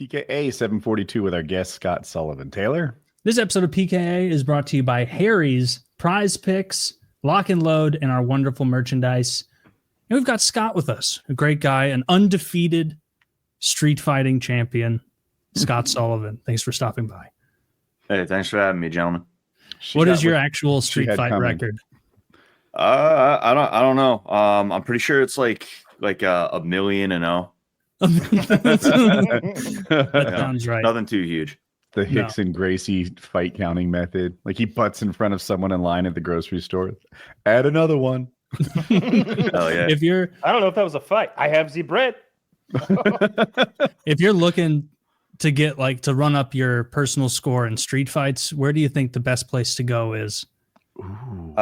PKA 742 with our guest, Scott Sullivan. Taylor? This episode of PKA is brought to you by Harry's, Prize Picks, Lock and Load, and our wonderful merchandise. And we've got Scott with us, a great guy, an undefeated street fighting champion, Scott Sullivan. Thanks for stopping by. Hey, thanks for having me, gentlemen. What is your actual street fight record? I don't know. I'm pretty sure it's like a million and oh. That sounds right. Nothing too huge. The Hicks and Gracie fight counting method. Like he butts in front of someone in line at the grocery store. Add another one. Oh yeah. I don't know if that was a fight. I have the bread. If you're looking to get to run up your personal score in street fights, where do you think the best place to go is? You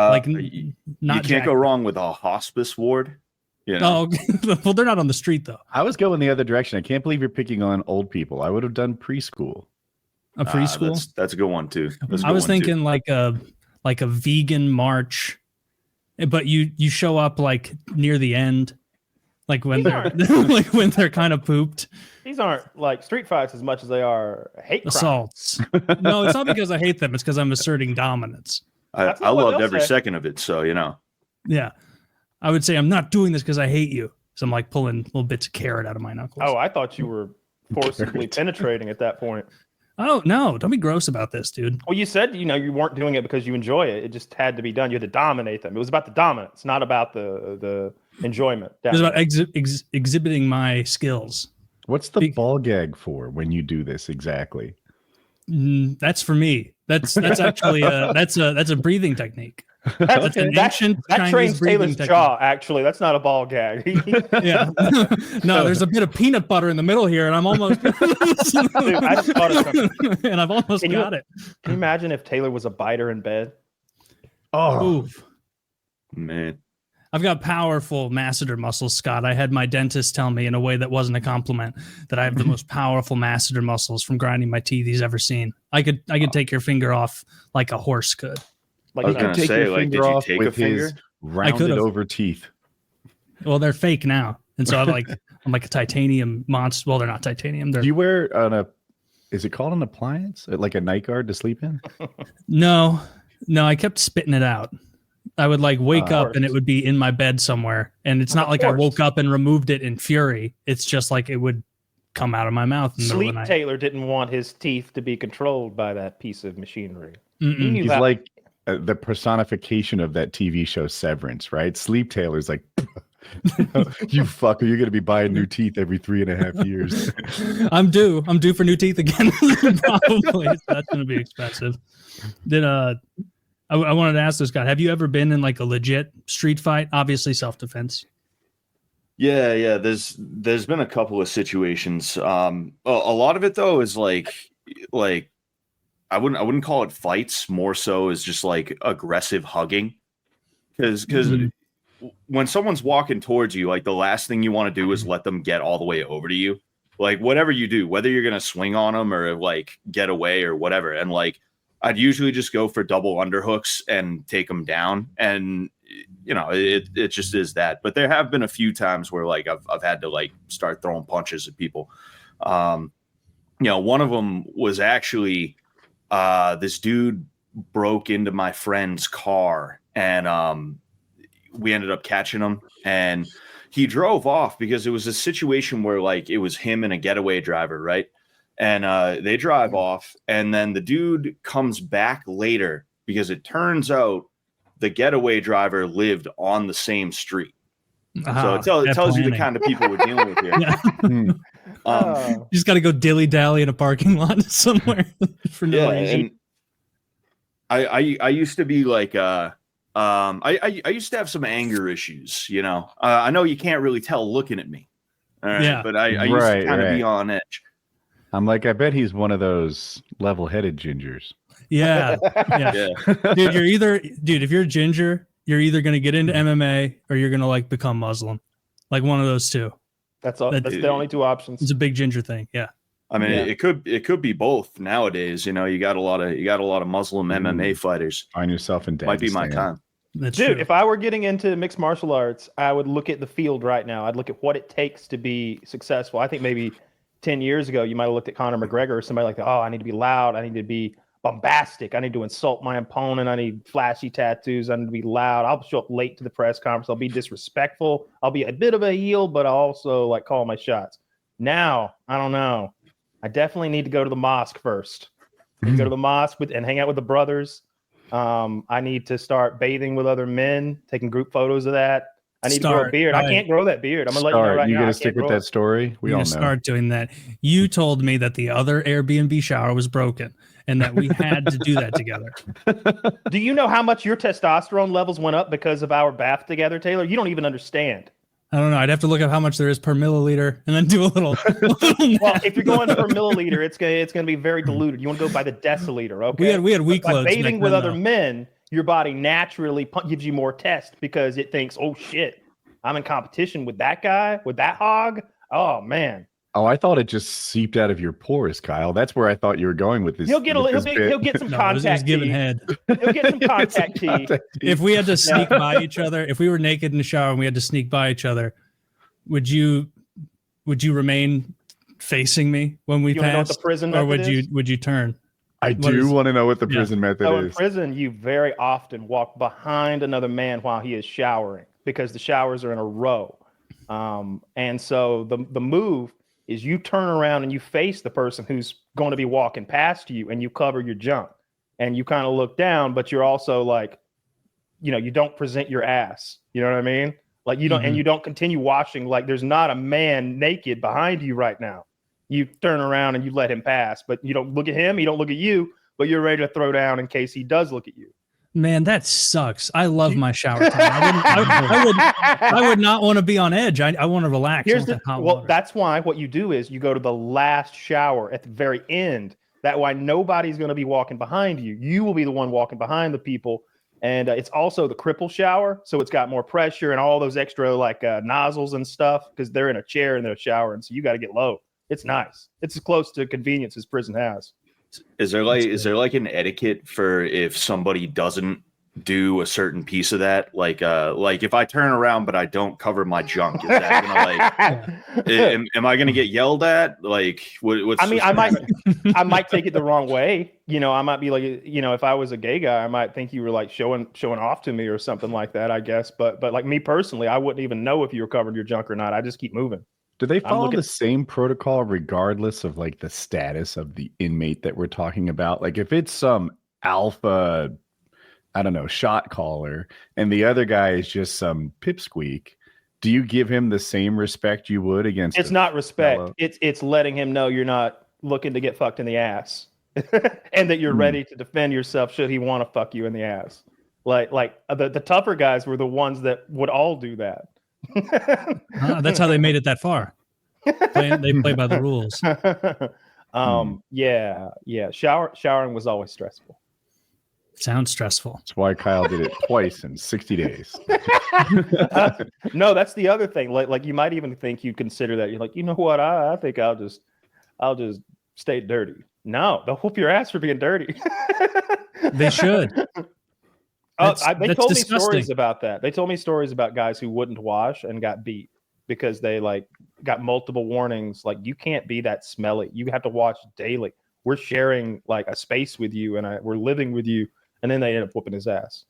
can't go wrong with a hospice ward. You know? Oh, well, they're not on the street though. I was going the other direction. I can't believe you're picking on old people. I would have done preschool. A preschool? That's a good one too. I was thinking like a vegan march, but you show up near the end, when they're kind of pooped. These aren't like street fights as much as they are hate assaults. No, it's not because I hate them. It's because I'm asserting dominance. I loved every second of it, so Yeah, I would say I'm not doing this because I hate you. So I'm pulling little bits of carrot out of my knuckles. Oh, I thought you were forcibly penetrating at that point. Oh no! Don't be gross about this, dude. Well, you said you weren't doing it because you enjoy it. It just had to be done. You had to dominate them. It was about the dominance, not about the enjoyment. It was about exhibiting my skills. What's the ball gag for when you do this exactly? That's for me. That's actually that's a breathing technique. That's an ancient that trains Taylor's jaw. Actually, that's not a ball gag. Yeah. No, there's a bit of peanut butter in the middle here, and I'm almost. Dude, I just thought of something. And I've almost got it. Can you imagine if Taylor was a biter in bed? Oh, oof. Man. I've got powerful masseter muscles, Scott. I had my dentist tell me in a way that wasn't a compliment that I have the most powerful masseter muscles from grinding my teeth he's ever seen. I could take your finger off like a horse could. I was going to say, did you take a finger? Rounded over teeth. Well, they're fake now. And so I'm like a titanium monster. Well, they're not titanium. Do you wear is it called an appliance? Like a night guard to sleep in? No, I kept spitting it out. I would wake up and it would be in my bed somewhere. And it's not like I woke up and removed it in fury. It's just it would come out of my mouth. Sleep Taylor didn't want his teeth to be controlled by that piece of machinery. He's like the personification of that TV show Severance, right? Sleep Taylor's like, you fucker, you're going to be buying new teeth every 3.5 years. I'm due for new teeth again. Probably. That's going to be expensive. I wanted to ask this guy, have you ever been in a legit street fight? Obviously self-defense. Yeah. There's been a couple of situations. A lot of it though is like I wouldn't call it fights, more so as just aggressive hugging. Because when someone's walking towards you, the last thing you want to do is let them get all the way over to you. Whatever you do, whether you're gonna swing on them or get away or whatever, and I'd usually just go for double underhooks and take them down, and it just is that. But there have been a few times where I've had to start throwing punches at people. One of them was actually this dude broke into my friend's car, and we ended up catching him, and he drove off because it was a situation where it was him and a getaway driver, right? And they drive off, and then the dude comes back later because it turns out the getaway driver lived on the same street. So it tells you the kind of people we're dealing with here. Yeah. You just got to go dilly-dally in a parking lot somewhere for no reason. And I used to be I used to have some anger issues, I know you can't really tell looking at me. All right, yeah. But I used to kind of be on edge. I'm I bet he's one of those level-headed gingers. Yeah. Dude, if you're a ginger, you're either going to get into MMA or you're going to become Muslim. One of those two. That's all. That's the only two options. It's a big ginger thing. Yeah. I mean, it could be both nowadays. You got a lot of Muslim MMA fighters. Find yourself in Dagestan. Might be my time. That's Dude, true. If I were getting into mixed martial arts, I would look at the field right now. I'd look at what it takes to be successful. I think maybe 10 years ago, you might have looked at Conor McGregor or somebody like that. Oh, I need to be loud. I need to be bombastic. I need to insult my opponent. I need flashy tattoos. I need to be loud. I'll show up late to the press conference. I'll be disrespectful. I'll be a bit of a heel, but I'll also like call my shots. Now, I don't know. I definitely need to go to the mosque first. Go to the mosque and hang out with the brothers. I need to start bathing with other men, taking group photos of that. I need to grow a beard. Right. I can't grow that beard. I'm gonna let you know right now. You gonna stick with that story? We don't know. Start doing that. You told me that the other Airbnb shower was broken and that we had to do that together. Do you know how much your testosterone levels went up because of our bath together, Taylor? You don't even understand. I don't know. I'd have to look up how much there is per milliliter and then do a little. Well, if you're going per milliliter, it's gonna be very diluted. You want to go by the deciliter. Okay. We had weak loads. By bathing with other men, your body naturally gives you more test because it thinks, oh shit, I'm in competition with that guy, with that hog. Oh man. Oh, I thought it just seeped out of your pores, Kyle. That's where I thought you were going with this. He'll get some contact giving head. He'll get some contact tea. If we had to sneak by each other, if we were naked in the shower and we had to sneak by each other, would you remain facing me when we passed? Know what the prison or method would you turn? I do want to know what the prison method is. In prison, you very often walk behind another man while he is showering because the showers are in a row. And so the move is you turn around and you face the person who's going to be walking past you and you cover your junk and you kind of look down, but you're also like, you don't present your ass. You know what I mean? Like you don't, and you don't continue washing. Like there's not a man naked behind you right now. You turn around and you let him pass, but you don't look at him. He don't look at you, but you're ready to throw down in case he does look at you. Man, that sucks. I love my shower time. I would not want to be on edge. I want to relax. That's why what you do is you go to the last shower at the very end. That way nobody's going to be walking behind you. You will be the one walking behind the people. And it's also the cripple shower. So it's got more pressure and all those extra nozzles and stuff because they're in a chair in their shower. And so you got to get low. It's nice. It's as close to convenience as prison has. Is there like an etiquette for if somebody doesn't do a certain piece of that? Like if I turn around but I don't cover my junk, is that gonna am I gonna get yelled at? Like what's I might take it the wrong way. I might be like, if I was a gay guy, I might think you were like showing off to me or something like that, I guess. But like me personally, I wouldn't even know if you were covering your junk or not. I just keep moving. Do they follow the same protocol regardless of like the status of the inmate that we're talking about? Like if it's some alpha, I don't know, shot caller and the other guy is just some pipsqueak, do you give him the same respect you would against? It's not respect. Fellow? It's letting him know you're not looking to get fucked in the ass and that you're ready to defend yourself should he want to fuck you in the ass. Like the tougher guys were the ones that would all do that. That's how they made it that far. They play by the rules. Yeah. Showering was always stressful. Sounds stressful. That's why Kyle did it twice in 60 days. No, that's the other thing. Like you might even think you consider that. You're like, you know what? I think I'll just stay dirty. No, they'll whoop your ass for being dirty. They should. They told me stories about that. They told me stories about guys who wouldn't wash and got beat because they got multiple warnings. Like, you can't be that smelly. You have to wash daily. We're sharing like a space with you and we're living with you. And then they end up whooping his ass.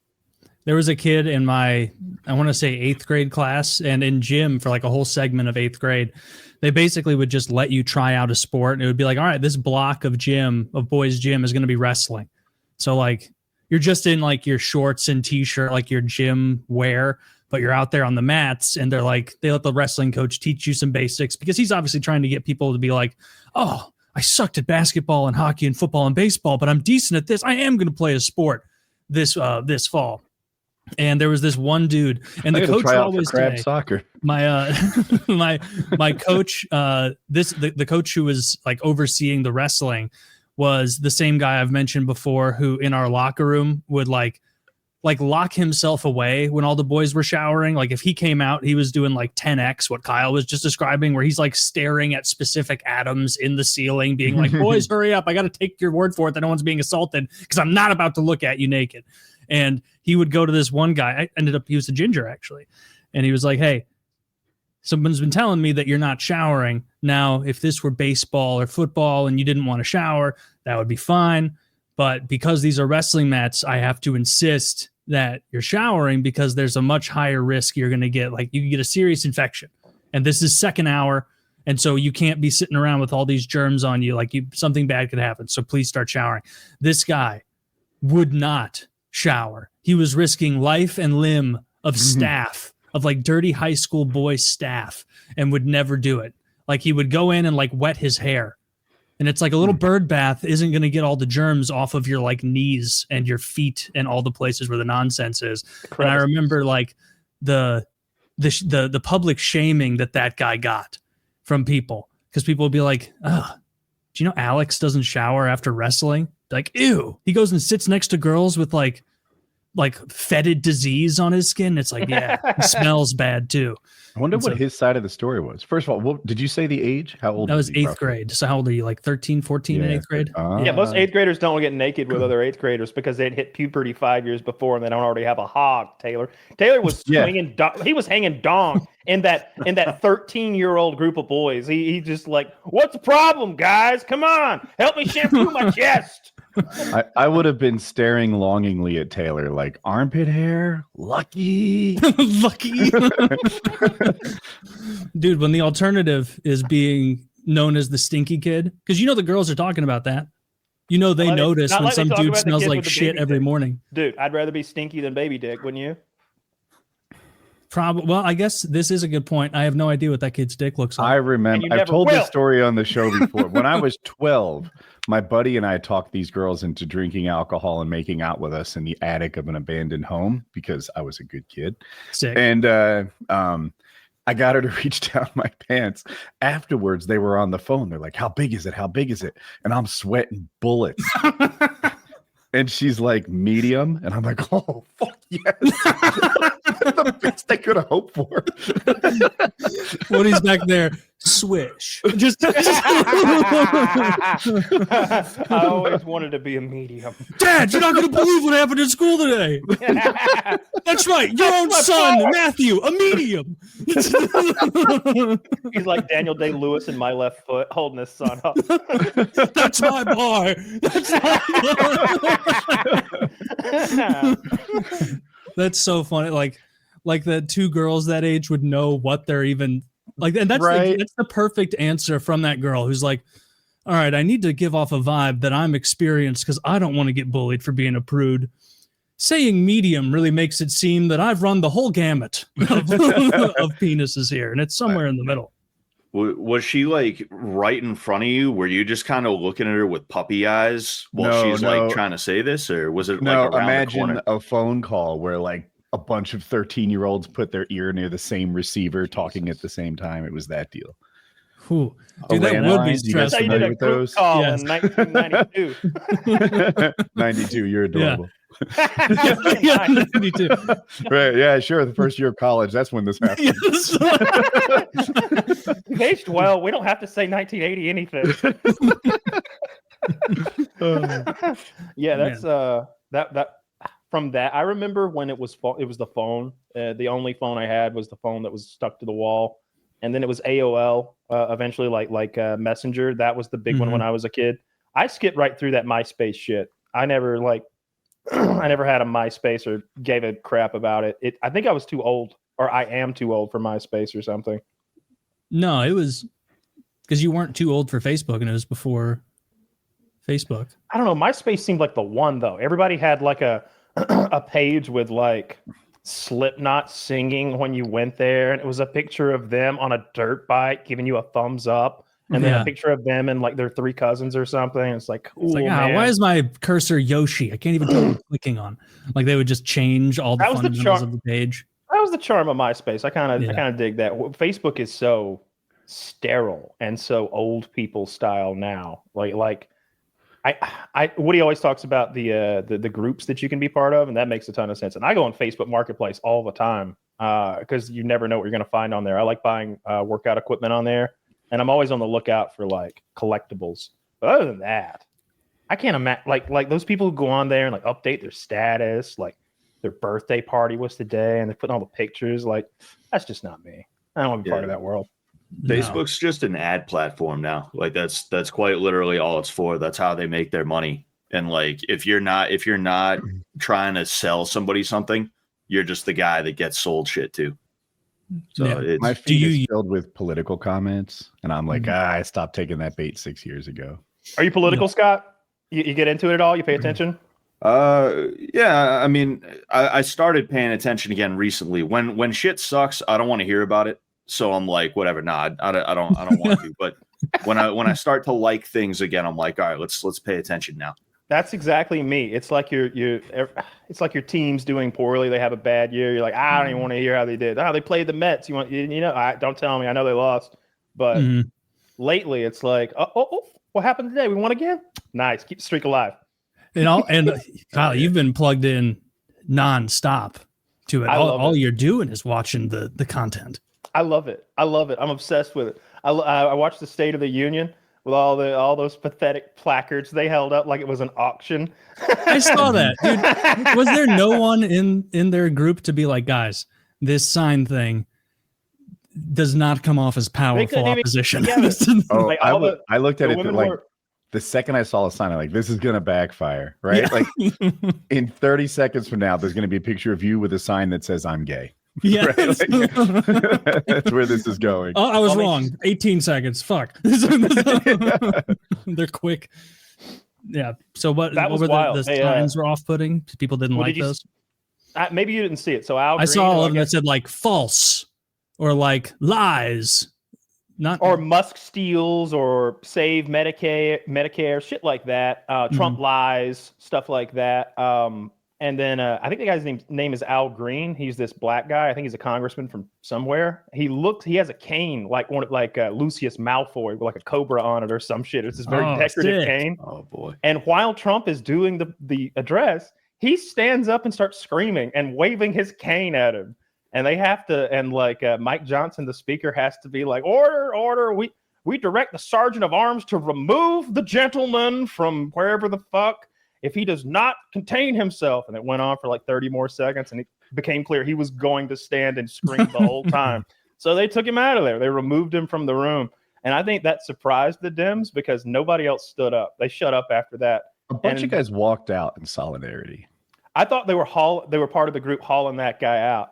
There was a kid in my, I want to say 8th grade class, and in gym for like a whole segment of 8th grade, they basically would just let you try out a sport. And it would be like, all right, this block of boys gym is going to be wrestling. So like, you're just in like your shorts and t-shirt, like your gym wear, but you're out there on the mats, and they let the wrestling coach teach you some basics because he's obviously trying to get people to be like, oh, I sucked at basketball and hockey and football and baseball, but I'm decent at this. I am going to play a sport this fall. And there was this one dude, and the coach would always say, soccer. My coach, the coach who was like overseeing the wrestling was the same guy I've mentioned before, who in our locker room would like lock himself away when all the boys were showering. Like if he came out, he was doing like 10x what Kyle was just describing, where he's like staring at specific atoms in the ceiling, being like, boys, hurry up. I got to take your word for it that no one's being assaulted because I'm not about to look at you naked. And he would go to this one guy. He was a ginger actually. And he was like, hey, someone's been telling me that you're not showering. Now, if this were baseball or football and you didn't want to shower, that would be fine. But because these are wrestling mats, I have to insist that you're showering because there's a much higher risk you're going to get. Like, you can get a serious infection. And this is second hour. And so you can't be sitting around with all these germs on you. Like, something bad could happen. So please start showering. This guy would not shower. He was risking life and limb of staff, of like dirty high school boys staff, and would never do it. Like, he would go in and like wet his hair. And it's like a little bird bath isn't going to get all the germs off of your like knees and your feet and all the places where the nonsense is. And I remember like the public shaming that guy got from people, because people would be like, "Oh, do you know Alex doesn't shower after wrestling?" Like, ew. He goes and sits next to girls with like fetid disease on his skin. It's like, yeah, he smells bad too. I wonder what his side of the story was. First of all, what, did you say the age? How old? That was he, 8th grade. So how old are you? Like 13, 14 in 8th grade? Yeah, most 8th graders don't get naked with other 8th graders because they'd hit puberty 5 years before and they don't already have a hog. Taylor was swinging. He was hanging dong in that 13-year-old group of boys. He just like, what's the problem, guys? Come on, help me shampoo my chest. I would have been staring longingly at Taylor like, armpit hair? Lucky. Lucky. Dude, when the alternative is being known as the stinky kid, because you know the girls are talking about that. You know they notice when some dude smells like shit every morning. Dude, I'd rather be stinky than baby dick, wouldn't you? Probably. Well, I guess this is a good point. I have no idea what that kid's dick looks like. I remember. I've told this story on the show before. When I was 12, my buddy and I talked these girls into drinking alcohol and making out with us in the attic of an abandoned home because I was a good kid. Sick. And I got her to reach down my pants. Afterwards, they were on the phone. They're like, "How big is it? How big is it?" And I'm sweating bullets. And she's like, "Medium." And I'm like, "Oh, fuck yes." The best I could have hoped for. When he's back there, swish. Just I always wanted to be a medium. Dad, you're not going to believe what happened at school today. That's right. Your own son, Matthew, a medium. He's like Daniel Day-Lewis in My Left Foot, holding his son up. That's my boy. That's my boy. That's so funny. Like the two girls that age would know what they're even like, and that's right. That's the perfect answer from that girl who's like, "All right, I need to give off a vibe that I'm experienced because I don't want to get bullied for being a prude. Saying medium really makes it seem that I've run the whole gamut of penises here, and it's somewhere in the middle." Was she like right in front of you? Were you just kind of looking at her with puppy eyes while she's like trying to say this, or was it like around imagine the corner? a phone call where like a bunch of 13-year-olds put their ear near the same receiver talking at the the same time. It was that deal. Dude, that would be stressful. You did a group call in 1992. 92, you're adorable. Yeah, 92. Right, yeah, sure. The first year of college, that's when this happened. You've aged well. We don't have to say 1980 anything. Yeah, that's that. From that, I remember when it was the phone. The only phone I had was the phone that was stuck to the wall, and then it was AOL. Eventually, like Messenger. That was the big one when I was a kid. I skipped right through that MySpace shit. I never I never had a MySpace or gave a crap about it. I think I was too old, or I am too old for MySpace or something. No, it was because you weren't too old for Facebook, and it was before Facebook. I don't know. MySpace seemed like the one though. Everybody had like a page with like Slipknot singing when you went there, and it was a picture of them on a dirt bike giving you a thumbs up, and then a picture of them and like their three cousins or something. It's like, cool, man. Why is my cursor Yoshi? I can't even tell what I'm clicking on. Like they would just change all the fundamentals of the page. That was the charm of MySpace. I kind of dig that. Facebook is so sterile and so old people style now. Like Woody always talks about the groups that you can be part of, and that makes a ton of sense. And I go on Facebook Marketplace all the time because you never know what you're going to find on there. I like buying workout equipment on there, and I'm always on the lookout for like collectibles. But other than that, I can't imagine like those people who go on there and like update their status, like their birthday party was today, and they're putting all the pictures. Like that's just not me. I don't want to be part of Yeah. that world. No. Facebook's just an ad platform now. Like that's quite literally all it's for. That's how they make their money. And like if you're not trying to sell somebody something, you're just the guy that gets sold shit to. So Yeah. it's My feed is filled with political comments, and I'm like, I stopped taking that bait 6 years ago. Are you political, Scott? You get into it at all? You pay attention? yeah. I mean, I started paying attention again recently. When shit sucks, I don't want to hear about it. So I'm like, whatever. Nah, I don't want to. But when I start to like things again, I'm like, all right, let's pay attention now. That's exactly me. It's like it's like your team's doing poorly. They have a bad year. You're like, I don't even want to hear how they did. Oh, they played the Mets. Don't tell me. I know they lost, but lately it's like, oh, what happened today? We won again. Nice. Keep the streak alive. And Kyle, you've been plugged in nonstop to it. All you're doing is watching the content. I love it. I'm obsessed with it. I watched the State of the Union with all those pathetic placards they held up like it was an auction. I saw that, dude. Was there no one in their group to be like, guys, this sign thing does not come off as powerful opposition? I looked at it like the second I saw a sign, I'm like, this is gonna backfire, right? Yeah. Like in 30 seconds from now, there's gonna be a picture of you with a sign that says "I'm gay." Yeah, right? That's where this is going. Oh, I was wrong. 18 seconds. Fuck. They're quick. Yeah. So what were the signs were off-putting? People didn't like those. Maybe you didn't see it. So I saw all of them that said like false or like lies. Or Musk steals or save Medicare, shit like that. Trump lies, stuff like that. And then I think the guy's name is Al Green. He's this black guy. I think he's a congressman from somewhere. He has a cane like Lucius Malfoy with like a cobra on it or some shit. It's this very decorative cane. Oh boy! And while Trump is doing the address, he stands up and starts screaming and waving his cane at him. And they have to, and like Mike Johnson, the speaker, has to be like, order. We direct the sergeant of arms to remove the gentleman from wherever the fuck if he does not contain himself. And it went on for like 30 more seconds, and it became clear he was going to stand and scream the whole time. So they took him out of there. They removed him from the room. And I think that surprised the Dems because nobody else stood up. They shut up after that. A bunch of guys walked out in solidarity. I thought they were part of the group hauling that guy out.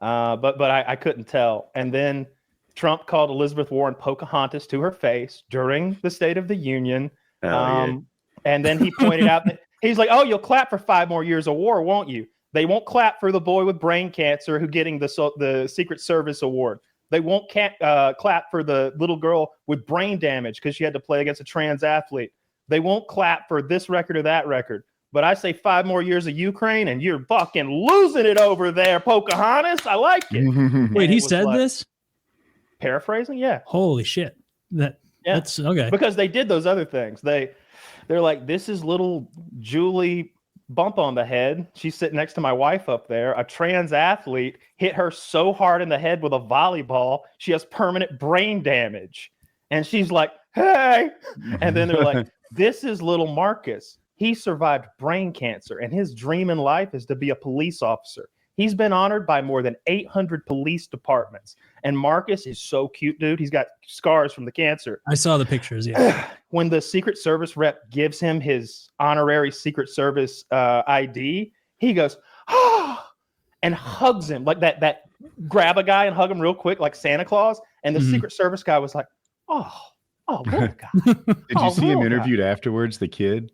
But I couldn't tell. And then Trump called Elizabeth Warren Pocahontas to her face during the State of the Union. And then he pointed out that he's like, oh, you'll clap for 5 more years of war, won't you? They won't clap for the boy with brain cancer who getting the Secret Service award. They won't clap for the little girl with brain damage because she had to play against a trans athlete. They won't clap for this record or that record. But I say 5 more years of Ukraine, and you're fucking losing it over there, Pocahontas. I like it. Wait, he said this? Paraphrasing, yeah. Holy shit! That's okay. Because they did those other things. They're like, this is little Julie bump on the head. She's sitting next to my wife up there. A trans athlete hit her so hard in the head with a volleyball, she has permanent brain damage. And she's like, hey. And then they're like, this is little Marcus. He survived brain cancer, and his dream in life is to be a police officer. He's been honored by more than 800 police departments. And Marcus is so cute, dude. He's got scars from the cancer. I saw the pictures, yeah. When the Secret Service rep gives him his honorary Secret Service ID, he goes, oh, and hugs him like that. Grab a guy and hug him real quick like Santa Claus. And the Secret Service guy was like, oh, little guy. Did you see him interviewed afterwards, the kid?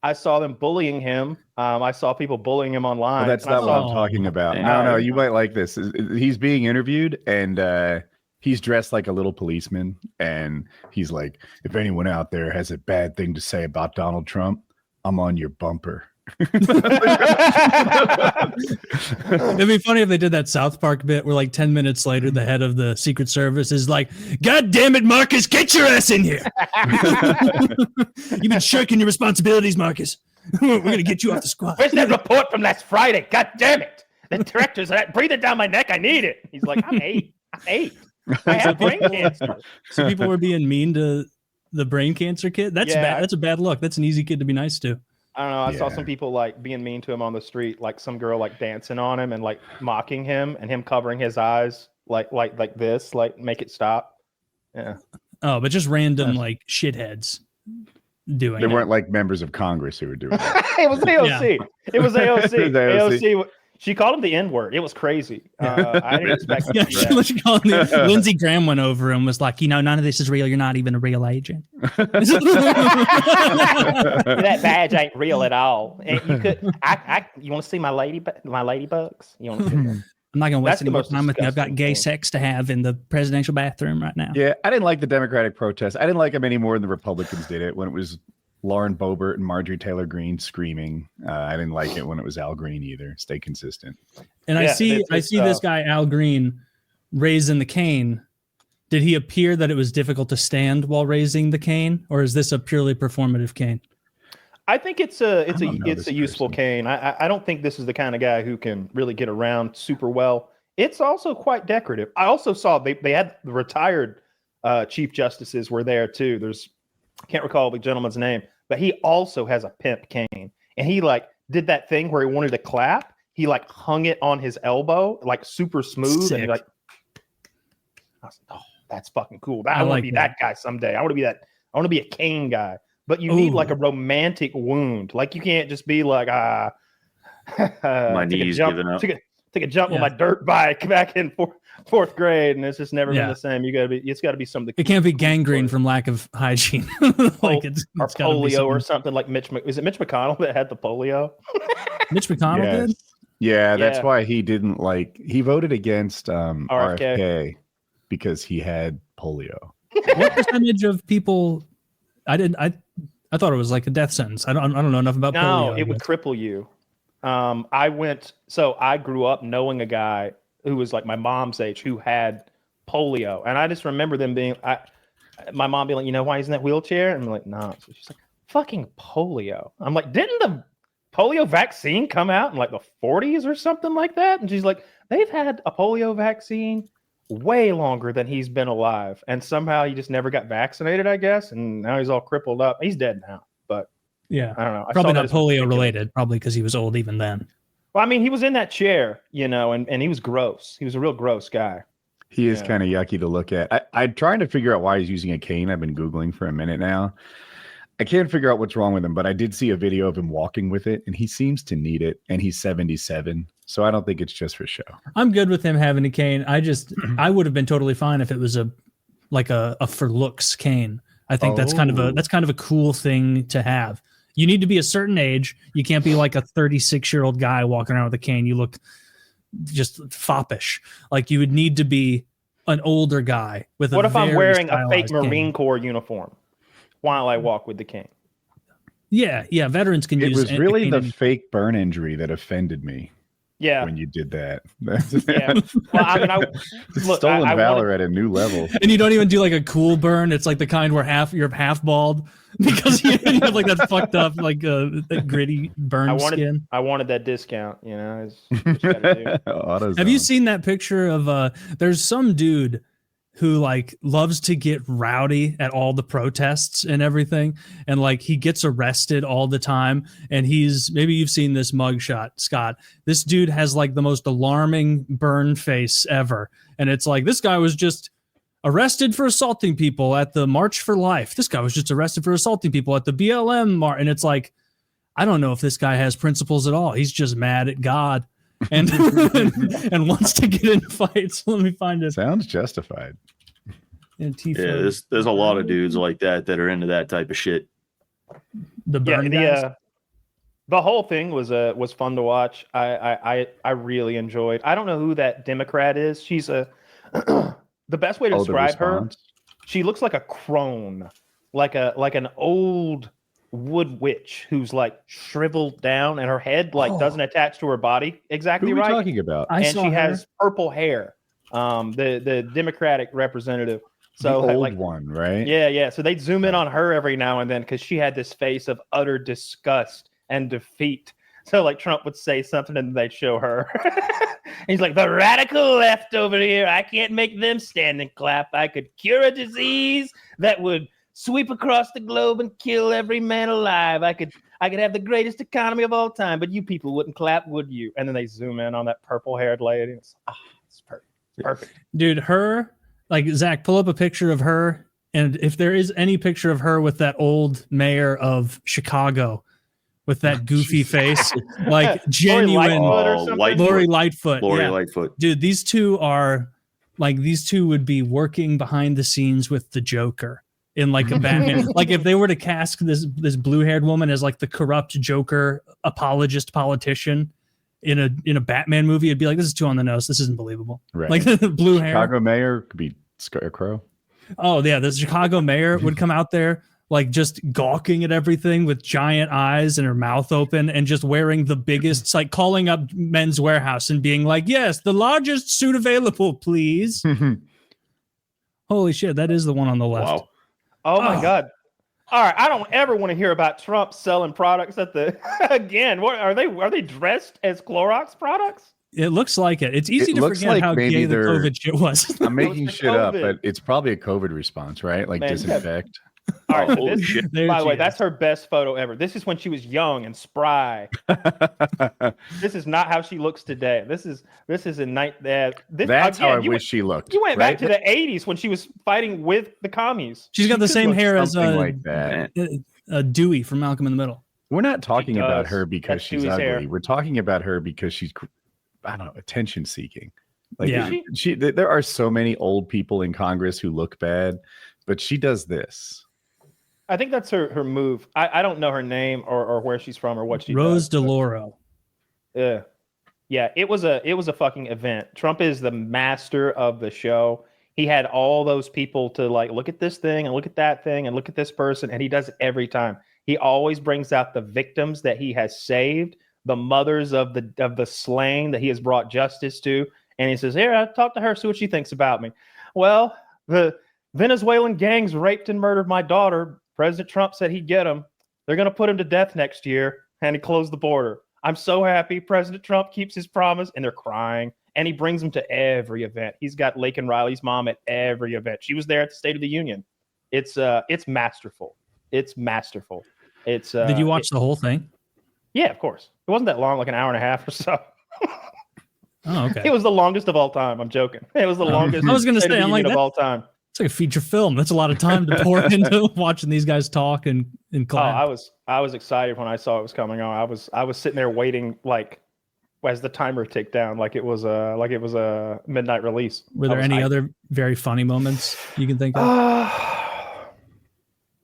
I saw them bullying him. I saw people bullying him online. Well, that's not what I'm talking about. No, you might like this. He's being interviewed, and he's dressed like a little policeman. And he's like, if anyone out there has a bad thing to say about Donald Trump, I'm on your bumper. It'd be funny if they did that South Park bit where like 10 minutes later the head of the Secret Service is like, God damn it, Marcus, get your ass in here. You've been shirking your responsibilities, Marcus. We're gonna get you off the squad. Where's that report from last Friday? God damn it. The director's breathing down my neck. I need it. He's like, I'm eight. I have brain cancer. So people were being mean to the brain cancer kid. That's bad. That's a bad look. That's an easy kid to be nice to. I don't know. I saw some people like being mean to him on the street, like some girl like dancing on him and like mocking him and him covering his eyes like this, like make it stop. Yeah. Oh, but just random like shitheads doing They it. weren't like members of Congress who were doing it. It was AOC. It was AOC. It was AOC. AOC. She called him the N-word. It was crazy. I didn't expect Yeah, that. she called me. Lindsey Graham went over and was like, none of this is real. You're not even a real agent. That badge ain't real at all. And you could, you want to see my ladybugs? You want to see them? I'm not going to waste That's any the more most time with you. I've got disgusting gay thing. sex to have in the presidential bathroom right now. Yeah, I didn't like the Democratic protests. I didn't like them any more than the Republicans did it when it was Lauren Boebert and Marjorie Taylor Greene screaming. I didn't like it when it was Al Green either. Stay consistent. And I Yeah, see it's, this guy, Al Green, raising the cane. Did he appear that it was difficult to stand while raising the cane, or is this a purely performative cane? I think it's a don't know this useful person. cane. I don't think this is the kind of guy who can really get around super well. It's also quite decorative. I also saw they had the retired chief justices were there too. I can't recall the gentleman's name, but he also has a pimp cane, and he like did that thing where he wanted to clap. He like hung it on his elbow, like super smooth, Sick. and he like, I was like, oh, that's fucking cool. I like want to be that guy someday. I want to be that. I want to be a cane guy. But you need Ooh. like a romantic wound. Like you can't just be like My knees giving up. Take a jump on Yeah. my dirt bike back in fourth grade, and it's just never Yeah. been the same. It's got to be something. It can't be gangrene from lack of hygiene. Like or it's gotta be polio or something. something like is it Mitch McConnell that had the polio? Mitch McConnell Yes. did? Yeah, that's Yeah. why he didn't like. He voted against RFK. RFK because he had polio. What percentage of people? I thought it was like a death sentence. I don't know enough about No, polio. it would cripple you. I grew up knowing a guy who was like my mom's age who had polio. And I just remember them being, my mom being like, you know why he's in that wheelchair? And I'm like, nah. So she's like, fucking polio. I'm like, didn't the polio vaccine come out in like the 40s or something like that? And she's like, they've had a polio vaccine way longer than he's been alive. And somehow he just never got vaccinated, I guess. And now he's all crippled up. He's dead now. But Yeah, I don't know. I probably saw that not as polio ridiculous. related. Probably because he was old even then. Well, I mean, he was in that chair, and he was gross. He was a real gross guy. He is Yeah. kind of yucky to look at. I'm trying to figure out why he's using a cane. I've been Googling for a minute now. I can't figure out what's wrong with him, but I did see a video of him walking with it, and he seems to need it, and he's 77. So I don't think it's just for show. I'm good with him having a cane. I would have been totally fine if it was a for looks cane. I think that's kind of a cool thing to have. You need to be a certain age. You can't be like a 36-year-old guy walking around with a cane. You look just foppish. Like you would need to be an older guy with a What if I'm very wearing a fake stylized Marine cane. Corps uniform while I walk with the cane? Yeah, veterans can It use was a really cane the any- fake burn injury that offended me Yeah, when you did that. yeah. Well, I mean, Stolen I valor at a new level. And you don't even do like a cool burn. It's like the kind where you're half bald because you have like that fucked up like that gritty burn skin. I wanted that discount. It's what you gotta do. AutoZone. Have you seen that picture of there's some dude who like loves to get rowdy at all the protests and everything, and like he gets arrested all the time, and maybe you've seen this mugshot, Scott. This dude has like the most alarming burn face ever, and it's like this guy was just arrested for assaulting people at the March for Life. This guy was just arrested for assaulting people at the BLM march, and it's like I don't know if this guy has principles at all. He's just mad at God. And and wants to get in fights. Let me find it. Sounds justified. Antifa. Yeah, there's a lot of dudes like that are into that type of shit. The burn guys. The whole thing was fun to watch. I really enjoyed. I don't know who that Democrat is. She's the best way to describe her. She looks like a crone, like an old wood witch who's like shriveled down, and her head doesn't attach to her body exactly Who are we right. talking about? I And saw she her. has purple hair. The Democratic representative. So the old one, right? Yeah. So they zoom in on her every now and then because she had this face of utter disgust and defeat. So like Trump would say something and they'd show her. He's like, the radical left over here, I can't make them stand and clap. I could cure a disease that would sweep across the globe and kill every man alive. I could have the greatest economy of all time, but you people wouldn't clap, would you? And then they zoom in on that purple-haired lady. It's perfect. Perfect. Dude, her, like, Zach, pull up a picture of her. And if there is any picture of her with that old mayor of Chicago with that goofy face, like genuine Lori Lightfoot. Lori Lightfoot. Dude, these two would be working behind the scenes with the Joker in like a Batman. Like if they were to cast this blue-haired woman as like the corrupt Joker apologist politician in a Batman movie, it'd be like, this is too on the nose. This isn't believable. Right. Like blue hair. Chicago mayor could be Scarecrow. Oh yeah, the Chicago mayor would come out there like just gawking at everything with giant eyes and her mouth open and just wearing the biggest, like calling up Men's Warehouse and being like, yes, the largest suit available, please. Holy shit, that is the one on the left. Wow. Oh my God. All right, I don't ever want to hear about Trump selling products at the again. What are they? Are they dressed as Clorox products? It looks like it. It's easy to forget like how gay the COVID shit was. I'm making shit up, but it's probably a COVID response, right? Like disinfect. All right, so holy shit. By the way, that's her best photo ever. This is when she was young and spry. This is not how she looks today. This is a night that. That's how I wish she looked. You went back to the 80s when she was fighting with the commies. She's got the same hair as like that. Dewey from Malcolm in the Middle. We're not talking about her because she's ugly. Hair. We're talking about her because she's, I don't know, attention seeking. Like yeah. There are so many old people in Congress who look bad, but she does this. I think that's her move. I don't know her name or where she's from or what she Rose does. DeLauro. Yeah, it was a fucking event. Trump is the master of the show. He had all those people to like look at this thing and look at that thing and look at this person, and he does it every time. He always brings out the victims that he has saved, the mothers of the slain that he has brought justice to, and he says, "Here, I talked to her, see what she thinks about me." Well, the Venezuelan gangs raped and murdered my daughter. President Trump said he'd get him. They're going to put him to death next year, and he closed the border. I'm so happy President Trump keeps his promise, and they're crying, and he brings them to every event. He's got Laken Riley's mom at every event. She was there at the State of the Union. It's masterful. It's masterful. It's Did you watch the whole thing? Yeah, of course. It wasn't that long, like an hour and a half or so. Oh, okay. It was the longest of all time. I'm joking. It was the longest. I was going to say, I'm like, of all time. It's like a feature film. That's a lot of time to pour into watching these guys talk and clap. Oh, I was excited when I saw it was coming on. I was sitting there waiting, like as the timer ticked down, like it was a midnight release. Were there any other very funny moments you can think of?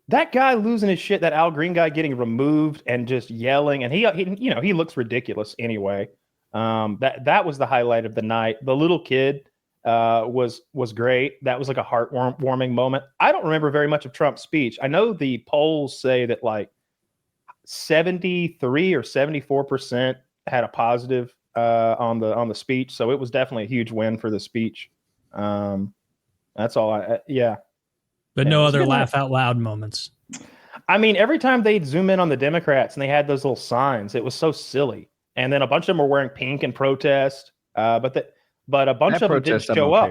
That guy losing his shit, that Al Green guy getting removed and just yelling, and he looks ridiculous anyway. That was the highlight of the night. The little kid was great. That was like a heartwarming moment. I don't remember very much of Trump's speech. I know the polls say that like 73 or 74% had a positive on the speech, so it was definitely a huge win for the speech. That's all. Yeah. But no other laugh out loud moments. I mean, every time they'd zoom in on the Democrats and they had those little signs, it was so silly. And then a bunch of them were wearing pink in protest. But a bunch of them didn't show up.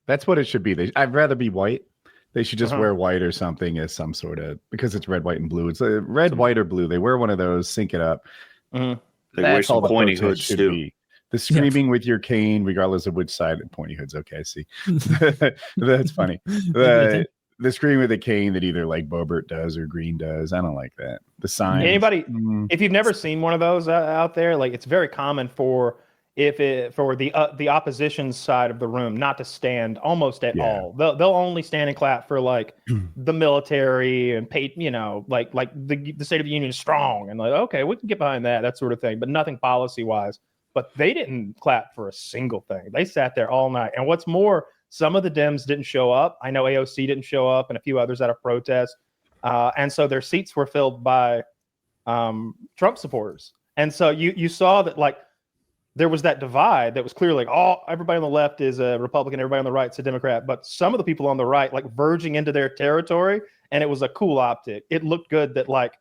That's what it should be. I'd rather be white. They should just wear white or something as some sort of, because it's red, white, and blue. It's red, white, or blue. They wear one of those, sync it up. Mm-hmm. They wear some pointy hoods too. Be. The screaming with your cane, regardless of which side. Pointy hoods, okay, I see. That's funny. The screaming with a cane that either like Bobert does or Green does. I don't like that. The sign. Anybody, if you've never seen one of those out there, like it's very common for the opposition side of the room not to stand almost at all. They'll only stand and clap for like the military and pay, like the State of the Union is strong and like, okay, we can get behind that sort of thing, but nothing policy wise. But they didn't clap for a single thing. They sat there all night. And what's more, some of the Dems didn't show up. I know AOC didn't show up and a few others at a protest. And so their seats were filled by Trump supporters. And so you saw that like there was that divide that was clearly like, everybody on the left is a Republican, everybody on the right is a Democrat. But some of the people on the right like verging into their territory, and it was a cool optic. It looked good that like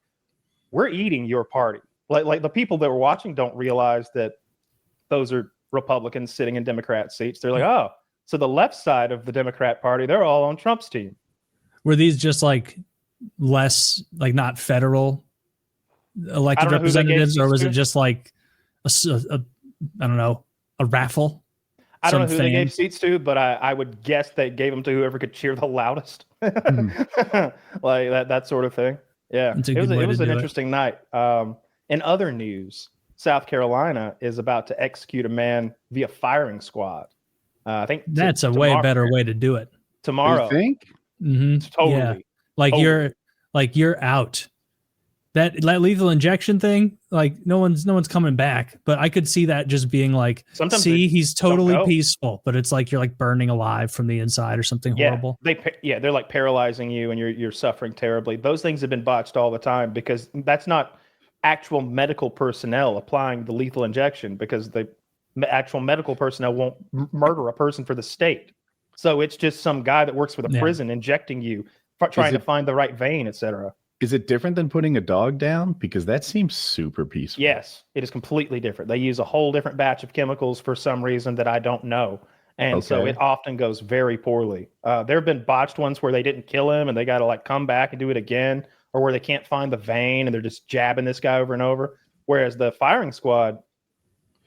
we're eating your party. Like the people that were watching don't realize that those are Republicans sitting in Democrat seats. They're like, oh, so the left side of the Democrat Party, they're all on Trump's team. Were these just like less, like not federal elected representatives, or was it just like I don't know, a raffle? I don't know Some who they fan. gave seats to, but I would guess they gave them to whoever could cheer the loudest. Like that sort of thing. Yeah, That's a it good way to was an do it. interesting night. In other news, South Carolina is about to execute a man via firing squad. I think That's a way better way to do it. tomorrow. You think? Totally. Yeah. Like you're out. That lethal injection thing, like no one's coming back. But I could see that just being like, Sometimes see, he's totally go. peaceful, but it's like you're like burning alive from the inside or something horrible. They're like paralyzing you and you're suffering terribly. Those things have been botched all the time because that's not actual medical personnel applying the lethal injection, because the actual medical personnel won't murder a person for the state. So it's just some guy that works for the prison injecting you, trying to find the right vein, etc. Is it different than putting a dog down? Because that seems super peaceful. Yes, it is completely different. They use a whole different batch of chemicals for some reason that I don't know. And so it often goes very poorly. There have been botched ones where they didn't kill him and they got to like come back and do it again, or where they can't find the vein and they're just jabbing this guy over and over. Whereas the firing squad,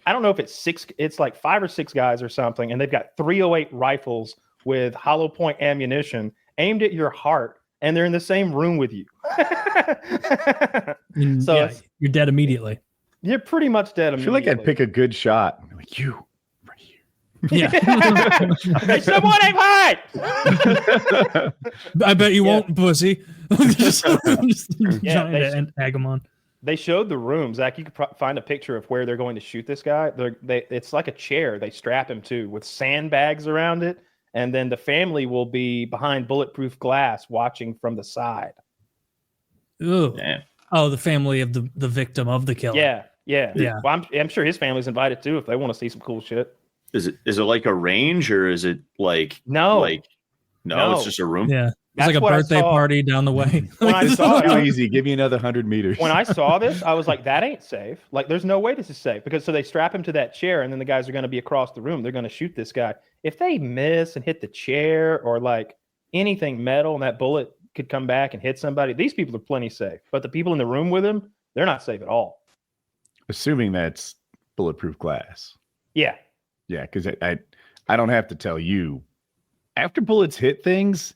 I don't know if it's like 5 or 6 guys or something, and they've got 308 rifles with hollow point ammunition aimed at your heart, and they're in the same room with you. So you're dead immediately. You're pretty much dead I immediately. feel like I'd pick a good shot. Like you, right here. Yeah. Hey, someone aim high! I bet you won't, pussy. just Yeah, trying to tag him on. They showed the room. Zach, you could find a picture of where they're going to shoot this guy. It's like a chair they strap him to with sandbags around it. And then the family will be behind bulletproof glass watching from the side. Ooh. Damn. Oh, the family of the victim of the killer. Yeah. Well, I'm sure his family's invited too if they want to see some cool shit. Is it like a range, or is it like No, it's just a room? Yeah. It's That's like a what I birthday saw. party down the way. When I saw Too it, easy. Give me another 100 meters. when I saw this, I was like, that ain't safe. Like, there's no way this is safe, because so they strap him to that chair, and then the guys are going to be across the room. They're going to shoot this guy. If they miss and hit the chair or like anything metal, and that bullet could come back and hit somebody, these people are plenty safe. But the people in the room with him, they're not safe at all. Assuming that's bulletproof glass. Yeah. Yeah, because I don't have to tell you. After bullets hit things,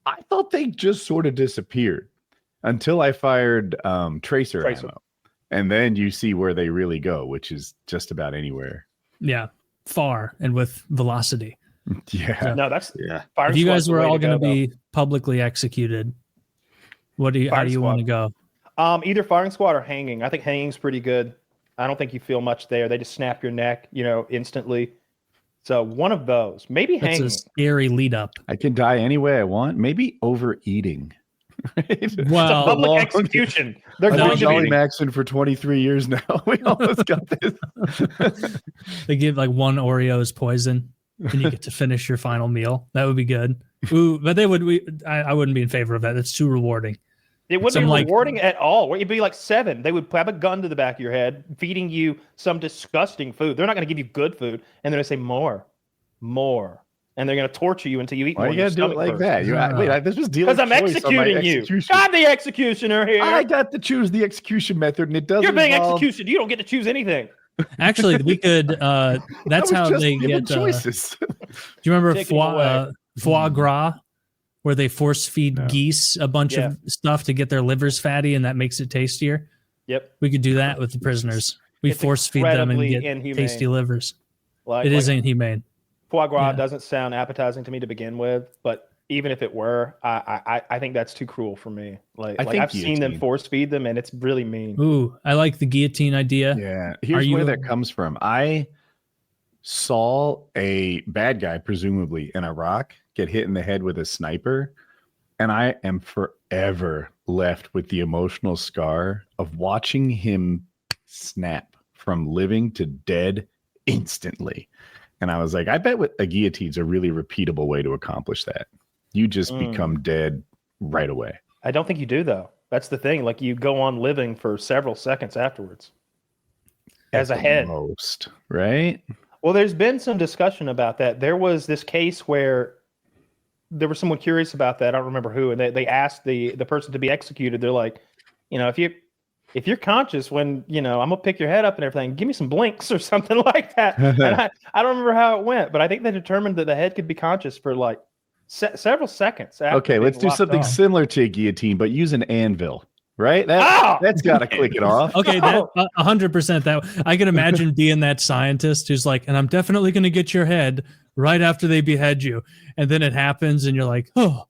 I thought they just sort of disappeared until I fired tracer ammo. And then you see where they really go, which is just about anywhere. Yeah. Far and with velocity. Yeah. No, that's If you guys were all going to be publicly executed, how do you want to go? Either firing squad or hanging. I think hanging's pretty good. I don't think you feel much there. They just snap your neck, instantly. So one of those, maybe That's hanging. a scary lead up. I can die any way I want. Maybe overeating. Right? Well, Public execution. They're I've going been to Jolly be. Maxon for 23 years now. We almost got this. they give like one Oreo as poison, and you get to finish your final meal. That would be good. Ooh, but I wouldn't be in favor of that. That's too rewarding. It wouldn't be rewarding at all. It'd be like 7. They would have a gun to the back of your head, feeding you some disgusting food. They're not going to give you good food, and they're going to say more, and they're going to torture you until you eat Why more. You got to do it like that. This was dealer because I'm executing you. I'm the executioner here. I got to choose the execution method, and it doesn't. You're being executed. You don't get to choose anything. Actually, we could. That's how they get choices. Do you remember foie gras? Where they force feed geese a bunch of stuff to get their livers fatty, and that makes it tastier. Yep. We could do that with the prisoners. We force feed them and get tasty livers. It is inhumane. Foie gras doesn't sound appetizing to me to begin with, but even if it were, I think that's too cruel for me. I've seen them force feed them, and it's really mean. Ooh, I like the guillotine idea. Yeah. Here's where that comes from. I saw a bad guy, presumably in Iraq, get hit in the head with a sniper, and I am forever left with the emotional scar of watching him snap from living to dead instantly. And I was like, I bet a guillotine's a really repeatable way to accomplish that. You just become dead right away. I don't think you do, though. That's the thing. Like, you go on living for several seconds afterwards. As a head. Most, right? Well, there's been some discussion about that. There was this case where there was someone curious about that. I don't remember who. And they asked the person to be executed. They're like, if if you're conscious when, I'm gonna pick your head up and everything, give me some blinks or something like that. And I don't remember how it went, but I think they determined that the head could be conscious for like several seconds. Okay, let's do something similar to a guillotine, but use an anvil. Right? That's got to click it off. Okay, that 100%. That I can imagine being that scientist who's like, and I'm definitely going to get your head right after they behead you, and then it happens, and you're like, oh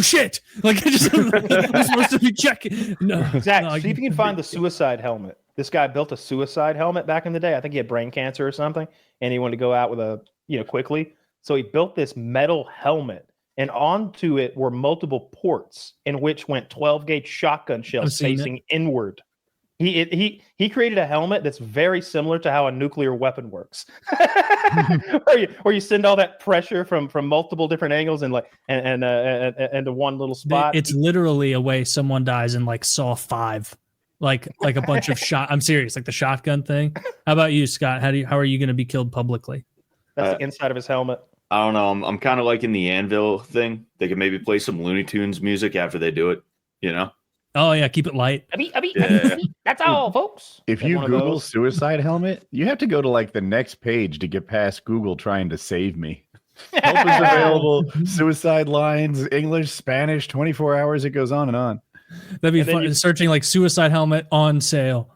shit! Like I'm supposed to be checking. No, exactly. No, see if you can find the suicide helmet. This guy built a suicide helmet back in the day. I think he had brain cancer or something, and he wanted to go out with quickly. So he built this metal helmet. And onto it were multiple ports in which went 12-gauge shotgun shells facing inward. He created a helmet that's very similar to how a nuclear weapon works, where you send all that pressure from multiple different angles and to one little spot. It's literally a way someone dies in like Saw 5, like a bunch of shot. I'm serious, like the shotgun thing. How about you, Scott? How are you going to be killed publicly? That's the inside of his helmet. I don't know. I'm kind of liking the anvil thing. They could maybe play some Looney Tunes music after they do it. Oh yeah, keep it light. Yeah. That's all, folks. If you Google suicide helmet, you have to go to like the next page to get past Google trying to save me. Help is available. Suicide lines, English, Spanish, 24 hours. It goes on and on. That'd be fun. Searching like suicide helmet on sale.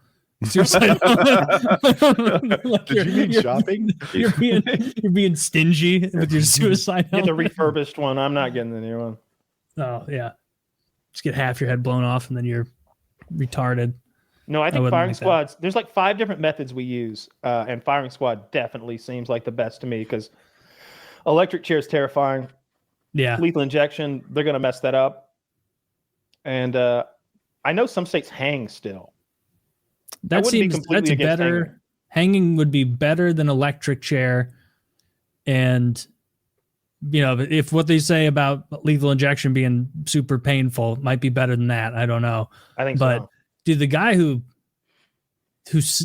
Suicide helmet. Like Did you mean shopping? You're being stingy with your suicide helmet. Get the refurbished one. I'm not getting the new one. Oh yeah. Just get half your head blown off and then you're retarded. No, I think firing squads, there's like 5 different methods we use. And firing squad definitely seems like the best to me because electric chair is terrifying. Yeah. Lethal injection, they're going to mess that up. And I know some states hang still. That's better. Hanging would be better than electric chair. And if what they say about lethal injection being super painful might be better than that, I don't know. I think but so. Dude, the guy who's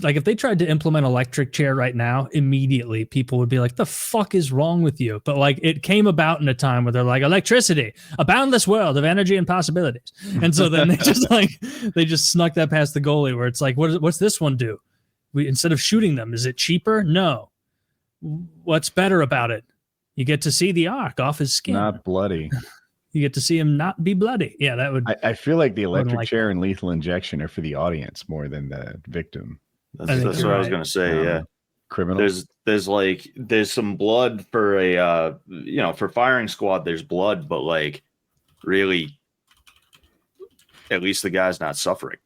like, if they tried to implement electric chair right now, immediately people would be like, the fuck is wrong with you? But like, it came about in a time where they're like, electricity, a boundless world of energy and possibilities. And so then they just snuck that past the goalie where it's like, what's this one do? Instead of shooting them, is it cheaper? No. What's better about it? You get to see the arc off his skin. Not bloody. You get to see him not be bloody. Yeah, that would. I feel like the electric chair and lethal injection are for the audience more than the victim. That's what I was going to say. Yeah, criminals. There's some blood for a for firing squad. There's blood, but like really, at least the guy's not suffering.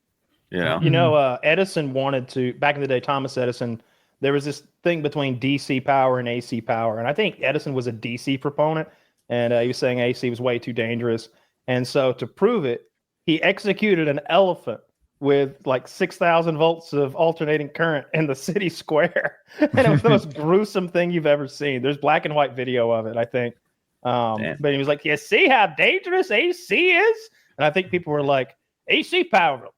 Edison wanted to back in the day. Thomas Edison. There was this thing between DC power and AC power. And I think Edison was a DC proponent. And he was saying AC was way too dangerous. And so to prove it, he executed an elephant with like 6,000 volts of alternating current in the city square. And it was the most gruesome thing you've ever seen. There's black and white video of it, I think. But he was like, you see how dangerous AC is? And I think people were like, AC power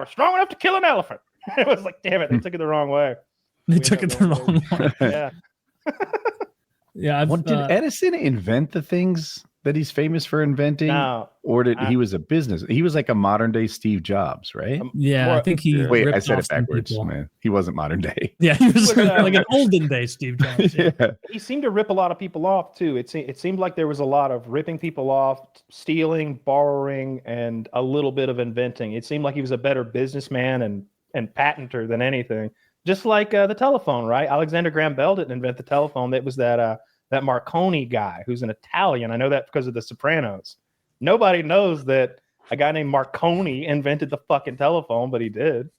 strong enough to kill an elephant. It was like, damn it, they took it the wrong way. They took it the wrong way. Yeah. Yeah. Did Edison invent the things that he's famous for inventing? No. Or he was a business? He was like a modern day Steve Jobs, right? I think he. Wait, I said it backwards, man. He wasn't modern day. Yeah, he was like an olden day Steve Jobs. Yeah. He seemed to rip a lot of people off too. It seemed like there was a lot of ripping people off, stealing, borrowing, and a little bit of inventing. It seemed like he was a better businessman and patenter than anything. Just like the telephone, right? Alexander Graham Bell didn't invent the telephone. That was that Marconi guy who's an Italian. I know that because of The Sopranos. Nobody knows that a guy named Marconi invented the fucking telephone, but he did.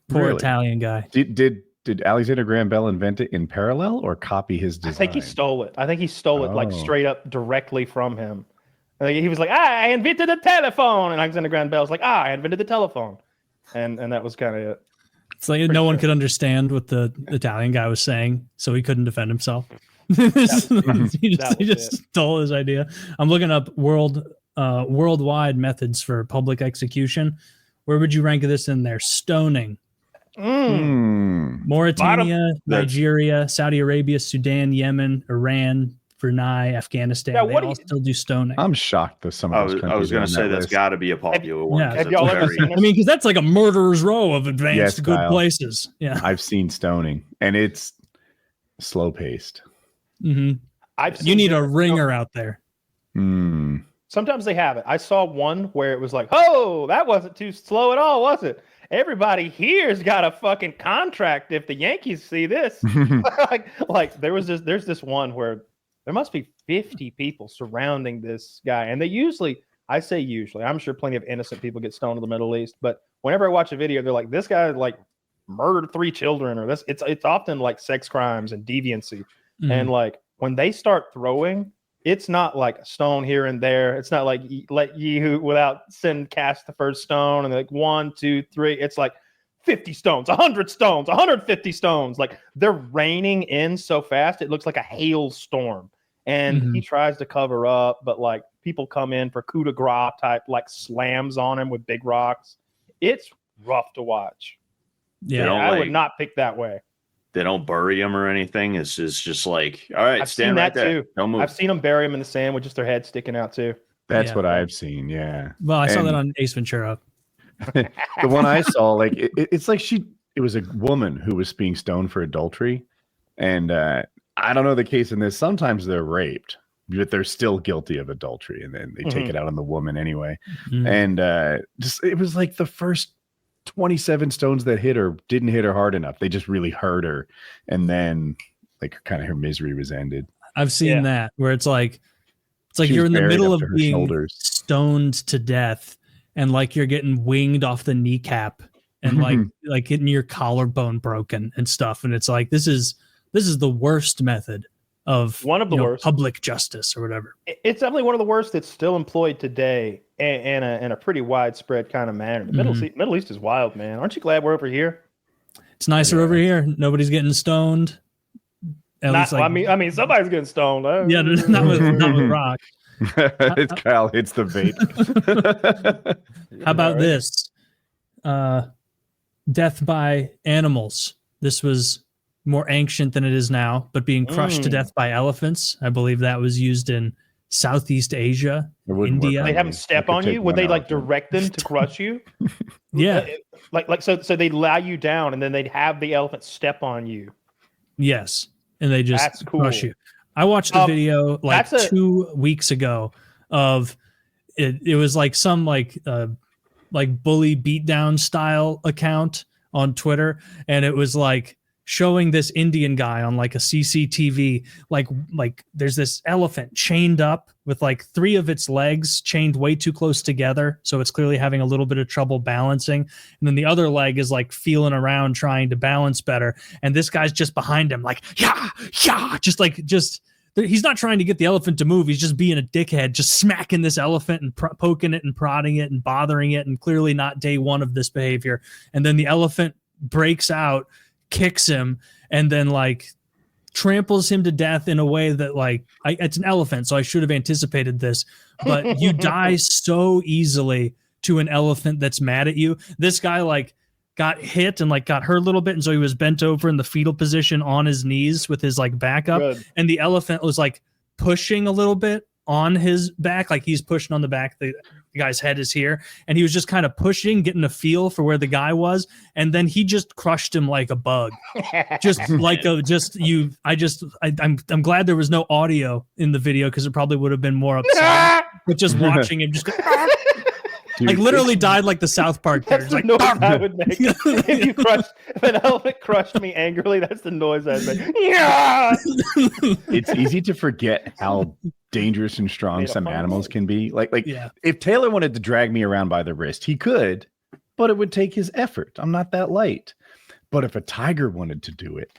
Poor Italian guy. Did Alexander Graham Bell invent it in parallel or copy his design? I think he stole it. Like straight up directly from him. He was like, I invented the telephone. And Alexander Graham Bell's like, I invented the telephone. And that was kind of it. It's like no one could understand what the Italian guy was saying, so he couldn't defend himself. He just stole his idea. I'm looking up worldwide methods for public execution. Where would you rank this in there? Stoning. Mauritania, Nigeria, Saudi Arabia, Sudan, Yemen, Iran, Brunei, Afghanistan. Yeah, they what do all you- still do stoning. I'm shocked that some of those I was countries are going on to say that that's list. got to be a popular one. yeah. 'cause Have it's y'all ever very- seen I mean, because that's like a murderer's row of advanced Yes, good Kyle. places. Yeah. I've seen stoning, and it's slow paced. hmm I've You seen need a different- ringer out there. Mm. Sometimes they have it. I saw one where it was like, oh, that wasn't too slow at all, was it? Everybody here's got a fucking contract if the Yankees see this. there's this one where there must be 50 people surrounding this guy. And they usually, I say usually, I'm sure plenty of innocent people get stoned in the Middle East, but whenever I watch a video, they're like, this guy like murdered 3 children, or this it's often like sex crimes and deviancy. Mhm. And like when they start throwing, it's not like a stone here and there. It's not like let ye who without sin cast the first stone and like 1, 2, 3. It's like 50 stones, 100 stones, 150 stones. Like they're raining in so fast, it looks like a hailstorm. And he tries to cover up, but like people come in for coup de grace type, like slams on him with big rocks. It's rough to watch. Yeah. don't I would like- not pick that way. They don't bury him or anything. It's just like, all right, I've stand seen right that there. too. Don't move. I've seen them bury him in the sand with just their head sticking out too. That's Yeah. what I've seen. Yeah. Well, I saw And- that on Ace Ventura. The one I saw, like it's like it was a woman who was being stoned for adultery, and I don't know the case in this. Sometimes they're raped, but they're still guilty of adultery, and then they take it out on the woman anyway. Mhm. And just it was like the first 27 stones that hit her didn't hit her hard enough. They just really hurt her, and then like kind of her misery was ended. I've seen Yeah. that where it's like She you're was in the buried middle up of to her being shoulders. stoned to death, and like you're getting winged off the kneecap, and like getting your collarbone broken and stuff. And it's like this is the worst method of One of the worst. public justice or whatever. It's definitely one of the worst that's still employed today in a pretty widespread kind of manner. The Middle East is wild, man. Aren't you glad we're over here? It's nicer over here. Nobody's getting stoned. At least, like, I mean, somebody's getting stoned. yeah, not with rock. It's Kyle hits the vape. How about this? Death by animals. This was more ancient than it is now, but being crushed to death by elephants. I believe that was used in Southeast Asia, It wouldn't work India. on They have me. them step I could on take you. Would one they like elephant. direct them to crush you? Yeah. So they lie you down and then they'd have the elephant step on you. Yes. And they just That's cool. crush you. I watched a video like that's a- 2 weeks ago of it. It was like some like bully beatdown style account on Twitter. And it was like showing this Indian guy on like a CCTV, like there's this elephant chained up with like 3 of its legs chained way too close together. So it's clearly having a little bit of trouble balancing. And then the other leg is like feeling around trying to balance better. And this guy's just behind him, like, yeah, just he's not trying to get the elephant to move. He's just being a dickhead, just smacking this elephant and poking it and prodding it and bothering it. And clearly not day one of this behavior. And then the elephant breaks out, kicks him, and then like tramples him to death in a way that like it's an elephant, so I should have anticipated this, but you die so easily to an elephant that's mad at you. This guy like got hit and like got hurt a little bit, and so he was bent over in the fetal position on his knees with his like back up. Good. And the elephant was like pushing a little bit on his back, like he's pushing on the back. The guy's head is here, and he was just kind of pushing, getting a feel for where the guy was, and then he just crushed him like a bug. Just like I'm glad there was no audio in the video because it probably would have been more upsetting. But just watching him just go, Dude, like literally died like the South Park That's character. the Like, noise I would make. If an elephant crushed me angrily, that's the noise I'd make. Yeah! it's easy to forget how dangerous and strong Made a some fun animals noise. can be. Like yeah. if Taylor wanted to drag me around by the wrist, he could, but it would take his effort. I'm not that light. But if a tiger wanted to do it,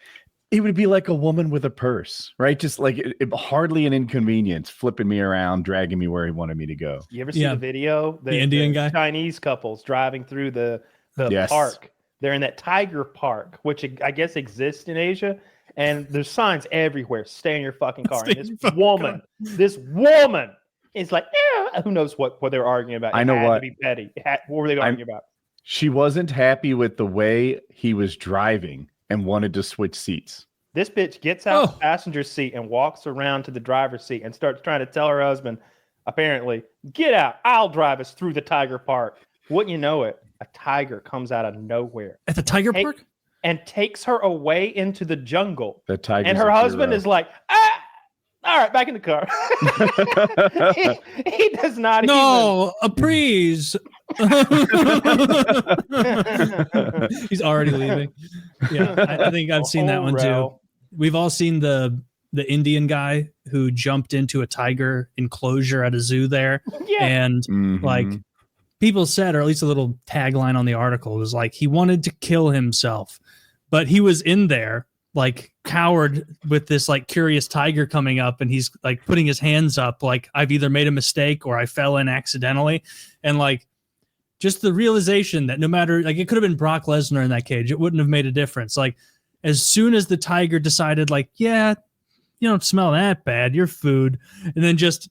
it would be like a woman with a purse, right? Just like it hardly an inconvenience, flipping me around, dragging me where he wanted me to go. You ever see Yeah. the video? The Indian guy? Chinese couples driving through the Yes. park. They're in that tiger park, which I guess exists in Asia. And there's signs everywhere. Stay in your fucking car. Stay And in this your fucking woman, this woman is like, who knows what they were arguing about. I It know had to what. be petty. What were they arguing about? She wasn't happy with the way he was driving and wanted to switch seats. This bitch gets out the passenger seat and walks around to the driver's seat and starts trying to tell her husband, apparently, get out. I'll drive us through the tiger park. Wouldn't you know it? A tiger comes out of nowhere. At the tiger park? And takes her away into the jungle. The tiger. And her husband is like, all right, back in the car. he does not No, a breeze. He's already leaving. Yeah, I think I've seen that one too. We've all seen the Indian guy who jumped into a tiger enclosure at a zoo there. Yeah. And like people said, or at least a little tagline on the article was like, he wanted to kill himself, but he was in there like cowered with this like curious tiger coming up, and he's like putting his hands up like, I've either made a mistake or I fell in accidentally. And like just the realization that no matter, like, it could have been Brock Lesnar in that cage, it wouldn't have made a difference. Like as soon as the tiger decided like, yeah, you don't smell that bad, you're food, and then just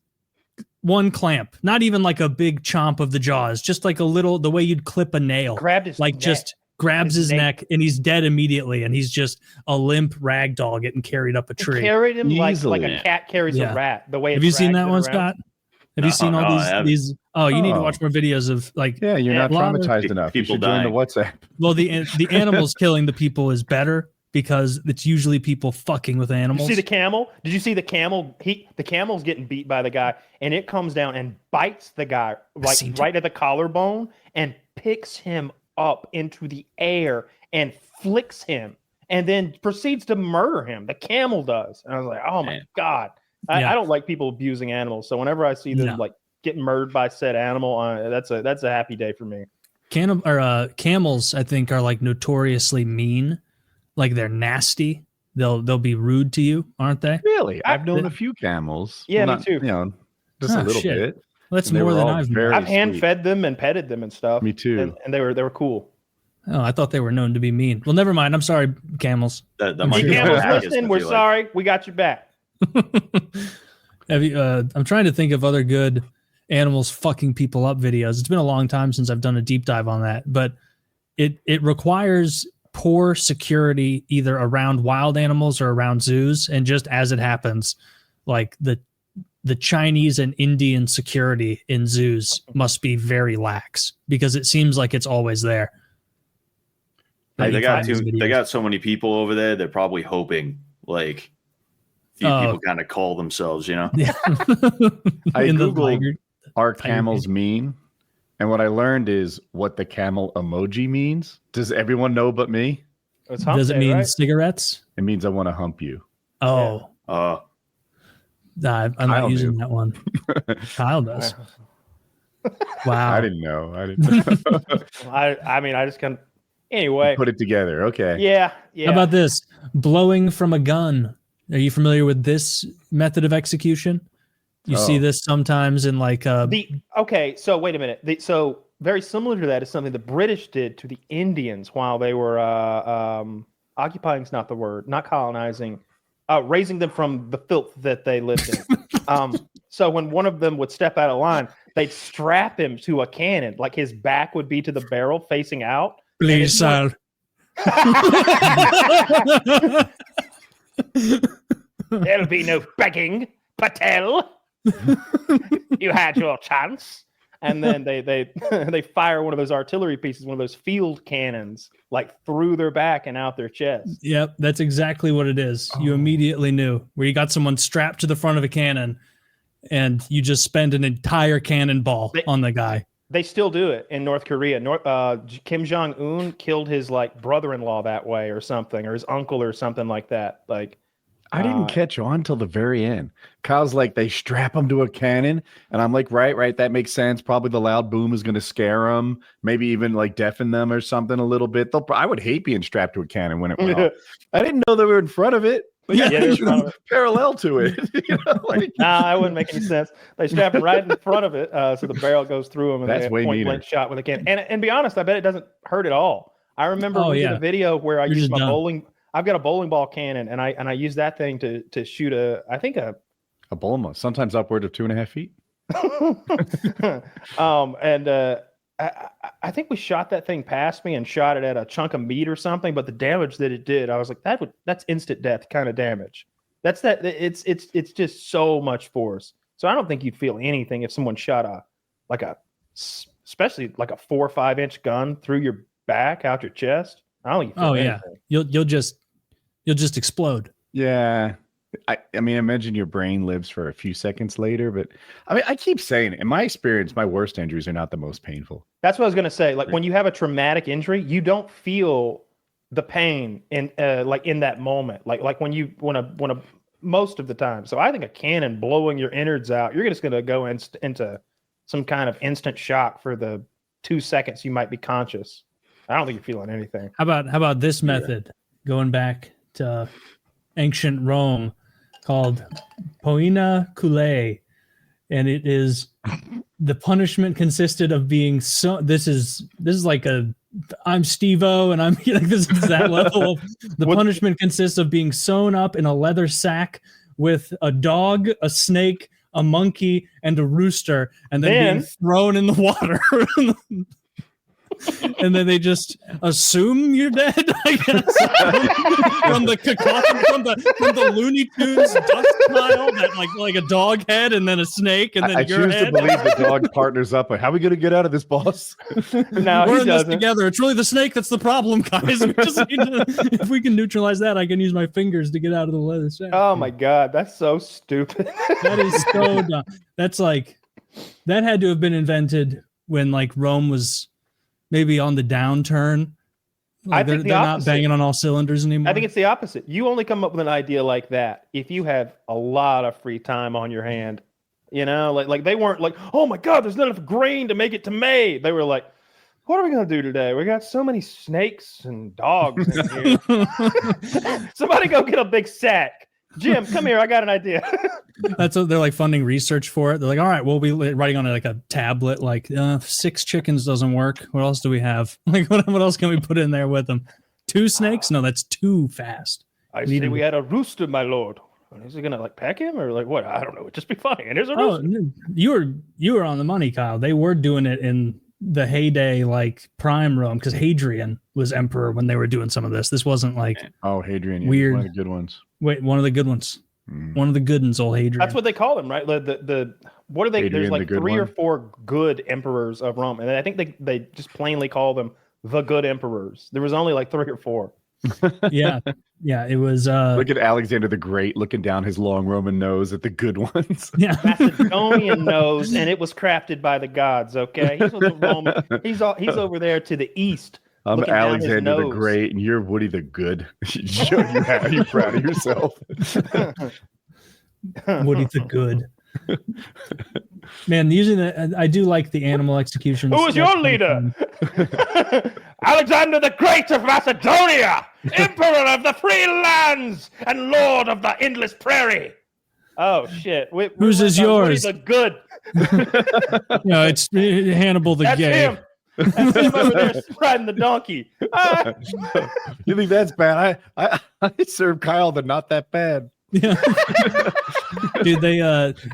one clamp, not even like a big chomp of the jaws, just like a little, the way you'd clip a nail, grabbed his like neck. just grabs his neck, and he's dead immediately, and he's just a limp rag doll getting carried up a tree. Carried him like Easily. a cat carries a rat. The way have you seen that one, Scott? Have you seen all these? Oh, you need to watch more videos of like. Yeah, you're not traumatized enough. People you should join the WhatsApp. Well, the animals killing the people is better because it's usually people fucking with animals. You see the camel? Did you see the camel? The camel's getting beat by the guy, and it comes down and bites the guy like right at the collarbone and picks him up into the air and flicks him, and then proceeds to murder him. The camel does, and I was like, "Oh my god!" I don't like people abusing animals, so whenever I see them like getting murdered by said animal, that's a happy day for me. Camels, I think, are like notoriously mean. Like they're nasty. They'll be rude to you, aren't they? Really? I've known a few camels. Yeah, well, me too. You know, just a little bit. Well, that's more than I've known. I've hand fed them and petted them and stuff. Me too. And they were cool. Oh, I thought they were known to be mean. Well, never mind. I'm sorry, camels. Hey, camels, listen, we're sorry. We got your back. Have you? I'm trying to think of other good animals fucking people up videos. It's been a long time since I've done a deep dive on that, but it requires poor security either around wild animals or around zoos, and just as it happens, like the Chinese and Indian security in zoos must be very lax because it seems like it's always there. Hey, they got so many people over there. They're probably hoping like people kind of call themselves, you know. Yeah. I googled are camels mean, and what I learned is what the camel emoji means. Does everyone know but me? Does it mean cigarettes? It means I want to hump you. Oh. Yeah. I'm not using that one. Kyle does. Wow. I didn't know. I mean, I just kind of. Anyway. Put it together. Okay. Yeah. How about this? Blowing from a gun. Are you familiar with this method of execution? You see this sometimes in like okay, so wait a minute. So very similar to that is something the British did to the Indians while they were occupying is not the word, not colonizing, raising them from the filth that they lived in. So when one of them would step out of line, they'd strap him to a cannon, like his back would be to the barrel facing out. Please, sir. There'll be no begging, Patel. You had your chance. And then they fire one of those artillery pieces, one of those field cannons, like through their back and out their chest. Yep, that's exactly what it is. You immediately knew where you got someone strapped to the front of a cannon, and you just spend an entire cannonball on the guy. They still do it in North Korea. Kim Jong-un killed his like brother-in-law that way or something, or his uncle or something like that. Like, I didn't catch on till the very end. Kyle's like, they strap him to a cannon, and I'm like, right, that makes sense. Probably the loud boom is going to scare them, maybe even like deafen them or something a little bit. I would hate being strapped to a cannon when it went off. I didn't know they were in front of it. Parallel to it. You know, like, nah, it wouldn't make any sense. They strap it right in front of it, so the barrel goes through them, and that's they have way point blank shot with a cannon. And be honest, I bet it doesn't hurt at all. I remember we did a video where I used my bowling. I've got a bowling ball cannon, and I use that thing to shoot a bowling ball, sometimes upward of 2.5 feet. I think we shot that thing past me and shot it at a chunk of meat or something, but the damage that it did, I was like, that's instant death kind of damage. It's just so much force. So I don't think you'd feel anything if someone shot especially like a 4 or 5 inch gun through your back out your chest. I don't think you feel anything. You'll just explode. Yeah. I mean, imagine your brain lives for a few seconds later, but I mean, I keep saying, in my experience, my worst injuries are not the most painful. That's what I was going to say. Like when you have a traumatic injury, you don't feel the pain in that moment. Like when most of the time. So I think a cannon blowing your innards out, you're just going to go into some kind of instant shock for the 2 seconds you might be conscious. I don't think you're feeling anything. How about this method going back to ancient Rome called poena culae, and it is the punishment consisted of being this is like I'm Steve-O and I'm like this is that level of the punishment consists of being sewn up in a leather sack with a dog, a snake, a monkey, and a rooster, and then being thrown in the water. And then they just assume you're dead, I guess. from the cacophony, from the Looney Tunes dust pile, that like a dog head and then a snake and then I your choose head. to believe the dog partners up. Like, how are we going to get out of this, boss? No, we're in this together. It's really the snake that's the problem, guys. We just need to, if we can neutralize that, I can use my fingers to get out of the leather sack. Oh my god, that's so stupid. That is so dumb. That's like that had to have been invented when like Rome was maybe on the downturn. Like I think they're not banging on all cylinders anymore. I think it's the opposite. You only come up with an idea like that if you have a lot of free time on your hand. You know, like they weren't like, oh my god, there's not enough grain to make it to May. They were like, what are we gonna do today? We got so many snakes and dogs in here. Somebody go get a big sack. Jim, come here. I got an idea. That's what they're like funding research for it. They're like, all right, we'll be writing on like a tablet, like 6 chickens doesn't work. What else do we have? Like, what else can we put in there with them? 2 snakes? No, that's too fast. I see we had a rooster, my lord. Is he gonna like peck him or like what? I don't know. It'd just be funny. And there's a rooster. You were on the money, Kyle. They were doing it in the heyday, like prime Rome, because Hadrian was emperor when they were doing some of this. This wasn't like Hadrian, weird. One of the good ones. Wait, one of the good ones. One of the good ones, old Hadrian. That's what they call him, right? The what are they? Hadrian, there's like 3 one. or 4 good emperors of Rome, and I think they just plainly call them the good emperors. There was only like 3 or 4. yeah, it was. Look at Alexander the Great looking down his long Roman nose at the good ones. Yeah, Macedonian nose, and it was crafted by the gods. Okay, he's over there to the east. I'm Alexander the Great, and you're Woody the Good. You're proud of yourself. Woody the Good. Man, usually I do like the animal executions. Who was your leader? Alexander the Great of Macedonia, Emperor of the free lands and Lord of the endless prairie. Oh shit! Whose is yours? The good. No, it's Hannibal the That's Gay. him. That's him over there riding the donkey. You think that's bad? I serve Kyle the not that bad. Yeah. Dude,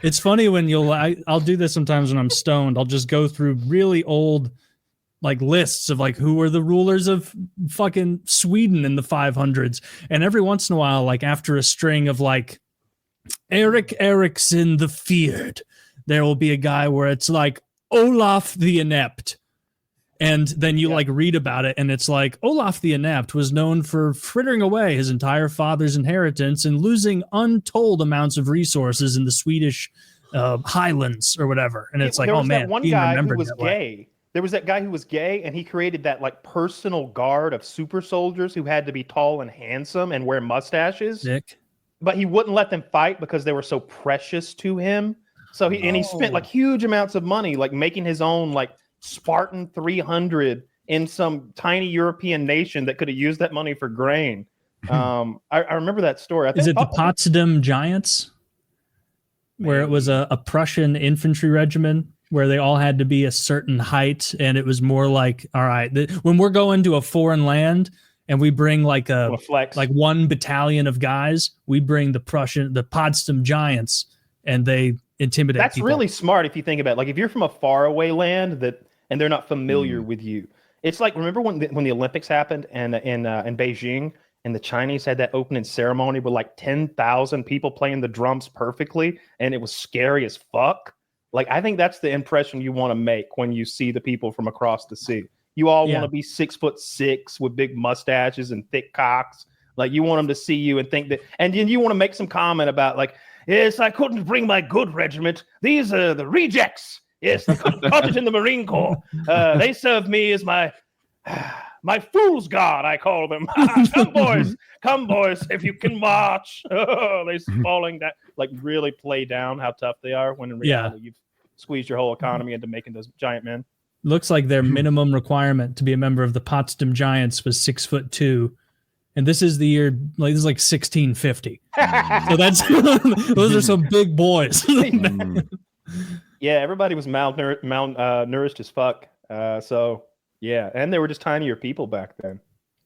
it's funny when I'll do this sometimes when I'm stoned. I'll just go through really old like lists of like who were the rulers of fucking Sweden in the 500s, and every once in a while, like after a string of like Eric Ericsson the Feared, there will be a guy where it's like Olaf the Inept. And then you like read about it, and it's like Olaf the Inept was known for frittering away his entire father's inheritance and losing untold amounts of resources in the Swedish highlands or whatever. And it's like, oh man, one guy who was gay. There was that guy who was gay, and he created that like personal guard of super soldiers who had to be tall and handsome and wear mustaches. Sick. But he wouldn't let them fight because they were so precious to him. So he spent like huge amounts of money like making his own like Spartan 300 in some tiny European nation that could have used that money for grain. I remember that story. Is it the Potsdam Giants? Where it was a Prussian infantry regiment where they all had to be a certain height, and it was more like, all right, when we're going to a foreign land and we bring like like 1 battalion of guys, we bring the Potsdam Giants, and they intimidate That's people. really smart if you think about it. Like if you're from a faraway land and they're not familiar with you. It's like, remember when the Olympics happened and in Beijing, and the Chinese had that opening ceremony with like 10,000 people playing the drums perfectly, and it was scary as fuck. Like, I think that's the impression you want to make when you see the people from across the sea. You all want to be 6'6" with big mustaches and thick cocks. Like, you want them to see you and think that, and then you want to make some comment about like, yes, I couldn't bring my good regiment. These are the rejects. Yes, I couldn't cut it in the Marine Corps. They serve me as my fool's god, I call them. Come boys, if you can march. Oh, they're falling down. Like, really play down how tough they are when in reality you've squeezed your whole economy into making those giant men. Looks like their minimum requirement to be a member of the Potsdam Giants was 6'2", and this is the year, like, this is like 1650. So that's those are some big boys. Yeah, everybody was malnourished as fuck. So yeah, and they were just tinier people back then.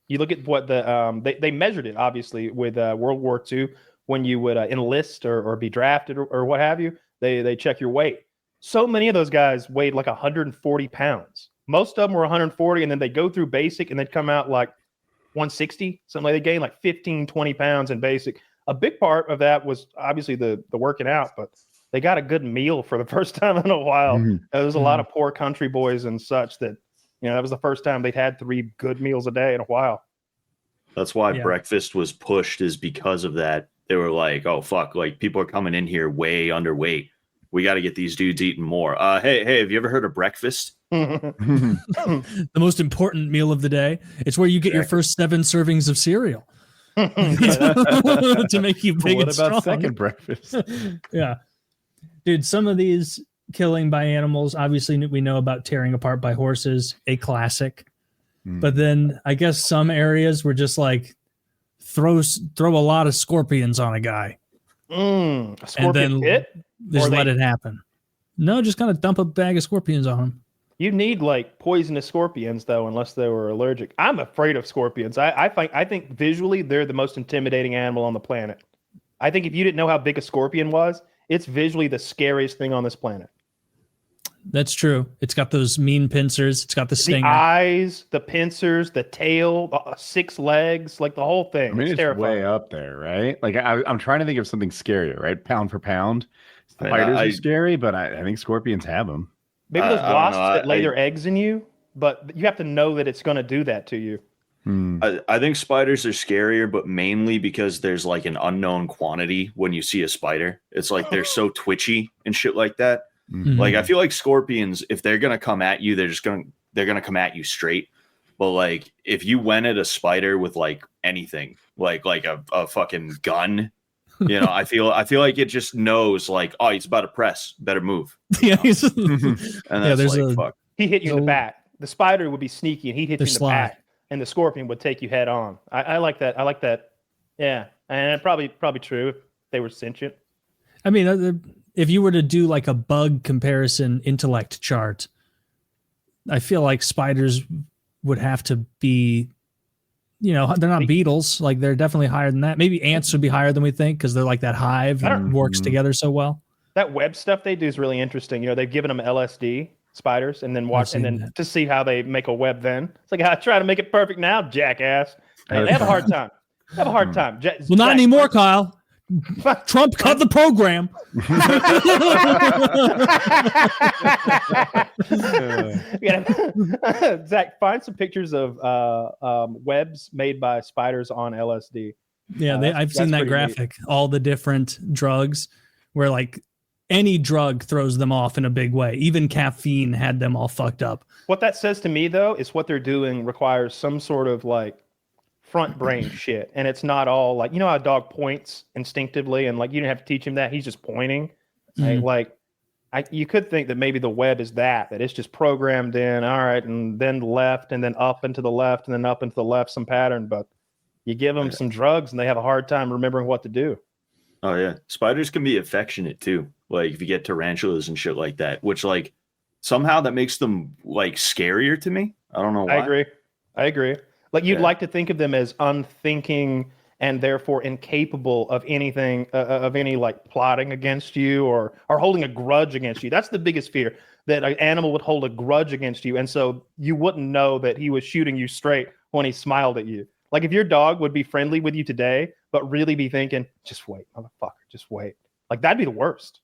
You look at what they measured it obviously with World War II when you would enlist or be drafted or what have you. They check your weight. So many of those guys weighed like 140 pounds. Most of them were 140, and then they go through basic and they'd come out like 160, something like they gained like 15, 20 pounds in basic. A big part of that was obviously the working out, but they got a good meal for the first time in a while. There was a lot of poor country boys and such that, you know, that was the first time they'd had 3 good meals a day in a while. That's why breakfast was pushed, is because of that. They were like, oh, fuck, like, people are coming in here way underweight. We got to get these dudes eating more. Hey, have you ever heard of breakfast? The most important meal of the day. It's where you get your first 7 servings of cereal to make you big and strong. What about second breakfast? Yeah. Dude, some of these killing by animals, obviously we know about tearing apart by horses, a classic. But then I guess some areas were just like throw a lot of scorpions on a guy. A scorpion pit? Just let it happen. No, just kind of dump a bag of scorpions on him. You need like poisonous scorpions though, unless they were allergic. I'm afraid of scorpions. I think visually they're the most intimidating animal on the planet. I think if you didn't know how big a scorpion was, it's visually the scariest thing on this planet. That's true. It's got those mean pincers. It's got the stinger. The eyes, the pincers, the tail, the 6 legs, like the whole thing. I mean, it's terrifying. way up there, right? Like, I'm trying to think of something scarier, right? Pound for pound. Spiders are scary, but I think scorpions have them. Maybe those wasps that lay their eggs in you, but you have to know that it's going to do that to you. I think spiders are scarier, but mainly because there's like an unknown quantity when you see a spider. It's like they're so twitchy and shit like that. Like, I feel like scorpions, if they're gonna come at you, they're gonna come at you straight. But like, if you went at a spider with like anything, like a fucking gun, you know, I feel like it just knows like, oh, he's about to press, better move. Yeah, and that's fuck. He hit you in the back. The spider would be sneaky, and he'd hit you in the back, and the scorpion would take you head on. I like that. I like that. Yeah, and probably true if they were sentient. I mean, if you were to do like a bug comparison intellect chart, I feel like spiders would have to be, you know, they're not beetles. Like, they're definitely higher than that. Maybe ants would be higher than we think because they're like that hive and works together so well. That web stuff they do is really interesting. You know, they've given them LSD, spiders, and then to see how they make a web then. It's like, I try to make it perfect now, jackass. And they have a hard time. Well, not anymore, Kyle. Trump cut the program. Zach, find some pictures of webs made by spiders on LSD. Yeah, I've seen that graphic. Neat. All the different drugs where like any drug throws them off in a big way. Even caffeine had them all fucked up. What that says to me, though, is what they're doing requires some sort of like front brain shit, and it's not all like, you know how a dog points instinctively, and like you didn't have to teach him that, he's just pointing. Right? Like, you could think that maybe the web is that it's just programmed in, all right, and then left, and then up and to the left, and then up and to the left, some pattern. But you give them some drugs, and they have a hard time remembering what to do. Oh yeah, spiders can be affectionate too. Like, if you get tarantulas and shit like that, which like somehow that makes them like scarier to me. I don't know why. I agree. Like, you'd like to think of them as unthinking and therefore incapable of anything, of any like plotting against you or holding a grudge against you. That's the biggest fear. that an animal would hold a grudge against you, and so you wouldn't know that he was shooting you straight when he smiled at you. Like if your dog would be friendly with you today, but really be thinking, just wait, motherfucker, just wait. Like that'd be the worst.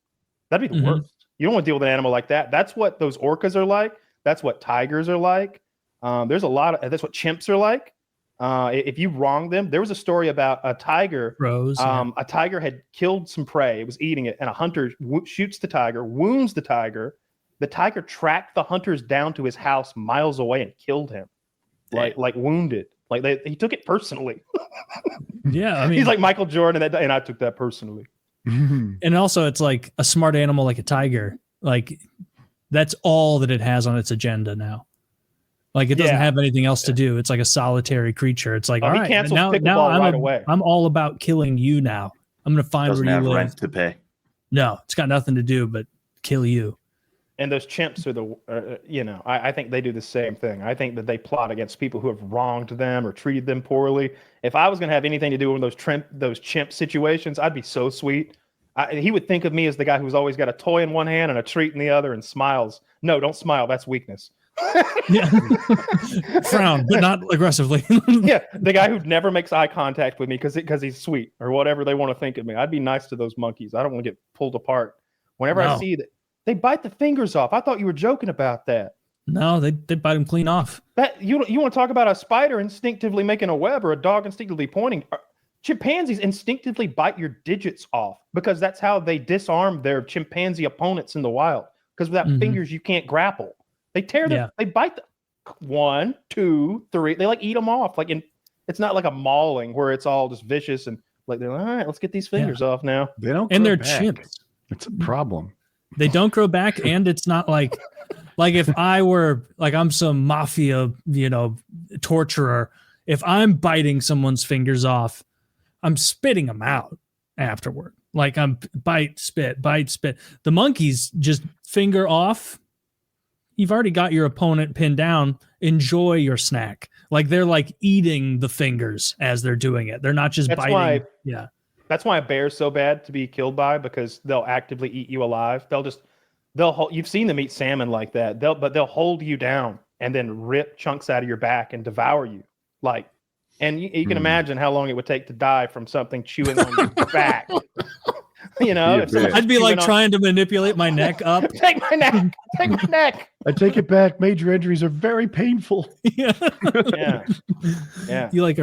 That'd be the worst. You don't want to deal with an animal like that. That's what those orcas are like. That's what tigers are like. There's a lot of, that's what chimps are like. If you wrong them, there was a story about a tiger. A tiger had killed some prey. It was eating it, and a hunter shoots the tiger, wounds the tiger. The tiger tracked the hunters down to his house miles away and killed him, like wounded. Like he took it personally. Yeah, I mean, he's like Michael Jordan, and I took that personally. And also, it's like a smart animal like a tiger. Like that's all that it has on its agenda now. Like it doesn't have anything else to do. It's like a solitary creature. It's like, all right, now I'm all about killing you now. I'm going to find where you live. Rent to pay. No, it's got nothing to do but kill you. And those chimps are I think they do the same thing. I think that they plot against people who have wronged them or treated them poorly. If I was going to have anything to do with those chimp situations, I'd be so sweet. He would think of me as the guy who's always got a toy in one hand and a treat in the other and smiles. No, don't smile. That's weakness. Frown, but not aggressively. Yeah, the guy who never makes eye contact with me because he's sweet or whatever they want to think of me. I'd be nice to those monkeys. I don't want to get pulled apart. Whenever I see that they bite the fingers off. I thought you were joking about that. No, they bite them clean off. That you want to talk about a spider instinctively making a web or a dog instinctively pointing. Chimpanzees instinctively bite your digits off because that's how they disarm their chimpanzee opponents in the wild. Because without fingers, you can't grapple. They tear them. They bite them. 1, 2, 3. They like eat them off. Like it's not like a mauling where it's all just vicious and like they're like, all right, let's get these fingers off now. They don't. And they're back. chimps. It's a problem. They don't grow back, and it's not like if I were like I'm some mafia, torturer. If I'm biting someone's fingers off, I'm spitting them out afterward. Like I'm bite, spit. The monkeys just finger off. You've already got your opponent pinned down. Enjoy your snack. Like they're like eating the fingers as they're doing it. They're not just biting. That's why a bear's so bad to be killed by, because they'll actively eat you alive. You've seen them eat salmon like that. They'll hold you down and then rip chunks out of your back and devour you. Like, and you can imagine how long it would take to die from something chewing on your back. I'd be like trying to manipulate my neck up. Take my neck. Take my neck. I take it back. Major injuries are very painful. Yeah. You like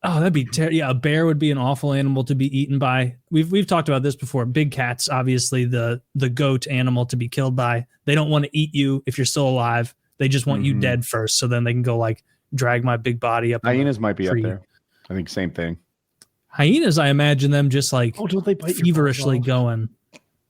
that'd be a bear would be an awful animal to be eaten by. We've talked about this before. Big cats, obviously the goat animal to be killed by. They don't want to eat you if you're still alive. They just want you dead first, so then they can go like drag my big body up. Hyenas might be up there. I think same thing. Hyenas, I imagine them just like don't they bite feverishly going.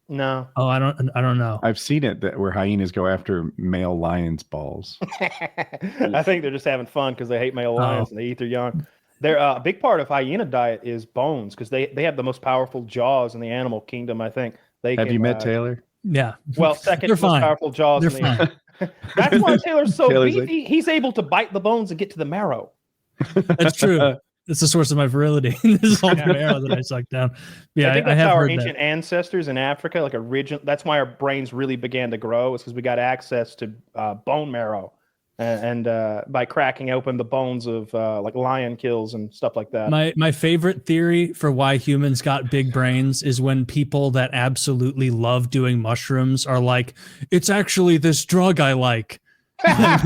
No. Oh, I don't know. I've seen it where hyenas go after male lions' balls. I think they're just having fun because they hate male lions and they eat their young. They're a big part of hyena diet is bones because they have the most powerful jaws in the animal kingdom. I think Have you met Taylor? Yeah. Well, second most powerful jaws. They're fine. That's why Taylor's so beefy. He's able to bite the bones and get to the marrow. That's true. It's the source of my virility. This is all the marrow that I suck down. Yeah, I think that's have how our heard ancient ancestors in Africa, like that's why our brains really began to grow, is because we got access to bone marrow and by cracking open the bones of like lion kills and stuff like that. My favorite theory for why humans got big brains is when people that absolutely love doing mushrooms are like, it's actually this drug I like. That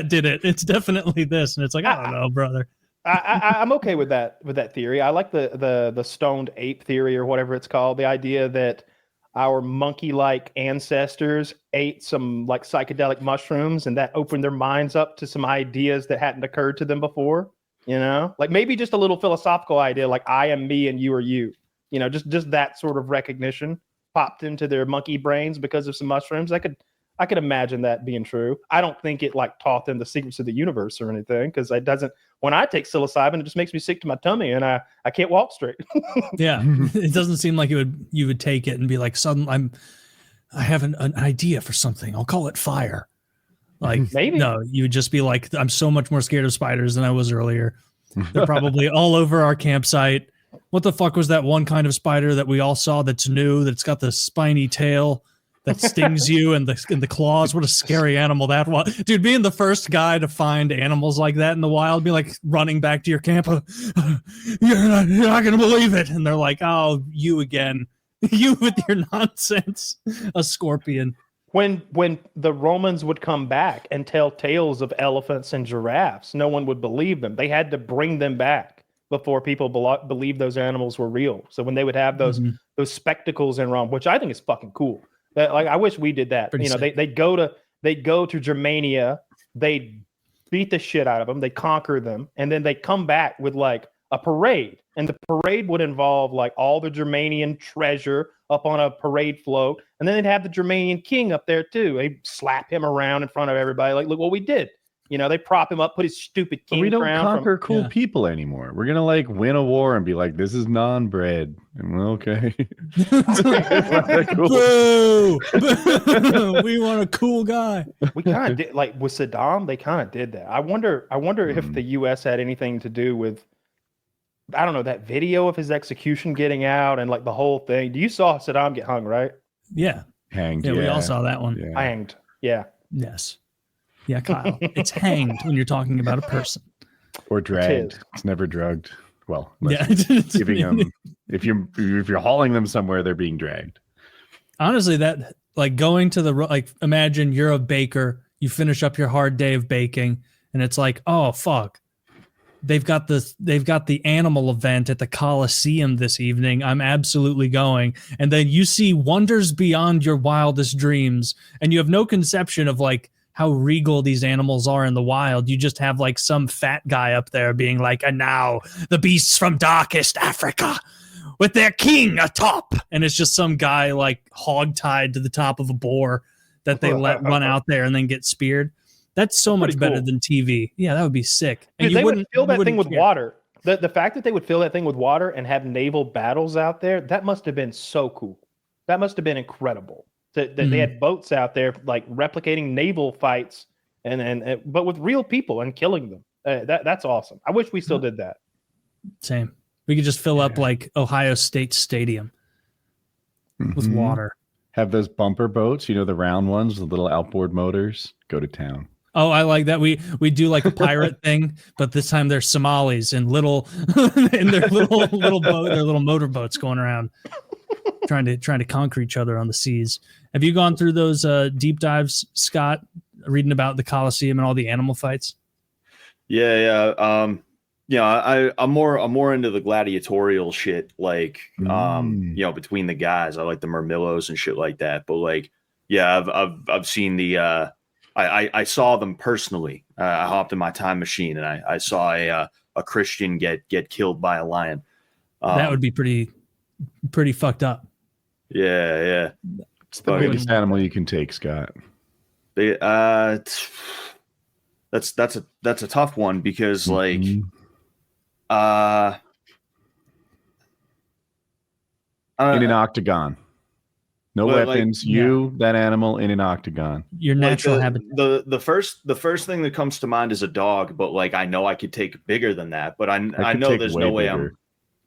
did it. It's definitely this, and it's like I don't know, brother. I'm okay with that theory. I like the stoned ape theory or whatever it's called. The idea that our monkey-like ancestors ate some like psychedelic mushrooms, and that opened their minds up to some ideas that hadn't occurred to them before. Like maybe just a little philosophical idea, like I am me and you are you. Just that sort of recognition popped into their monkey brains because of some mushrooms. I could imagine that being true. I don't think it like taught them the secrets of the universe or anything, because it doesn't. When I take psilocybin, it just makes me sick to my tummy and I can't walk straight. Yeah, it doesn't seem like you would take it and be like, suddenly I have an idea for something. I'll call it fire. Like maybe no, you would just be like, I'm so much more scared of spiders than I was earlier. They're probably all over our campsite. What the fuck was that one kind of spider that we all saw that's new, that's got the spiny tail? that stings you and the claws. What a scary animal that was. Dude, being the first guy to find animals like that in the wild, be like running back to your camp. You're not going to believe it. And they're like, oh, you again. You with your nonsense. A scorpion. When the Romans would come back and tell tales of elephants and giraffes, no one would believe them. They had to bring them back before people believed those animals were real. So when they would have those spectacles in Rome, which I think is fucking cool. I wish we did that. Pretty sick. They'd go to Germania, they'd beat the shit out of them, they conquer them, and then they come back with like a parade. And the parade would involve like all the Germanian treasure up on a parade float. And then they'd have the Germanian king up there too. They'd slap him around in front of everybody. Like, look what we did. They prop him up, put his stupid king we don't crown conquer cool people anymore. We're gonna like win a war and be like, this is non-bread. And we're okay. Boo! We want a cool guy. We kind of did, like with Saddam, they kind of did that. I wonder if the US had anything to do with, I don't know, that video of his execution getting out and like the whole thing. You saw Saddam get hung, right? Yeah. Hanged. Yeah, we all saw that one. Yeah. Hanged. Yeah. Yes. Yeah, Kyle. It's hanged when you're talking about a person. Or dragged. It's never drugged. Well, Yeah. giving them, if you're hauling them somewhere, they're being dragged. Honestly, that like going to like imagine you're a baker, you finish up your hard day of baking, and it's like, oh fuck. They've got the animal event at the Colosseum this evening. I'm absolutely going. And then you see wonders beyond your wildest dreams, and you have no conception of like how regal these animals are in the wild. You just have like some fat guy up there being like, and now the beasts from darkest Africa with their king atop. And it's just some guy like hog-tied to the top of a boar that they let run out there and then get speared. That's so much better than TV. Yeah, that would be sick. And they would fill that thing with care. water. The fact that they would fill that thing with water and have naval battles out there, that must have been so cool. That must have been incredible. That they had boats out there like replicating naval fights and but with real people and killing them. That's awesome. I wish we still did that. Same. We could just fill up like Ohio State Stadium with water. Have those bumper boats, the round ones, the little outboard motors. Go to town. Oh, I like that. We do like a pirate thing, but this time they're Somalis and in their little boat, their little motorboats going around trying to conquer each other on the seas. Have you gone through those deep dives, Scott, reading about the Colosseum and all the animal fights? Yeah. I'm more into the gladiatorial shit, like between the guys. I like the Murmillos and shit like that. But like, yeah, I've seen the I saw them personally. I hopped in my time machine and I saw a Christian get killed by a lion. That would be pretty fucked up. Yeah. It's the biggest animal you can take, Scott. That's a tough one because like in an octagon. No weapons. Like, that animal in an octagon. Your natural habitat. The first thing that comes to mind is a dog, but like I know I could take bigger than that. But I know there's no way bigger.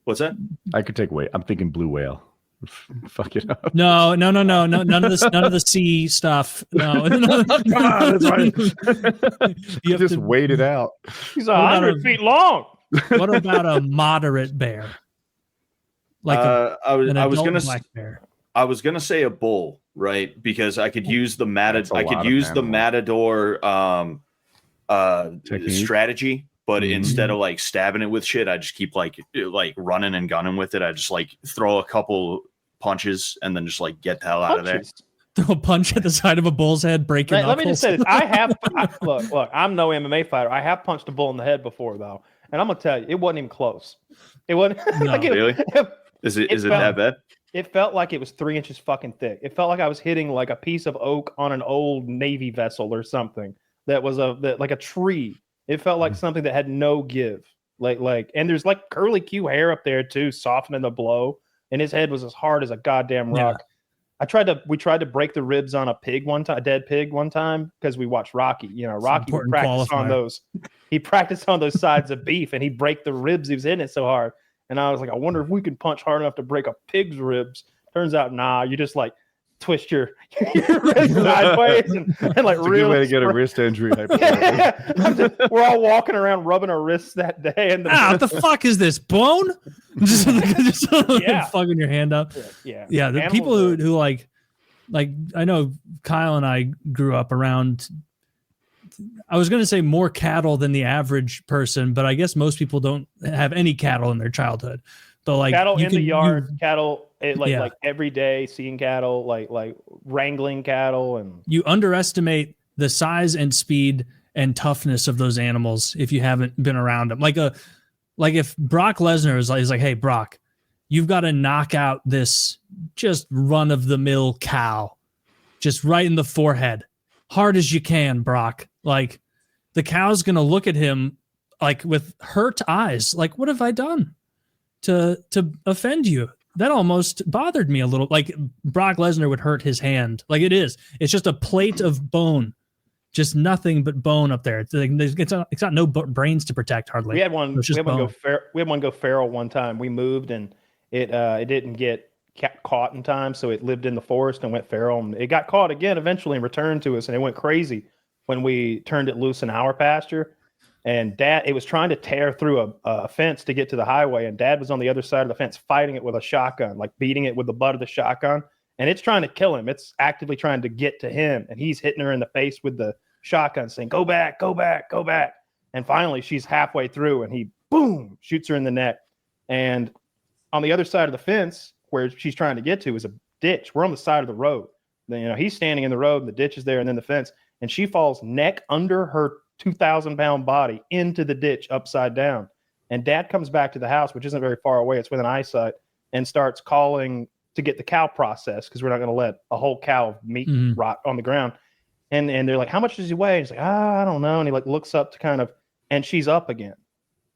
What's that? I could take I'm thinking blue whale. Fuck it up. No. None of the sea stuff. No. Come on, that's right. You just wait it out. He's 100 feet long. What about a moderate bear? Like I was gonna say a bull, right? Because I could use the matador strategy, but instead of like stabbing it with shit, I just keep like running and gunning with it. I just like throw a couple punches and then just like get the hell out of there. Throw a punch at the side of a bull's head, break your knuckles. Let me just say this. Look, I'm no MMA fighter. I have punched a bull in the head before though. And I'm gonna tell you, it wasn't even close. It wasn't really? Is it that bad? It felt like it was 3 inches fucking thick. It felt like I was hitting like a piece of oak on an old Navy vessel or something that was like a tree. It felt like something that had no give. Like, and there's like curly Q hair up there too, softening the blow. And his head was as hard as a goddamn rock. Yeah. We tried to break the ribs on a dead pig one time because we watched Rocky. Rocky would practice on those. He practiced on those sides of beef and he'd break the ribs. He was hitting it so hard. And I was like, I wonder if we can punch hard enough to break a pig's ribs. Turns out, nah, you just like twist your wrist sideways and like It's a really good way to get a wrist injury. We're all walking around rubbing our wrists that day. And what the fuck is this, bone? just fucking your hand up. Yeah. The Animals people who like I know Kyle and I grew up around, I was going to say more cattle than the average person, but I guess most people don't have any cattle in their childhood. But like cattle in the yard, cattle like every day, seeing cattle, like wrangling cattle, and you underestimate the size and speed and toughness of those animals if you haven't been around them. Like if Brock Lesnar is like, hey Brock, you've got to knock out this just run of the mill cow, just right in the forehead, hard as you can, Brock. Like the cow's gonna look at him like with hurt eyes, like what have I done to offend you? That almost bothered me a little. Like Brock Lesnar would hurt his hand. Like it's just a plate of bone, just nothing but bone up there. It's got no brains to protect hardly. We had one go feral one time. We moved and it didn't get caught in time, so it lived in the forest and went feral. And it got caught again eventually and returned to us, and it went crazy when we turned it loose in our pasture. And it was trying to tear through a fence to get to the highway, and Dad was on the other side of the fence fighting it with a shotgun, like beating it with the butt of the shotgun, and it's trying to kill him. It's actively trying to get to him, and he's hitting her in the face with the shotgun saying, go back, go back, go back. And finally she's halfway through and he boom shoots her in the neck. And on the other side of the fence where she's trying to get to is a ditch. We're on the side of the road. Then, he's standing in the road and the ditch is there and then the fence, and she falls neck under her 2,000-pound body into the ditch upside down. And Dad comes back to the house, which isn't very far away, it's within eyesight, and starts calling to get the cow processed because we're not going to let a whole cow of meat rot on the ground. And they're like, how much does he weigh? And he's like, I don't know. And he looks up to and she's up again.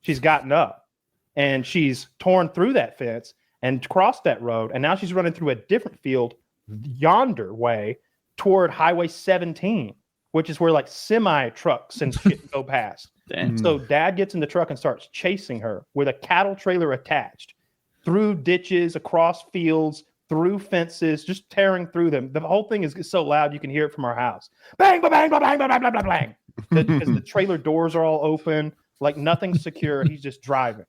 She's gotten up and she's torn through that fence and crossed that road. And now she's running through a different field yonder way toward Highway 17, which is where semi trucks and shit go past. Damn. So Dad gets in the truck and starts chasing her with a cattle trailer attached through ditches, across fields, through fences, just tearing through them. The whole thing is so loud you can hear it from our house. Bang, bang, bang, bang, bang, bang, bang, bang, bang. Because the trailer doors are all open, like nothing's secure. He's just driving.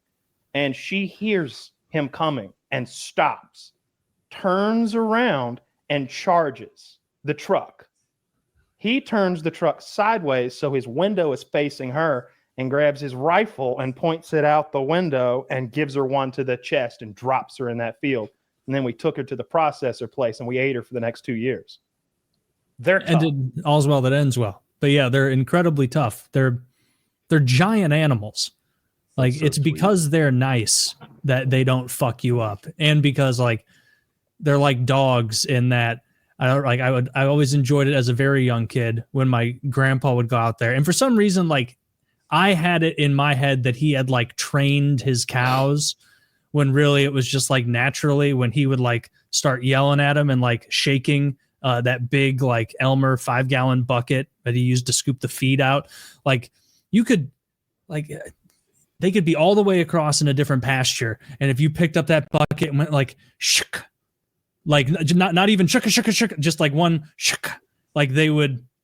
And she hears him coming and stops, turns around and charges the truck. He turns the truck sideways so his window is facing her and grabs his rifle and points it out the window and gives her one to the chest and drops her in that field. And then we took her to the processor place and we ate her for the next 2 years. They're tough. And all's well that ends well. But yeah, they're incredibly tough. They're giant animals. Like it's because they're nice that they don't fuck you up. And because they're like dogs in that I always enjoyed it as a very young kid when my grandpa would go out there. And for some reason, I had it in my head that he had trained his cows when really it was just naturally when he would start yelling at him and shaking that big Elmer 5-gallon bucket that he used to scoop the feed out. You could they could be all the way across in a different pasture, and if you picked up that bucket and went shuk, not even shuk, just one shuk,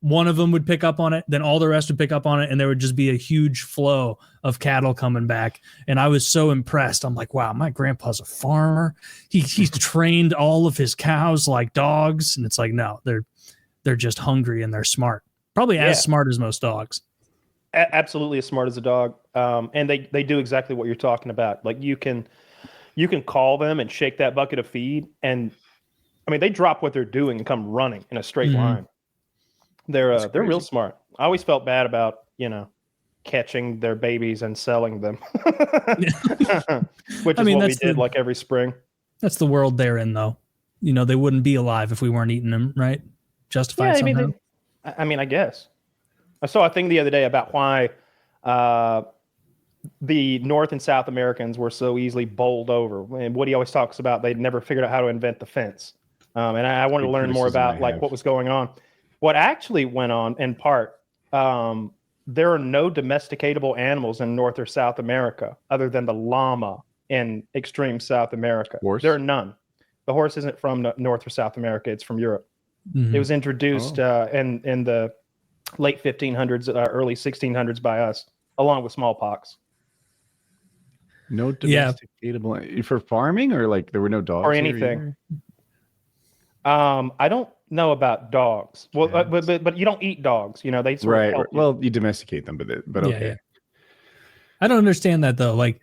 one of them would pick up on it, then all the rest would pick up on it, and there would just be a huge flow of cattle coming back. And I was so impressed. I'm like, wow, my grandpa's a farmer. He's trained all of his cows like dogs. And it's no, they're just hungry and they're smart. Probably as smart as most dogs. Absolutely as smart as a dog. And they do exactly what you're talking about. You can call them and shake that bucket of feed, and they drop what they're doing and come running in a straight line. They're real smart. I always felt bad about, catching their babies and selling them, which is what we did every spring. That's the world they're in, though. They wouldn't be alive if we weren't eating them, right? Justified somehow. I guess. I saw a thing the other day about why the North and South Americans were so easily bowled over. And Woody always talks about they'd never figured out how to invent the fence. And I wanted to learn more about what was going on. What actually went on in part, there are no domesticatable animals in North or South America other than the llama in extreme South America. There are none. The horse isn't from North or South America. It's from Europe. Mhm. It was introduced in the late 1500s, early 1600s by us, along with smallpox. No domesticatable for farming, or like there were no dogs Or here anything. either? I don't know about dogs. Well, Yeah. but you don't eat dogs. You know, they sort of Right. help you. Well, you domesticate them, but Yeah, okay. yeah. I don't understand that though. Like,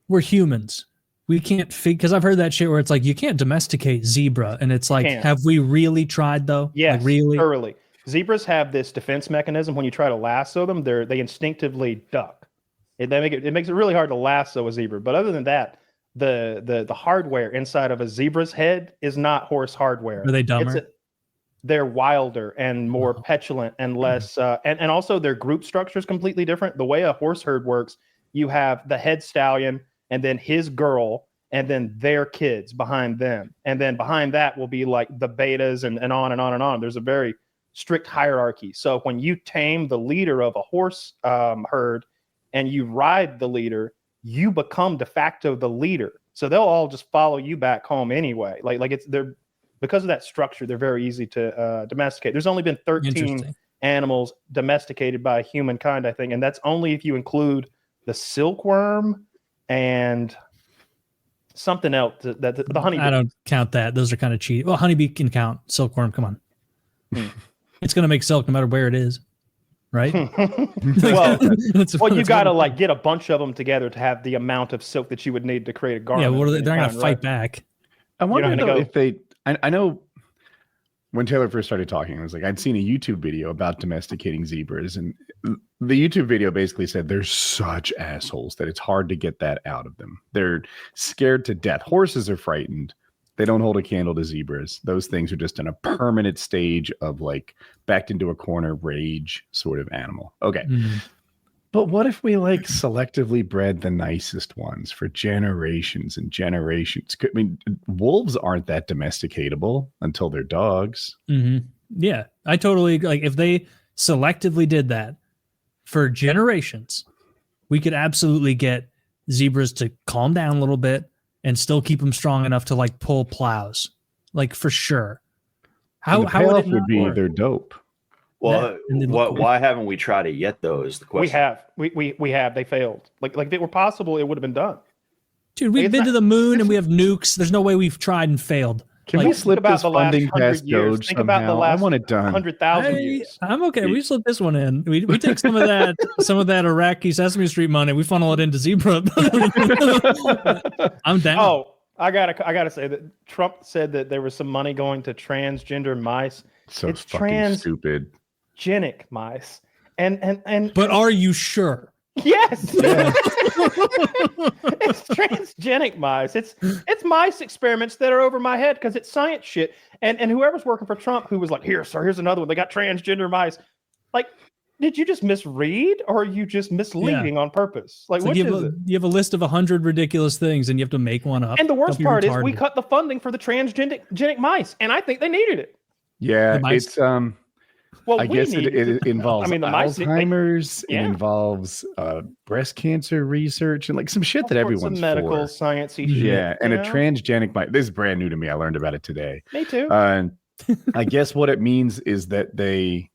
we're humans. We can't because I've heard that shit where it's like you can't domesticate zebra, and it's like, Can't. have we really tried though? Yes, like, really. thoroughly. Zebras have this defense mechanism. When you try to lasso them, they instinctively duck. It makes it really hard to lasso a zebra. But other than that, the hardware inside of a zebra's head is not horse hardware. Are they dumber? They're wilder and more petulant and less. And also their group structure is completely different. The way a horse herd works, you have the head stallion and then his girl and then their kids behind them. And then behind that will be like the betas and on and on and on. There's a very strict hierarchy. So when you tame the leader of a horse herd and you ride the leader, you become de facto the leader. So they'll all just follow you back home anyway. They're because of that structure, they're very easy to domesticate. There's only been 13 animals domesticated by humankind, I think, and that's only if you include the silkworm and something else. The honeybee. I don't count that. Those are kind of cheap. Well, honeybee can count. Silkworm, come on. It's going to make silk no matter where it is, right? well, you got to like get a bunch of them together to have the amount of silk that you would need to create a garment. Yeah, well, they're going to fight back. I wonder though, if they. I know when Taylor first started talking, it was like I'd seen a YouTube video about domesticating zebras, and the YouTube video basically said they're such assholes that it's hard to get that out of them. They're scared to death. Horses are frightened. They don't hold a candle to zebras. Those things are just in a permanent stage of like backed into a corner rage sort of animal. Okay. Mm-hmm. But what if we like selectively bred the nicest ones for generations and generations? I mean, wolves aren't that domesticatable until they're dogs. Mm-hmm. Yeah, I totally like if they selectively did that for generations, we could absolutely get zebras to calm down a little bit and still keep them strong enough to like pull plows, like for sure. How would it not be work? They're dope. Well, why haven't we tried it yet, though, is the question. We have. We have. They failed. Like if it were possible, it would have been done. Dude, we've been to the moon and we have nukes. There's no way we've tried and failed. Can we slip this funding past Doge Think somehow? about the last I want it done. 100,000 years. I'm okay. We slip this one in. We take some of that Iraqi Sesame Street money. We funnel it into zebra. I'm down. Oh, I gotta say that Trump said that there was some money going to transgender mice. So it's fucking stupid. Transgenic mice. And but are you sure? Yes. It's transgenic mice. It's mice experiments that are over my head because it's science shit. And whoever's working for Trump who was like, here, sir, here's another one. They got transgender mice. Like, did you just misread or are you just misleading on purpose? Like, which is it? You have a list of 100 ridiculous things and you have to make one up. And the worst part is we cut the funding for the transgenic mice, and I think they needed it. Yeah, it's well, I guess it involves Alzheimer's. Yeah. It involves breast cancer research and like some shit that everyone's some medical for. Sciencey shit. Yeah, and a transgenic mice. This is brand new to me. I learned about it today. Me too. I guess what it means is that they,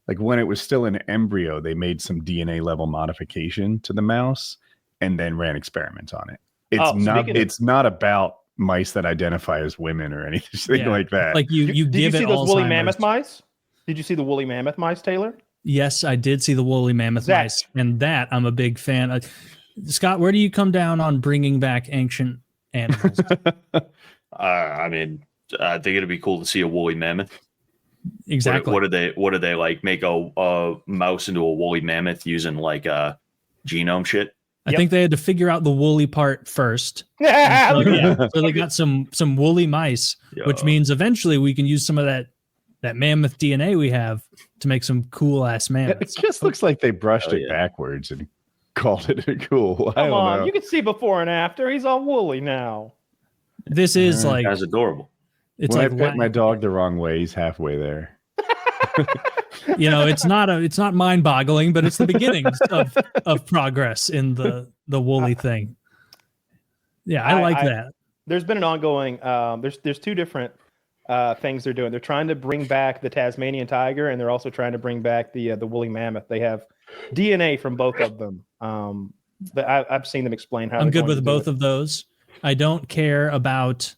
like when it was still an embryo, they made some DNA level modification to the mouse and then ran experiments on it. It's not about mice that identify as women or anything like that. Like you Did you give see it those woolly Alzheimer's. mammoth mice? Did you see the woolly mammoth mice, Taylor? Yes, I did see the woolly mammoth mice, and that I'm a big fan of. Scott, where do you come down on bringing back ancient animals? I mean, I think it'd be cool to see a woolly mammoth. Exactly. What do they like? Make a mouse into a woolly mammoth using like genome shit? I think they had to figure out the woolly part first. So they got some woolly mice, which means eventually we can use some of that mammoth DNA we have to make some cool ass mammoths. It just looks like they brushed it backwards and called it cool. I don't know. You can see before and after. He's all woolly now. This is like that's adorable. It's when like I pet my dog the wrong way, he's halfway there. It's not mind-boggling, but it's the beginnings of progress in the woolly thing. Yeah, I like that. there's been an ongoing. There's two different things they're doing. They're trying to bring back the Tasmanian tiger, and they're also trying to bring back the woolly mammoth. They have DNA from both of them. But I've seen them explain how. I'm good with both of those. I don't care about,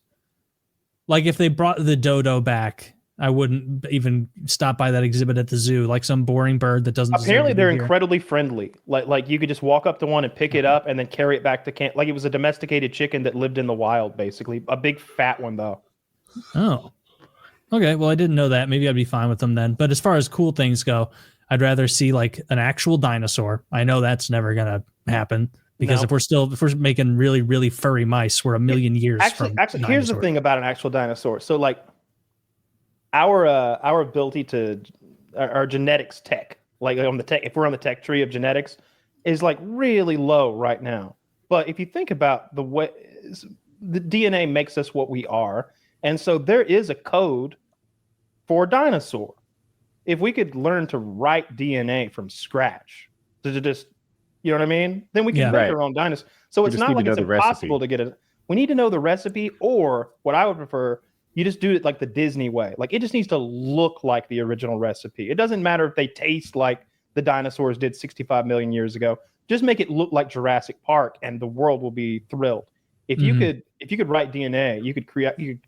like, if they brought the dodo back, I wouldn't even stop by that exhibit at the zoo, like some boring bird that doesn't. Apparently, they're incredibly friendly. Like you could just walk up to one and pick it up, and then carry it back to camp. Like it was a domesticated chicken that lived in the wild, basically. A big fat one, though. Oh, okay. Well, I didn't know that. Maybe I'd be fine with them then. But as far as cool things go, I'd rather see like an actual dinosaur. I know that's never gonna happen because if we're making really, really furry mice, we're a million years. Actually, here's the thing about an actual dinosaur. So like our ability to our genetics tech, like on the tech, if we're on the tech tree of genetics, is like really low right now. But if you think about the way the DNA makes us what we are, and so there is a code for dinosaur. If we could learn to write DNA from scratch, to just, you know what I mean? Then we can make our own dinosaur. So it's not like it's impossible to get it. We need to know the recipe, or what I would prefer, you just do it like the Disney way. Like it just needs to look like the original recipe. It doesn't matter if they taste like the dinosaurs did 65 million years ago. Just make it look like Jurassic Park, and the world will be thrilled. If you could write DNA, you could create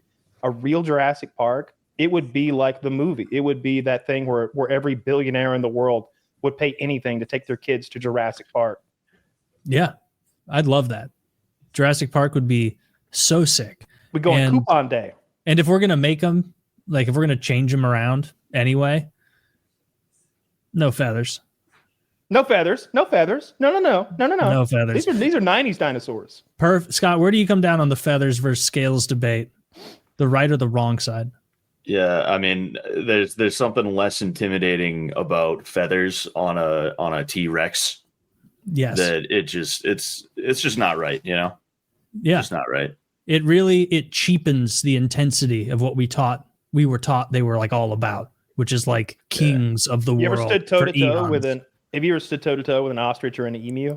a real Jurassic Park. It would be like the movie. It would be that thing where every billionaire in the world would pay anything to take their kids to Jurassic Park. Yeah, I'd love that. Jurassic Park would be so sick. We go on coupon day. And if we're going to make them, like if we're going to change them around anyway, no feathers. No feathers. No feathers. No. No feathers. These are 90s dinosaurs. Scott, where do you come down on the feathers versus scales debate? The right or the wrong side? Yeah, I mean, there's something less intimidating about feathers on a T-Rex. Yes. That it's just not right, you know? Yeah. It's not right. It cheapens the intensity of what we were taught they were like all about, which is like kings of the world. Have you ever stood toe to toe with an ostrich or an emu?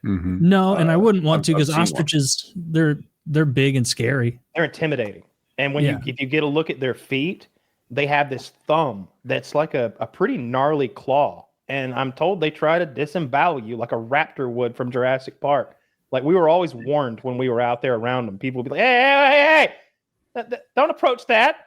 Mm-hmm. No, and I wouldn't want to, because ostriches, they're big and scary. They're intimidating. And if you get a look at their feet, they have this thumb that's like a pretty gnarly claw. And I'm told they try to disembowel you like a raptor would from Jurassic Park. Like we were always warned when we were out there around them. People would be like, hey, don't approach that.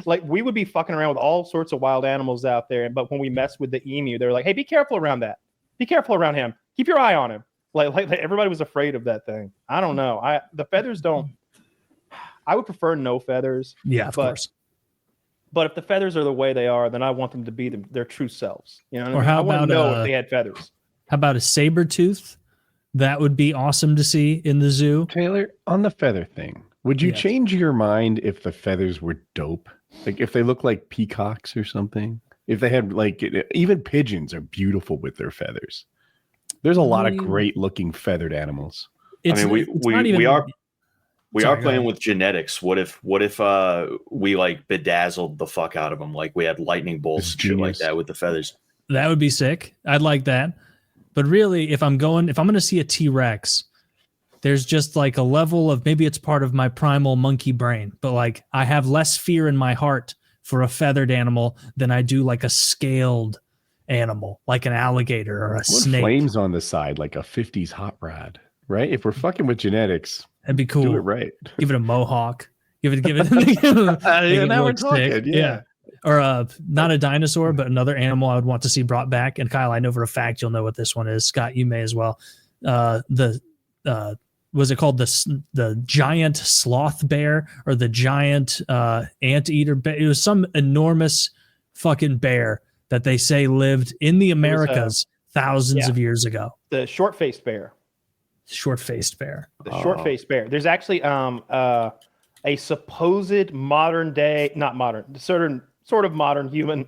Like we would be fucking around with all sorts of wild animals out there. But when we messed with the emu, they were like, hey, be careful around that. Be careful around him. Keep your eye on him. Like everybody was afraid of that thing. I don't know. The feathers don't. I would prefer no feathers. Yeah, of course. But if the feathers are the way they are, then I want them to be their true selves. You know, or how I want about to know if they had feathers. How about a saber tooth? That would be awesome to see in the zoo. Taylor, on the feather thing, would you change your mind if the feathers were dope? Like if they look like peacocks or something? If they had even pigeons are beautiful with their feathers. There's a lot of great looking feathered animals. We are playing with genetics. What if we like bedazzled the fuck out of them? Like we had lightning bolts and shit like that with the feathers. That would be sick. I'd like that. But really, if I'm going to see a T-Rex, there's just like a level of, maybe it's part of my primal monkey brain, but like I have less fear in my heart for a feathered animal than I do like a scaled animal, like an alligator or a snake. Flames on the side, like a 50s hot rod, right? If we're fucking with genetics, that'd be cool. Do it right. Give it a mohawk. Give it. Now we're talking. Yeah. Or not a dinosaur, but another animal I would want to see brought back. And Kyle, I know for a fact you'll know what this one is. Scott, you may as well. Was it called the giant sloth bear or the giant anteater bear? It was some enormous fucking bear that they say lived in the Americas thousands of years ago. The short-faced bear. Short-faced bear. The short-faced bear. There's actually a supposed modern day, not modern, sort of modern human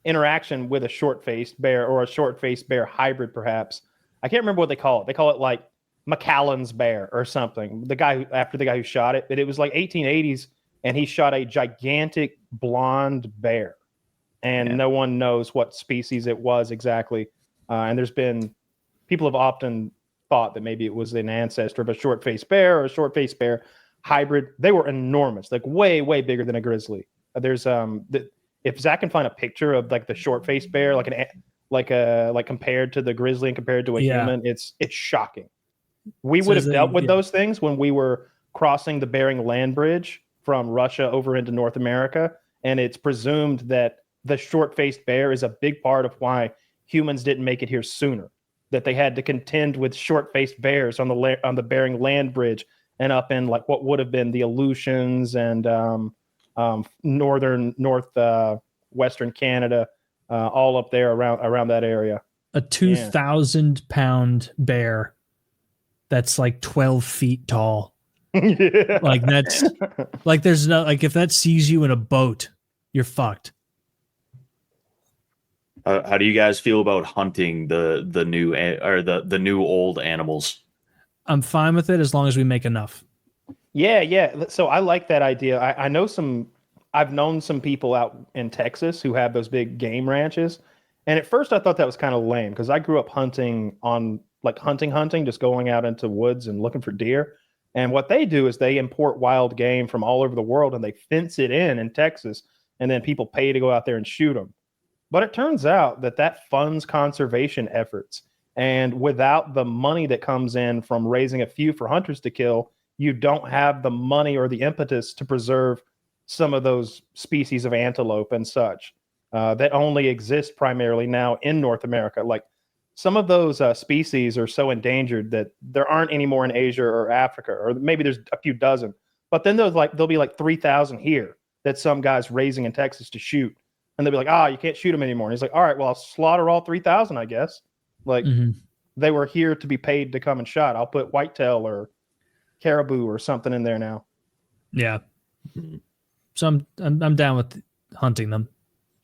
interaction with a short-faced bear or a short-faced bear hybrid, perhaps. I can't remember what they call it. They call it like McAllen's bear or something. After the guy who shot it, but it was like 1880s, and he shot a gigantic blonde bear, and no one knows what species it was exactly. And there's been people have often thought that maybe it was an ancestor of a short-faced bear or a short-faced bear hybrid. They were enormous, like way, way bigger than a grizzly. There's if Zach can find a picture of like the short-faced bear, like compared to the grizzly and compared to a human, it's shocking. We would have dealt with those things when we were crossing the Bering Land Bridge from Russia over into North America, and it's presumed that the short-faced bear is a big part of why humans didn't make it here sooner. That they had to contend with short-faced bears on the Bering Land Bridge and up in like what would have been the Aleutians and western Canada, all up there around that area. A 2,000-pound bear that's like 12 feet tall. Yeah. Like that's like there's no like if that sees you in a boat, you're fucked. How do you guys feel about hunting the new or the new old animals? I'm fine with it as long as we make enough. Yeah. So I like that idea. I've known some people out in Texas who have those big game ranches. And at first I thought that was kind of lame because I grew up hunting, just going out into woods and looking for deer. And what they do is they import wild game from all over the world and they fence it in Texas. And then people pay to go out there and shoot them. But it turns out that funds conservation efforts. And without the money that comes in from raising a few for hunters to kill, you don't have the money or the impetus to preserve some of those species of antelope and such that only exist primarily now in North America. Like some of those species are so endangered that there aren't any more in Asia or Africa, or maybe there's a few dozen. But then there'll be like 3,000 here that some guy's raising in Texas to shoot. And they'll be like, you can't shoot them anymore. And he's like, all right, well, I'll slaughter all 3,000, I guess. Like they were here to be paid to come and shot. I'll put whitetail or caribou or something in there now. Yeah. So I'm down with hunting them.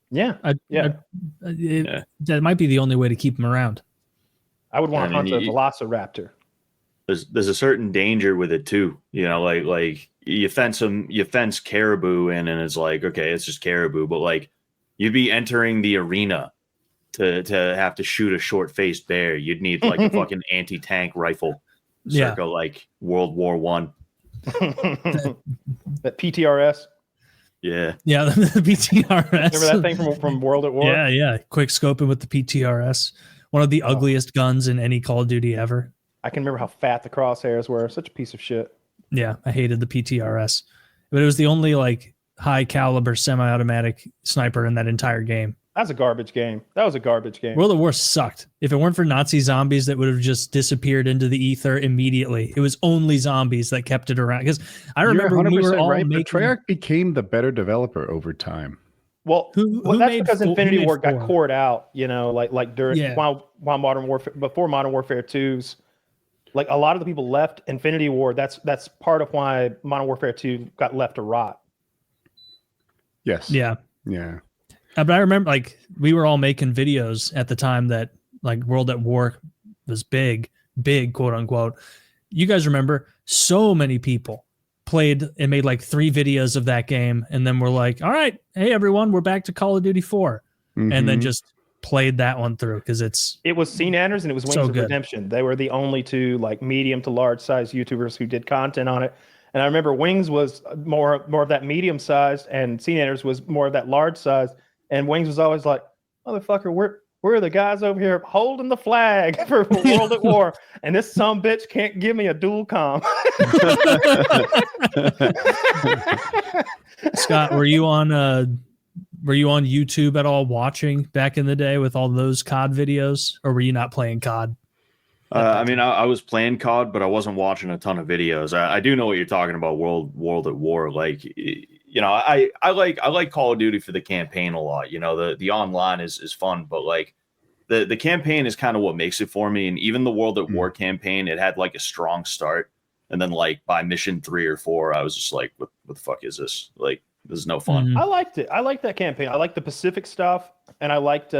Yeah. That might be the only way to keep them around. I would want to hunt a velociraptor. There's a certain danger with it too. You know, like you fence caribou in and it's like, okay, it's just caribou, but like you'd be entering the arena to have to shoot a short-faced bear. You'd need like a fucking anti-tank rifle circa like World War One. That PTRS. Yeah. Yeah, the PTRS. Remember that thing from World at War? Yeah. Quick scoping with the PTRS. One of the ugliest guns in any Call of Duty ever. I can remember how fat the crosshairs were. Such a piece of shit. Yeah, I hated the PTRS. But it was the only like high caliber semi-automatic sniper in that entire game. That was a garbage game. World at War sucked. If it weren't for Nazi zombies that would have just disappeared into the ether immediately. It was only zombies that kept it around. Because I remember when we were all right. making... Treyarch became the better developer over time. Well, that's because Infinity War got cored out, you know, like during while Modern Warfare, before Modern Warfare 2's, like a lot of the people left Infinity War. That's part of why Modern Warfare 2 got left to rot. Yes. Yeah. But I remember like we were all making videos at the time that like World at War was big, quote unquote. You guys remember so many people played and made like 3 videos of that game. And then we're like, all right, hey everyone, we're back to Call of Duty 4. And then just played that one through because it was Scene Anders and it was Wings of Redemption. They were the only 2 like medium to large size YouTubers who did content on it. And I remember Wings was more of that medium size and Scene Anders was more of that large size. And Wings was always like, motherfucker, we're the guys over here holding the flag for World at War. And this sumbitch can't give me a dual comm. Scott, were you on YouTube at all watching back in the day with all those COD videos? Or were you not playing COD? I mean, I was playing COD, but I wasn't watching a ton of videos. I do know what you're talking about, World at War. Like, you know, I like Call of Duty for the campaign a lot. You know, the online is fun, but like the campaign is kind of what makes it for me. And even the World at War campaign, it had like a strong start, and then like by mission 3 or 4, I was just like, what the fuck is this? Like, this is no fun. I liked it. I liked that campaign. I liked the Pacific stuff, and I liked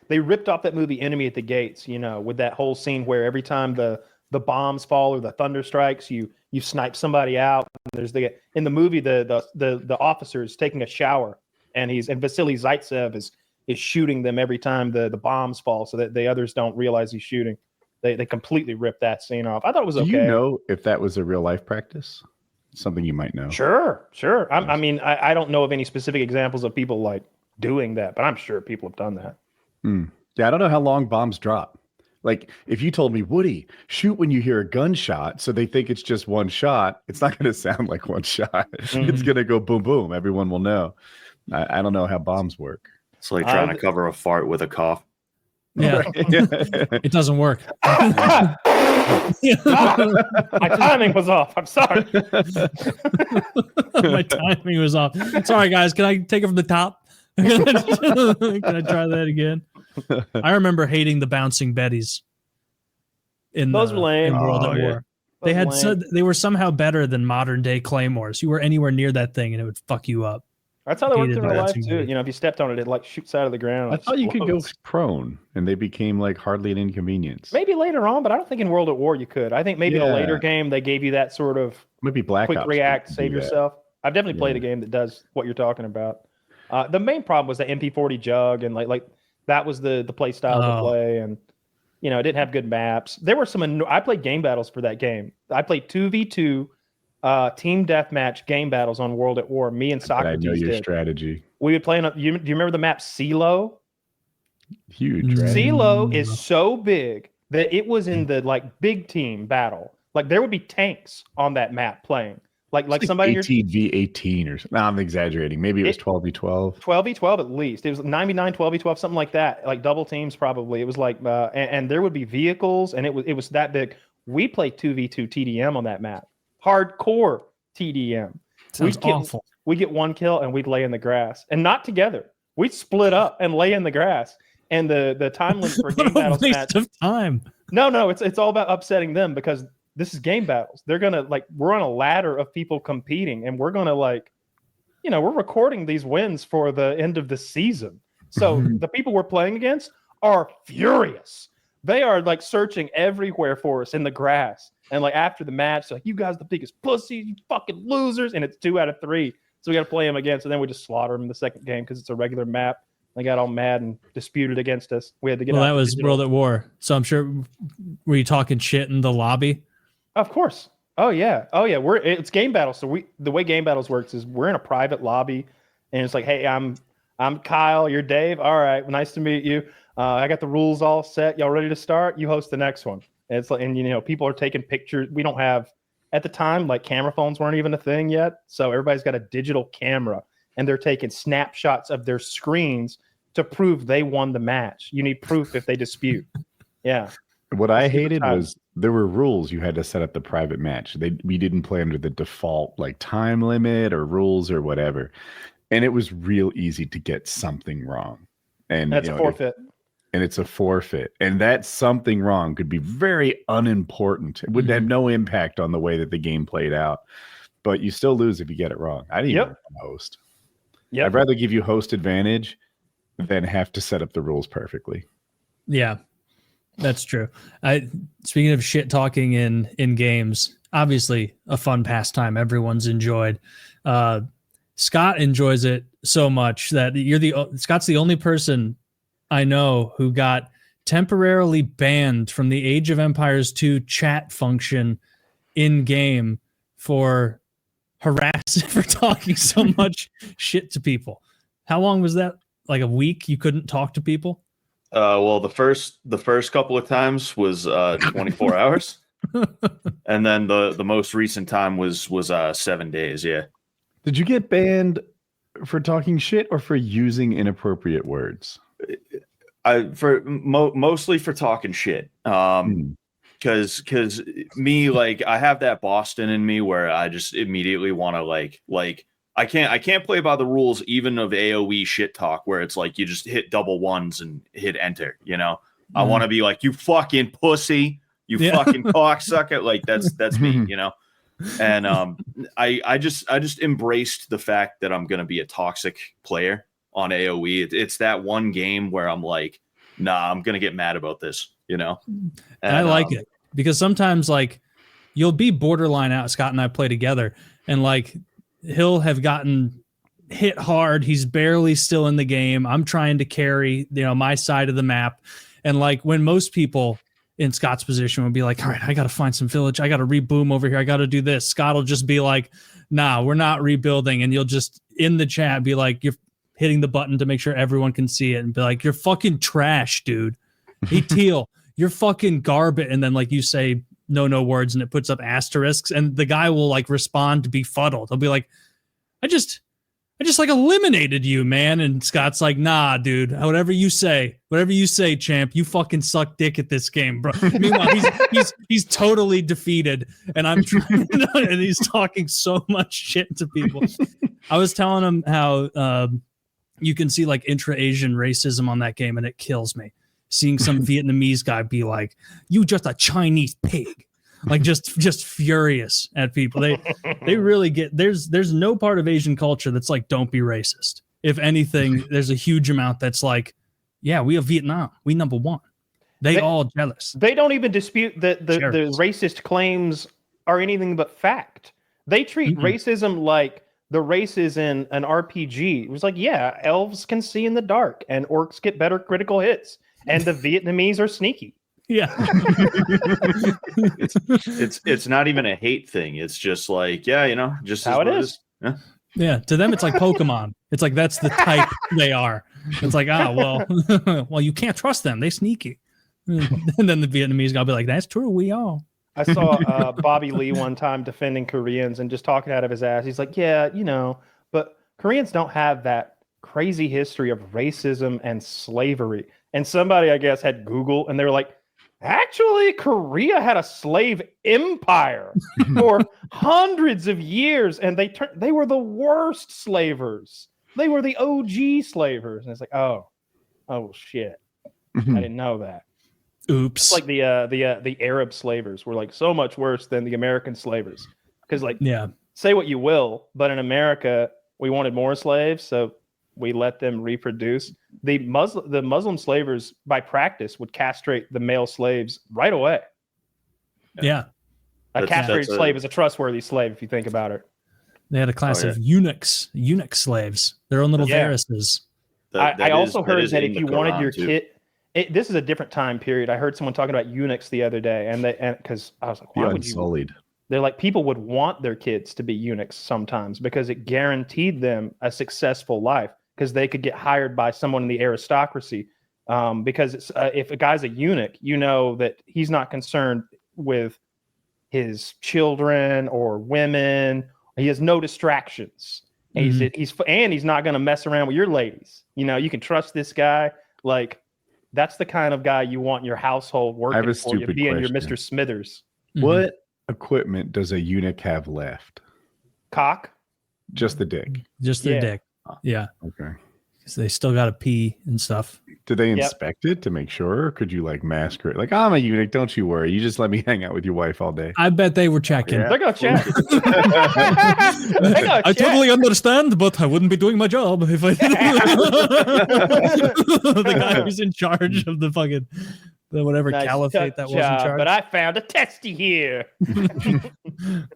they ripped off that movie Enemy at the Gates, you know, with that whole scene where every time the bombs fall or the thunder strikes, you snipe somebody out. There's in the movie the officer is taking a shower and Vasily Zaitsev is shooting them every time the bombs fall so that the others don't realize he's shooting. they completely ripped that scene off. I thought it was Do okay. you know if that was a real life practice? Something you might know. Sure. I mean, I don't know of any specific examples of people like doing that, but I'm sure people have done that. Yeah, I don't know how long bombs drop. Like, if you told me, Woody, shoot when you hear a gunshot, so they think it's just one shot, it's not going to sound like one shot. It's going to go boom, boom. Everyone will know. I don't know how bombs work. It's like trying to cover a fart with a cough. Yeah, it doesn't work. My timing was off. I'm sorry. My timing was off. Sorry, guys. Can I take it from the top? Can I try that again? I remember hating the bouncing Bettys in Those were lame. in World at Yeah. War. They had they were somehow better than modern day claymores. You were anywhere near that thing and it would fuck you up. That's how they worked in Hated real life bouncing too. Betty. You know, if you stepped on it, it like shoots out of the ground. I thought you could go prone, and they became like hardly an inconvenience. Maybe later on, but I don't think in World at War you could. I think maybe in a later Yeah. game they gave you that sort of Maybe Black quick Ops react, could save do that. yourself. I've definitely played a game that does what you're talking about. The main problem was the MP40 jug, and like that was the play style to play, and you know it didn't have good maps. There were some. I played game battles for that game. I played 2v2 team deathmatch game battles on World at War. Me and I Socrates know your did. strategy. We would play. Do you remember the map CeeLo? Huge, right? CeeLo is so big that it was in the like big team battle. Like there would be tanks on that map playing. Like somebody 18v18 or something. No, I'm exaggerating. Maybe it was 12v12. 12v12 at least. It was 9v9, 12v12, something like that. Like double teams probably. It was like and there would be vehicles, and it was that big. We played 2v2 TDM on that map. Hardcore TDM. Sounds awful. We get one kill and we'd lay in the grass, and not together. We'd split up and lay in the grass. And the time limit for game battles waste of time. No, it's all about upsetting them because this is game battles. They're gonna we're on a ladder of people competing, and we're gonna we're recording these wins for the end of the season. So the people we're playing against are furious. They are like searching everywhere for us in the grass. And like after the match, like, you guys are the biggest pussies, you fucking losers. And it's 2 out of 3. So we got to play them again. So then we just slaughter them in the second game because it's a regular map. They got all mad and disputed against us. We had to get out. Well, that was World at War. So I'm sure, were you talking shit in the lobby? Of course. Oh yeah. It's game battles. So the way game battles works is we're in a private lobby, and it's like, hey, I'm Kyle. You're Dave. All right, nice to meet you. I got the rules all set. Y'all ready to start? You host the next one. And it's like, and people are taking pictures. We don't have at the time like camera phones weren't even a thing yet. So everybody's got a digital camera, and they're taking snapshots of their screens to prove they won the match. You need proof if they dispute. Yeah. What I hated was there were rules you had to set up the private match. We didn't play under the default like time limit or rules or whatever, and it was real easy to get something wrong. And that's a forfeit. It's a forfeit, and that something wrong could be very unimportant. It would have no impact on the way that the game played out, but you still lose if you get it wrong. I didn't even want to host. Yep. I'd rather give you host advantage than have to set up the rules perfectly. Yeah. That's true. Speaking of shit talking in games, obviously a fun pastime everyone's enjoyed. Scott enjoys it so much that Scott's the only person I know who got temporarily banned from the Age of Empires 2 chat function in game for talking so much shit to people. How long was that? Like a week? You couldn't talk to people? Well, the first couple of times was 24 hours, and then the most recent time was 7 days. Yeah. Did you get banned for talking shit or for using inappropriate words? Mostly for talking shit. Because me, like, I have that Boston in me where I just immediately want to like. I can't play by the rules even of AoE shit talk where it's like you just hit double ones and hit enter, I want to be like, you fucking pussy, you fucking cocksucker. Like that's me, And I just embraced the fact that I'm gonna be a toxic player on AoE. It's that one game where I'm like, nah, I'm gonna get mad about this, And I like it because sometimes like you'll be borderline out. Scott and I play together, and like he'll have gotten hit hard. He's barely still in the game. I'm trying to carry, my side of the map. And like when most people in Scott's position would be like, all right, I got to find some village. I got to reboom over here. I got to do this. Scott will just be like, nah, we're not rebuilding. And you'll just in the chat be like, you're hitting the button to make sure everyone can see it and be like, you're fucking trash, dude. Hey, Teal, you're fucking garbage. And then like you say no words and it puts up asterisks and the guy will like respond befuddled. He'll be like, I just like eliminated you, man. And Scott's like, nah, dude, whatever you say, champ, you fucking suck dick at this game, bro. Meanwhile, he's totally defeated. And I'm trying and he's talking so much shit to people. I was telling him how you can see like intra-Asian racism on that game and it kills me. Seeing some Vietnamese guy be like, you just a Chinese pig. Like just furious at people. They really get there's no part of Asian culture that's like don't be racist. If anything, there's a huge amount that's like, yeah, we are Vietnam. We number one. They all jealous. They don't even dispute that the racist claims are anything but fact. They treat racism like the races in an RPG. It was like, yeah, elves can see in the dark and orcs get better critical hits. And the Vietnamese are sneaky. Yeah. it's not even a hate thing. It's just like, yeah, you know, just how it is. Yeah. To them, it's like Pokemon. It's like that's the type they are. It's like, well, you can't trust them. They sneaky. And then the Vietnamese guy will be like, that's true. We all. I saw Bobby Lee one time defending Koreans and just talking out of his ass. He's like, yeah, you know, but Koreans don't have that crazy history of racism and slavery. And somebody, I guess, had Google and they were like, actually, Korea had a slave empire for hundreds of years, and they were the worst slavers. They were the OG slavers, and it's like, oh shit, I didn't know that. Oops. It's like the Arab slavers were like so much worse than the American slavers, because like, yeah, say what you will, but in America we wanted more slaves, so we let them reproduce. The Muslim slavers, by practice, would castrate the male slaves right away. Yeah. A castrated slave is a trustworthy slave, if you think about it. They had a class of eunuch slaves, their own little varices. I also heard that if you wanted your kid... this is a different time period. I heard someone talking about eunuchs the other day, and because I was like, why would you... Unsullied. They're like, people would want their kids to be eunuchs sometimes because it guaranteed them a successful life, because they could get hired by someone in the aristocracy. Because it's, if a guy's a eunuch, you know that he's not concerned with his children or women. He has no distractions. And he's not going to mess around with your ladies. You know, you can trust this guy. Like, that's the kind of guy you want in your household working for you, being your Mr. Smithers. What equipment does a eunuch have left? Cock? Just the dick. Just their dick. Yeah. Okay. Because they still got to pee and stuff. Did they inspect it to make sure? Or could you like mask it? Like, I'm a eunuch. Don't you worry. You just let me hang out with your wife all day. I bet they were checking. They're going to check. I totally understand, but I wouldn't be doing my job if I the guy who's in charge of the fucking whatever caliphate that was in charge. But I found a testy here.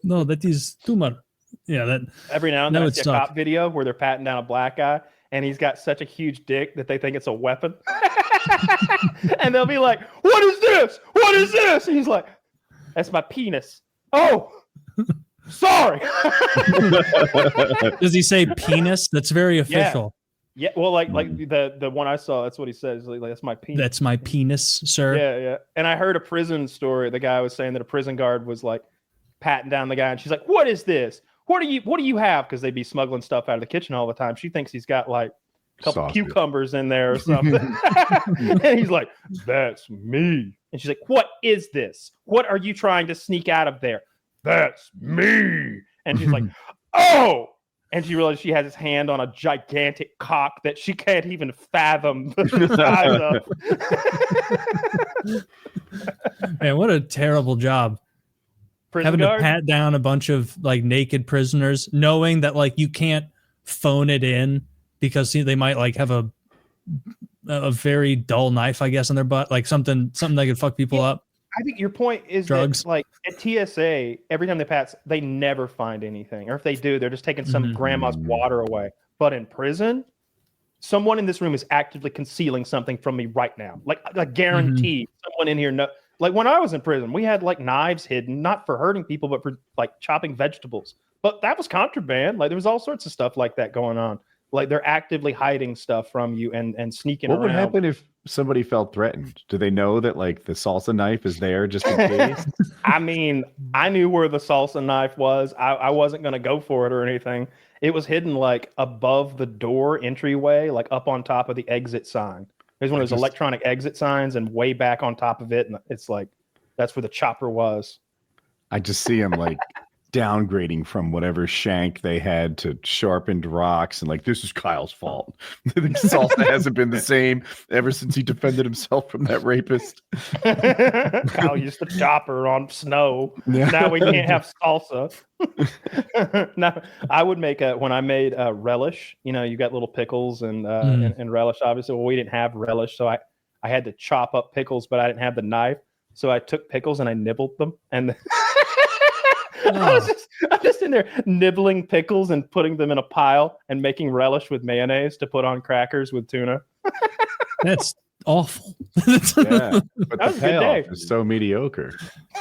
No, that is tumor. Yeah, that every now and then I see a cop video where they're patting down a black guy and he's got such a huge dick that they think it's a weapon. And they'll be like, what is this? What is this? And he's like, that's my penis. Oh, sorry. Does he say penis? That's very official. Yeah, well, like the one I saw, that's what he says. Like, that's my penis. That's my penis, sir. Yeah. And I heard a prison story. The guy was saying that a prison guard was like patting down the guy, and she's like, what is this? What do you have? Because they'd be smuggling stuff out of the kitchen all the time. She thinks he's got like a couple cucumbers in there or something. And he's like, that's me. And she's like, what is this? What are you trying to sneak out of there? That's me. And she's like, oh. And she realizes she has his hand on a gigantic cock that she can't even fathom the size of. Man, what a terrible job. Having to pat down a bunch of like naked prisoners, knowing that like you can't phone it in because they might like have a very dull knife, I guess, in their butt, like something that could fuck people up. I think your point is drugs. That, like at TSA, every time they pass, they never find anything, or if they do, they're just taking some grandma's water away. But in prison, someone in this room is actively concealing something from me right now. Like guaranteed, someone in here Like when I was in prison, we had like knives hidden, not for hurting people, but for like chopping vegetables. But that was contraband. Like there was all sorts of stuff like that going on. Like they're actively hiding stuff from you and sneaking around. What would happen if somebody felt threatened? Do they know that like the salsa knife is there just in case? I mean, I knew where the salsa knife was. I wasn't going to go for it or anything. It was hidden like above the door entryway, like up on top of the exit sign. There's one of those electronic exit signs and way back on top of it. And it's like, that's where the chopper was. I just see him like downgrading from whatever shank they had to sharpened rocks and like, this is Kyle's fault. The salsa hasn't been the same ever since he defended himself from that rapist. Kyle used the chopper on snow. Now we can't have salsa. Now I would make when I made relish, you know, you got little pickles and relish, obviously. Well, we didn't have relish, so I had to chop up pickles, but I didn't have the knife. So I took pickles and I nibbled them, and I'm just in there nibbling pickles and putting them in a pile and making relish with mayonnaise to put on crackers with tuna. That's awful. Yeah, but That was the a good day. payoff is so mediocre.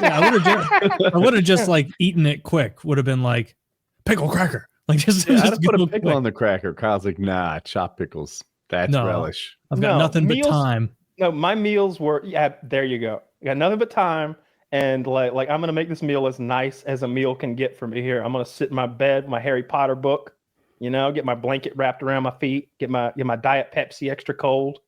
Yeah, I would have just like eaten it quick. Would have been like pickle cracker. Like just, Yeah, just I'd put a go pickle quick. on the cracker. Kyle's like, nah, chop pickles. That's No. relish. I've got No, nothing meals- but time. No, my meals were there you go. I got nothing but time, and like I'm gonna make this meal as nice as a meal can get for me here. I'm gonna sit in my bed, my Harry Potter book, you know, get my blanket wrapped around my feet, get my Diet Pepsi extra cold.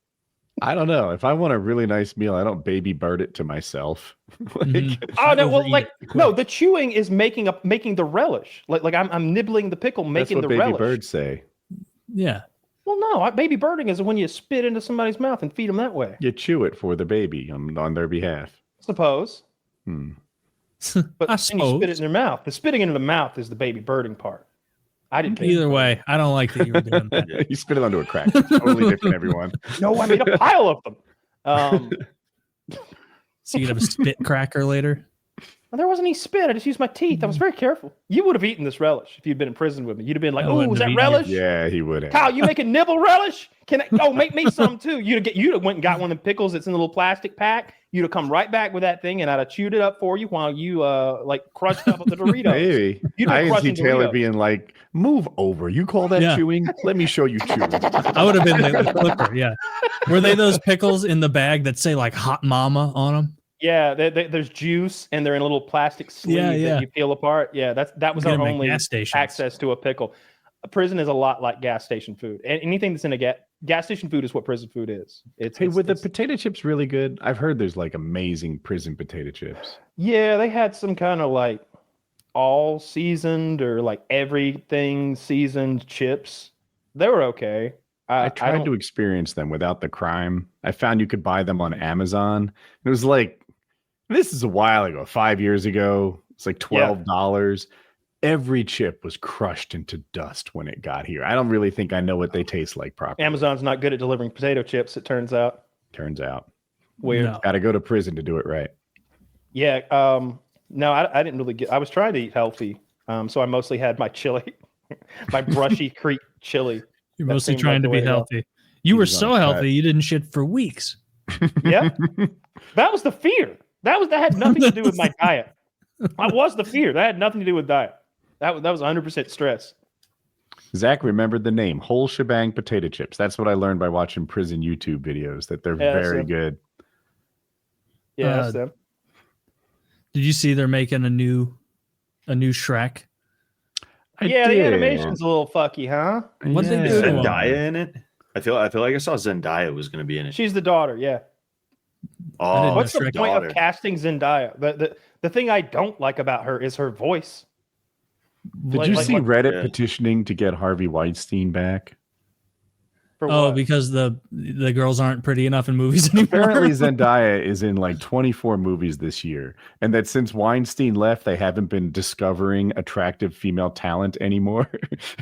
I don't know. If I want a really nice meal, I don't baby bird it to myself. Like, Mhm. Oh no, well, Overeat like it quick. no, the chewing is making the relish. Like I'm nibbling the pickle, that's making what the baby relish. birds say. Yeah. Well, no, baby birding is when you spit into somebody's mouth and feed them that way. You chew it for the baby on their behalf. Suppose, Hmm. but I then you spit it in suppose. their mouth. The spitting into the mouth is the baby birding part. I didn't. Either way, I don't like that you were doing that. You spit it onto a cracker. Totally different, everyone. No, I made a pile of them. So you'd have a spit cracker later. Well, there wasn't any spit. I just used my teeth. I was very careful. You would have eaten this relish if you'd been in prison with me. You'd have been like, I "Oh, wouldn't is have that eaten it. relish? Yeah, he would have. Kyle, you make a nibble relish? Can I? Oh, make me some too." You'd have went and got one of the pickles that's in the little plastic pack. You'd have come right back with that thing, and I'd have chewed it up for you while you like crushed up the Doritos. Maybe. You'd I been can see crushing Taylor Doritos. being like, move over. You call that Yeah. chewing? Let me show you chewing. I would have been the clipper. Yeah. Were they those pickles in the bag that say like hot mama on them? Yeah, there's juice, and they're in a little plastic sleeve Yeah. that you peel apart. Yeah, that was Get our 'em at only gas stations. access to a pickle. A prison is a lot like gas station food. And anything that's in a gas station food is what prison food is. Hey, were the potato chips really good? I've heard there's like amazing prison potato chips. Yeah, they had some kind of like all seasoned or like everything seasoned chips. They were okay. I tried to experience them without the crime. I found you could buy them on Amazon. It was like, this is a while ago, 5 years ago. It's like $12. Every chip was crushed into dust when it got here. I don't really think I know what they taste like properly. Amazon's not good at delivering potato chips, it turns out. Turns out. Weird. No. Got to go to prison to do it right. Yeah. No, I didn't really I was trying to eat healthy. So I mostly had my chili, my brushy Creek chili. You're That mostly seemed trying like to the be way to go. healthy. You were was on so cut. healthy, you didn't shit for weeks. Yeah. That was the fear. That had nothing to do with my diet. That was the fear. That had nothing to do with diet. That was 100% stress. Zach remembered the name Whole Shebang Potato Chips. That's what I learned by watching prison YouTube videos, that they're very good. Yeah, Uh, that's them. Did you see they're making a new Shrek? Yeah, the animation's a little fucky, huh? What'd they Is do? Zendaya in it? I feel like I saw Zendaya was going to be in it. She's the daughter, yeah. Oh, didn't What's know the Shrek point daughter. of casting Zendaya? The thing I don't like about her is her voice. Did Like- you like see what- Reddit Yeah. petitioning to get Harvey Weinstein back? For Oh, what? because the girls aren't pretty enough in movies anymore. Apparently, Zendaya is in like 24 movies this year, and that since Weinstein left, they haven't been discovering attractive female talent anymore.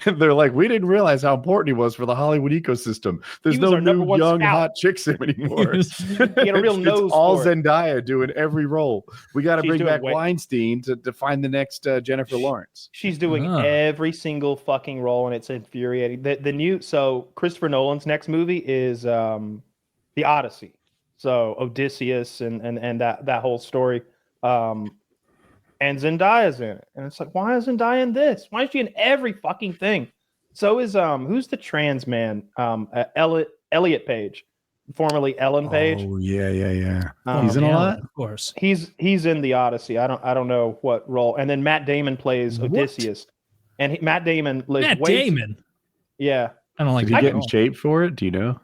And they're like, we didn't realize how important he was for the Hollywood ecosystem. There's He was no our number new one young scout. hot chicks anymore. He had a real nose It's all for it. Zendaya doing every role. We got to She's bring doing back way- Weinstein to find the next Jennifer Lawrence. She's doing Ah. every single fucking role, and it's infuriating. The new Christopher Nolan's next movie is the Odyssey. So Odysseus and that whole story. And Zendaya's in it. And it's like, why is Zendaya in this? Why is she in every fucking thing? So is who's the trans man? Elliot Page, formerly Ellen Page. Oh yeah. He's in a lot? of course. He's in the Odyssey. I don't know what role. And then Matt Damon plays Odysseus. And Matt Damon lives Damon. Yeah. I don't like Did he get in shape for it? Do you know?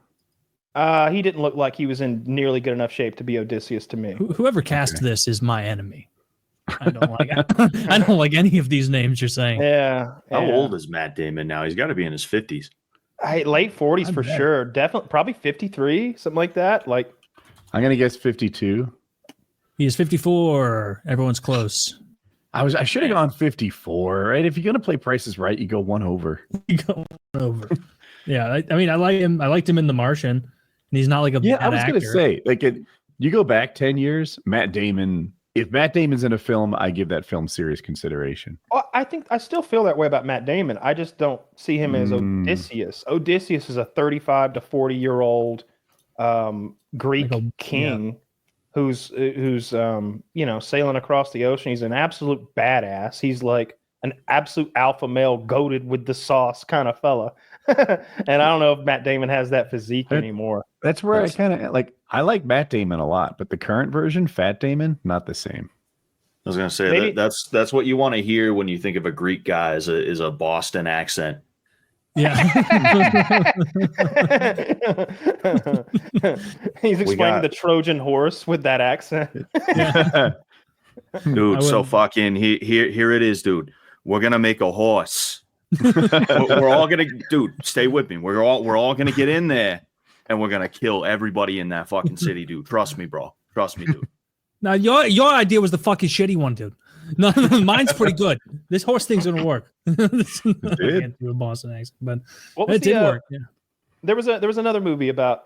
He didn't look like he was in nearly good enough shape to be Odysseus to me. Whoever cast this is my enemy. I don't like any of these names you're saying. Yeah. How old is Matt Damon now? He's got to be in his 50s. Late 40s for sure. Definitely, probably 53, something like that. Like, I'm gonna guess 52. He is 54. Everyone's close. I should have gone 54, right? If you're gonna play Price is Right, you go one over. You go over. Yeah, I mean, I like him. I liked him in The Martian, and he's not like a bad I was actor. gonna say, like, you go back 10 years, Matt Damon. If Matt Damon's in a film, I give that film serious consideration. well, I think I still feel that way about Matt Damon. I just don't see him as Odysseus. Odysseus is a 35 to 40-year-old Greek king who's sailing across the ocean. He's an absolute badass. He's like an absolute alpha male, goated with the sauce kind of fella. And I don't know if Matt Damon has that physique anymore. That's where I kind of like. I like Matt Damon a lot, but the current version, Fat Damon, not the same. I was going to say that's what you want to hear when you think of a Greek guy is a Boston accent. Yeah. He's explaining the Trojan horse with that accent. Dude, so fucking here it is, dude. We're gonna make a horse. we're all gonna, dude, stay with me. We're all gonna get in there and we're gonna kill everybody in that fucking city, dude. Trust me, bro. Trust me, dude. Now your idea was the fucking shitty one, dude. No, mine's pretty good. This horse thing's gonna work. I can't do a Boston accent, but it did work. Yeah. There was another movie about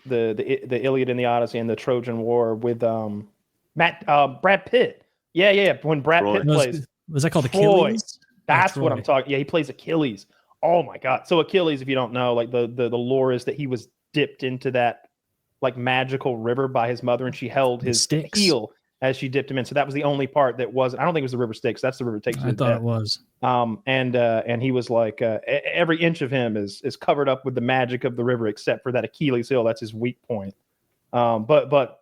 the Iliad and the Odyssey and the Trojan War with Brad Pitt. Yeah. When Brad Pitt plays, was that called Achilles? That's what I'm talking. Yeah, he plays Achilles. Oh my god! So Achilles, if you don't know, like the lore is that he was dipped into that like magical river by his mother, and she held his heel as she dipped him in. So that was the only part that wasn't. I don't think it was the river Styx. That's the river Styx. I thought it was. And he was like every inch of him is covered up with the magic of the river, except for that Achilles heel. That's his weak point. But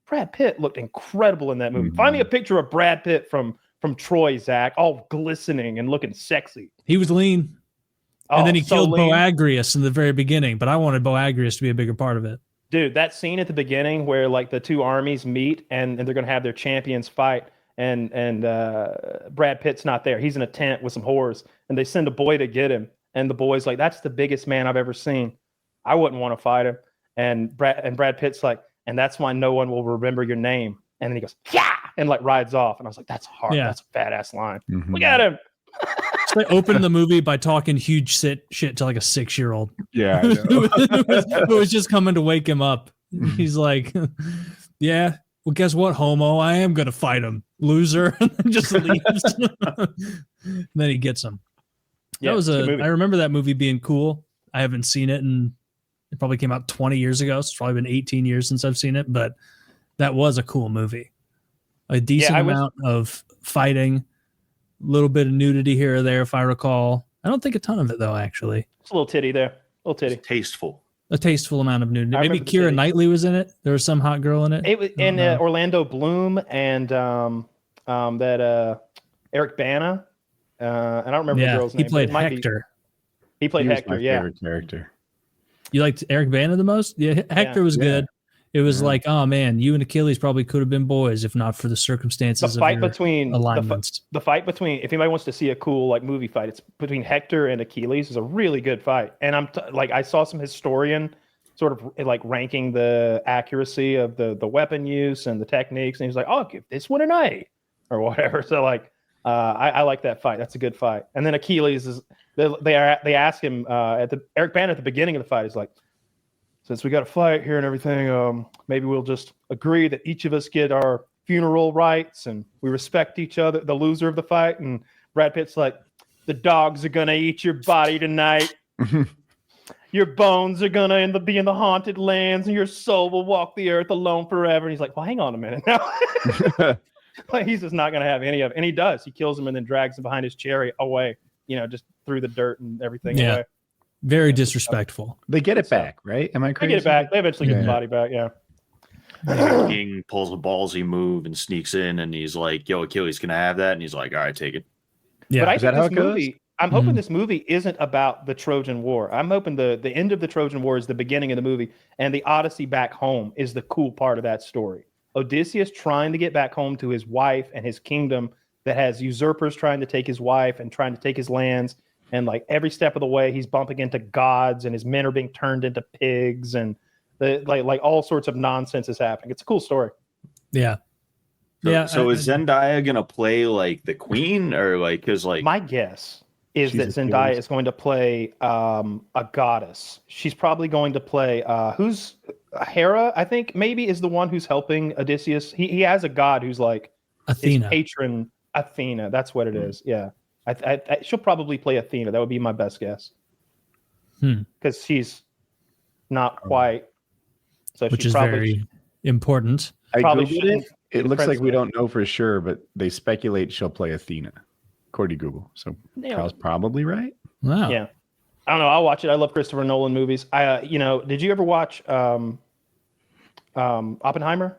Brad Pitt looked incredible in that movie. Find me a picture of Brad Pitt from Troy, Zach, all glistening and looking sexy. He was lean. And then he killed Boagrius in the very beginning, but I wanted Boagrius to be a bigger part of it. Dude, that scene at the beginning where like the two armies meet and they're going to have their champions fight and Brad Pitt's not there. He's in a tent with some whores and they send a boy to get him. And the boy's like, that's the biggest man I've ever seen. I wouldn't want to fight him. And Brad Pitt's like, and that's why no one will remember your name. And then he goes, yeah, and like rides off. And I was like, that's hard. Yeah. That's a badass line. Mm-hmm. Look at him. So they opened the movie by talking huge shit to like a 6-year-old. Yeah. who was just coming to wake him up. He's like, yeah, well, guess what, homo? I am going to fight him, loser. And then just leaves. And then he gets him. Yeah, I remember that movie being cool. I haven't seen it, and it probably came out 20 years ago. So it's probably been 18 years since I've seen it, but that was a cool movie. A decent amount of fighting, a little bit of nudity here or there, if I recall. I don't think a ton of it, though, actually. It's a little titty there. A little titty. It's tasteful. A tasteful amount of nudity. Maybe Keira Knightley was in it. There was some hot girl in it. It was in Orlando Bloom and that Eric Bana. I don't remember the girl's name. He played Hector. He played Hector, my favorite character. You liked Eric Bana the most? Yeah, Hector was good. It was like, oh man, you and Achilles probably could have been boys if not for the circumstances. The fight between alignments. The fight between, if anybody wants to see a cool like movie fight, it's between Hector and Achilles. Is a really good fight. And I saw some historian sort of like ranking the accuracy of the weapon use and the techniques, and he's like, oh, give this one an A or whatever. So like, I like that fight. That's a good fight. And then Achilles is they ask him Eric Bana at the beginning of the fight is like, since we got a fight here and everything, maybe we'll just agree that each of us get our funeral rights and we respect each other, the loser of the fight. And Brad Pitt's like, the dogs are going to eat your body tonight. your bones are gonna be in the haunted lands, and your soul will walk the earth alone forever. And he's like, well, hang on a minute now. Like, he's just not gonna have any of it. And he does. He kills him and then drags him behind his chariot away, just through the dirt and everything away. Very disrespectful. They get it back, right? Am I crazy? They get it back. They eventually get the body back, yeah. The king pulls a ballsy move and sneaks in, and he's like, yo, Achilles, can I have that? And he's like, all right, take it. Yeah. But I Is that think how this it goes? movie, I'm hoping this movie isn't about the Trojan War. I'm hoping the end of the Trojan War is the beginning of the movie, and the Odyssey back home is the cool part of that story. Odysseus trying to get back home to his wife and his kingdom that has usurpers trying to take his wife and trying to take his lands. And like every step of the way, he's bumping into gods, and his men are being turned into pigs, and like all sorts of nonsense is happening. It's a cool story. Yeah. So is Zendaya gonna play like the queen, or like, because like my guess is She's that a Zendaya goddess. is going to play a goddess. She's probably going to play who's Hera, I think maybe, is the one who's helping Odysseus. He has a god who's like Athena. his patron. Athena, that's what it is. Yeah, she'll probably play Athena. That would be my best guess. Because she's not quite. So Which she is probably very important. I probably googled shouldn't it. be It the looks like we president. don't know for sure, but they speculate she'll play Athena, according to Google. So Kyle's probably right. Wow. Yeah, I don't know. I'll watch it. I love Christopher Nolan movies. Did you ever watch Oppenheimer?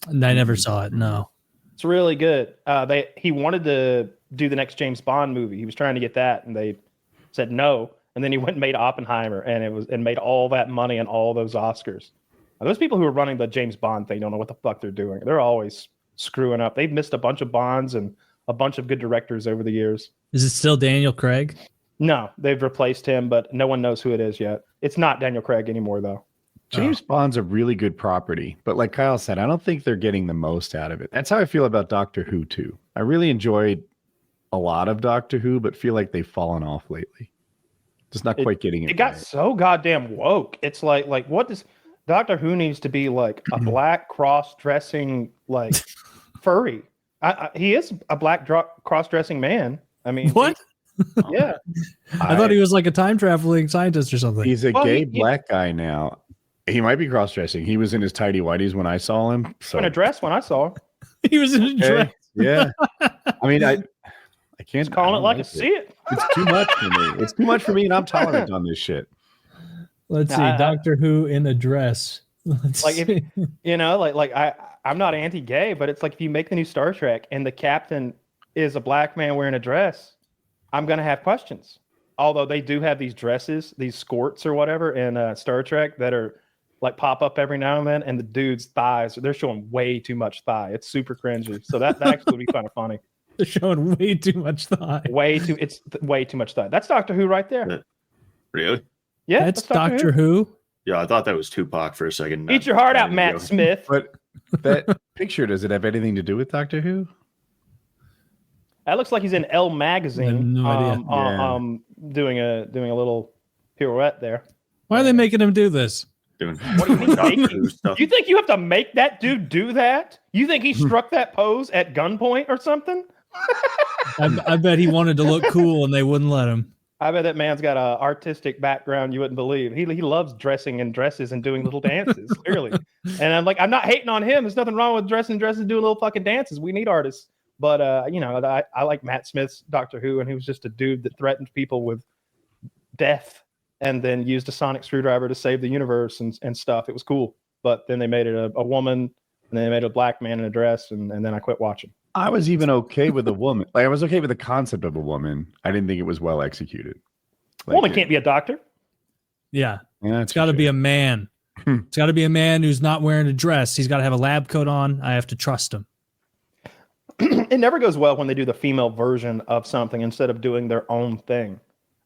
I never saw it. No. It's really good. He wanted to do the next James Bond movie. He was trying to get that, and they said no. And then he went and made Oppenheimer, and made all that money and all those Oscars. Now, those people who are running the James Bond thing don't know what the fuck they're doing. They're always screwing up. They've missed a bunch of Bonds and a bunch of good directors over the years. Is it still Daniel Craig? No, they've replaced him, but no one knows who it is yet. It's not Daniel Craig anymore, though. James Bond's a really good property, but like Kyle said, I don't think they're getting the most out of it. That's how I feel about Doctor Who too. I really enjoyed a lot of Doctor Who, but feel like they've fallen off lately. Just not quite getting it. It got right. so goddamn woke. It's like what does Doctor Who needs to be like a black cross-dressing like furry? He is a black cross-dressing man. I mean, What? Yeah, I thought he was like a time traveling scientist or something. He's a Well, gay black guy now. He might be cross-dressing. He was in his tidy whities when I saw him. So in a dress when I saw him. He was in a dress. yeah. I mean, I can't Just calling I it don't like I see it. It's too much for me. It's too much for me, and I'm tolerant on this shit. Let's see. Doctor Who in a dress. Let's Like see. if I'm not anti-gay, but it's like if you make the new Star Trek and the captain is a black man wearing a dress, I'm gonna have questions. Although they do have these dresses, these skirts or whatever in Star Trek that are like pop up every now and then, and the dude's thighs, they're showing way too much thigh. It's super cringy. So that actually would be kind of funny. They're showing way too much thigh. It's way too much thigh. That's Doctor Who right there. Really? Yeah, That's Doctor Who. Yeah, I thought that was Tupac for a second. Eat your heart out, Matt Smith. But that picture, does it have anything to do with Doctor Who? That looks like he's in Elle magazine. No idea. Doing a little pirouette there. Why are they making him do this? Doing What do you mean Doctor making? Who stuff. You think you have to make that dude do that? You think he struck that pose at gunpoint or something? I bet he wanted to look cool and they wouldn't let him. I bet that man's got an artistic background you wouldn't believe. He loves dressing in dresses and doing little dances, clearly. And I'm not hating on him. There's nothing wrong with dressing in dresses and doing little fucking dances. We need artists. But I like Matt Smith's Doctor Who, and he was just a dude that threatened people with death and then used a sonic screwdriver to save the universe and stuff. It was cool. But then they made it a woman, and then they made a black man in a dress, and then I quit watching. I was even okay with a woman. Like I was okay with the concept of a woman. I didn't think it was well executed. Like, Woman can't be a doctor. Yeah. Yeah, It's got to be a man. It's got to be a man who's not wearing a dress. He's got to have a lab coat on. I have to trust him. It never goes well when they do the female version of something instead of doing their own thing.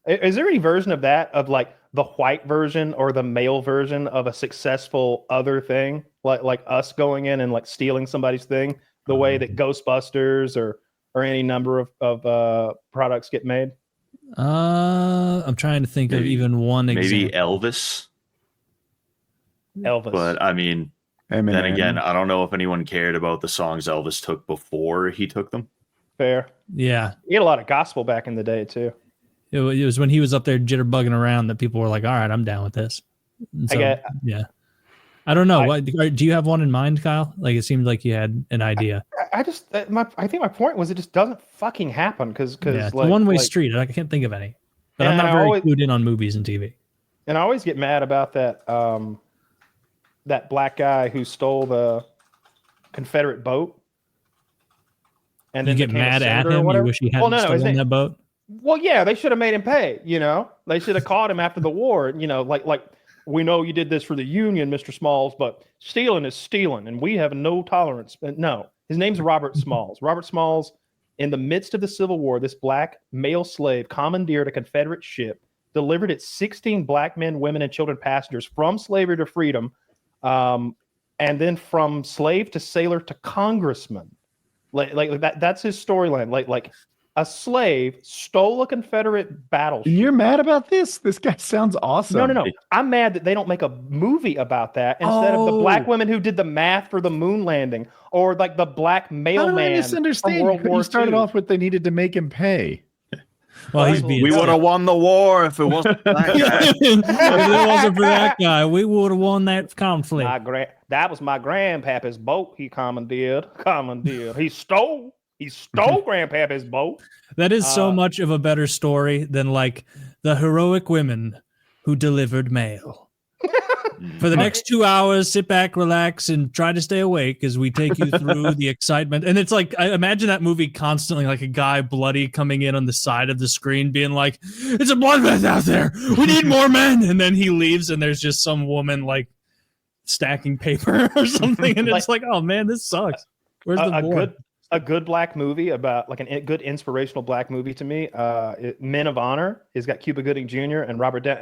Is there any version of that, of like the white version or the male version of a successful other thing, like us going in and like stealing somebody's thing, the way that Ghostbusters or any number of products get made? I'm trying to think of even one Maybe example. Elvis. Elvis. But I mean, Eminem. then again, I don't know if anyone cared about the songs Elvis took before he took them. Fair. Yeah. He had a lot of gospel back in the day too. It was when he was up there jitterbugging around that people were like, all right, I'm down with this. And so, yeah. I don't know. Do you have one in mind, Kyle? Like, it seemed like you had an idea. I think my point was it just doesn't fucking happen because it's a one-way street. I can't think of any. But I'm not very clued in on movies and TV. And I always get mad about that that black guy who stole the Confederate boat. And then you get mad at him? You wish he hadn't stolen that boat? Well, yeah, they should have made him pay, you know? They should have caught him after the war, you know, like we know you did this for the Union, Mr. Smalls, but stealing is stealing, and we have no tolerance. No, his name's Robert Smalls. Robert Smalls, in the midst of the Civil War, this black male slave commandeered a Confederate ship, delivered its 16 black men, women, and children passengers from slavery to freedom, and then from slave to sailor to congressman. Like that's his storyline. Like a slave stole a Confederate battleship. You're mad about this? This guy sounds awesome. No. I'm mad that they don't make a movie about that instead of the black women who did the math for the moon landing, or like the black mailman. I misunderstand. From World War You started II. off with they needed to make him pay. Well, he's being we would have won the war if it wasn't for that guy. If it wasn't for that guy, we would have won that conflict. That was my grandpappy's boat. He commandeered. He stole grandpappy's boat. That is so much of a better story than like the heroic women who delivered mail. For the next 2 hours, sit back, relax, and try to stay awake as we take you through the excitement. And it's like, I imagine that movie constantly, like a guy bloody coming in on the side of the screen being like, it's a bloodbath out there. We need more men. And then he leaves and there's just some woman like stacking paper or something. And it's like, oh man, this sucks. Where's the board? A good black movie about like a good inspirational black movie to me. Men of Honor. It's got Cuba Gooding Jr. and Robert De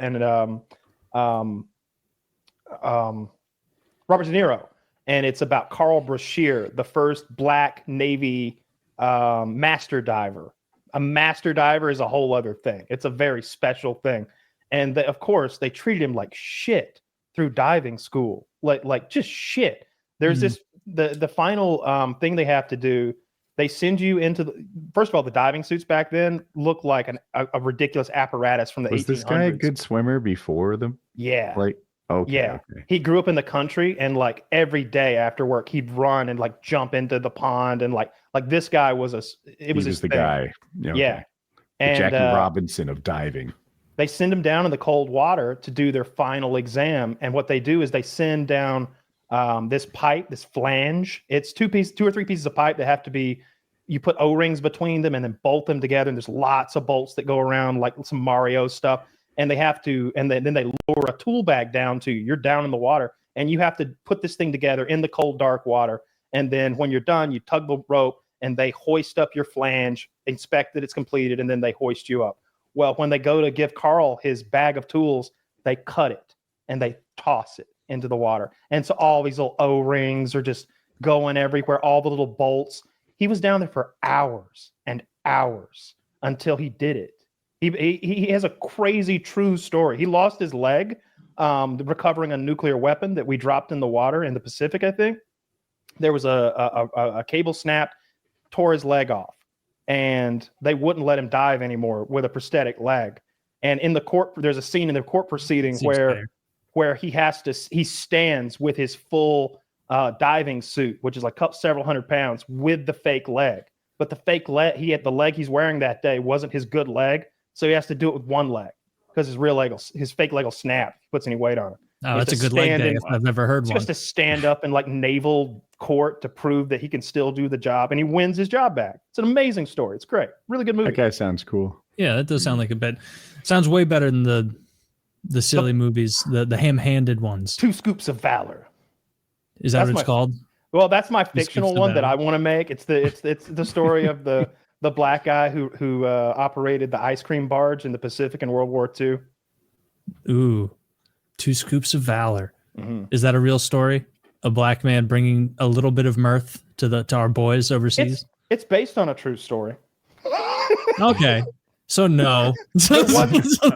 Niro, and it's about Carl Brashear, the first black Navy master diver. A master diver is a whole other thing. It's a very special thing, and of course they treated him like shit through diving school, like just shit. There's this the final thing they have to do. They send you into first of all, the diving suits back then looked like a ridiculous apparatus from the 1800s. Was this guy a good swimmer before them? Yeah. Okay. He grew up in the country, and like every day after work, he'd run and like jump into the pond, and like this guy was his the guy. Yeah. And Jackie Robinson of diving. They send him down in the cold water to do their final exam, and what they do is they send down this pipe, this flange. It's two or three pieces of pipe that have to be. You put O-rings between them and then bolt them together. And there's lots of bolts that go around, like some Mario stuff. And they have to, and then they lower a tool bag down to you. You're down in the water, and you have to put this thing together in the cold, dark water. And then when you're done, you tug the rope, and they hoist up your flange, inspect that it's completed, and then they hoist you up. Well, when they go to give Carl his bag of tools, they cut it and they toss it into the water. And so all these little O-rings are just going everywhere, all the little bolts. He was down there for hours and hours until he did it. He has a crazy true story. He lost his leg recovering a nuclear weapon that we dropped in the water in the Pacific, I think. There was a cable snapped, tore his leg off, and they wouldn't let him dive anymore with a prosthetic leg. And in the court, there's a scene in the court proceeding where he stands with his full diving suit, which is like several hundred pounds, with the fake leg. But the fake leg, the leg he's wearing that day wasn't his good leg, so he has to do it with one leg because his fake leg will snap if he puts any weight on it. Oh, that's a good leg day. I've never heard one. Just to stand up in like naval court to prove that he can still do the job, and he wins his job back. It's an amazing story. It's great. Really good movie. That guy sounds cool. Yeah, that does sound like a bit. Sounds way better than the silly movies, the ham-handed ones. 2 Scoops of Valor. Is that what it's called? Well, that's my fictional one that I want to make. It's the story of the black guy who operated the ice cream barge in the Pacific in World War II. Ooh, 2 Scoops of Valor. Mm-hmm. Is that a real story? A black man bringing a little bit of mirth to our boys overseas? It's based on a true story. Okay. So no.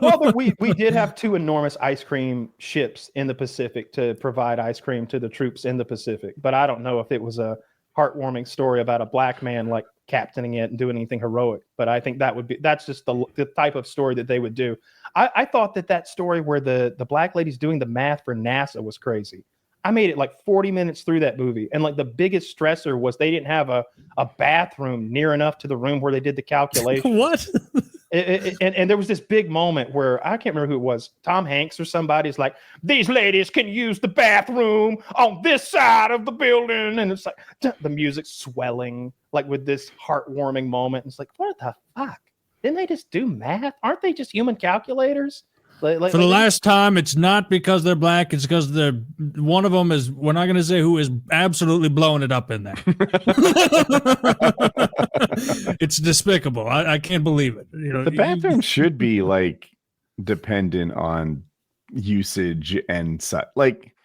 Well, we did have 2 enormous ice cream ships in the Pacific to provide ice cream to the troops in the Pacific, but I don't know if it was a heartwarming story about a black man like captaining it and doing anything heroic. But I think that's just the type of story that they would do. I thought that story where the black lady's doing the math for NASA was crazy. I made it like 40 minutes through that movie. And like the biggest stressor was they didn't have a bathroom near enough to the room where they did the calculation. What? And there was this big moment where I can't remember who it was. Tom Hanks or somebody's like, these ladies can use the bathroom on this side of the building. And it's like the music's swelling like with this heartwarming moment. It's like, what the fuck? Didn't they just do math? Aren't they just human calculators? For the last time, it's not because they're black. It's because one of them is, we're not going to say who, is absolutely blowing it up in there. It's despicable. I can't believe it. You know, the bathroom should be like dependent on usage and such. Like,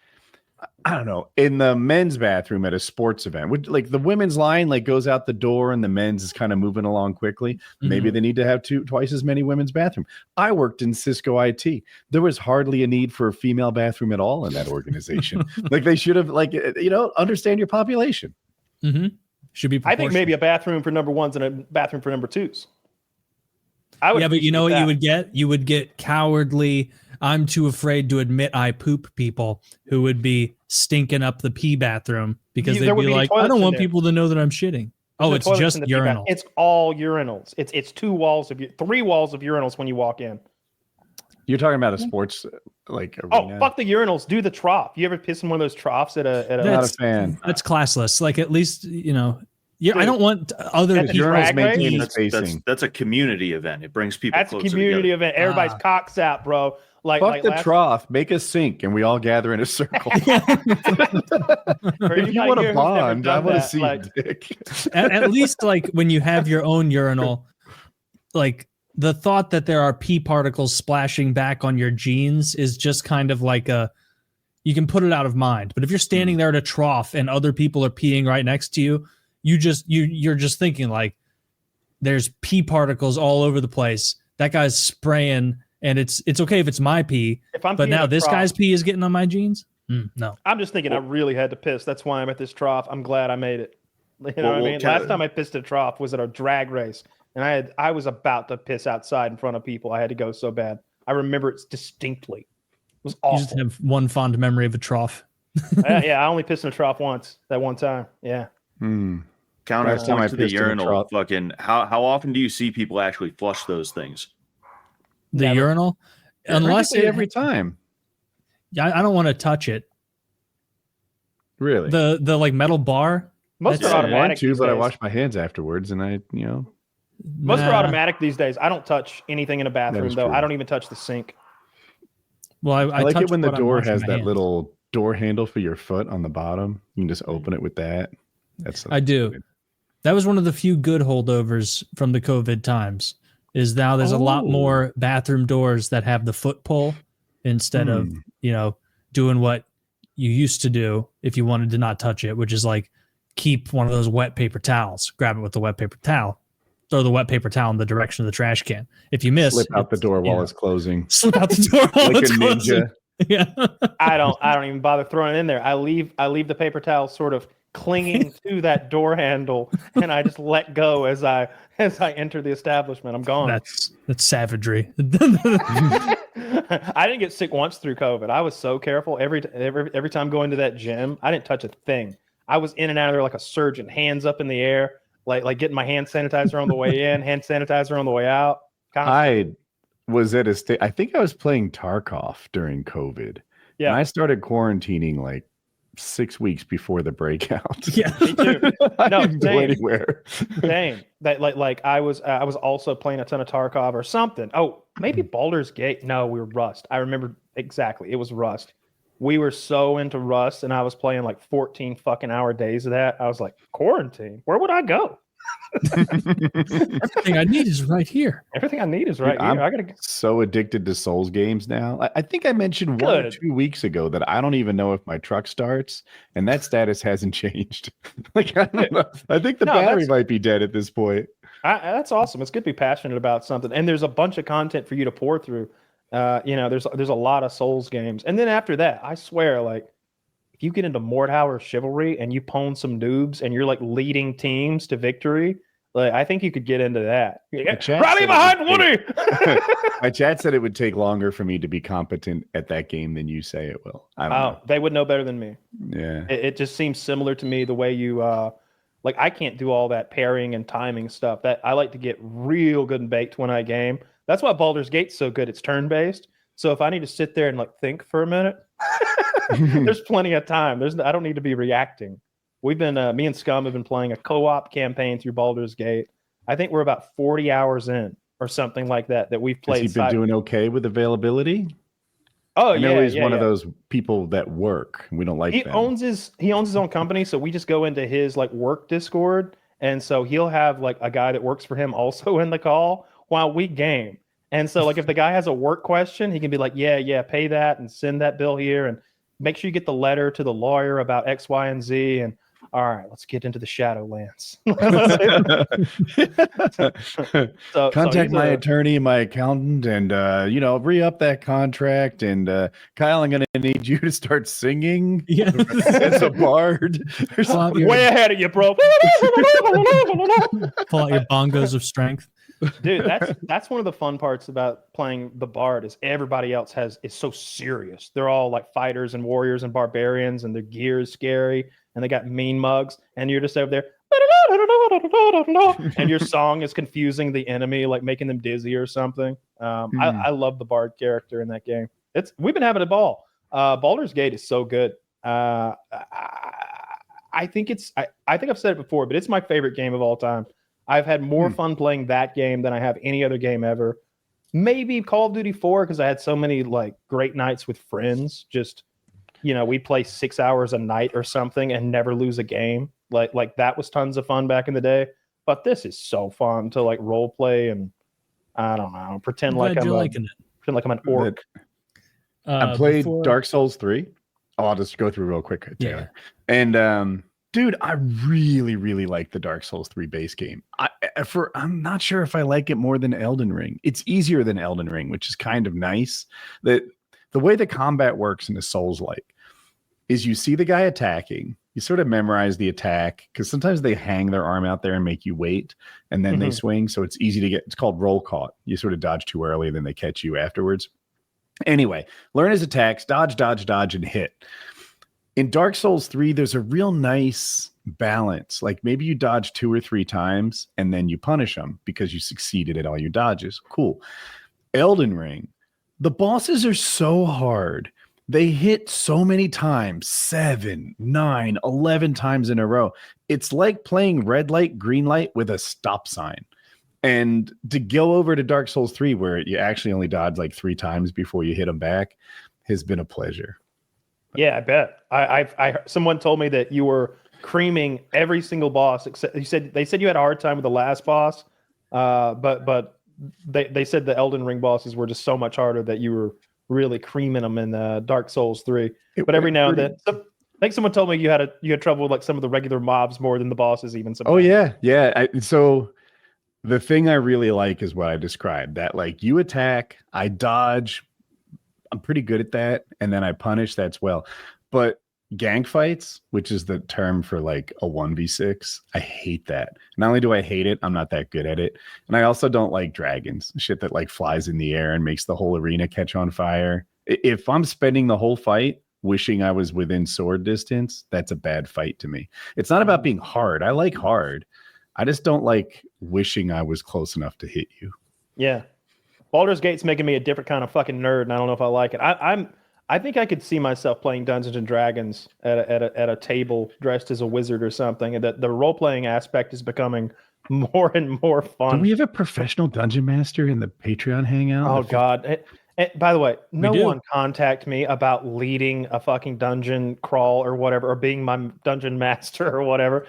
I don't know, in the men's bathroom at a sports event, would like the women's line like goes out the door and the men's is kind of moving along quickly. Maybe they need to have twice as many women's bathroom. I worked in Cisco IT. There was hardly a need for a female bathroom at all in that organization. Like they should have, like, you know, understand your population. Should be. I think maybe a bathroom for number ones and a bathroom for number twos. Yeah, but you know what you would get? You would get cowardly, I'm too afraid to admit I poop people who would be stinking up the pee bathroom because they'd be like, I don't want people to know that I'm shitting. Oh, it's just urinal. It's all urinals. It's three walls of urinals when you walk in. You're talking about a sports like arena. Oh, fuck the urinals. Do the trough. You ever piss in one of those troughs at a not a fan. That's classless. Like at least, you know, yeah, I don't want other urinals maintaining spacing. That's a community event. It brings people closer That's a community together. event. Everybody's cocks out, bro. Fuck the trough. Make a sink, and we all gather in a circle. If you want to bond, I want to see you, dick. At least, like when you have your own urinal, like the thought that there are pee particles splashing back on your jeans is just kind of like you can put it out of mind. But if you're standing there at a trough and other people are peeing right next to you, you're just thinking like, there's pee particles all over the place. That guy's spraying. And it's okay if it's my pee, but now this guy's pee is getting on my jeans? No. I'm just thinking I really had to piss. That's why I'm at this trough. I'm glad I made it. You know what I mean? Last time I pissed at a trough was at a drag race, and I was about to piss outside in front of people. I had to go so bad. I remember it distinctly. It was awful. You just have one fond memory of a trough. Yeah, I only pissed in a trough once. That one time. Yeah. Counterpoint to the urinal. Fucking how often do you see people actually flush those things? The urinal, unless every time. Yeah, I don't want to touch it. Really, the like metal bar. Most are automatic. But I wash my hands afterwards, and most are automatic these days. I don't touch anything in a bathroom though. I don't even touch the sink. Well, I like it when the door has that little door handle for your foot on the bottom. You can just open it with that. I do. Good. That was one of the few good holdovers from the COVID times. Is now there's a lot more bathroom doors that have the foot pull instead of, you know, doing what you used to do if you wanted to not touch it, which is like keep one of those wet paper towels, grab it with the wet paper towel, throw the wet paper towel in the direction of the trash can. If you miss, slip out the door while it's closing. Slip out the door while like it's a closing. Ninja. Yeah. I don't even bother throwing it in there. I leave the paper towel sort of clinging to that door handle, and I just let go as I enter the establishment. I'm gone. That's savagery. I didn't get sick once through COVID. I was so careful every time going to that gym. I didn't touch a thing. I was in and out of there like a surgeon, hands up in the air, like getting my hand sanitizer on the way in, hand sanitizer on the way out. I was at a state. I think I was playing Tarkov during COVID. Yeah, and I started quarantining like 6 weeks before the breakout. Yeah, me too. I didn't go anywhere. Same. That like I was also playing a ton of Tarkov or something. Oh, maybe Baldur's Gate. No, we were Rust. I remember exactly. It was Rust. We were so into Rust, and I was playing like 14 fucking hour days of that. I was like, quarantine? Where would I go? Everything I need is right here. Everything I need is right here. I gotta. So addicted to Souls games now. I think I mentioned 1 or 2 weeks ago that I don't even know if my truck starts, and that status hasn't changed. Like I don't know. I think the battery might be dead at this point. That's awesome. It's good to be passionate about something, and there's a bunch of content for you to pour through. You know, there's a lot of Souls games, and then after that, I swear, like, if you get into Mordhau or Chivalry and you pwn some noobs and you're like leading teams to victory, Like, I think you could get into that. chat Rally said behind it would Woody. My chat said it would take longer for me to be competent at that game than you say it will. I don't know. They would know better than me. Yeah. It just seems similar to me the way you like. I can't do all that parrying and timing stuff. That I like to get real good and baked when I game. That's why Baldur's Gate's so good. It's turn based. So if I need to sit there and like think for a minute, there's plenty of time. I don't need to be reacting. We've been me and Scum have been playing a co-op campaign through Baldur's Gate. I think we're about 40 hours in or something like that we've played. Has he been doing okay with availability? Oh, I know he's one of those people that work. We don't like he them. owns his own company, so we just go into his like work Discord, and so he'll have like a guy that works for him also in the call while we game. And so like if the guy has a work question, he can be like, yeah, pay that and send that bill here and make sure you get the letter to the lawyer about X, Y, and Z. And all right, let's get into the Shadowlands. Contact my attorney and my accountant and, re-up that contract. And Kyle, I'm going to need you to start singing as a bard. Way ahead of you, bro. Pull out your bongos of strength. Dude, that's one of the fun parts about playing the bard is everybody else is so serious. They're all like fighters and warriors and barbarians, and their gear is scary, and they got mean mugs, and you're just over there, and your song is confusing the enemy, like making them dizzy or something. I love the bard character in that game. We've been having a ball. Baldur's Gate is so good. I think I've said it before, but it's my favorite game of all time. I've had more fun playing that game than I have any other game ever. Maybe Call of Duty 4 because I had so many like great nights with friends. Just, we'd play 6 hours a night or something and never lose a game. Like that was tons of fun back in the day. But this is so fun to like role play and I don't know, pretend like I'm an orc. I played Dark Souls 3. Oh, I'll just go through real quick, Taylor. Yeah. And dude, I really, really like the Dark Souls 3 base game. I'm not sure if I like it more than Elden Ring. It's easier than Elden Ring, which is kind of nice. The way the combat works in a Souls-like is you see the guy attacking, you sort of memorize the attack, because sometimes they hang their arm out there and make you wait, and then they swing, so it's easy to get. It's called roll caught. You sort of dodge too early, then they catch you afterwards. Anyway, learn his attacks, dodge, and hit. In Dark Souls 3, there's a real nice balance. Like maybe you dodge 2 or 3 times and then you punish them because you succeeded at all your dodges. Cool. Elden Ring, the bosses are so hard. They hit so many times, 7, 9, 11 times in a row. It's like playing red light, green light with a stop sign. And to go over to Dark Souls 3, where you actually only dodge like 3 times before you hit them back, has been a pleasure. Yeah, I bet. I someone told me that you were creaming every single boss except they said you had a hard time with the last boss, but they said the Elden Ring bosses were just so much harder that you were really creaming them in Dark Souls 3. But every now and then, I think someone told me you had trouble with like some of the regular mobs more than the bosses even. Sometimes. Oh yeah. So the thing I really like is what I described. That like you attack, I dodge. I'm pretty good at that, and then I punish. That's well, but gank fights, which is the term for like a 1v6, I hate that. Not only do I hate it, I'm not that good at it, and I also don't like dragons, shit that like flies in the air and makes the whole arena catch on fire. If I'm spending the whole fight wishing I was within sword distance, that's a bad fight to me. It's not about being hard. I like hard. I just don't like wishing I was close enough to hit you. Yeah. Baldur's Gate's making me a different kind of fucking nerd, and I don't know if I like it. I think I could see myself playing Dungeons and Dragons at a table dressed as a wizard or something, and that the role playing aspect is becoming more and more fun. Do we have a professional dungeon master in the Patreon hangout? Oh God! By the way, no one contact me about leading a fucking dungeon crawl or whatever, or being my dungeon master or whatever.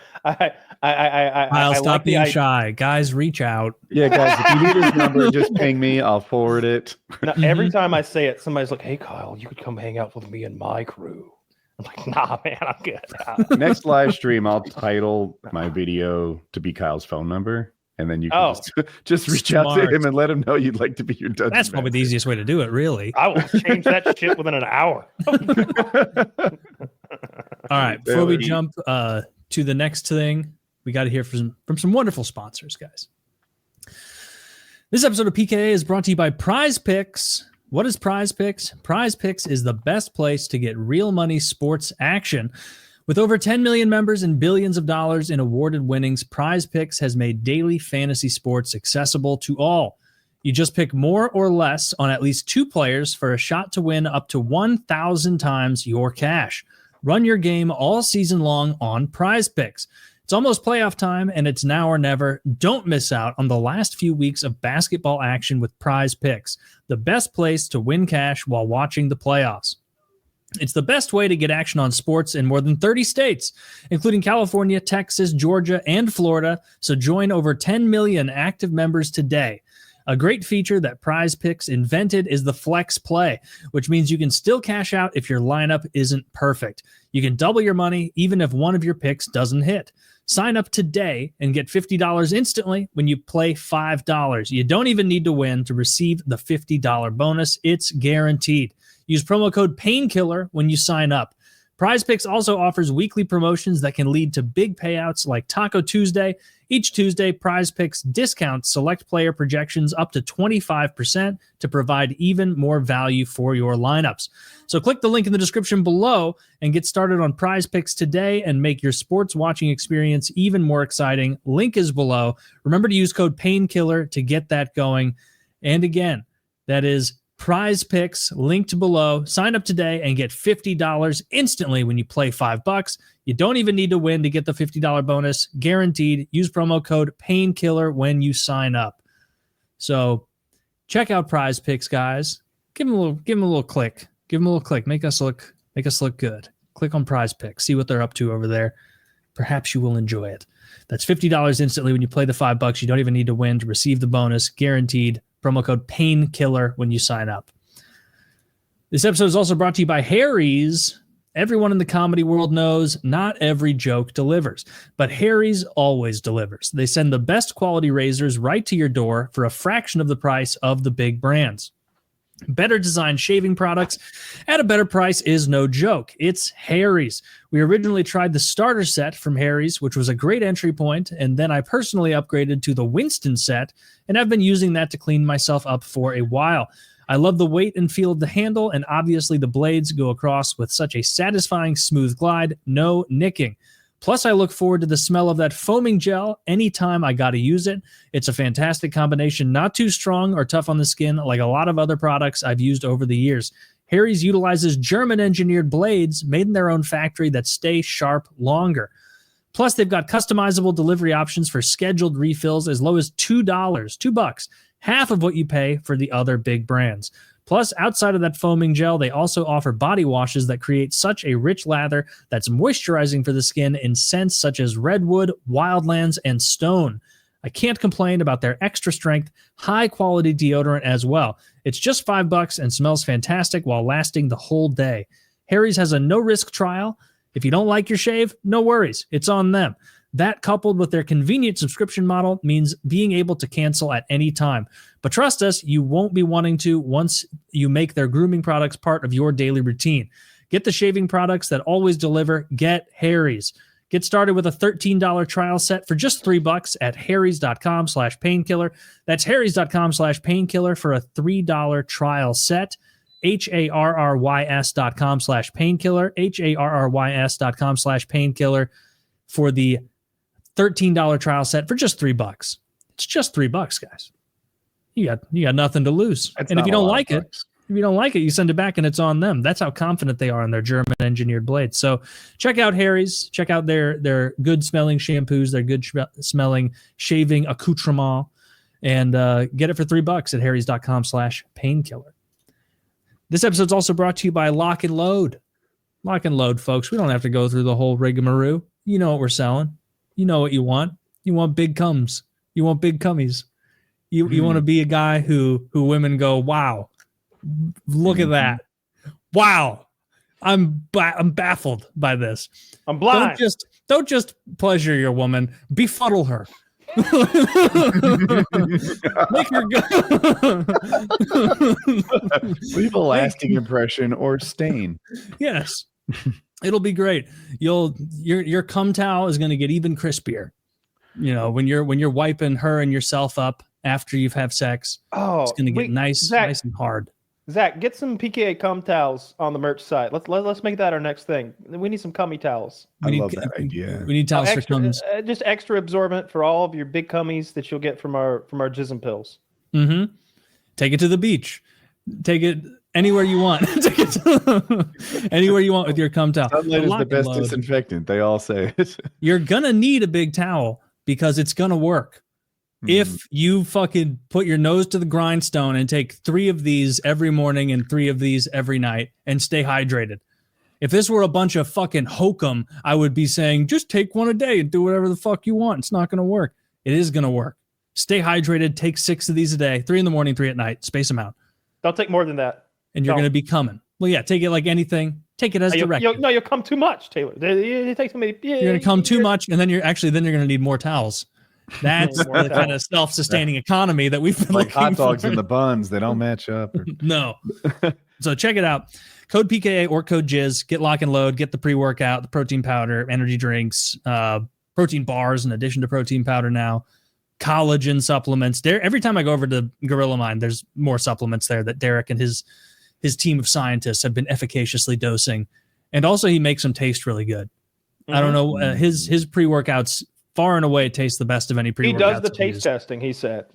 I'll stop being shy. Guys, reach out. Yeah, guys, if you need his number, just ping me. I'll forward it. Now, every time I say it, somebody's like, "Hey, Kyle, you could come hang out with me and my crew." I'm like, "Nah, man, I'm good." Next live stream, I'll title my video to be Kyle's phone number. And then you can just reach out to him and let him know you'd like to be your dungeon That's probably the easiest way to do it, really. I will change that shit within an hour. All right. Before we jump to the next thing, we got to hear from some wonderful sponsors, guys. This episode of PKA is brought to you by Prize Picks. What is Prize Picks? Prize Picks is the best place to get real money sports action. With over 10 million members and billions of dollars in awarded winnings, Prize Picks has made daily fantasy sports accessible to all. You just pick more or less on at least 2 players for a shot to win up to 1,000 times your cash. Run your game all season long on Prize Picks. It's almost playoff time, and it's now or never. Don't miss out on the last few weeks of basketball action with Prize Picks, the best place to win cash while watching the playoffs. It's the best way to get action on sports in more than 30 states, including California, Texas, Georgia, and Florida, so join over 10 million active members today. A great feature that Prize Picks invented is the flex play, which means you can still cash out if your lineup isn't perfect. You can double your money even if one of your picks doesn't hit. Sign up today and get $50 instantly when you play $5. You don't even need to win to receive the $50 bonus. It's guaranteed. Use promo code PAINKILLER when you sign up. Prize Picks also offers weekly promotions that can lead to big payouts like Taco Tuesday. Each Tuesday, Prize Picks discounts select player projections up to 25% to provide even more value for your lineups. So click the link in the description below and get started on Prize Picks today and make your sports watching experience even more exciting. Link is below. Remember to use code PAINKILLER to get that going. And again, that is Prize Picks linked below. Sign up today and get $50 instantly when you play $5. You don't even need to win to get the $50 bonus, guaranteed. Use promo code PAINKILLER when you sign up. So check out Prize Picks, guys. Give them a little click. Give them a little click. Make us look good. Click on Prize Picks. See what they're up to over there. Perhaps you will enjoy it. That's $50 instantly when you play the $5. You don't even need to win to receive the bonus, guaranteed. Promo code PAINKILLER when you sign up. This episode is also brought to you by Harry's. Everyone in the comedy world knows not every joke delivers, but Harry's always delivers. They send the best quality razors right to your door for a fraction of the price of the big brands. Better designed shaving products at a better price is no joke. It's Harry's. We originally tried the starter set from Harry's, which was a great entry point, and then I personally upgraded to the Winston set, and I've been using that to clean myself up for a while. I love the weight and feel of the handle, and obviously the blades go across with such a satisfying smooth glide, no nicking. Plus, I look forward to the smell of that foaming gel anytime I got to use it. It's a fantastic combination, not too strong or tough on the skin like a lot of other products I've used over the years. Harry's utilizes German-engineered blades made in their own factory that stay sharp longer. Plus, they've got customizable delivery options for scheduled refills as low as $2, half of what you pay for the other big brands. Plus, outside of that foaming gel, they also offer body washes that create such a rich lather that's moisturizing for the skin in scents such as redwood, wildlands, and stone. I can't complain about their extra strength, high quality deodorant as well. It's just $5 and smells fantastic while lasting the whole day. Harry's has a no risk trial. If you don't like your shave, no worries. It's on them. That, coupled with their convenient subscription model, means being able to cancel at any time. But trust us, you won't be wanting to once you make their grooming products part of your daily routine. Get the shaving products that always deliver. Get Harry's. Get started with a $13 trial set for just $3 at harrys.com/painkiller. That's harrys.com/painkiller for a $3 trial set. harrys.com/painkiller. harrys.com/painkiller for the $13 trial set for just $3. It's just $3, guys. You got nothing to lose. And if you don't like it, you send it back and it's on them. That's how confident they are in their German engineered blades. So check out Harry's, check out their good smelling shampoos, their good smelling shaving accoutrement, and get it for $3 at harrys.com/painkiller. This episode's also brought to you by Lock and Load. Lock and Load, folks. We don't have to go through the whole rigmarole. You know what we're selling. You know what you want. You want big cums. You want big cummies. You want to be a guy who women go, wow, look at that. Wow. I'm baffled by this. I'm blind. Don't just pleasure your woman. Befuddle her. Make her go. Leave a lasting impression or stain. Yes. It'll be great. Your cum towel is going to get even crispier. You know, when you're wiping her and yourself up after you've had sex, it's gonna get nice and hard. Zach, get some PKA cum towels on the merch site. Let's make that our next thing. We need some cummy towels. I love that idea. We need towels for cums. Just extra absorbent for all of your big cummies that you'll get from our jism pills. Mm-hmm. Take it to the beach. Take it anywhere you want. Take it anywhere you want with your cum towel. Sunlight is the best disinfectant. They all say it. You're gonna need a big towel because it's gonna work. If you fucking put your nose to the grindstone and take 3 of these every morning and 3 of these every night and stay hydrated. If this were a bunch of fucking hokum, I would be saying, just take 1 a day and do whatever the fuck you want. It's not going to work. It is going to work. Stay hydrated. Take 6 of these a day, 3 in the morning, 3 at night. Space them out. Don't take more than that. And you're going to be coming. Well, yeah, take it like anything. Take it as directed. You'll come too much, Taylor. You take too many. You're going to come too much, and then you're going to need more towels. That's the kind of self-sustaining economy that we've been like looking hot dogs for. in the buns. They don't match up. No. So check it out. Code PKA or code Jizz. Get lock and load. Get the pre-workout, the protein powder, energy drinks, protein bars in addition to protein powder now, collagen supplements. Every time I go over to Gorilla Mind, there's more supplements there that Derek and his team of scientists have been efficaciously dosing. And also he makes them taste really good. I don't know. His pre-workouts far and away tastes the best of any pre-workouts. He does the taste testing, he said.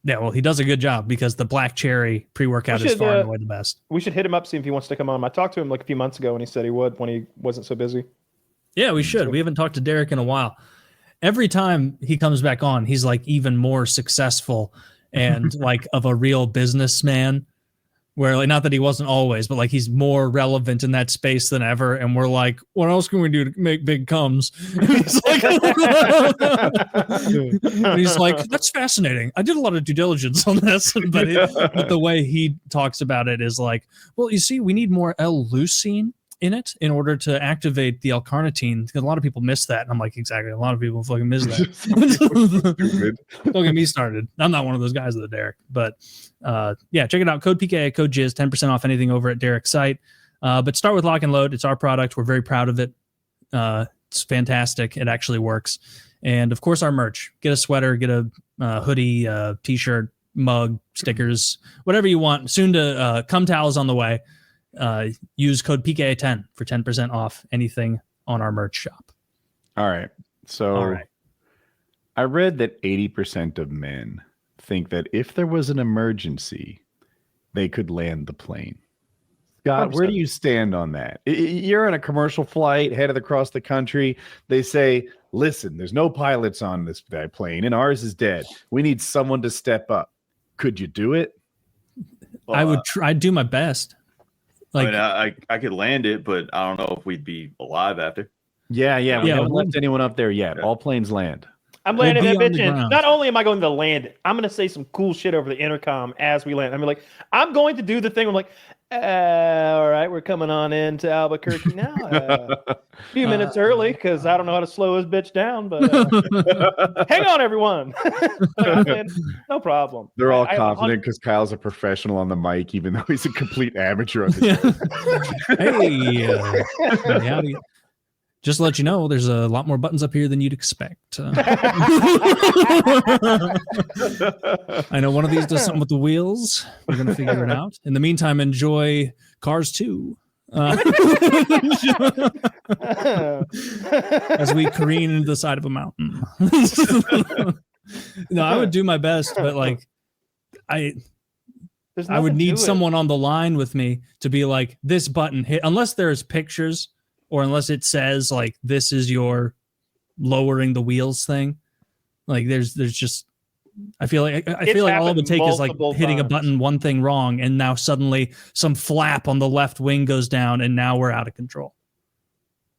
Yeah, well, he does a good job because the black cherry pre-workout is far and away the best. We should hit him up, see if he wants to come on. I talked to him like a few months ago and he said he would when he wasn't so busy. Yeah, we should. We haven't talked to Derek in a while. Every time he comes back on, he's like even more successful and like of a real businessman. Where like not that he wasn't always, but like he's more relevant in that space than ever. And we're like, what else can we do to make big comes? And he's like, that's fascinating. I did a lot of due diligence on this, but the way he talks about it is like, well, you see, we need more L-leucine in it in order to activate the L-carnitine. Because a lot of people miss that. And I'm like, exactly. A lot of people fucking miss that. Don't get me started. I'm not one of those guys with Derek, but yeah, check it out. Code PKA, code Jizz, 10% off anything over at Derek's site. But start with Lock and Load. It's our product. We're very proud of it. It's fantastic. It actually works. And of course, our merch. Get a sweater, get a hoodie, t-shirt, mug, stickers, whatever you want. Soon to come towels on the way. Use code PKA10 for 10% off anything on our merch shop. All right. So I read that 80% of men think that if there was an emergency, they could land the plane. Scott, 100%. Where do you stand on that? You're on a commercial flight headed across the country. They say, listen, there's no pilots on this plane and ours is dead. We need someone to step up. Could you do it? I would try. I'd do my best. Like, I mean, I could land it, but I don't know if we'd be alive after. Yeah. We haven't left anyone up there yet. All planes land. I'm landing that bitch in. Not only am I going to land it, I'm going to say some cool shit over the intercom as we land. I mean, like, I'm going to do the thing. I'm like, all right, we're coming on into Albuquerque now. A few minutes early because I don't know how to slow this bitch down. But hang on, everyone. No problem. They're all confident because Kyle's a professional on the mic, even though he's a complete amateur on the Hey, just to let you know, there's a lot more buttons up here than you'd expect. I know one of these does something with the wheels. We're going to figure it out. In the meantime, enjoy Cars 2. As we careen into the side of a mountain. No, I would do my best, but like, I would need someone on the line with me to be like, this button hit, unless there's pictures. Or unless it says like this is your lowering the wheels thing, like there's just I feel like all it would take is like hitting a button, one thing wrong, and now suddenly some flap on the left wing goes down, and now we're out of control.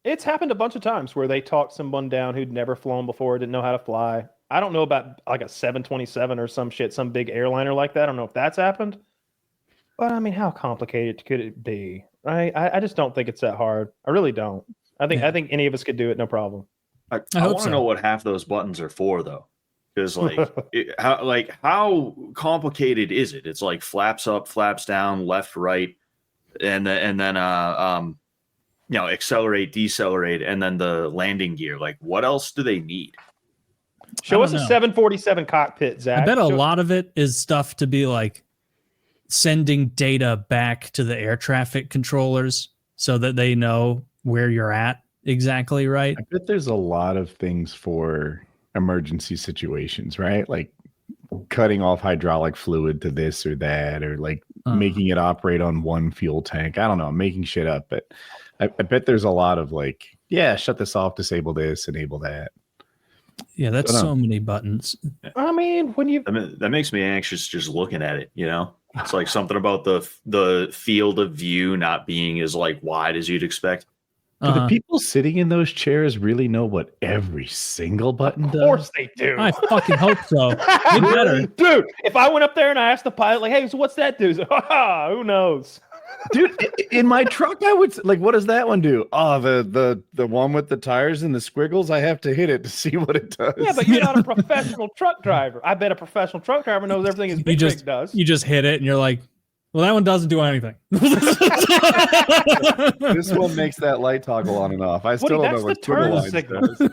It's happened a bunch of times where they talked someone down who'd never flown before, didn't know how to fly. I don't know about like a 727 or some shit, some big airliner like that. I don't know if that's happened, but I mean, how complicated could it be? Right? I just don't think it's that hard. I really don't. I think any of us could do it, no problem. I want to know what half those buttons are for, though, because how complicated is it? It's like flaps up, flaps down, left, right, and then accelerate, decelerate, and then the landing gear. Like, what else do they need? Show us a know. 747 cockpit, Zach. I bet a lot of it is stuff to be like sending data back to the air traffic controllers so that they know where you're at exactly, right? I bet there's a lot of things for emergency situations, right? Like cutting off hydraulic fluid to this or that, or like making it operate on one fuel tank. I don't know. I'm making shit up, but I bet there's a lot of like, yeah, shut this off, disable this, enable that. Yeah, that's so many buttons. I mean, that makes me anxious just looking at it, you know? It's like something about the field of view not being as like wide as you'd expect. Do the people sitting in those chairs really know what every single button does? Of course they do. I fucking hope so. They better. Dude, if I went up there and I asked the pilot, like, hey, so what's that do? He's like, who knows? Dude, in my truck, I would like, what does that one do? Oh, the one with the tires and the squiggles. I have to hit it to see what it does. Yeah, but you're not a professional truck driver. I bet a professional truck driver knows everything his big rig does. You just hit it and you're like, well, that one doesn't do anything. This one makes that light toggle on and off. I still don't know what turn signal does.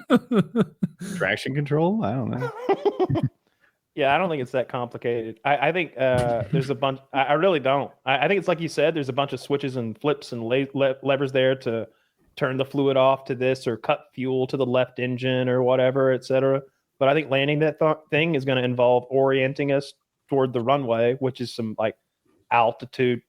Traction control? I don't know. Yeah, I don't think it's that complicated. I think there's a bunch. I really don't. I think it's like you said. There's a bunch of switches and flips and levers there to turn the fluid off to this or cut fuel to the left engine or whatever, etc. But I think landing that thing is going to involve orienting us toward the runway, which is some like altitude,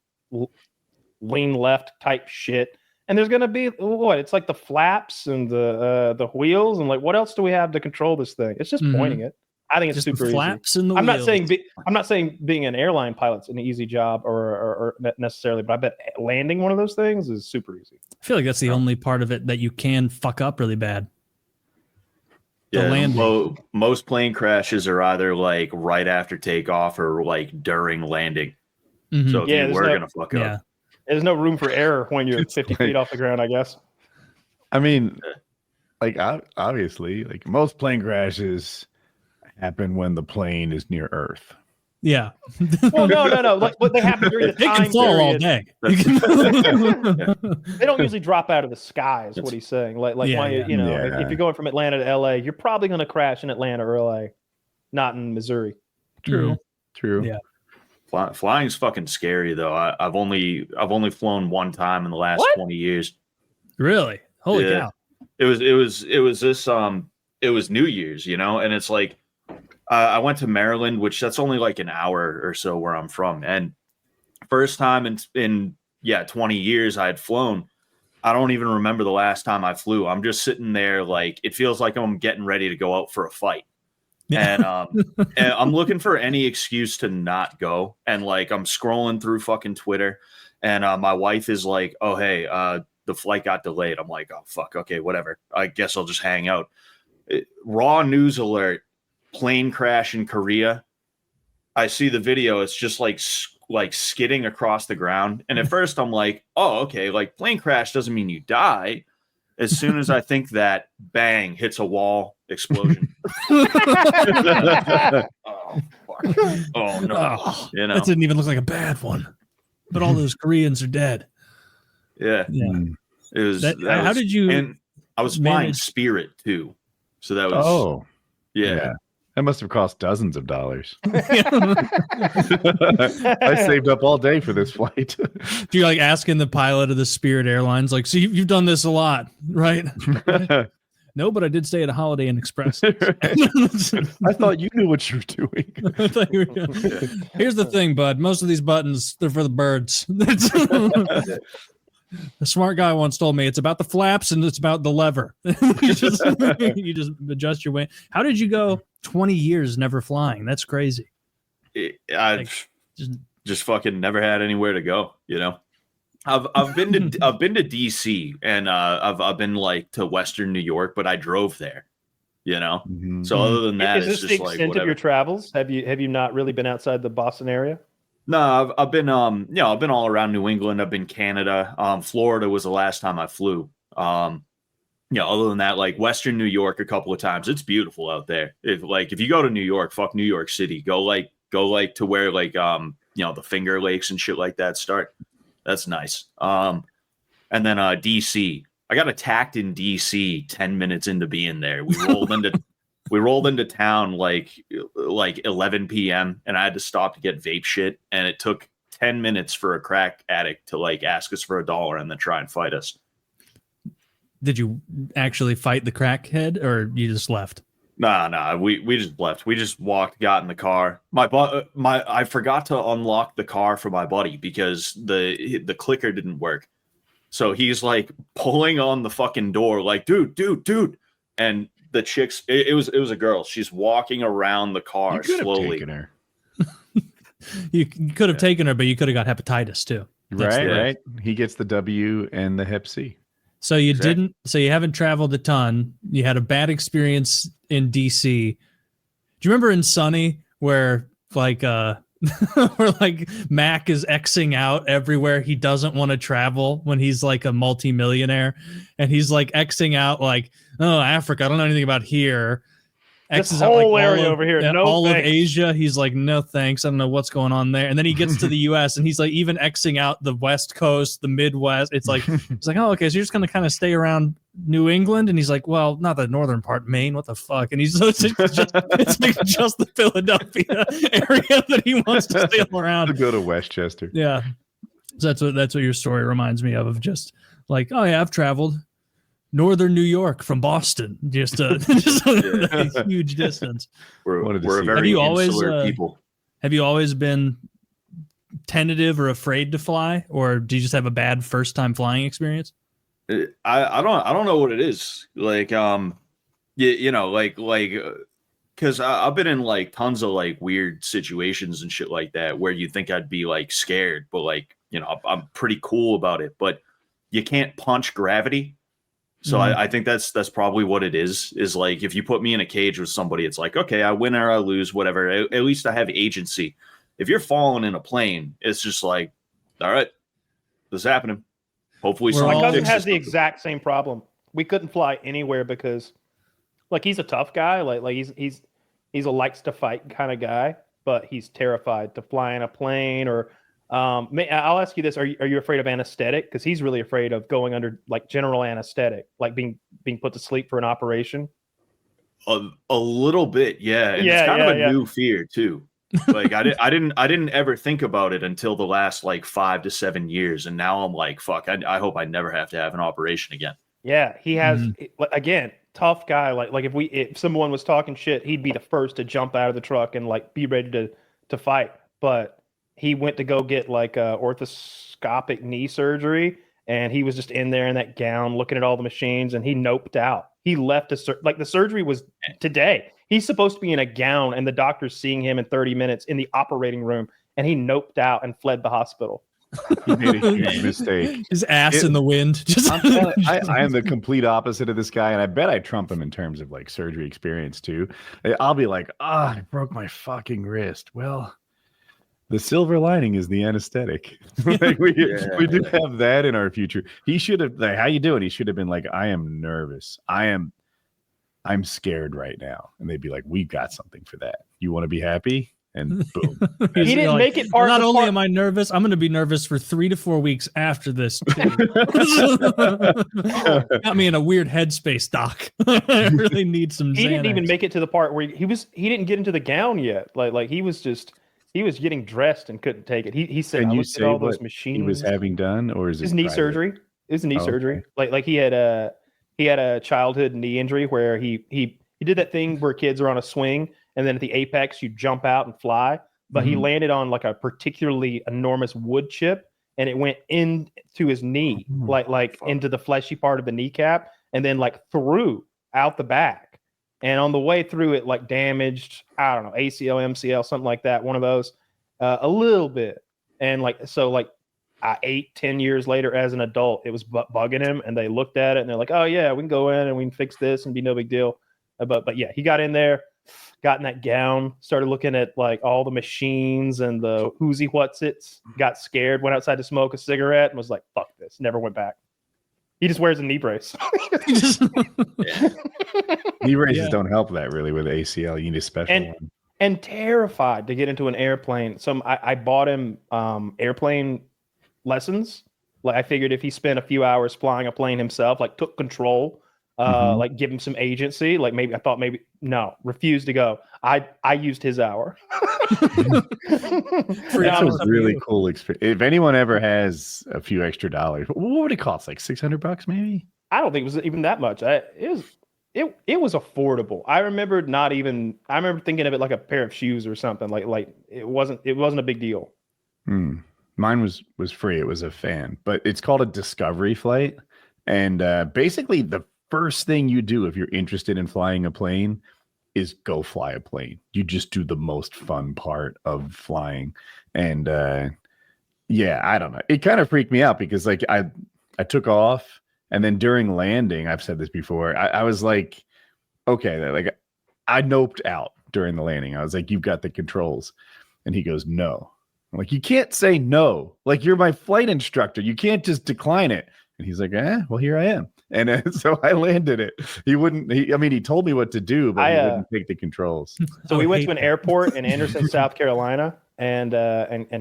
lean left type shit. And there's going to be what? It's like the flaps and the wheels and like what else do we have to control this thing? It's just pointing it. I think it's just super flaps easy. And the I'm wheels. not saying being an airline pilot's an easy job or necessarily, but I bet landing one of those things is super easy. I feel like that's the only part of it that you can fuck up really bad. Yeah, most plane crashes are either like right after takeoff or like during landing. Mm-hmm. So if you were gonna fuck up, there's no room for error when you're 50 feet off the ground, I guess. I mean, like obviously, like most plane crashes happen when the plane is near Earth. Yeah. Well, no. Like what they happen during the time It can fall all day. They don't usually drop out of the sky. Is what he's saying. If you're going from Atlanta to LA, you're probably going to crash in Atlanta or LA, not in Missouri. True. Yeah. Flying's fucking scary though. I've only flown one time in the last 20 years. Really? Holy cow! It was New Year's, you know, and it's like. I went to Maryland, which that's only like an hour or so where I'm from. And first time in 20 years I had flown. I don't even remember the last time I flew. I'm just sitting there like it feels like I'm getting ready to go out for a fight. And, and I'm looking for any excuse to not go. And like I'm scrolling through fucking Twitter and my wife is like, oh, hey, the flight got delayed. I'm like, oh, fuck. Okay, whatever. I guess I'll just hang out. Raw news alert. Plane crash in Korea. I see the video. It's just like skidding across the ground. And at first I'm like, oh, okay. Like plane crash doesn't mean you die. As soon as I think that, bang, hits a wall, explosion. Oh, fuck. Oh, no. You know, that didn't even look like a bad one. But all those Koreans are dead. Yeah. It was. How did you? And I was flying Spirit too. So that was. Oh. Yeah. That must have cost dozens of dollars. I saved up all day for this flight. Do you like asking the pilot of the Spirit Airlines, like, so you've done this a lot, right? No, but I did stay at a Holiday Inn Express. I thought you knew what you were doing. Here's the thing, bud. Most of these buttons, they're for the birds. A smart guy once told me it's about the flaps and it's about the lever. you just adjust your weight. How did you go 20 years never flying? That's crazy. I've just fucking never had anywhere to go. You know, I've been to DC and I've been like to Western New York, but I drove there. You know, so other than that, is this it's just the like extent whatever. of your travels? Have you not really been outside the Boston area? No, I've been I've been all around New England. I've been Canada. Florida was the last time I flew. Other than that, like Western New York a couple of times. It's beautiful out there. If you go to New York, fuck New York City. Go to where the Finger Lakes and shit like that start. That's nice. And then DC. I got attacked in DC 10 minutes into being there. We rolled We rolled into town like 11 p.m. and I had to stop to get vape shit, and it took 10 minutes for a crack addict to like ask us for $1 and then try and fight us. Did you actually fight the crackhead, or you just left? Nah. We just left. We just walked, got in the car. I forgot to unlock the car for my buddy because the clicker didn't work. So he's like pulling on the fucking door, like, dude. And the chick's it was a girl. She's walking around the car You could slowly. have taken her. You could have taken her, but you could have got hepatitis too. Right. He gets the W and the Hep C. So you didn't. So you haven't traveled a ton. You had a bad experience in DC. Do you remember in Sunny where like where like Mac is Xing out everywhere he doesn't want to travel when he's like a multimillionaire, and he's like Xing out like, oh, Africa, I don't know anything about here. This X's out, whole like, area over here, no all thanks. of Asia. He's like, no thanks, I don't know what's going on there. And then he gets to the US and he's like even Xing out the West Coast, the Midwest. It's like it's like, oh, okay, so you're just gonna kind of stay around New England. And he's like, well, not the northern part, Maine, what the fuck? And he's it's like just the Philadelphia area that he wants to sail around. To go to Westchester. Yeah, so that's what your story reminds me of just like, oh yeah, I've traveled northern New York from Boston, just a huge distance. We're a Have very you always, insular people. Have you always been tentative or afraid to fly, or do you just have a bad first time flying experience? I don't know what it is. Like you know, like because I've been in like tons of like weird situations and shit like that where you think I'd be like scared, but like, you know, I'm pretty cool about it. But you can't punch gravity. So I think that's probably what it is like if you put me in a cage with somebody, it's like, okay, I win or I lose, whatever. At least I have agency. If you're falling in a plane, it's just like, all right, this is happening. Hopefully My cousin fixes has the something. exact same problem. We couldn't fly anywhere because like he's a tough guy. Like he's a likes to fight kind of guy, but he's terrified to fly in a plane or I'll ask you this: Are you afraid of anesthetic? Because he's really afraid of going under like general anesthetic, like being put to sleep for an operation. A little bit, yeah. And it's kind of a new fear too. Like I didn't ever think about it until the last like 5 to 7 years, and now I'm like, fuck. I hope I never have to have an operation again. Yeah, he has again, tough guy. Like if someone was talking shit, he'd be the first to jump out of the truck and like be ready to fight. But he went to go get like orthoscopic knee surgery, and he was just in there in that gown looking at all the machines, and he noped out. He left like the surgery was today. He's supposed to be in a gown, and the doctor's seeing him in 30 minutes in the operating room, and he noped out and fled the hospital. He made a huge mistake. His ass in the wind. I am the complete opposite of this guy, and I bet I trump him in terms of like surgery experience too. I'll be like, I broke my fucking wrist. Well, the silver lining is the anesthetic. Like we do have that in our future. He should have like, how you doing? He should have been like, I am nervous. I'm scared right now. And they'd be like, we've got something for that. You want to be happy? And boom. He didn't make it part. Not only am I nervous, I'm going to be nervous for 3 to 4 weeks after this. Got me in a weird headspace, Doc. I really need some. He didn't Xanax. even make it to the part where he didn't get into the gown yet. Like he was getting dressed and couldn't take it. He said, Can I you looked at say all what those machines. he was having done, or is it his knee private? surgery? It was knee surgery. Okay. Like he had a childhood knee injury where he did that thing where kids are on a swing and then at the apex you jump out and fly. But he landed on like a particularly enormous wood chip, and it went into his knee, like into the fleshy part of the kneecap, and then like through out the back. And on the way through, it like damaged, I don't know, ACL, MCL, something like that. One of those, a little bit. And like, so like 8-10 years later as an adult, it was bugging him, and they looked at it and they're like, oh yeah, we can go in and we can fix this and be no big deal. But yeah, he got in there, got in that gown, started looking at like all the machines and the whoozy whatsits, got scared, went outside to smoke a cigarette and was like, fuck this, never went back. He just wears a knee brace. Knee braces don't help that really with ACL. You need a special one. And terrified to get into an airplane. So I bought him airplane lessons. Like I figured if he spent a few hours flying a plane himself, like took control like give him some agency. Like maybe I thought no, refused to go. I used his hour. That's a really cool experience. If anyone ever has a few extra dollars, what would it cost? Like $600 maybe? I don't think it was even that much. It was affordable. I remember thinking of it like a pair of shoes or something. Like it wasn't a big deal. Mine was free. It was a fan, but it's called a discovery flight. And basically the first thing you do if you're interested in flying a plane is go fly a plane. You just do the most fun part of flying. And yeah, I don't know. It kind of freaked me out because like I took off, and then during landing, I've said this before, I was like, okay, like I noped out during the landing. I was like, you've got the controls. And he goes, no. I'm like, you can't say no. Like, you're my flight instructor. You can't just decline it. And he's like, well, here I am. And so I landed it. He told me what to do, but he wouldn't take the controls. So we went to an airport in Anderson, South Carolina, and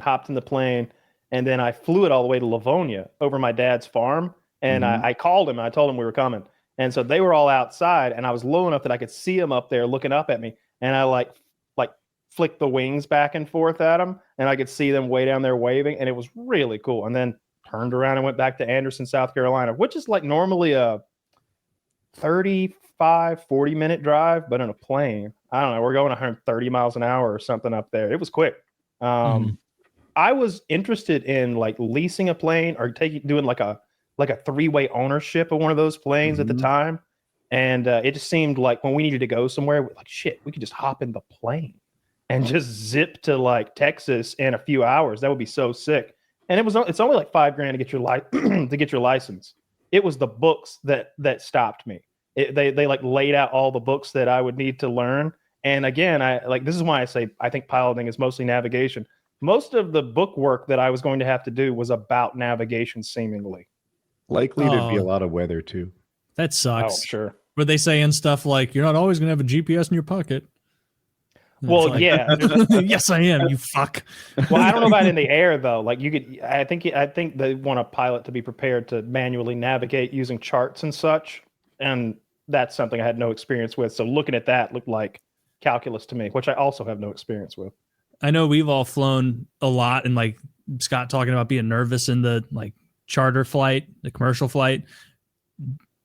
hopped in the plane. And then I flew it all the way to Livonia over my dad's farm. And I called him and I told him we were coming. And so they were all outside, and I was low enough that I could see them up there looking up at me. And I like flicked the wings back and forth at them, and I could see them way down there waving. And it was really cool. And then turned around and went back to Anderson, South Carolina, which is like normally a 35, 40-minute drive, but in a plane, I don't know, we're going 130 miles an hour or something up there. It was quick. I was interested in like leasing a plane or doing like a 3-way ownership of one of those planes at the time. And it just seemed like when we needed to go somewhere, we're like, shit, we could just hop in the plane and just zip to like Texas in a few hours. That would be so sick. And it's only like $5,000 to get your to get your license. It was the books that stopped me. They like laid out all the books that I would need to learn. And again, this is why I say I think piloting is mostly navigation. Most of the book work that I was going to have to do was about navigation, seemingly. Likely to be a lot of weather too. That sucks. Oh, sure. Were they saying stuff like, you're not always going to have a GPS in your pocket? And well, yeah. Yes, I am, you fuck. Well, I don't know about in the air, though. Like I think they want a pilot to be prepared to manually navigate using charts and such. And that's something I had no experience with. So looking at that looked like calculus to me, which I also have no experience with. I know we've all flown a lot, and like Scott talking about being nervous in the like charter flight, the commercial flight.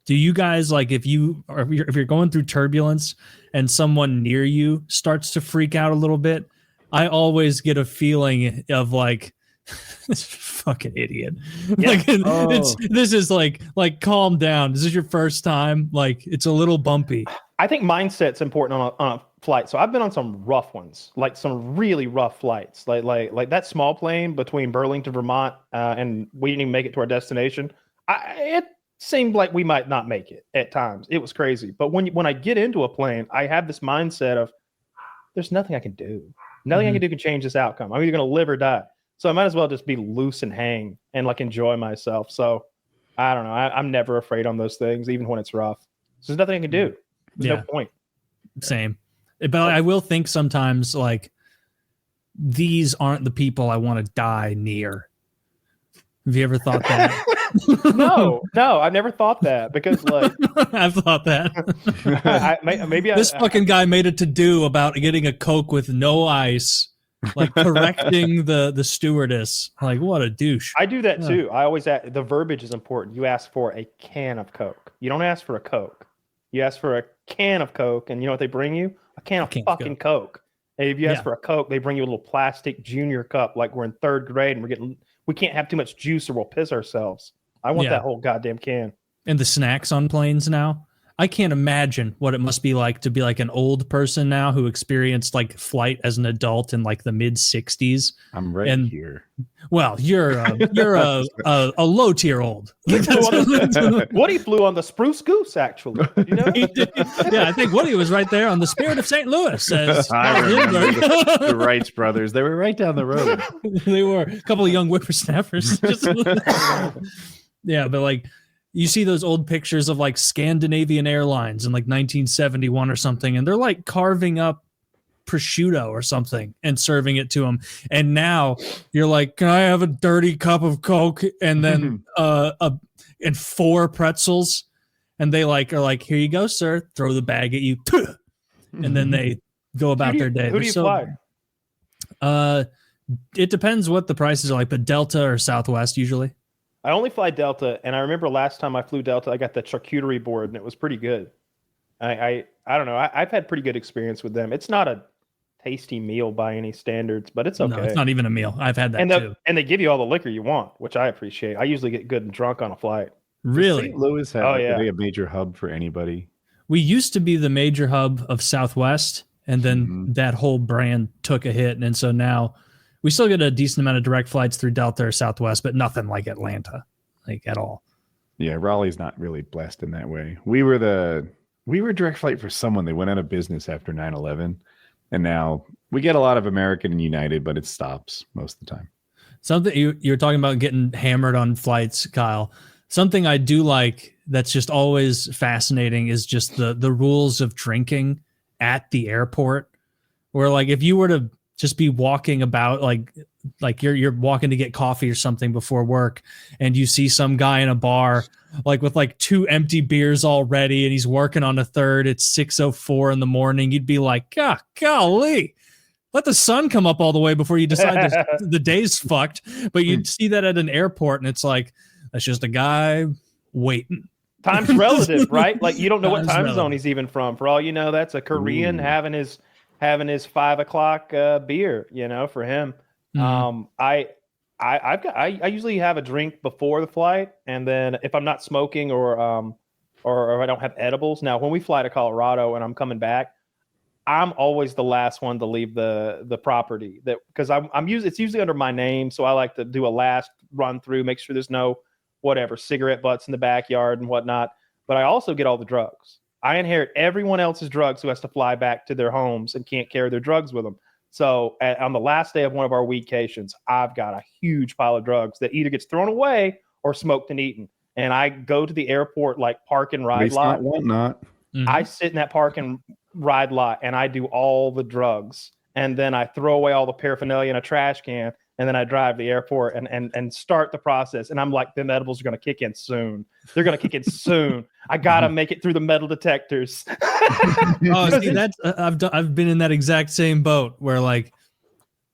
Do you guys like if you're going through turbulence and someone near you starts to freak out a little bit? I always get a feeling of like this fucking idiot. Yeah. Like this is like calm down. This is your first time. Like it's a little bumpy. I think mindset's important on a flight. So I've been on some rough ones, like some really rough flights, like that small plane between Burlington, Vermont, and we didn't even make it to our destination. It seemed like we might not make it at times. It was crazy. But when I get into a plane, I have this mindset of there's nothing I can do. Nothing I can do can change this outcome. I'm either going to live or die. So I might as well just be loose and hang and like enjoy myself. So I don't know. I'm never afraid on those things, even when it's rough. So there's nothing I can do. There's no point. Same. But I will think sometimes like these aren't the people I want to die near. Have you ever thought that? No, I've never thought that because like I've thought that. Maybe this fucking guy made a to-do about getting a Coke with no ice, like correcting the stewardess. Like what a douche. I do that too. I always ask, the verbiage is important. You ask for a can of Coke. You don't ask for a Coke. You ask for a can of Coke, and you know what they bring you? A can of fucking Coke. And if you ask for a Coke, they bring you a little plastic junior cup, like we're in 3rd grade and we can't have too much juice or we'll piss ourselves. I want that whole goddamn can. And the snacks on planes now. I can't imagine what it must be like to be like an old person now who experienced like flight as an adult in like the mid 60s. I'm here. Well, you're a low tier old. Woody flew on the Spruce Goose, actually. You know? Yeah, I think Woody was right there on the Spirit of St. Louis. I remember the Wrights brothers. They were right down the road. They were a couple of young whippersnappers. Yeah, but like you see those old pictures of like Scandinavian Airlines in like 1971 or something, and they're like carving up prosciutto or something and serving it to them. And now you're like, can I have a dirty cup of Coke and then and 4 pretzels? and they like are like, here you go, sir. Throw the bag at you, and then they go about their day. Who do you fly? It depends what the prices are like, but Delta or Southwest usually. I only fly Delta, and I remember last time I flew Delta, I got the charcuterie board, and it was pretty good. I don't know. I've had pretty good experience with them. It's not a tasty meal by any standards, but it's okay. No, it's not even a meal. I've had that too. And they give you all the liquor you want, which I appreciate. I usually get good and drunk on a flight. Really? St. Louis have Oh, yeah. are they a major hub for anybody? We used to be the major hub of Southwest, and then that whole brand took a hit. And so now we still get a decent amount of direct flights through Delta or Southwest, but nothing like Atlanta, like at all. Yeah, Raleigh's not really blessed in that way. We were direct flight for someone. They went out of business after 9/11, and now we get a lot of American and United, but it stops most of the time. Something you're talking about getting hammered on flights, Kyle. Something I do like that's just always fascinating is just the rules of drinking at the airport, where like if you were to just be walking about like you're walking to get coffee or something before work, and you see some guy in a bar like with like 2 empty beers already, and he's working on a third. It's 6:04 in the morning. You'd be like, God, golly, let the sun come up all the way before you decide the day's fucked. But you'd see that at an airport, and it's like, that's just a guy waiting. Time's relative, right? Like you don't know what Time's time relative. zone he's even from. For all you know, that's a Korean having his 5 o'clock beer. You know, for him. I usually have a drink before the flight, and then if I'm not smoking or I don't have edibles. Now, when we fly to Colorado and I'm coming back, I'm always the last one to leave the property, that because it's usually under my name, so I like to do a last run through, make sure there's no cigarette butts in the backyard and whatnot. But I also get all the drugs. I inherit everyone else's drugs who has to fly back to their homes and can't carry their drugs with them. So on the last day of one of our weekcations, I've got a huge pile of drugs that either gets thrown away or smoked and eaten. And I go to the airport, like park and ride lot. Not. I sit in that park and ride lot, and I do all the drugs. And then I throw away all the paraphernalia in a trash can, and then I drive to the airport and start the process. And I'm like, them edibles are going to kick in soon. They're going to kick in soon. I got to make it through the metal detectors. Oh, see, that's I've been in that exact same boat where like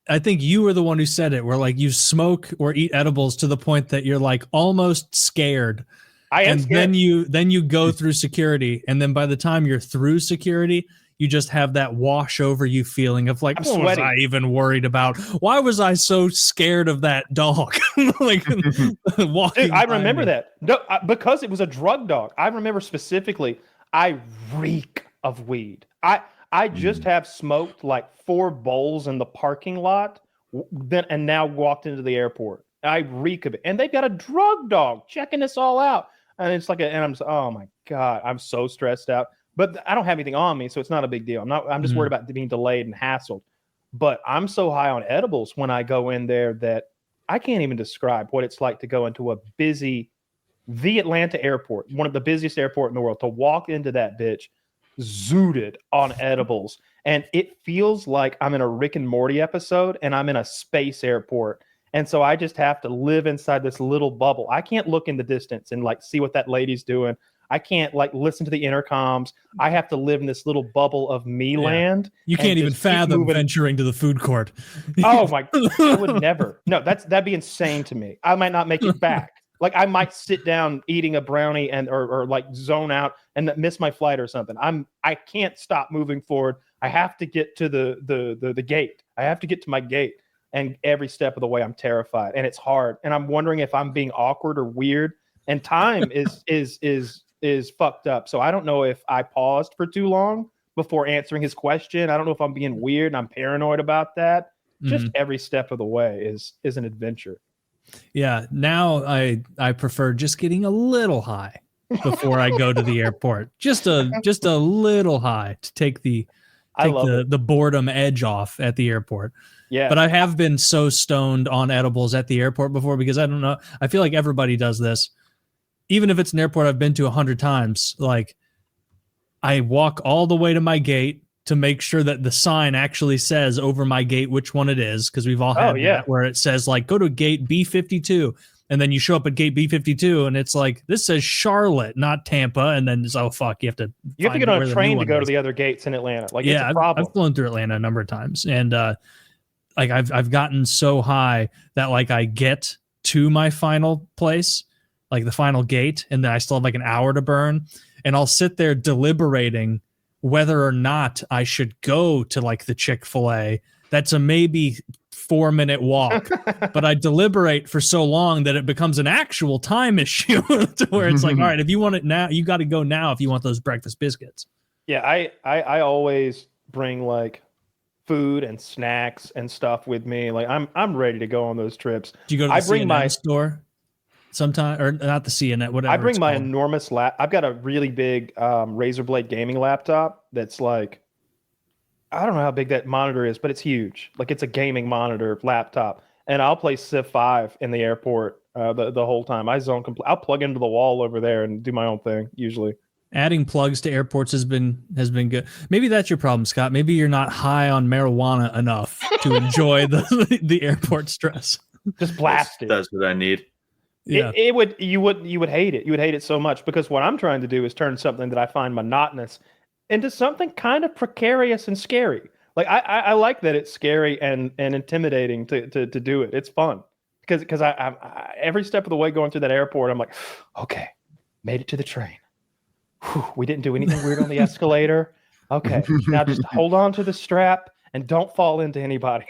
I think you were the one who said it, where like you smoke or eat edibles to the point that you're like almost scared. I am and scared. then you go through security, and then by the time you're through security, you just have that wash over you feeling of like, what was I even worried about? Why was I so scared of that dog? Like walking. Dude, I remember that. No, because it was a drug dog. I remember specifically, I reek of weed. I just have smoked like 4 bowls in the parking lot, and now walked into the airport. I reek of it, and they've got a drug dog checking this all out, and it's like, oh my God, I'm so stressed out. But I don't have anything on me, so it's not a big deal. I'm just worried about being delayed and hassled. But I'm so high on edibles when I go in there that I can't even describe what it's like to go into the Atlanta airport, one of the busiest airport in the world, to walk into that bitch zooted on edibles. And it feels like I'm in a Rick and Morty episode, and I'm in a space airport. And so I just have to live inside this little bubble. I can't look in the distance and like see what that lady's doing. I can't like listen to the intercoms. I have to live in this little bubble of me land. You can't even fathom venturing to the food court. Oh my, I would never. No, that'd be insane to me. I might not make it back. Like I might sit down eating a brownie or like zone out and miss my flight or something. I can't stop moving forward. I have to get to the gate. I have to get to my gate. And every step of the way I'm terrified, and it's hard. And I'm wondering if I'm being awkward or weird. And time is fucked up. So I don't know if I paused for too long before answering his question. I don't know if I'm being weird and I'm paranoid about that. Just every step of the way is an adventure. Yeah. Now I prefer just getting a little high before I go to the airport. Just a little high to take the boredom edge off at the airport. Yeah. But I have been so stoned on edibles at the airport before, because I don't know. I feel like everybody does this. Even if it's an airport I've been to 100 times, like I walk all the way to my gate to make sure that the sign actually says over my gate which one it is, because we've all had that, where it says like go to gate B52, And then you show up at gate B52 and it's like, this says Charlotte, not Tampa. And then it's, oh, fuck, you have to get on a train to go to the other gates in Atlanta. Like, yeah, it's a problem. I've flown through Atlanta a number of times. And like I've gotten so high that like I get to my final place, like the final gate, and then I still have like an hour to burn. And I'll sit there deliberating whether or not I should go to like the Chick-fil-A. That's a maybe 4-minute walk, but I deliberate for so long that it becomes an actual time issue to where it's like, all right, if you want it now, you got to go now if you want those breakfast biscuits. Yeah, I always bring like food and snacks and stuff with me. Like I'm ready to go on those trips. Do you go to the CNN store sometime, or not the CNN, whatever? I bring my enormous I've got a really big razor blade gaming laptop that's like, I don't know how big that monitor is, but it's huge. Like, it's a gaming monitor laptop, and I'll play Civ 5 in the airport the whole time. I'll plug into the wall over there and do my own thing usually. Adding plugs to airports has been good. Maybe that's your problem, Scott. Maybe you're not high on marijuana enough to enjoy the airport stress. Just blast it. That's what I need. Yeah. You would hate it. You would hate it so much, because what I'm trying to do is turn something that I find monotonous into something kind of precarious and scary. Like I like that it's scary and intimidating to do it. It's fun because I every step of the way going through that airport, I'm like, okay, made it to the train. Whew, we didn't do anything weird on the escalator. Okay, now just hold on to the strap and don't fall into anybody.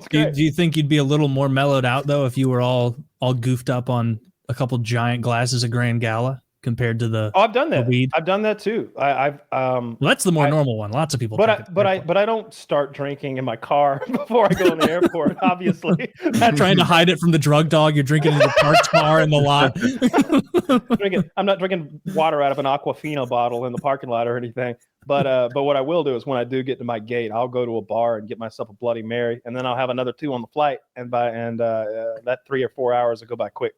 Do you think you'd be a little more mellowed out though if you were all goofed up on a couple giant glasses of Grand Gala compared to the I've done that. weed? I've done that too. Well, that's the more normal one. Lots of people. But I don't start drinking in my car before I go in the airport. Obviously, that's trying to hide it from the drug dog. You're drinking in the parked car in the lot. I'm not drinking water out of an Aquafina bottle in the parking lot or anything. But what I will do is when I do get to my gate, I'll go to a bar and get myself a Bloody Mary, and then I'll have another 2 on the flight, and that 3 or 4 hours will go by quick.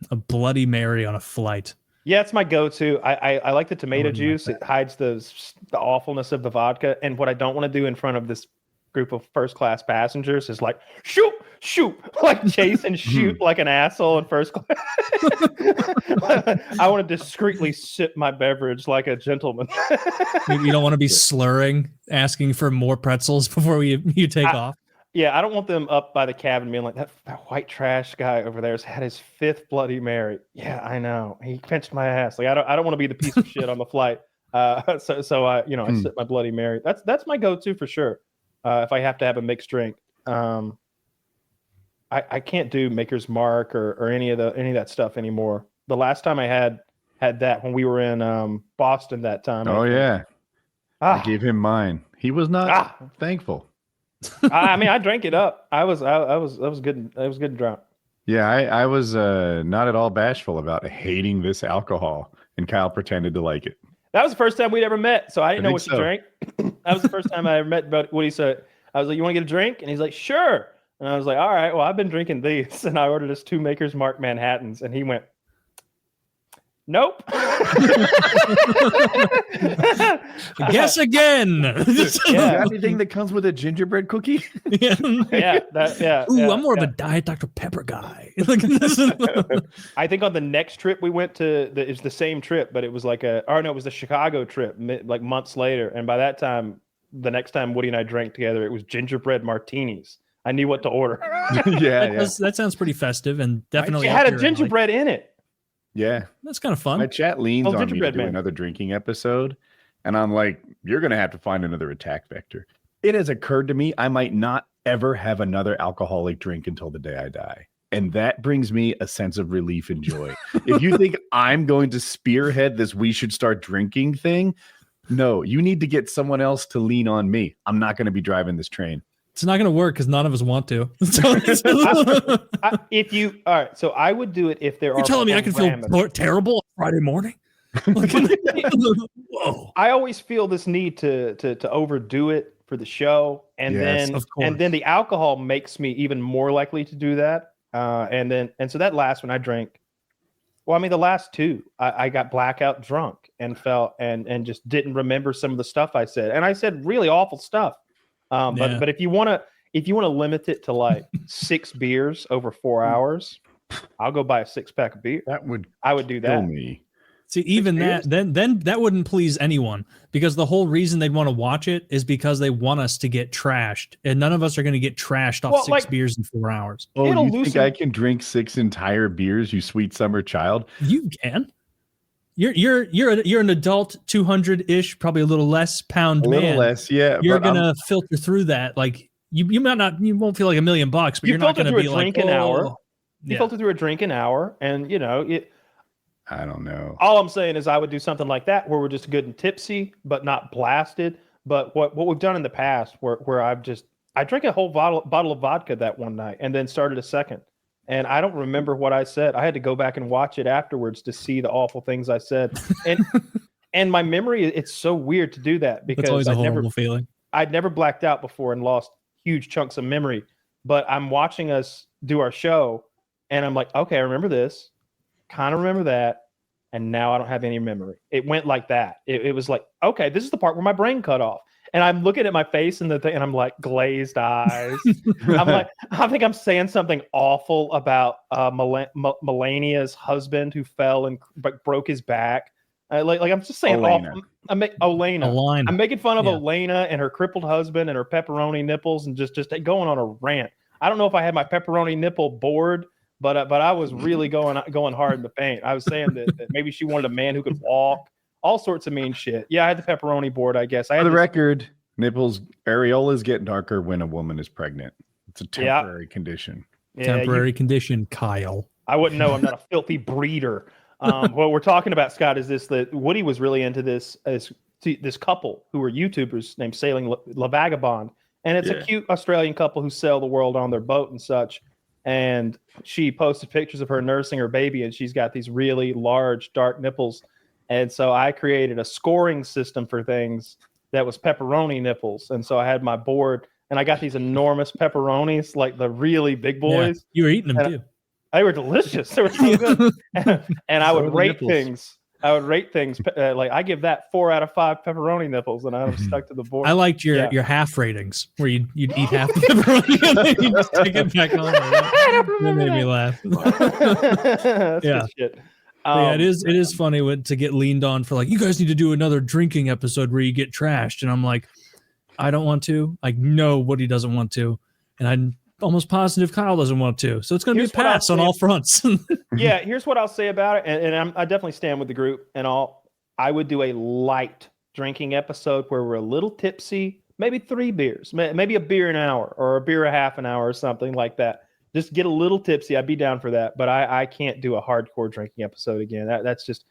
A Bloody Mary on a flight. Yeah, it's my go-to. I like the tomato juice. It hides the awfulness of the vodka. And what I don't want to do in front of this group of first-class passengers is like, shoot, like chase and shoot like an asshole in first class. I want to discreetly sip my beverage like a gentleman. You don't want to be slurring, asking for more pretzels before you take off. Yeah, I don't want them up by the cabin being like, that white trash guy over there has had his 5th Bloody Mary. Yeah, I know. He pinched my ass. Like, I don't want to be the piece of shit on the flight. So I sip my Bloody Mary. That's my go-to for sure. If I have to have a mixed drink. I can't do Maker's Mark or any of that stuff anymore. The last time I had that when we were in Boston that time. Oh yeah. I gave him mine. He was not thankful. I mean, I drank it up. I was good. I was good and drunk. Yeah, I was not at all bashful about hating this alcohol, and Kyle pretended to like it. That was the first time we'd ever met, so I didn't know what you drank. That was the first time I ever met. But what he said, I was like, "You want to get a drink?" And he's like, "Sure." And I was like, "All right, well, I've been drinking these," and I ordered us 2 Maker's Mark Manhattans, and he went, "Nope." Guess again. Yeah. Anything that comes with a gingerbread cookie? Yeah. I'm more of a Diet Dr. Pepper guy. I think on the next trip we went to, it was the same trip, but it was like it was the Chicago trip, like months later. And by that time, the next time Woody and I drank together, it was gingerbread martinis. I knew what to order. That sounds pretty festive and definitely. It had a gingerbread in it. Yeah, that's kind of fun. My chat leans on me to do another drinking episode, and I'm like, you're gonna have to find another attack vector. It has occurred to me I might not ever have another alcoholic drink until the day I die, and that brings me a sense of relief and joy. If you think I'm going to spearhead this we should start drinking thing, no, you need to get someone else to lean on me. I'm not going to be driving this train. It's not going to work because none of us want to. All right, so I would do it if there are. You're telling me I can feel terrible on Friday morning? Whoa! I always feel this need to overdo it for the show, and then the alcohol makes me even more likely to do that. And so that last one I drank. Well, I mean, the last 2, I got blackout drunk and felt and just didn't remember some of the stuff I said, and I said really awful stuff. But if you want if you want to limit it to like 6 beers over 4 hours, I'll go buy a 6-pack of beer. I would do Kill that. me. See, even that, then that wouldn't please anyone, because the whole reason they'd want to watch it is because they want us to get trashed, and none of us are going to get trashed off 6 beers in 4 hours. Oh, It'll you think I can drink 6 entire beers, you sweet summer child? You can. You're an adult, 200-ish, probably a little less pound man. A little less, yeah. You're gonna filter through that. Like you might not, you won't feel like $1 million, but you're not gonna be like, an hour. oh. You filter through a drink an hour, and I don't know. All I'm saying is I would do something like that where we're just good and tipsy, but not blasted. But what we've done in the past, where I drank a whole bottle of vodka that one night, and then started a second. And I don't remember what I said. I had to go back and watch it afterwards to see the awful things I said. And my memory, it's so weird to do that because it's always a horrible feeling. I'd never blacked out before and lost huge chunks of memory. But I'm watching us do our show, and I'm like, okay, I remember this, kind of remember that, and now I don't have any memory. It went like that. It was like, okay, this is the part where my brain cut off. And I'm looking at my face and and I'm like glazed eyes. I'm like, I think I'm saying something awful about Melania's husband who fell and broke his back. Like I'm just saying awful. Olena. I'm making fun of Olena and her crippled husband and her pepperoni nipples and just going on a rant. I don't know if I had my pepperoni nipple bored, but I was really going hard in the paint. I was saying that maybe she wanted a man who could walk. All sorts of mean shit. Yeah, I had the pepperoni board, I guess. For the record, nipples, areolas get darker when a woman is pregnant. It's a temporary condition. Yeah, temporary condition, Kyle. I wouldn't know. I'm not a filthy breeder. What we're talking about, Scott, is that Woody was really into this couple who were YouTubers named Sailing La Vagabond. And it's a cute Australian couple who sail the world on their boat and such. And she posted pictures of her nursing her baby, and she's got these really large, dark nipples. And so I created a scoring system for things that was pepperoni nipples. And so I had my board, and I got these enormous pepperonis, like the really big boys. Yeah, you were eating them too. They were delicious. They were so good. And I would rate things. Like I give that 4 out of 5 pepperoni nipples, and I'm stuck to the board. I liked your half ratings where you'd eat half the pepperoni and then you just take it back on. That made me laugh. That's good shit. Yeah, it is funny to get leaned on for like, you guys need to do another drinking episode where you get trashed, and I'm like, I don't want to. I know Woody doesn't want to, and I'm almost positive Kyle doesn't want to. So it's going to be a pass on all fronts. Yeah, here's what I'll say about it, and I definitely stand with the group and all. I would do a light drinking episode where we're a little tipsy, maybe 3 beers, maybe a beer an hour or a beer a half an hour or something like that. Just get a little tipsy. I'd be down for that, but I can't do a hardcore drinking episode again. That's just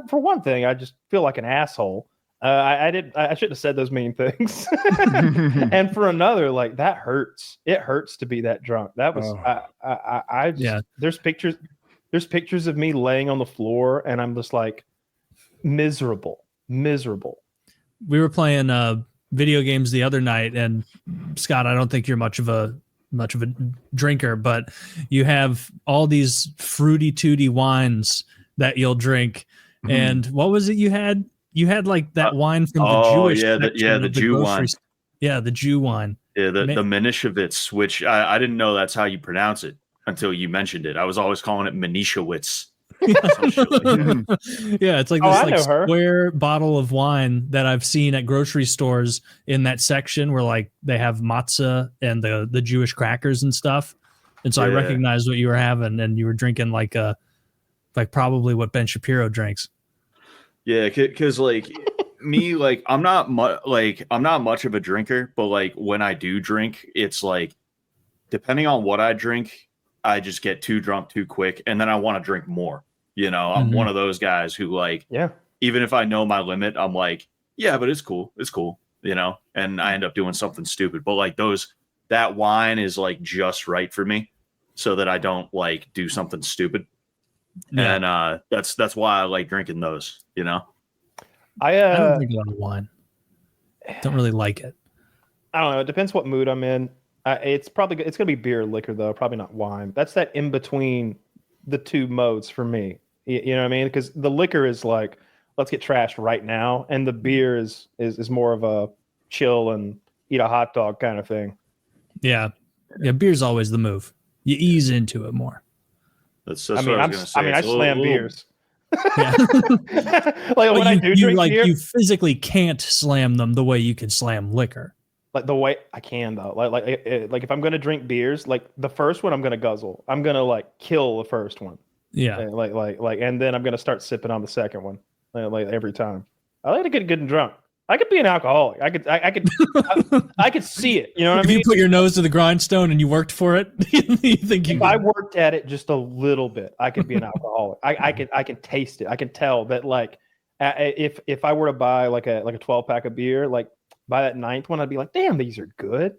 for one thing. I just feel like an asshole. I shouldn't have said those mean things. And for another, like that hurts. It hurts to be that drunk. That was There's pictures of me laying on the floor, and I'm just like miserable. We were playing video games the other night, and Scott, I don't think you're much of a drinker, but you have all these fruity tooty wines that you'll drink. Mm-hmm. And what was it you had? You had like that wine from the Jewish the Jew wine. Yeah, the Jew wine. Yeah, the Manischewitz, which I didn't know that's how you pronounce it until you mentioned it. I was always calling it Manischewitz. Yeah, it's like this square bottle of wine that I've seen at grocery stores in that section where like they have matzah and the Jewish crackers and stuff. And so I recognized what you were having, and you were drinking like probably what Ben Shapiro drinks. Yeah, because like me, like I'm not much of a drinker, but like when I do drink, it's like depending on what I drink, I just get too drunk too quick, and then I want to drink more. You know, I'm one of those guys who like, even if I know my limit, I'm like, yeah, but it's cool, you know, and I end up doing something stupid. But like that wine is like just right for me, so that I don't like do something stupid. Yeah. And that's why I like drinking those, you know. I don't drink a lot of wine. Don't really like it. I don't know. It depends what mood I'm in. It's gonna be beer or liquor though, probably not wine. That's that in between the two modes for me. You know what I mean? Because the liquor is like, let's get trashed right now, and the beer is more of a chill and eat a hot dog kind of thing. Yeah. Beer's always the move. You ease into it more. That's I what mean, I was going to say. I It's a slam little- beers. Yeah. Like when I do drink beer, you physically can't slam them the way you can slam liquor. like the way I can though. Like if I'm gonna drink beers, like the first one I'm gonna guzzle. I'm gonna like kill the first one. Yeah. And then I'm gonna start sipping on the second one. Like every time. I like to get good and drunk. I could be an alcoholic. I could see it. You know what If I mean? you put your nose to the grindstone and you worked for it, you think you If I worked at it just a little bit, I could be an alcoholic. I can taste it. I can tell that like if I were to buy like a 12-pack of beer, like by that ninth one, I'd be like, damn, these are good.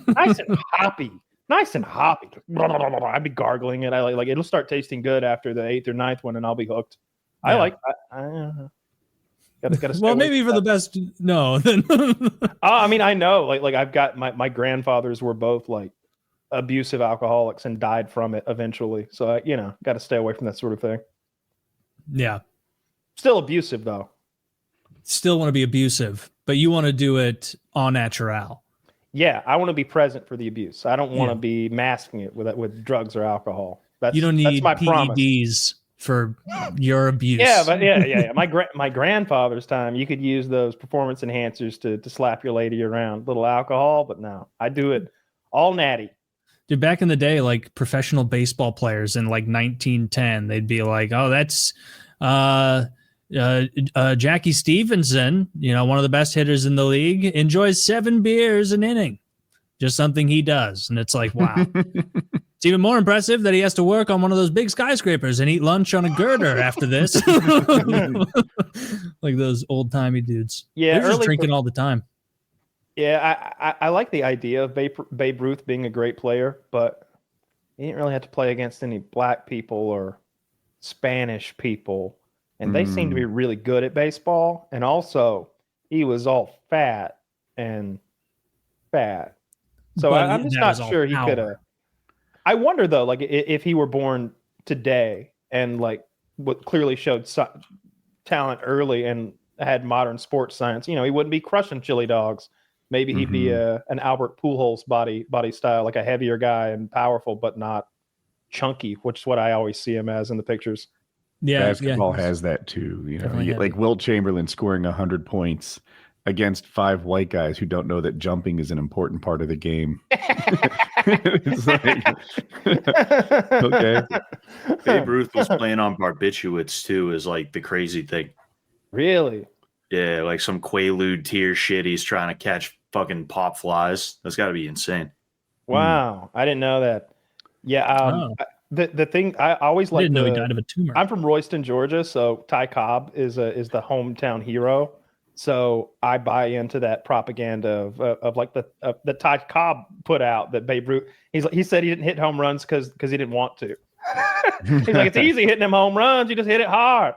Nice and hoppy. Nice and hoppy. I'd be gargling it. I like it'll start tasting good after the 8th or 9th one, and I'll be hooked. Yeah. I like gotta well, maybe for the best. No. I mean, I know. Like I've got my grandfathers were both like abusive alcoholics and died from it eventually. So I, got to stay away from that sort of thing. Yeah. Still abusive though. Still want to be abusive, but you want to do it en natural. Yeah, I want to be present for the abuse. I don't want to be masking it with drugs or alcohol. You don't need that's my promise. PEDs for your abuse. Yeah, but yeah. My grandfather's time, you could use those performance enhancers to slap your lady around. Little alcohol, but no, I do it all natty. Dude, back in the day, like professional baseball players in like 1910, they'd be like, "Oh, that's Jackie Stevenson, one of the best hitters in the league, enjoys 7 beers an inning." Just something he does, and it's like, wow. It's even more impressive that he has to work on one of those big skyscrapers and eat lunch on a girder after this. Like those old-timey dudes. Yeah, they're just drinking all the time. Yeah, I like the idea of Babe Ruth being a great player, but he didn't really have to play against any black people or Spanish people, and they seem to be really good at baseball. And also, he was all fat and fat. So I'm just not sure he could have. I wonder though, like if he were born today and like what clearly showed talent early and had modern sports science, he wouldn't be crushing chili dogs. Maybe he'd be an Albert Pujols body style, like a heavier guy and powerful, but not chunky, which is what I always see him as in the pictures. Yeah, basketball has that too. You get like Wilt Chamberlain scoring 100 points against 5 white guys who don't know that jumping is an important part of the game. It's like, okay. Babe Ruth was playing on barbiturates too, is like the crazy thing. Really? Yeah, like some Quaalude tier shit. He's trying to catch fucking pop flies. That's got to be insane. Wow, I didn't know that. Yeah, the thing I always like. Didn't know he died of a tumor. I'm from Royston, Georgia, so Ty Cobb is the hometown hero. So I buy into that propaganda of like the Ty Cobb put out that Babe Ruth. He said he didn't hit home runs because he didn't want to. He's like, it's easy hitting them home runs. You just hit it hard.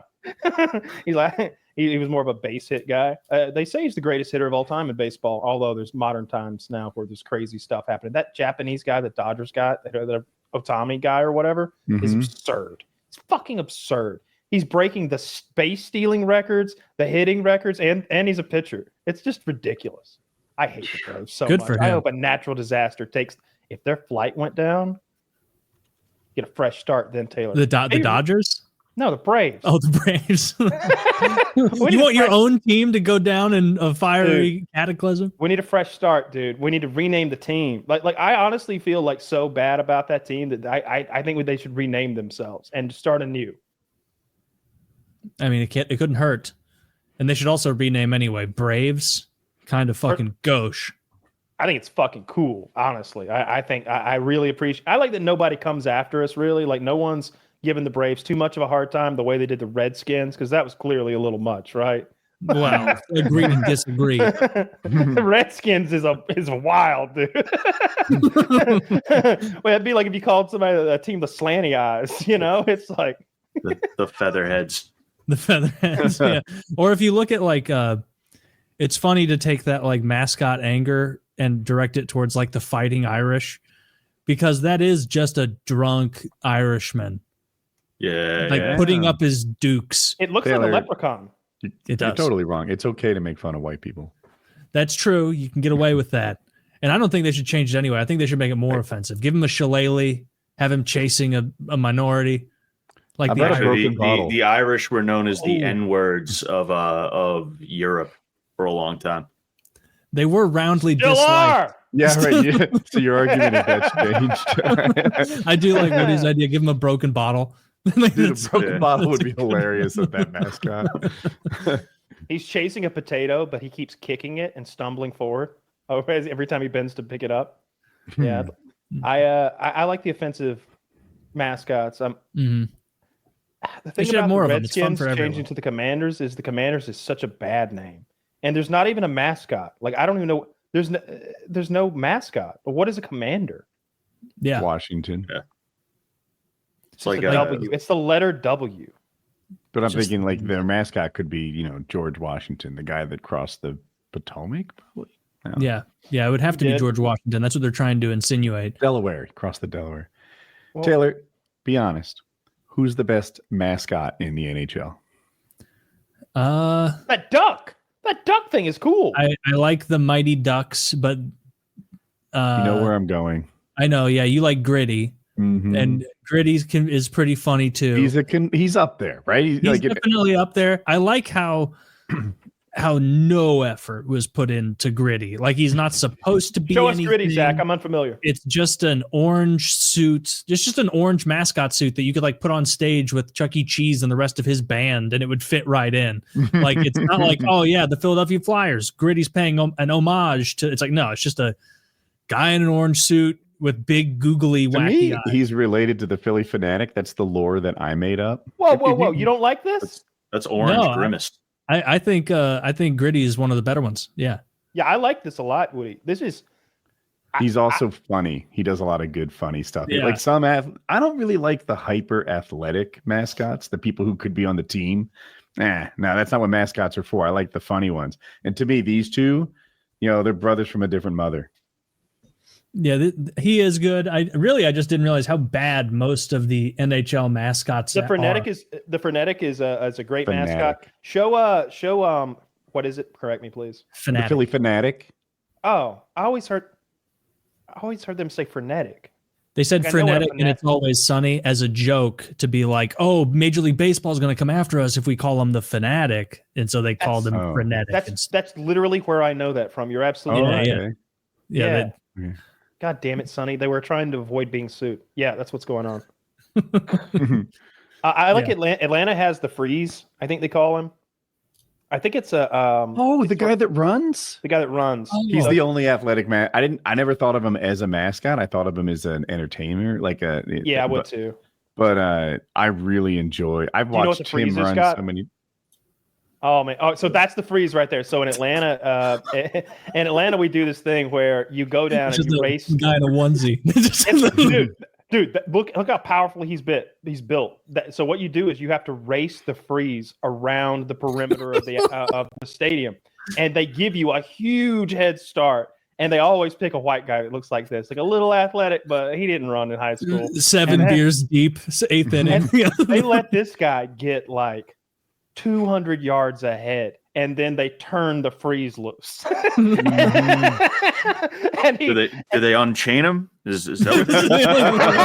He's like, he was more of a base hit guy. They say he's the greatest hitter of all time in baseball, although there's modern times now where there's crazy stuff happening. That Japanese guy, the Dodgers guy, the Otami guy or whatever, is absurd. It's fucking absurd. He's breaking the base stealing records, the hitting records, and he's a pitcher. It's just ridiculous. I hate the Braves so Good much. for him. I hope a natural disaster takes. If their flight went down, get a fresh start. Then Taylor. The Dodgers? No, the Braves. Oh, the Braves. You want your own team to go down in a fiery cataclysm? We need a fresh start, dude. We need to rename the team. Like I honestly feel like so bad about that team that I think they should rename themselves and start anew. I mean, it couldn't hurt. And they should also rename anyway. Braves, kind of fucking gauche. I think it's fucking cool, honestly. I think I really appreciate. I like that nobody comes after us, really. Like no one's giving the Braves too much of a hard time the way they did the Redskins, because that was clearly a little much, right? Well, agree and disagree. The Redskins is wild, dude. Well, it'd be like if you called somebody a team the Slanty Eyes, It's like the Featherheads. The Featherheads, yeah. Or if you look at like, it's funny to take that like mascot anger and direct it towards like the Fighting Irish, because that is just a drunk Irishman. Yeah. Like putting up his dukes. It looks like a leprechaun. You're totally wrong. It's okay to make fun of white people. That's true. You can get away with that. And I don't think they should change it anyway. I think they should make it more offensive. Give him a shillelagh, have him chasing a minority. Like the Irish. The Irish were known as the N-words of Europe for a long time. They were roundly disliked. Yeah, right. Yeah. So your argument is that's changed. I do like Woody's idea. Give him a broken bottle. Dude, a broken bottle would be hilarious of that mascot. He's chasing a potato, but he keeps kicking it and stumbling forward every time he bends to pick it up. Yeah, I like the offensive mascots. The thing about the Redskins changing to the Commanders is the Commanders is such a bad name, and there's not even a mascot. Like I don't even know. There's no mascot. But what is a commander? Yeah, Washington. Yeah. It's like a W. It's the letter W. But I'm thinking like their mascot could be, George Washington, the guy that crossed the Potomac, probably. Yeah, it would have to be George Washington. That's what they're trying to insinuate. Delaware, cross the Delaware. Well, Taylor, be honest. Who's the best mascot in the NHL? That duck. That duck thing is cool. I like the Mighty Ducks, but you know where I'm going. I know. Yeah, you like Gritty, and Gritty is pretty funny too. He's up there, right? He's definitely up there. I like how no effort was put into Gritty. Like he's not supposed to be. Show us Gritty, Zach. I'm unfamiliar. It's just an orange suit. It's just an orange mascot suit that you could like put on stage with Chuck E. Cheese and the rest of his band, and it would fit right in. Like it's not like, oh yeah, the Philadelphia Flyers. Gritty's paying an homage to. It's like no, it's just a guy in an orange suit with big googly wacky eyes. He's related to the Philly Fanatic. That's the lore that I made up. Whoa! You don't like this? That's Orange Grimace. I think Gritty is one of the better ones. Yeah. Yeah, I like this a lot, Woody. He's also funny. He does a lot of good funny stuff. Yeah. Like I don't really like the hyper athletic mascots, the people who could be on the team. No, that's not what mascots are for. I like the funny ones. And to me, these two, they're brothers from a different mother. Yeah, he is good. I just didn't realize how bad most of the NHL mascots are. The Frenetic is a great mascot. Show what is it? Correct me, please. The Philly Fanatic. Oh, I always heard them say frenetic. They said frenetic, and It's Always Sunny as a joke to be like, oh, Major League Baseball is going to come after us if we call them the Fanatic, and so they called them frenetic. That's literally where I know that from. You're absolutely right. Okay. Yeah. God damn it, Sonny. They were trying to avoid being sued. Yeah, that's what's going on. I like Atlanta. Atlanta has the freeze, I think they call him. I think it's a the guy that runs? The guy that runs. He's the only athletic man. I never thought of him as a mascot. I thought of him as an entertainer. I would too. But I really enjoy. I've watched him run so many. Oh man! Oh, so that's the freeze right there. So in Atlanta, we do this thing where you go down and you race. Guy in a onesie. dude, look how powerfully he's built. So what you do is you have to race the freeze around the perimeter of the stadium, and they give you a huge head start. And they always pick a white guy that looks like this, like a little athletic, but he didn't run in high school. 7 beers deep, 8th inning. They let this guy get like 200 yards ahead, and then they turn the freeze loose. And do they unchain him? Is that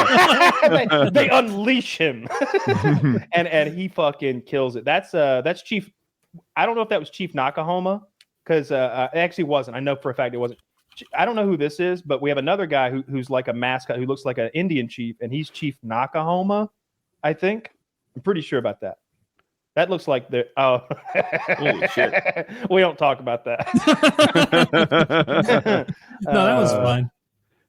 they unleash him, and he fucking kills it. That's Chief. I don't know if that was Chief Nakahoma, because it actually wasn't. I know for a fact it wasn't. I don't know who this is, but we have another guy who's like a mascot who looks like an Indian chief, and he's Chief Nakahoma, I think. I'm pretty sure about that. That looks like holy shit. We don't talk about that. No, that was fun.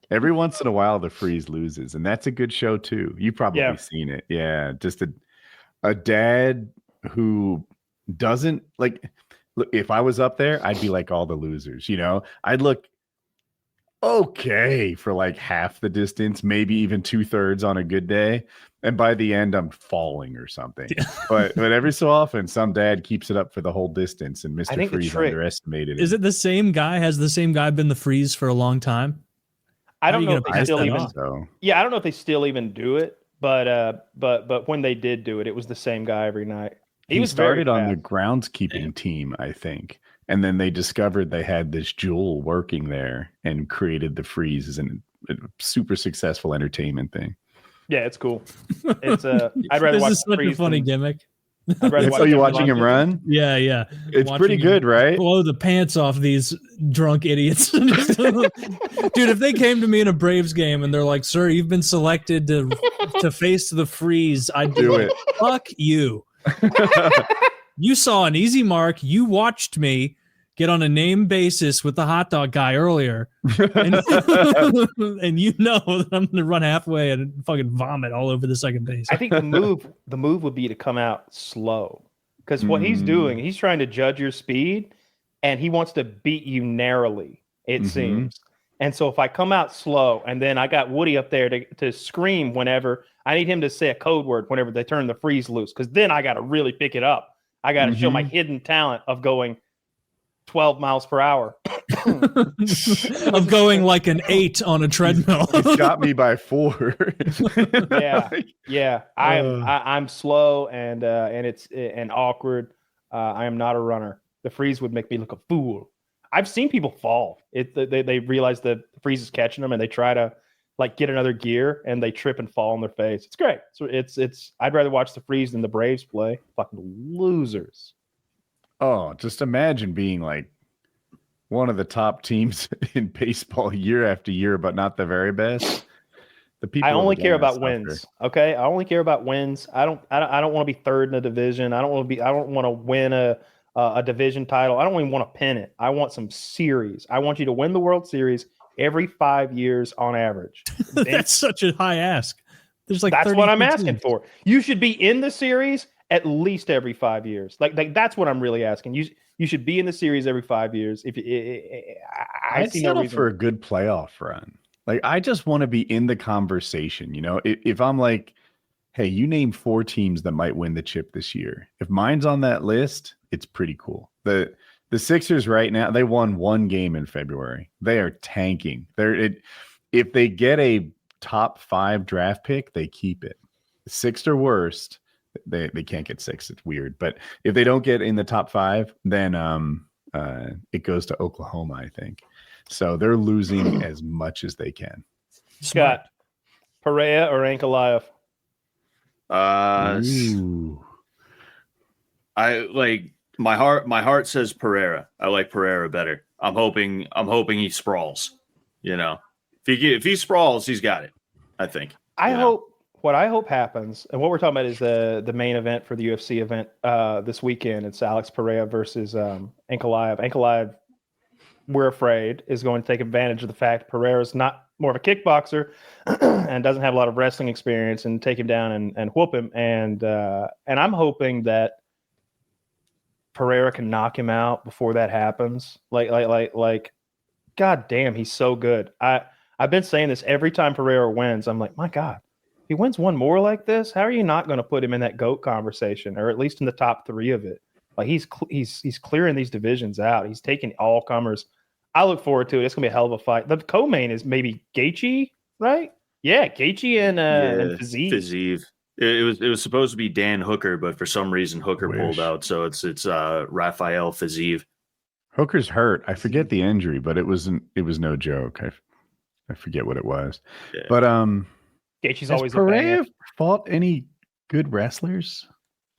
Every once in a while, the freeze loses, and that's a good show too. You've probably seen it. Yeah, just a dad who doesn't like. Look, if I was up there, I'd be like all the losers. I'd look okay for like half the distance, maybe even 2/3 on a good day. And by the end, I'm falling or something. Yeah. But every so often, some dad keeps it up for the whole distance, and Mr. Freeze underestimated it. Is it the same guy? Has the same guy been the freeze for a long time? I don't know if they still even. Yeah, I don't know if they still even do it. But when they did do it, it was the same guy every night. He started on the groundskeeping team, I think. And then they discovered they had this jewel working there and created the freeze as a super successful entertainment thing. Yeah, it's cool. It's I'd rather This watch is such a funny gimmick. I'd rather So you watching him run? Yeah, yeah. It's Watching pretty good, him right? blow the pants off these drunk idiots. Dude, if they came to me in a Braves game and they're like, "Sir, you've been selected to face the freeze," I'd Do it. Fuck you. You saw an easy mark. You watched me get on a name basis with the hot dog guy earlier, and, and you know that I'm going to run halfway and fucking vomit all over the second base. I think the move would be to come out slow, because what he's doing, he's trying to judge your speed, and he wants to beat you narrowly. It seems. And so if I come out slow, and then I got Woody up there to scream whenever I need him to say a code word whenever they turn the freeze loose, because then I got to really pick it up. I got to show my hidden talent of going 12 miles per hour. Of going like an 8 on a treadmill. He's got me by 4. Yeah. I'm slow and it's awkward. I am not a runner. The freeze would make me look a fool. I've seen people fall. They realize the freeze is catching them and they try to like get another gear and they trip and fall on their face. It's great. So it's I'd rather watch the freeze than the Braves play. Fucking losers. Oh, just imagine being like one of the top teams in baseball year after year, but not the very best. The people I only care about suffer. wins. Okay, I only care about wins. I don't want to be third in a division. I don't want to win a division title. I don't even want to pin it. I want some series. I want you to win the World Series every 5 years on average. That's such a high ask. There's like that's what I'm asking teams. for. You should be in the series at least every 5 years. Like that's what I'm really asking. You should be in the series every 5 years. If I'd settle for a good playoff run. Like I just want to be in the conversation. You know, if I'm like, hey, you name 4 teams that might win the chip this year. If mine's on that list, it's pretty cool. The Sixers right now, they won 1 game in February. They are tanking. If they get a top 5 draft pick, they keep it. 6th or worst, they can't get 6. It's weird. But if they don't get in the top 5, then it goes to Oklahoma, I think. So they're losing as much as they can. Scott, Perea or Ankalaev? I like my heart says Pereira. I like Pereira better. I'm hoping he sprawls. You know, if he sprawls, he's got it. I think. What I hope happens, and what we're talking about is the main event for the UFC event this weekend. It's Alex Pereira versus Ankalaev. Ankalaev, we're afraid, is going to take advantage of the fact Pereira is not more of a kickboxer and doesn't have a lot of wrestling experience, and take him down and whoop him. And I'm hoping that Pereira can knock him out before that happens. Like, God damn, he's so good. I've been saying this every time Pereira wins. I'm like, my God, if he wins one more like this, how are you not going to put him in that GOAT conversation, or at least in the top 3 of it? Like he's clearing these divisions out. He's taking all comers. I look forward to it. It's gonna be a hell of a fight. The co-main is maybe Gaethje, right? Yeah, Gaethje and Fiziev. It was supposed to be Dan Hooker, but for some reason Hooker pulled out. So it's Rafael Fiziev. Hooker's hurt. I forget the injury, but it was no joke. I forget what it was. Yeah. But Gaethje's always Pereira fought any good wrestlers?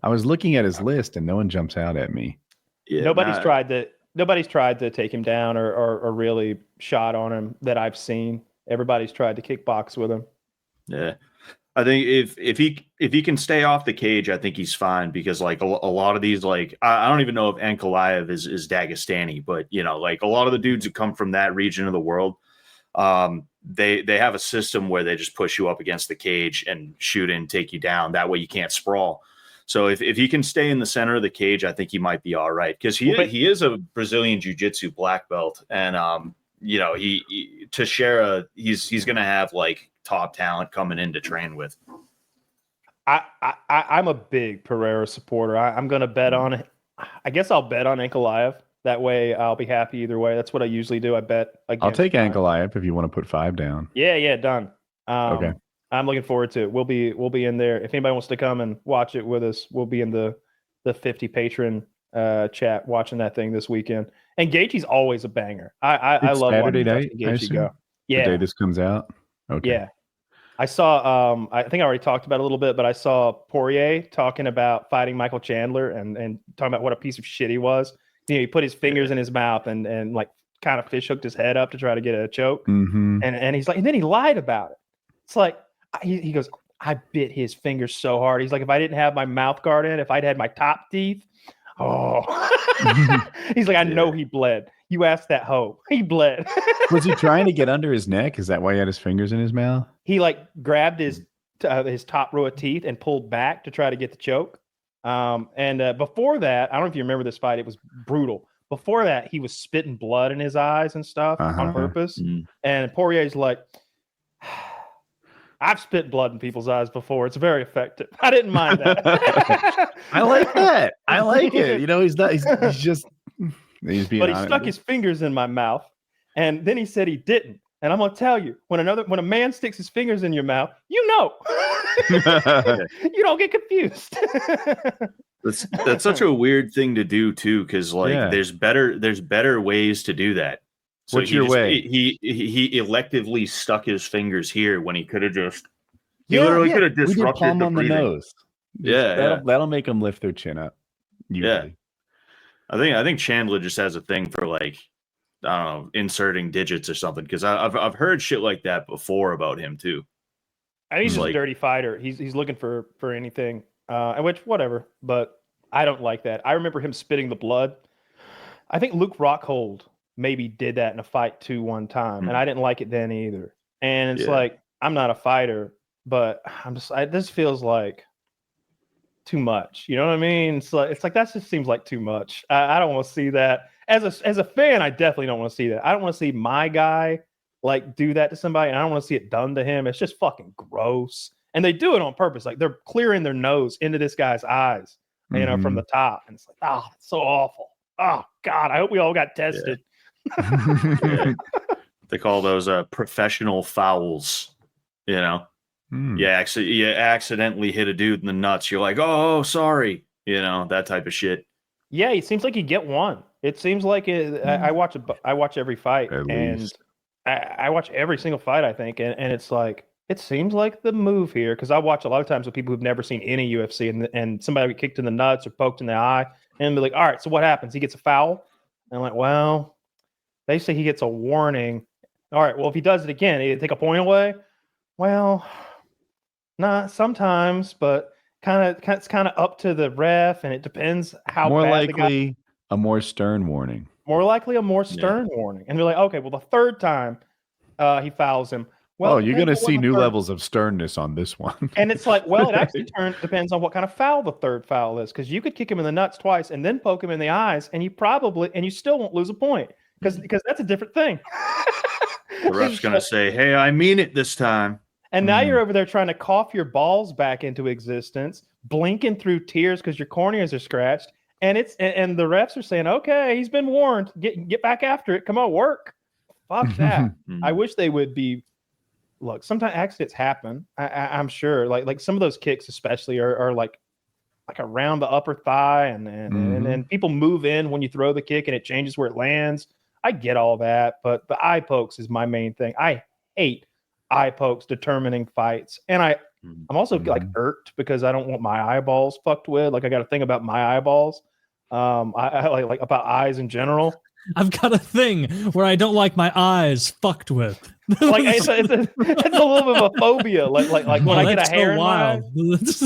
I was looking at his list and no one jumps out at me. Yeah, nobody's tried to take him down or really shot on him that I've seen. Everybody's tried to kickbox with him. Yeah. I think if he can stay off the cage, I think he's fine, because like a lot of these, like I don't even know if Ankalaev is Dagestani, but you know, like a lot of the dudes that come from that region of the world, they have a system where they just push you up against the cage and shoot and take you down. That way you can't sprawl. So if he can stay in the center of the cage, I think he might be all right, because he is a Brazilian jiu-jitsu black belt, and you know, Teixeira, he's going to have like top talent coming in to train with. I'm a big Pereira supporter. I'm going to bet on it. I guess I'll bet on Ankalaev. That way I'll be happy either way. That's what I usually do. I bet. I'll take Ankalaev if you want to put 5 down. Yeah, done. Okay. I'm looking forward to it. We'll be in there. If anybody wants to come and watch it with us, we'll be in the 50 patron chat watching that thing this weekend. And Gaethje's always a banger. I It's love Saturday watching night, Justin I Gaethje assume? go. The Yeah, day this comes out. Okay. yeah. I saw. I think I already talked about it a little bit, but I saw Poirier talking about fighting Michael Chandler and talking about what a piece of shit he was. You know, he put his fingers in his mouth and like kind of fish hooked his head up to try to get a choke. Mm-hmm. And he's like, and then he lied about it. It's like he goes, I bit his fingers so hard. He's like, if I didn't have my mouth guard in, if I'd had my top teeth, he's like, I know he bled. You asked that hoe. He bled. Was he trying to get under his neck? Is that why he had his fingers in his mouth? He like grabbed his top row of teeth and pulled back to try to get the choke. And before that, I don't know if you remember this fight. It was brutal. Before that, he was spitting blood in his eyes and stuff on purpose. Mm. And Poirier's like, I've spit blood in people's eyes before. It's very effective. I didn't mind that. I like that. I like it. You know, he's not. He's just. He's being. But he honest. stuck his fingers in my mouth, and then he said he didn't. And I'm gonna tell you, when a man sticks his fingers in your mouth, you know, you don't get confused. That's such a weird thing to do too, because like there's better ways to do that. So What's your way? He electively stuck his fingers here when he could have just literally could have disrupted palm the on the breathing. nose. That'll make them lift their chin up. Usually. Yeah, I think Chandler just has a thing for like, I don't know, inserting digits or something, because I've heard shit like that before about him too. I think he's just like, a dirty fighter. He's looking for anything, which whatever. But I don't like that. I remember him spitting the blood. I think Luke Rockhold maybe did that in a fight too one time, and I didn't like it then either. And it's like, I'm not a fighter, but this feels like too much. You know what I mean? It's like that just seems like too much. I don't want to see that. As a fan, I definitely don't want to see that. I don't want to see my guy like do that to somebody, and I don't want to see it done to him. It's just fucking gross. And they do it on purpose. Like they're clearing their nose into this guy's eyes, you know, from the top. And it's like, oh, it's so awful. Oh God, I hope we all got tested. Yeah. They call those professional fouls, you know. You accidentally hit a dude in the nuts, you're like, oh sorry, you know, that type of shit. Yeah, it seems like you get one. It seems like I watch every fight, and I watch every single fight, I think, and it's like, it seems like the move here, because I watch a lot of times with people who've never seen any UFC, and somebody get kicked in the nuts or poked in the eye, and be like, all right, so what happens? He gets a foul? And I'm like, well, they say he gets a warning. All right, well, if he does it again, he take a point away? Well, not sometimes, but it's kind of up to the ref, and it depends how more bad likely a more stern warning. More likely a more stern warning. And they're like, okay, well, the third time he fouls him. Well, you're going to see new levels of sternness on this one. And it's like, well, it actually depends on what kind of foul the third foul is, because you could kick him in the nuts twice and then poke him in the eyes, and you still won't lose a point, because that's a different thing. The ref's going to say, hey, I mean it this time. And now you're over there trying to cough your balls back into existence, blinking through tears because your corneas are scratched. And the refs are saying, okay, he's been warned. Get back after it. Come on, work. Fuck that. I wish they would be. Look, sometimes accidents happen. I'm sure. Like some of those kicks, especially, are like around the upper thigh, and people move in when you throw the kick, and it changes where it lands. I get all that, but the eye pokes is my main thing. I hate eye pokes determining fights, and I'm also like irked because I don't want my eyeballs fucked with. Like I got a thing about my eyeballs. I like about eyes in general. I've got a thing where I don't like my eyes fucked with. Like it's a little bit of a phobia. Like when I get a hair in my eye,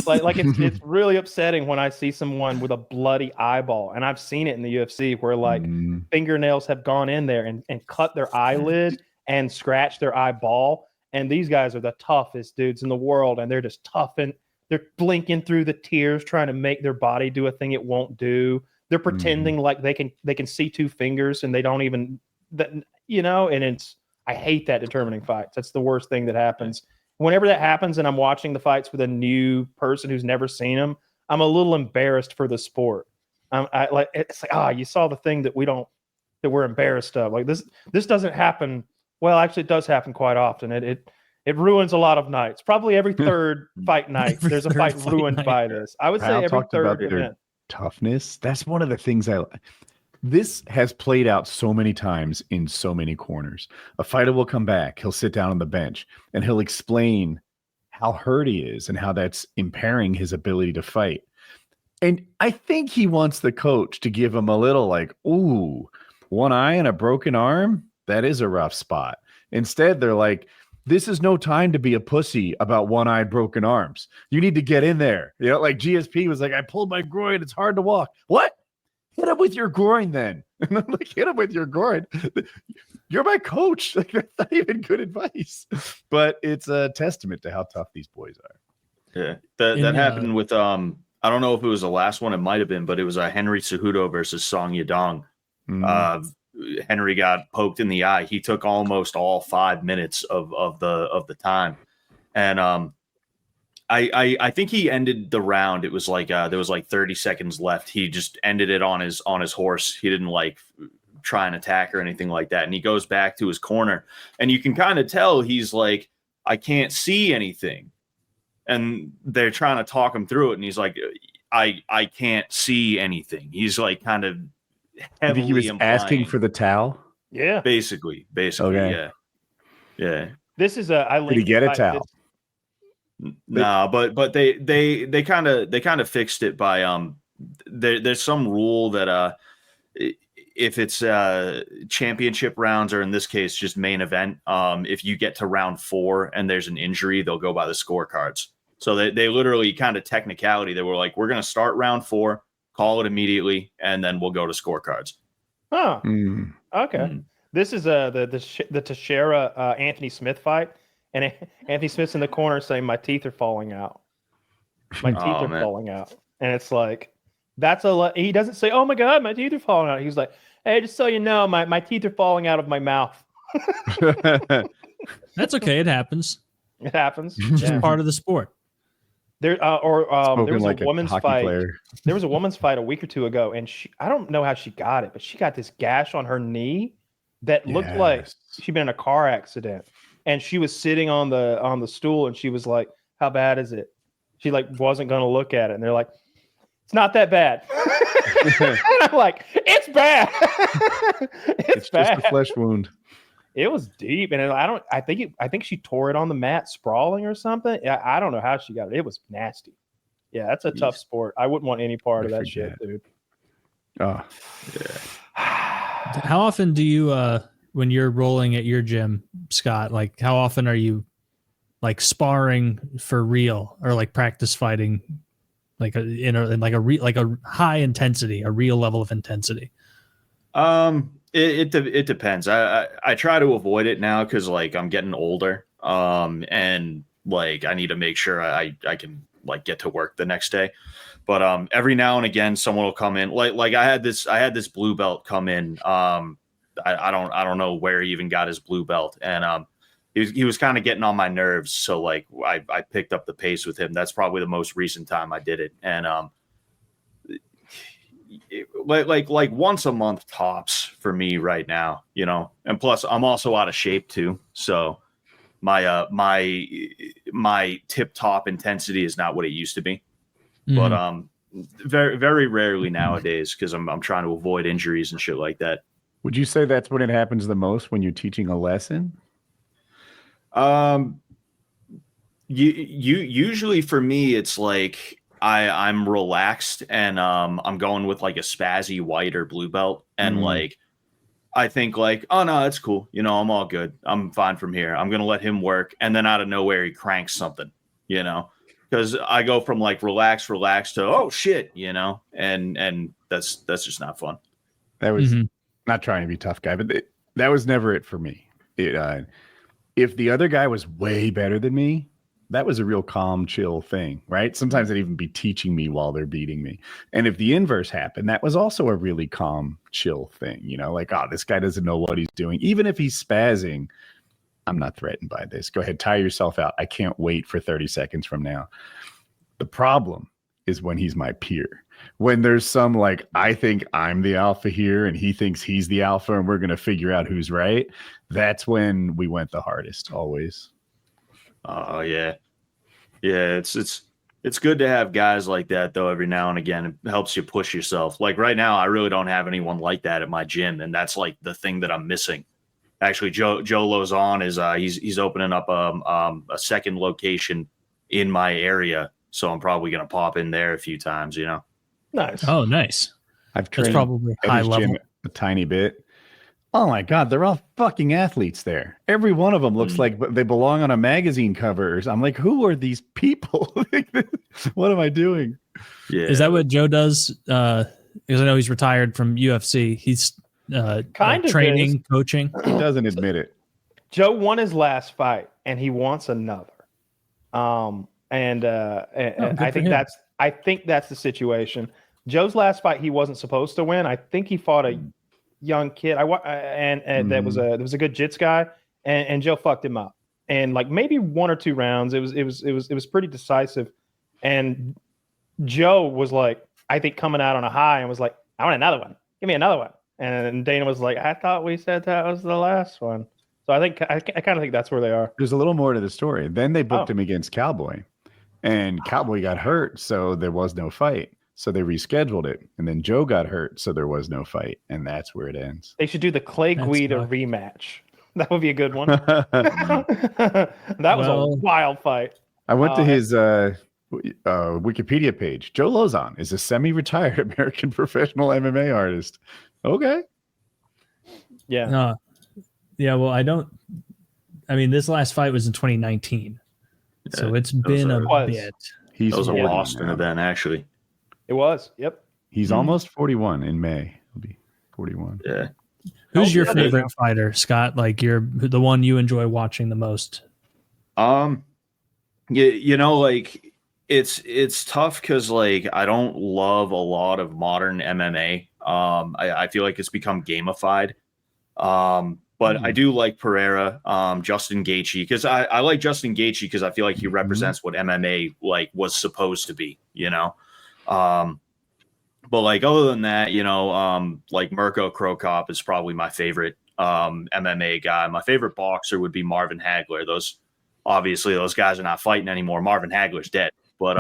like it's really upsetting when I see someone with a bloody eyeball, and I've seen it in the UFC where like fingernails have gone in there and cut their eyelid and scratched their eyeball. And these guys are the toughest dudes in the world, and they're just tough, and they're blinking through the tears, trying to make their body do a thing it won't do. They're pretending like they can see two fingers, and they don't even, you know. And I hate that determining fights. That's the worst thing that happens. Whenever that happens, and I'm watching the fights with a new person who's never seen them, I'm a little embarrassed for the sport. It's like, you saw the thing that we're embarrassed of. Like this doesn't happen. Well, actually, it does happen quite often. It ruins a lot of nights. Probably every third fight night, there's a fight ruined by this. I would say every third event. toughness. That's one of the things this has played out so many times in so many corners. A fighter will come back, he'll sit down on the bench, and he'll explain how hurt he is and how that's impairing his ability to fight. And I think he wants the coach to give him a little like, ooh, one eye and a broken arm? That is a rough spot. Instead, they're like, this is no time to be a pussy about one-eyed broken arms. You need to get in there. You know, like GSP was like, I pulled my groin. It's hard to walk. What? Hit him with your groin then. And I'm like, hit him with your groin. You're my coach. Like, that's not even good advice. But it's a testament to how tough these boys are. Yeah. That happened with I don't know if it was the last one, it might have been, but it was Henry Cejudo versus Song Yadong. Henry got poked in the eye. He took almost all 5 minutes of the time. And I think he ended the round. It was like there was like 30 seconds left. He just ended it on his horse. He didn't like try and attack or anything like that. And he goes back to his corner, and you can kind of tell he's like, I can't see anything. And they're trying to talk him through it, and he's like, I can't see anything. He's like kind of heavily he was implying, asking for the towel. Yeah, basically, okay. yeah. This is Did he get a towel? No, but they kind of fixed it by there's some rule that if it's championship rounds, or in this case just main event, if you get to round 4 and there's an injury, they'll go by the scorecards. So they literally kind of technicality, they were like, we're going to start round 4, call it immediately, and then we'll go to scorecards. Huh. Okay. This is the Teixeira Anthony Smith fight, and Anthony Smith's in the corner saying, my teeth are falling out. My teeth are falling out. And it's like, he doesn't say, oh my God, my teeth are falling out. He's like, hey, just so you know, my teeth are falling out of my mouth. That's okay. It happens. It happens. It's just part of the sport. There was like a woman's hockey fight. player. There was a woman's fight a week or 2 ago, and I don't know how she got it, but she got this gash on her knee that looked like she'd been in a car accident. And she was sitting on the stool, and she was like, how bad is it? She like wasn't going to look at it, and they're like, it's not that bad. And I'm like, it's bad. it's bad. Just a flesh wound. It was deep, and I think she tore it on the mat sprawling or something. Yeah, I don't know how she got it. It was nasty. Yeah, that's a tough sport. I wouldn't want any part of that shit, dude. Oh, yeah. How often do you when you're rolling at your gym, Scott? Like, how often are you like sparring for real, or like practice fighting, like in a high intensity, a real level of intensity? It depends. I try to avoid it now because like I'm getting older, and like I need to make sure I can like get to work the next day. But every now and again, someone will come in. Like I had this blue belt come in. I don't know where he even got his blue belt, and he was kind of getting on my nerves. So like I picked up the pace with him. That's probably the most recent time I did it, and like once a month tops for me right now, you know. And plus I'm also out of shape too, so my tip top intensity is not what it used to be. But very very rarely nowadays, because I'm trying to avoid injuries and shit like that. Would you say that's when it happens the most, when you're teaching a lesson? Usually for me it's like I'm relaxed, and I'm going with like a spazzy white or blue belt, and like I think like, oh no, that's cool, you know, I'm all good, I'm fine from here, I'm gonna let him work, and then out of nowhere he cranks something, you know, because I go from like relax to oh shit, you know, and that's just not fun. That was not trying to be tough guy, but that was never it for me. If the other guy was way better than me, that was a real calm, chill thing, right? Sometimes they'd even be teaching me while they're beating me. And if the inverse happened, that was also a really calm, chill thing, you know, like, oh, this guy doesn't know what he's doing. Even if he's spazzing, I'm not threatened by this. Go ahead, tire yourself out. I can't wait for 30 seconds from now. The problem is when he's my peer. When there's some like, I think I'm the alpha here and he thinks he's the alpha and we're going to figure out who's right. That's when we went the hardest, always. Oh yeah. It's It's good to have guys like that though every now and again. It helps you push yourself. Like right now, I really don't have anyone like that at my gym, and that's like the thing that I'm missing. Actually, Joe Lauzon is he's opening up a second location in my area, so I'm probably gonna pop in there a few times. You know. Nice. Oh, nice. I've That's trained probably at high his level. gym a tiny bit. Oh my God, they're all fucking athletes there. Every one of them looks like they belong on a magazine cover. I'm like, who are these people? What am I doing? Yeah. Is that what Joe does? Because I know he's retired from UFC. He's Kind of training, coaching. He doesn't admit it. Joe won his last fight, and he wants another. I think that's the situation. Joe's last fight, he wasn't supposed to win. I think he fought a young kid. That was a good jits guy, and Joe fucked him up. And like maybe 1 or 2 rounds, it was pretty decisive. And Joe was like, I think coming out on a high and was like, I want another one. Give me another one. And Dana was like, I thought we said that was the last one. So I kind of think that's where they are. There's a little more to the story. Then they booked him against Cowboy, and Cowboy got hurt, so there was no fight. So they rescheduled it, and then Joe got hurt, so there was no fight, and that's where it ends. They should do the Clay Guida rematch. That would be a good one. That was a wild fight. I went to his Wikipedia page. Joe Lauzon is a semi-retired American professional MMA artist. Okay. Yeah. Yeah. Well, this last fight was in 2019, so it's been a bit. That was a Boston event, actually. It was. Yep. He's almost 41 in May. He'll be 41. Yeah. Who's your favorite fighter, Scott? Like the one you enjoy watching the most? Like it's tough because like I don't love a lot of modern MMA. I feel like it's become gamified. But I do like Pereira, Justin Gaethje, because I like Justin Gaethje because I feel like he represents what MMA like was supposed to be, you know. But like other than that, like Mirko Cro Cop is probably my favorite MMA guy. My favorite boxer would be Marvin Hagler. Those guys are not fighting anymore. Marvin Hagler's dead. But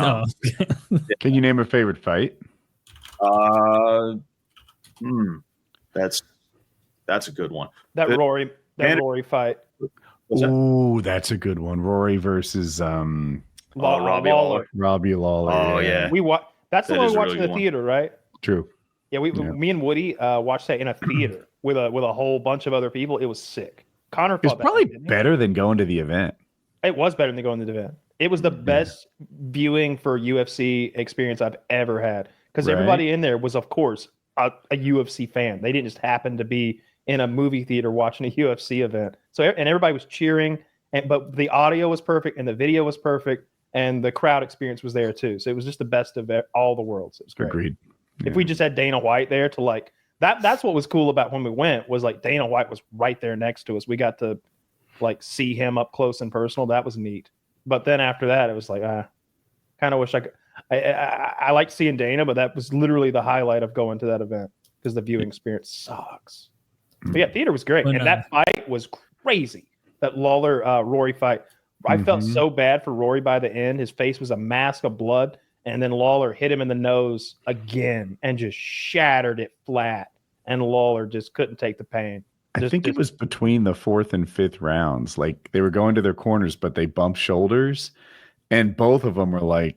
can you name a favorite fight? That's a good one. Rory fight. Ooh, that's a good one. Rory versus Robbie Lawler. Robbie Lawler. Oh yeah. That's the one we watched in the theater, right? True. Yeah, me and Woody watched that in a theater with a whole bunch of other people. It was sick. Connor It's probably better than going to the event. It was better than going to the event. It was the best viewing for UFC experience I've ever had because everybody in there was, of course, a UFC fan. They didn't just happen to be in a movie theater watching a UFC event. And everybody was cheering, but the audio was perfect and the video was perfect and the crowd experience was there too. So it was just the best of all the worlds. It was great. Agreed. If we just had Dana White there to like that's what was cool about when we went was like Dana White was right there next to us. We got to like see him up close and personal. That was neat. But then after that, it was like, kind of wish I could. I liked seeing Dana, but that was literally the highlight of going to that event because the viewing experience sucks. But yeah, theater was great, and that fight was crazy. That Lawler Rory fight, I felt so bad for Rory by the end. His face was a mask of blood, and then Lawler hit him in the nose again and just shattered it flat. And Lawler just couldn't take the pain. I think it was between the 4th and 5th rounds. Like they were going to their corners, but they bumped shoulders, and both of them were like,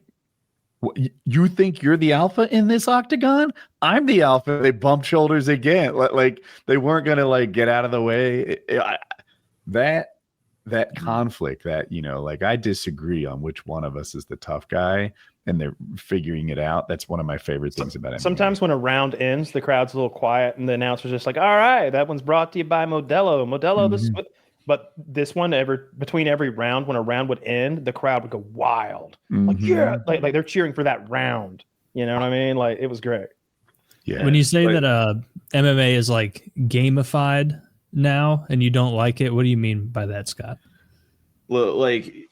"You think you're the alpha in this octagon? I'm the alpha." They bumped shoulders again. Like they weren't gonna like get out of the way. That conflict. That like I disagree on which one of us is the tough guy, and they're figuring it out. That's one of my favorite things about it. Sometimes when a round ends, the crowd's a little quiet, and the announcer's just like, "All right, that one's brought to you by Modelo." This, but this one, between every round, when a round would end, the crowd would go wild, like yeah, like they're cheering for that round. You know what I mean? Like it was great. Yeah. When you say that MMA is like gamified now, and you don't like it, what do you mean by that, Scott? Like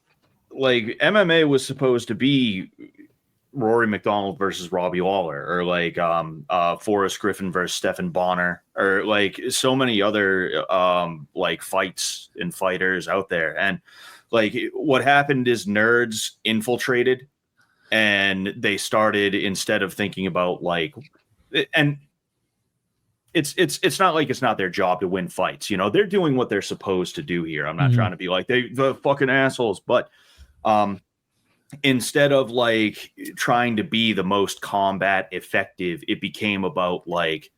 MMA was supposed to be Rory McDonald versus Robbie Lawler, or like Forrest Griffin versus Stephan Bonner, or like so many other like fights and fighters out there. And like what happened is nerds infiltrated and they started, instead of thinking about like, and it's not like it's not their job to win fights. You know, they're doing what they're supposed to do here. I'm not trying to be like the fucking assholes, but instead of like trying to be the most combat effective, it became about like,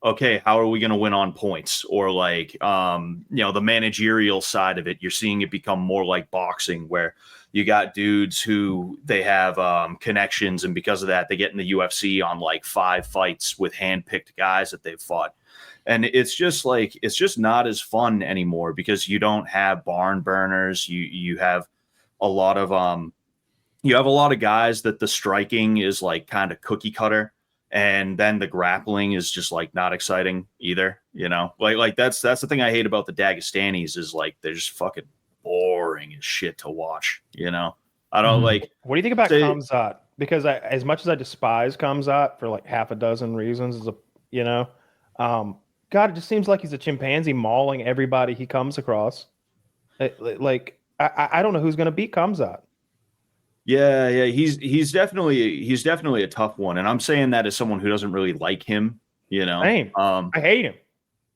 okay, how are we going to win on points? Or like, the managerial side of it, you're seeing it become more like boxing, where you got dudes who they have connections, and because of that, they get in the UFC on like 5 fights with hand-picked guys that they've fought. And it's just like, it's just not as fun anymore, because you don't have barn burners. You have a lot of guys that the striking is like kind of cookie cutter. And then the grappling is just like not exciting either, you know. Like that's the thing I hate about the Dagestanis, is like they're just fucking boring as shit to watch, you know. I don't like. What do you think about Khamzat? Because as much as I despise Khamzat for like half a dozen reasons, God, it just seems like he's a chimpanzee mauling everybody he comes across. Like I don't know who's going to beat Khamzat. Yeah, he's definitely a tough one, and I'm saying that as someone who doesn't really like him, you know. Same. I hate him.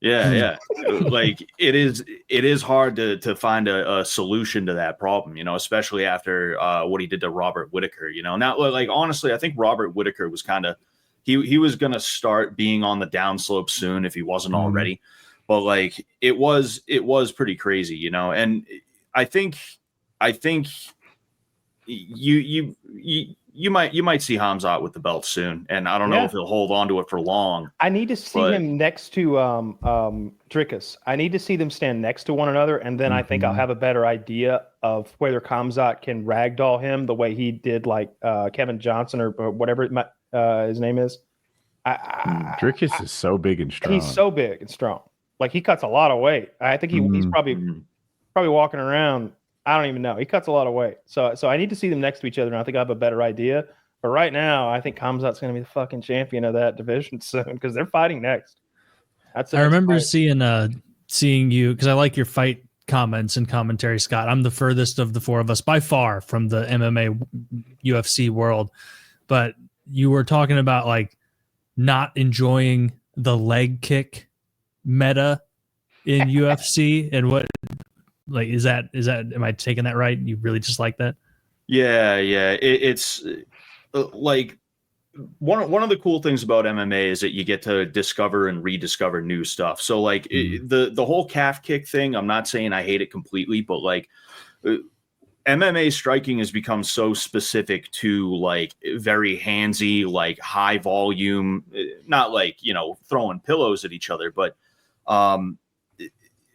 Yeah. Like it is hard to find a solution to that problem, you know, especially after what he did to Robert Whittaker, you know. Now, like honestly, I think Robert Whittaker was kind of he was gonna start being on the downslope soon if he wasn't already, but like it was pretty crazy, you know. And I think you might see Khamzat with the belt soon, and I don't know if he'll hold on to it for long. I need to see him next to Drickus. I need to see them stand next to one another, and then I think I'll have a better idea of whether Khamzat can ragdoll him the way he did like Kevin Johnson or whatever his name is. Drickus is so big and strong. He's so big and strong. Like he cuts a lot of weight. I think he's probably walking around. I don't even know. He cuts a lot of weight. So I need to see them next to each other, and I think I have a better idea. But right now, I think Khamzat's going to be the fucking champion of that division soon, because they're fighting next. I remember seeing you, because I like your fight comments and commentary, Scott. I'm the furthest of the four of us by far from the MMA UFC world. But you were talking about like not enjoying the leg kick meta in UFC, and what, like, is that am I taking that right? You really just like that? Yeah. It's like one of the cool things about MMA is that you get to discover and rediscover new stuff. So like the whole calf kick thing, I'm not saying I hate it completely, but like MMA striking has become so specific to like very handsy, like high volume, not like, you know, throwing pillows at each other, but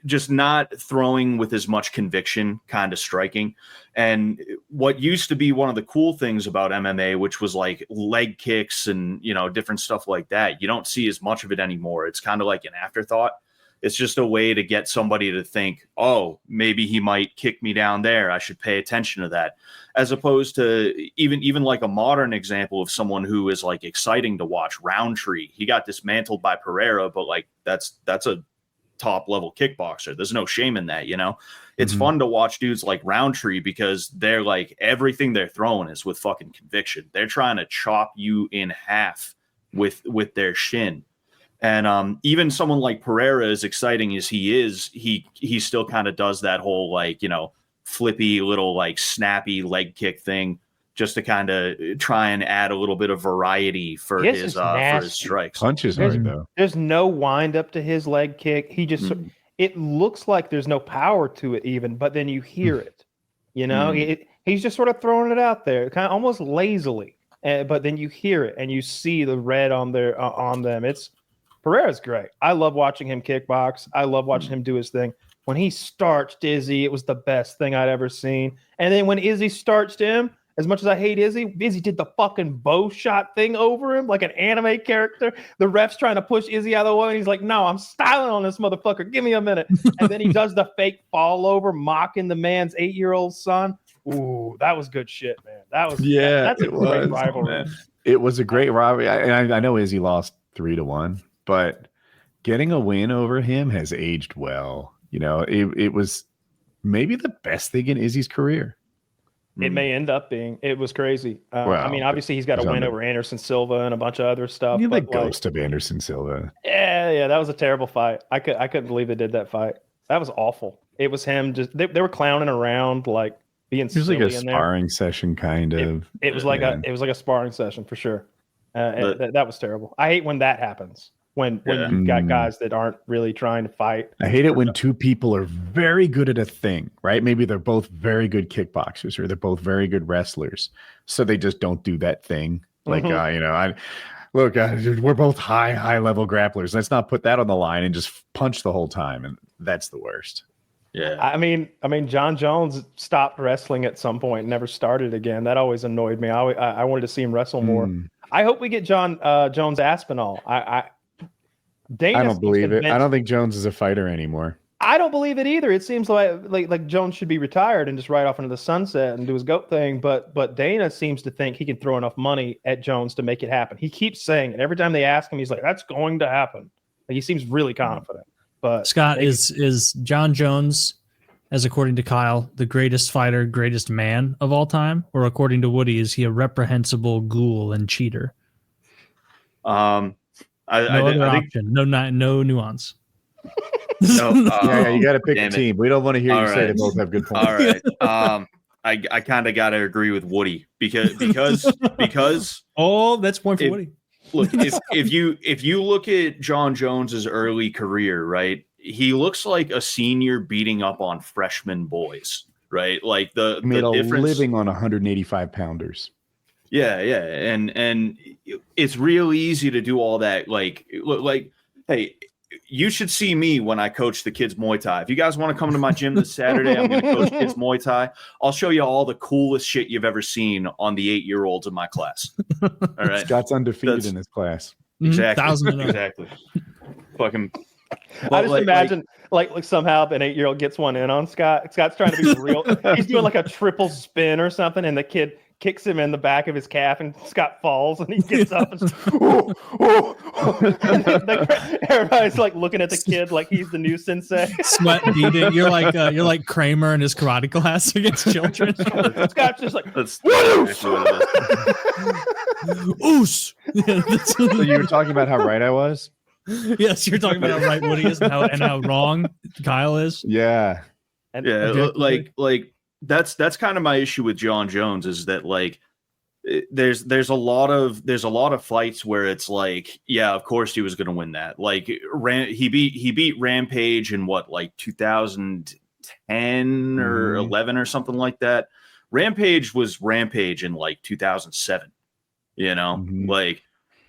just not throwing with as much conviction kind of striking. And what used to be one of the cool things about MMA, which was like leg kicks and, you know, different stuff like that, you don't see as much of it anymore. It's kind of like an afterthought. It's just a way to get somebody to think, oh, maybe he might kick me down there, I should pay attention to that. As opposed to even like a modern example of someone who is like exciting to watch, Roundtree. He got dismantled by Pereira, but like that's a top level kickboxer. There's no shame in that, you know. It's fun to watch dudes like Roundtree, because they're like, everything they're throwing is with fucking conviction. They're trying to chop you in half with their shin. And even someone like Pereira, as exciting as he is, he still kind of does that whole like, you know, flippy little like snappy leg kick thing, just to kind of try and add a little bit of variety for his strikes. Punches hard though. There's no wind up to his leg kick. He just it looks like there's no power to it even, but then you hear it. You know, he's just sort of throwing it out there, kind of almost lazily. But then you hear it and you see the red on them. Pereira's great. I love watching him kickbox. I love watching him do his thing. When he starched Izzy, it was the best thing I'd ever seen. And then when Izzy starched him, as much as I hate Izzy did the fucking bow shot thing over him like an anime character. The ref's trying to push Izzy out of the way, and he's like, no, I'm styling on this motherfucker. Give me a minute. And then he does the fake fall over, mocking the man's 8-year-old son. Ooh, that was good shit, man. That's a great rivalry. It was a great rivalry. I know Izzy lost 3-1, but getting a win over him has aged well. You know, it was maybe the best thing in Izzy's career. It may end up being. It was crazy. I mean, Well, obviously he's got a win over Anderson Silva and a bunch of other stuff. You but the ghost of Anderson Silva. Yeah, that was a terrible fight. I couldn't believe they did that fight. That was awful. It was him just they were clowning around, like being It was silly like a in there. sparring session, kind of. It was like a sparring session for sure. That was terrible. I hate when that happens. When you've got guys that aren't really trying to fight. I hate it when two people are very good at a thing, right? Maybe they're both very good kickboxers or they're both very good wrestlers. So they just don't do that thing. Like, we're both high level grapplers. Let's not put that on the line and just punch the whole time. And that's the worst. Yeah. I mean, Jon Jones stopped wrestling at some point, never started again. That always annoyed me. I wanted to see him wrestle more. I hope we get Jon Jones Aspinall. Dana I don't believe it. I don't think Jones is a fighter anymore. I don't believe it either. It seems like Jones should be retired and just ride off into the sunset and do his GOAT thing. But Dana seems to think he can throw enough money at Jones to make it happen. He keeps saying it. Every time they ask him, he's like, "That's going to happen." Like, he seems really confident. But Scott, is Jon Jones, as according to Kyle, the greatest fighter, greatest man of all time, or according to Woody, is he a reprehensible ghoul and cheater? No other option. No nuance. No, you got to pick a team. We don't want to hear you say they both have good points. All right. I kind of got to agree with Woody because oh, that's point for Woody. Look, if you look at Jon Jones's early career, right, he looks like a senior beating up on freshman boys, right? Like the difference, living on 185 pounders. Yeah, and it's real easy to do all that. Like, hey, you should see me when I coach the kids Muay Thai. If you guys want to come to my gym this Saturday, I'm going to coach kids Muay Thai. I'll show you all the coolest shit you've ever seen on the 8-year-olds in my class. All right, Scott's undefeated in his class. Exactly. Fucking. I just imagine like somehow an 8-year-old gets one in on Scott. Scott's trying to be real. He's doing like a triple spin or something, and the kid kicks him in the back of his calf, and Scott falls, and he gets up and everybody's like looking at the kid like he's the new sensei. Sweat beading. You're like Kramer in his karate class against children. Scott's just like, oos. So you were talking about how right I was? Yes, you're talking about how right Woody is and how wrong Kyle is. Yeah. Like that's kind of my issue with Jon Jones is that like there's a lot of fights where it's like, yeah, of course he was going to win that. Like he beat Rampage in what, like 2010 or 11 or something like that. Rampage was Rampage in like 2007. Like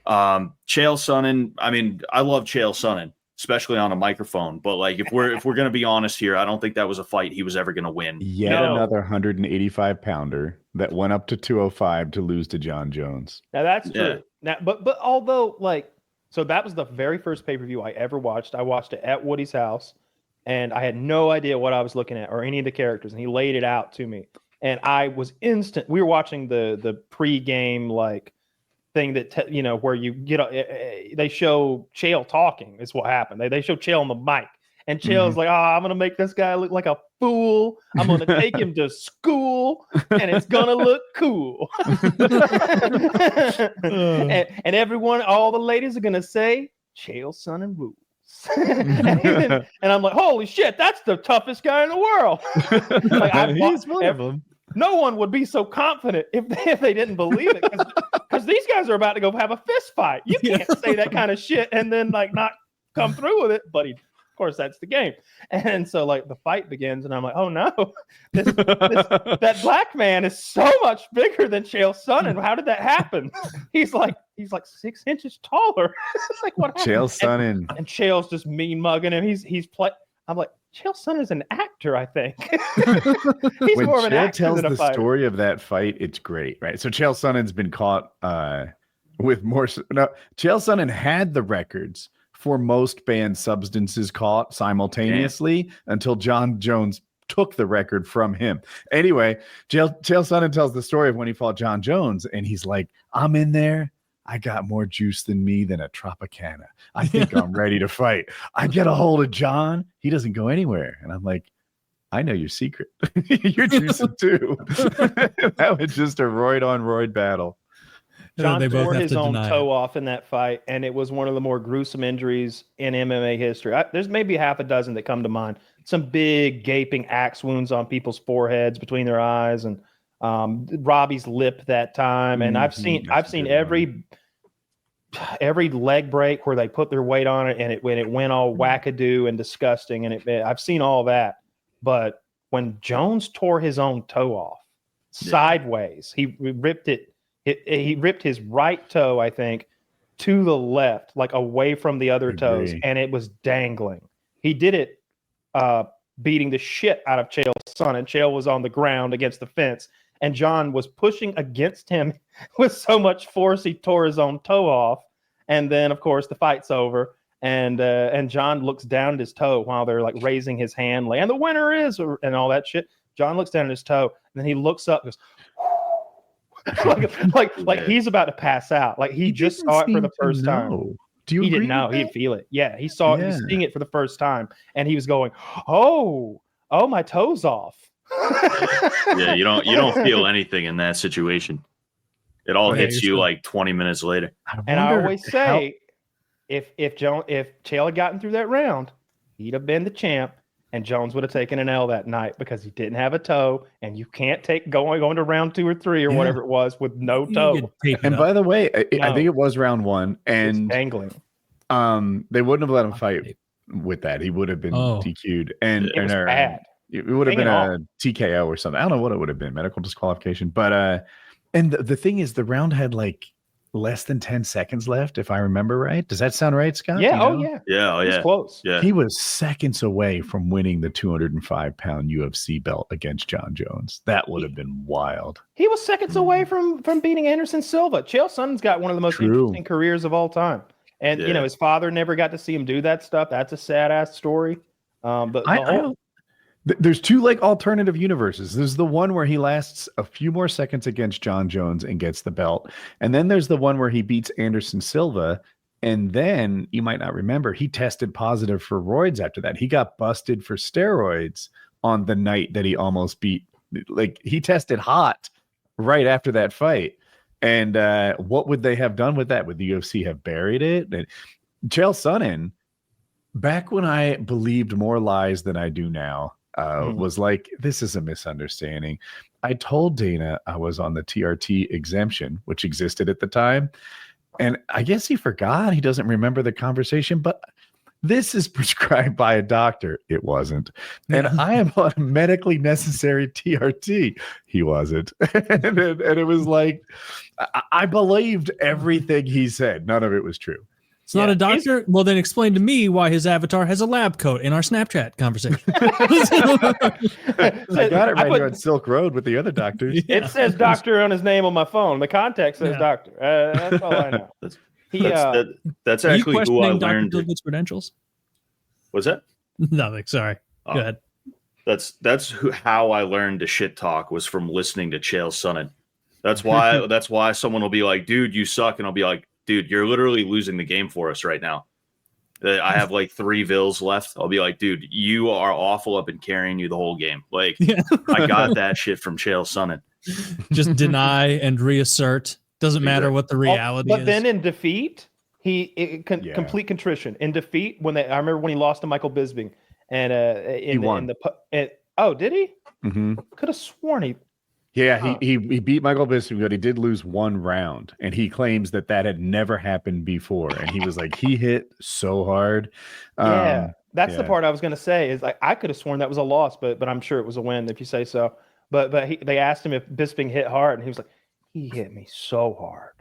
Chael Sonnen. I mean, I love Chael Sonnen, especially on a microphone. But like, if we're going to be honest here, I don't think that was a fight he was ever going to win. Another 185 pounder that went up to 205 to lose to Jon Jones. Now that's true. Yeah. Now, but although so that was the very first pay-per-view I ever watched. I watched it at Woody's house, and I had no idea what I was looking at or any of the characters, and he laid it out to me, and I was instant. We were watching the pre-game thing that where you get they show Chael talking is what happened. They show Chael on the mic, and Chael's like, I'm gonna make this guy look like a fool. I'm gonna take him to school, and it's gonna look cool. and everyone, all the ladies are gonna say Chael Sonnen rules. and I'm like, holy shit, that's the toughest guy in the world. He's one of them. No one would be so confident if they didn't believe it, because these guys are about to go have a fist fight. You can't say that kind of shit and then not come through with it. But of course, that's the game. And so the fight begins, and I'm like, oh no, that black man is so much bigger than Chael Sonnen. How did that happen? He's like 6 inches taller. It's like, what happened? Chael Sonnen. And Chael's just mean mugging him. I'm like, Chael Sonnen is an actor, I think. He's when more of an Chael actor tells than a the fighter. story of that fight, it's great, right? So Chael Sonnen's been caught with more. No, Chael Sonnen had the records for most banned substances caught simultaneously until Jon Jones took the record from him. Anyway, Chael Sonnen tells the story of when he fought Jon Jones, and he's like, I'm in there. I got more juice than a Tropicana. I think I'm ready to fight. I get a hold of John. He doesn't go anywhere. And I'm like, I know your secret. You're juicing too. That was just a roid on roid battle. John They both tore have his to own deny toe off in that fight, and it was one of the more gruesome injuries in MMA history. There's maybe half a dozen that come to mind. Some big gaping axe wounds on people's foreheads, between their eyes, and Robbie's lip that time. And I've seen every leg break where they put their weight on it, and when it went all wackadoo and disgusting. And I've seen all that. But when Jones tore his own toe off sideways, he ripped it. He ripped his right toe, I think, to the left, like away from the other toes, and it was dangling. He did it beating the shit out of Chael Sonnen. Chael was on the ground against the fence, and Jon was pushing against him with so much force he tore his own toe off. And then, of course, the fight's over, and Jon looks down at his toe while they're like raising his hand, and the winner is, and all that shit. Jon looks down at his toe, and then he looks up and goes, like he's about to pass out. Like he just saw it for the first time. Do you? He didn't know. He didn't feel it. Yeah, he saw it. He was seeing it for the first time, and he was going, "Oh, my toe's off." Yeah, you don't feel anything in that situation. It all hits you like 20 minutes later. And I always say, if Chael had gotten through that round, he'd have been the champ. And Jones would have taken an L that night because he didn't have a toe, and you can't take going to round 2 or 3 or whatever it was with no toe. And by the way, I think it was round 1, and dangling. They wouldn't have let him fight with that. He would have been DQ'd, and it was bad. It would have been a TKO or something. I don't know what it would have been, medical disqualification. But and the thing is, the round had like less than 10 seconds left, if I remember right. Does that sound right, Scott? Yeah. Yeah. It was close. Yeah. He was seconds away from winning the 205-pound UFC belt against Jon Jones. That would have been wild. He was seconds away from beating Anderson Silva. Chael Sonnen's got one of the most interesting careers of all time. And, his father never got to see him do that stuff. That's a sad-ass story. But there's 2 like alternative universes. There's the one where he lasts a few more seconds against Jon Jones and gets the belt. And then there's the one where he beats Anderson Silva. And then you might not remember, he tested positive for roids after that. He got busted for steroids on the night that he almost beat. Like he tested hot right after that fight. And what would they have done with that? Would the UFC have buried it? And Chael Sonnen, back when I believed more lies than I do now, was like, this is a misunderstanding. I told Dana I was on the TRT exemption, which existed at the time. And I guess he forgot. He doesn't remember the conversation, but this is prescribed by a doctor. It wasn't. And I am on medically necessary TRT. He wasn't. and it was like, I believed everything he said. None of it was true. It's not a doctor? Well, then explain to me why his avatar has a lab coat in our Snapchat conversation. I got it right here on Silk Road with the other doctors. It says doctor on his name on my phone. The context says doctor. That's all I know. That's actually who I learned. Dr. Dillgood's credentials? What's that? Nothing. Sorry. Go ahead. That's how I learned to shit talk, was from listening to Chael Sonnen. That's why someone will be like, dude, you suck. And I'll be like, dude, you're literally losing the game for us right now. I have like 3 vills left. I'll be like, dude, you are awful. I've been carrying you the whole game. Like, I got that shit from Chael Sonnen. Just deny and reassert. Doesn't matter what the reality is. But then in defeat, complete contrition. In defeat, I remember when he lost to Michael Bisping, and he won. Did he? Mm-hmm. Could have sworn he. Yeah, he beat Michael Bisping, but he did lose 1 round, and he claims that had never happened before. And he was like, he hit so hard. That's the part I was going to say. Is like, I could have sworn that was a loss, but I'm sure it was a win if you say so. But they asked him if Bisping hit hard, and he was like, he hit me so hard.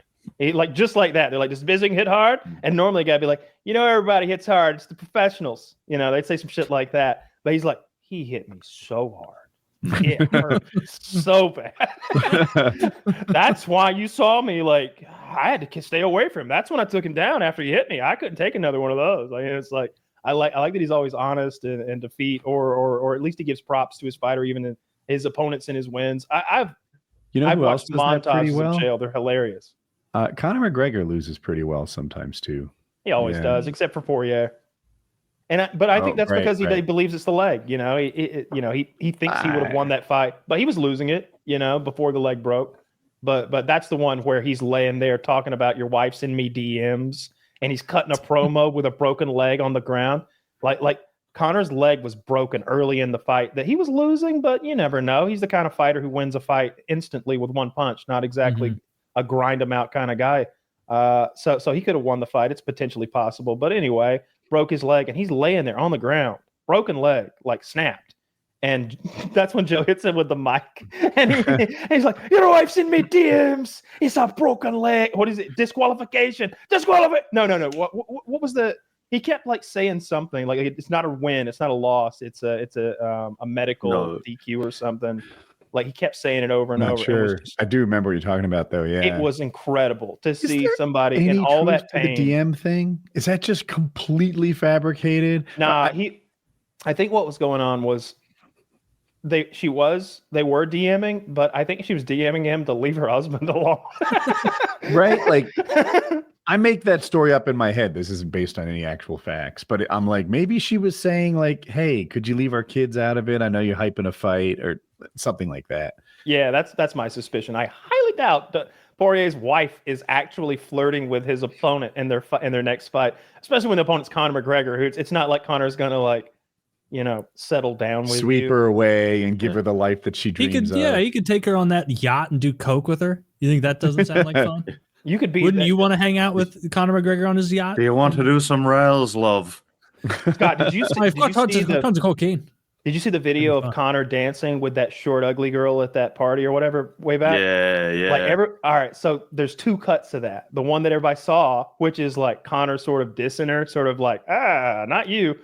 Just like that. They're like, does Bisping hit hard? And normally a guy would be like, everybody hits hard. It's the professionals. They'd say some shit like that. But he's like, he hit me so hard. It hurt so bad. That's why you saw me like, I had to stay away from him. That's when I took him down after he hit me. I couldn't take another one of those. Like, it's like I like that he's always honest and defeat, or at least he gives props to his fighter, even in his opponents and his wins. I've watched montages of Chael. They're hilarious. Conor McGregor loses pretty well sometimes too. He always does, except for Poirier. But I think that's right, because he right. believes it's the leg. You know, he thinks he would have won that fight, but he was losing it. You know, before the leg broke. But that's the one where he's laying there talking about your wife send me DMs, and he's cutting a promo with a broken leg on the ground. Like Conor's leg was broken early in the fight that he was losing, but you never know. He's the kind of fighter who wins a fight instantly with one punch, not exactly a grind him out kind of guy. So he could have won the fight. It's potentially possible. But anyway, broke his leg, and he's laying there on the ground, broken leg, like snapped. And that's when Joe hits him with the mic. And he's like, your wife sent me DMs. It's a broken leg. What is it? Disqualification. No. What was the... He kept like saying something like it's not a win. It's not a loss. It's a medical DQ or something. Like he kept saying it over and over. Sure. I do remember what you're talking about though. Yeah. It was incredible to see somebody in all that pain. The DM thing? Is that just completely fabricated? Nah, I think what was going on was they were DMing, but I think she was DMing him to leave her husband alone. Right? Like I make that story up in my head. This isn't based on any actual facts, but I'm like, maybe she was saying like, hey, could you leave our kids out of it? I know you're hyping a fight or something like that. Yeah, that's my suspicion. I highly doubt that Poirier's wife is actually flirting with his opponent in their next fight, especially when the opponent's Conor McGregor, who it's not like Conor's going to like, settle down with sweep her away and give her the life that she dreams of. Yeah, he could take her on that yacht and do coke with her. You think that doesn't sound like fun? You could be. Wouldn't you want to hang out with Conor McGregor on his yacht? Do you want to do some rails, love? Scott, did you see tons of cocaine? Did you see the video of Conor dancing with that short, ugly girl at that party or whatever way back? Yeah. All right, so there's two cuts to that. The one that everybody saw, which is like Conor sort of dissing her, sort of like, not you.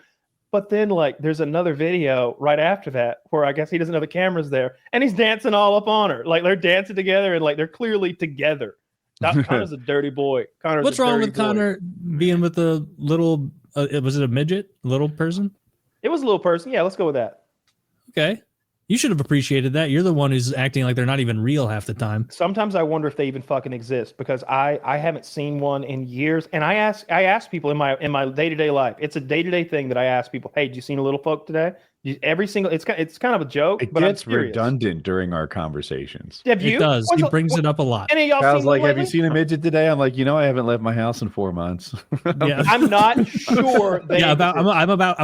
But then like there's another video right after that where I guess he doesn't know the camera's there and he's dancing all up on her. Like they're dancing together and like they're clearly together. Conor's a dirty boy. What's wrong with Conor being with a little, was it a midget, little person? It was a little person. Yeah, let's go with that. Okay. You should have appreciated that. You're the one who's acting like they're not even real half the time. Sometimes I wonder if they even fucking exist because I haven't seen one in years. And I ask people in my day-to-day life. It's a day-to-day thing that I ask people, hey, did you seen a little folk today? It's kind of a joke. It but gets redundant during our conversations. It does. He brings it up a lot. I was like, have you seen a midget today? I'm like, I haven't left my house in 4 months. Yeah. I'm not sure. I'm about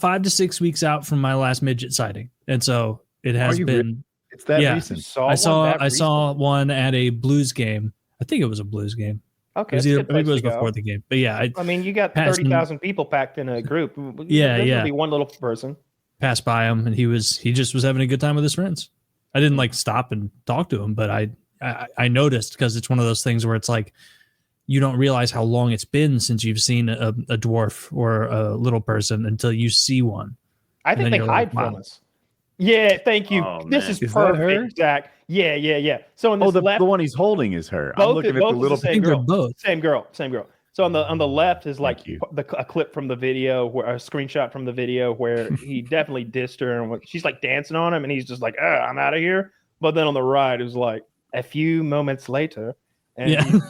5 to 6 weeks out from my last midget sighting, and so it has been. It's that recent. I saw one at a Blues game. I think it was a Blues game. Okay, maybe it was before the game, but yeah. I mean, you got 30,000 people packed in a group. Yeah. Be one little person. Passed by him, and he just was having a good time with his friends. I didn't like stop and talk to him, but I noticed because it's one of those things where it's like you don't realize how long it's been since you've seen a dwarf or a little person until you see one. I think they hide from us. Yeah, thank you. This is perfect, Zach. Yeah. So on this the one he's holding is her. I'm looking at the little same girl. Same girl. So on the left is like a clip from the video, where a screenshot from the video where he definitely dissed her, and she's like dancing on him, and he's just like, I'm out of here. But then on the right is like a few moments later, and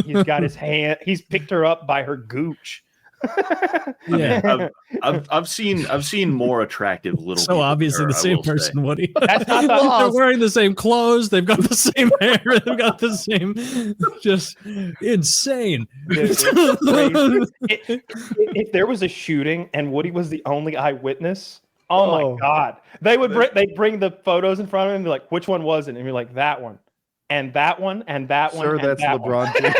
he's got his hand. He's picked her up by her gooch. Yeah, I've seen more attractive little. So obviously the same person, Woody. That's not they're wearing the same clothes. They've got the same hair. They've got the same. Just insane. If there was a shooting and Woody was the only eyewitness, my God, they bring the photos in front of him and be like, which one was it? And you're like, that one, and that one, and that one. Sir, and that's that LeBron one. James.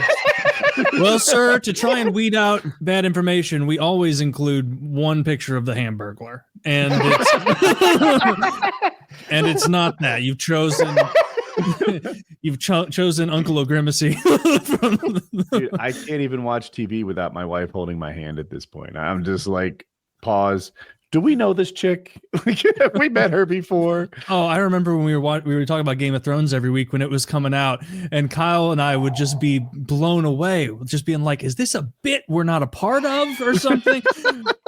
Well, sir, to try and weed out bad information, we always include one picture of the Hamburglar, and it's not that you've chosen Uncle O'Grimacy. Dude, I can't even watch TV without my wife holding my hand at this point. I'm just like, pause. Do we know this chick? Have we met her before? Oh, I remember when we were talking about Game of Thrones every week when it was coming out, and Kyle and I would just be blown away, just being like, "Is this a bit we're not a part of, or something?"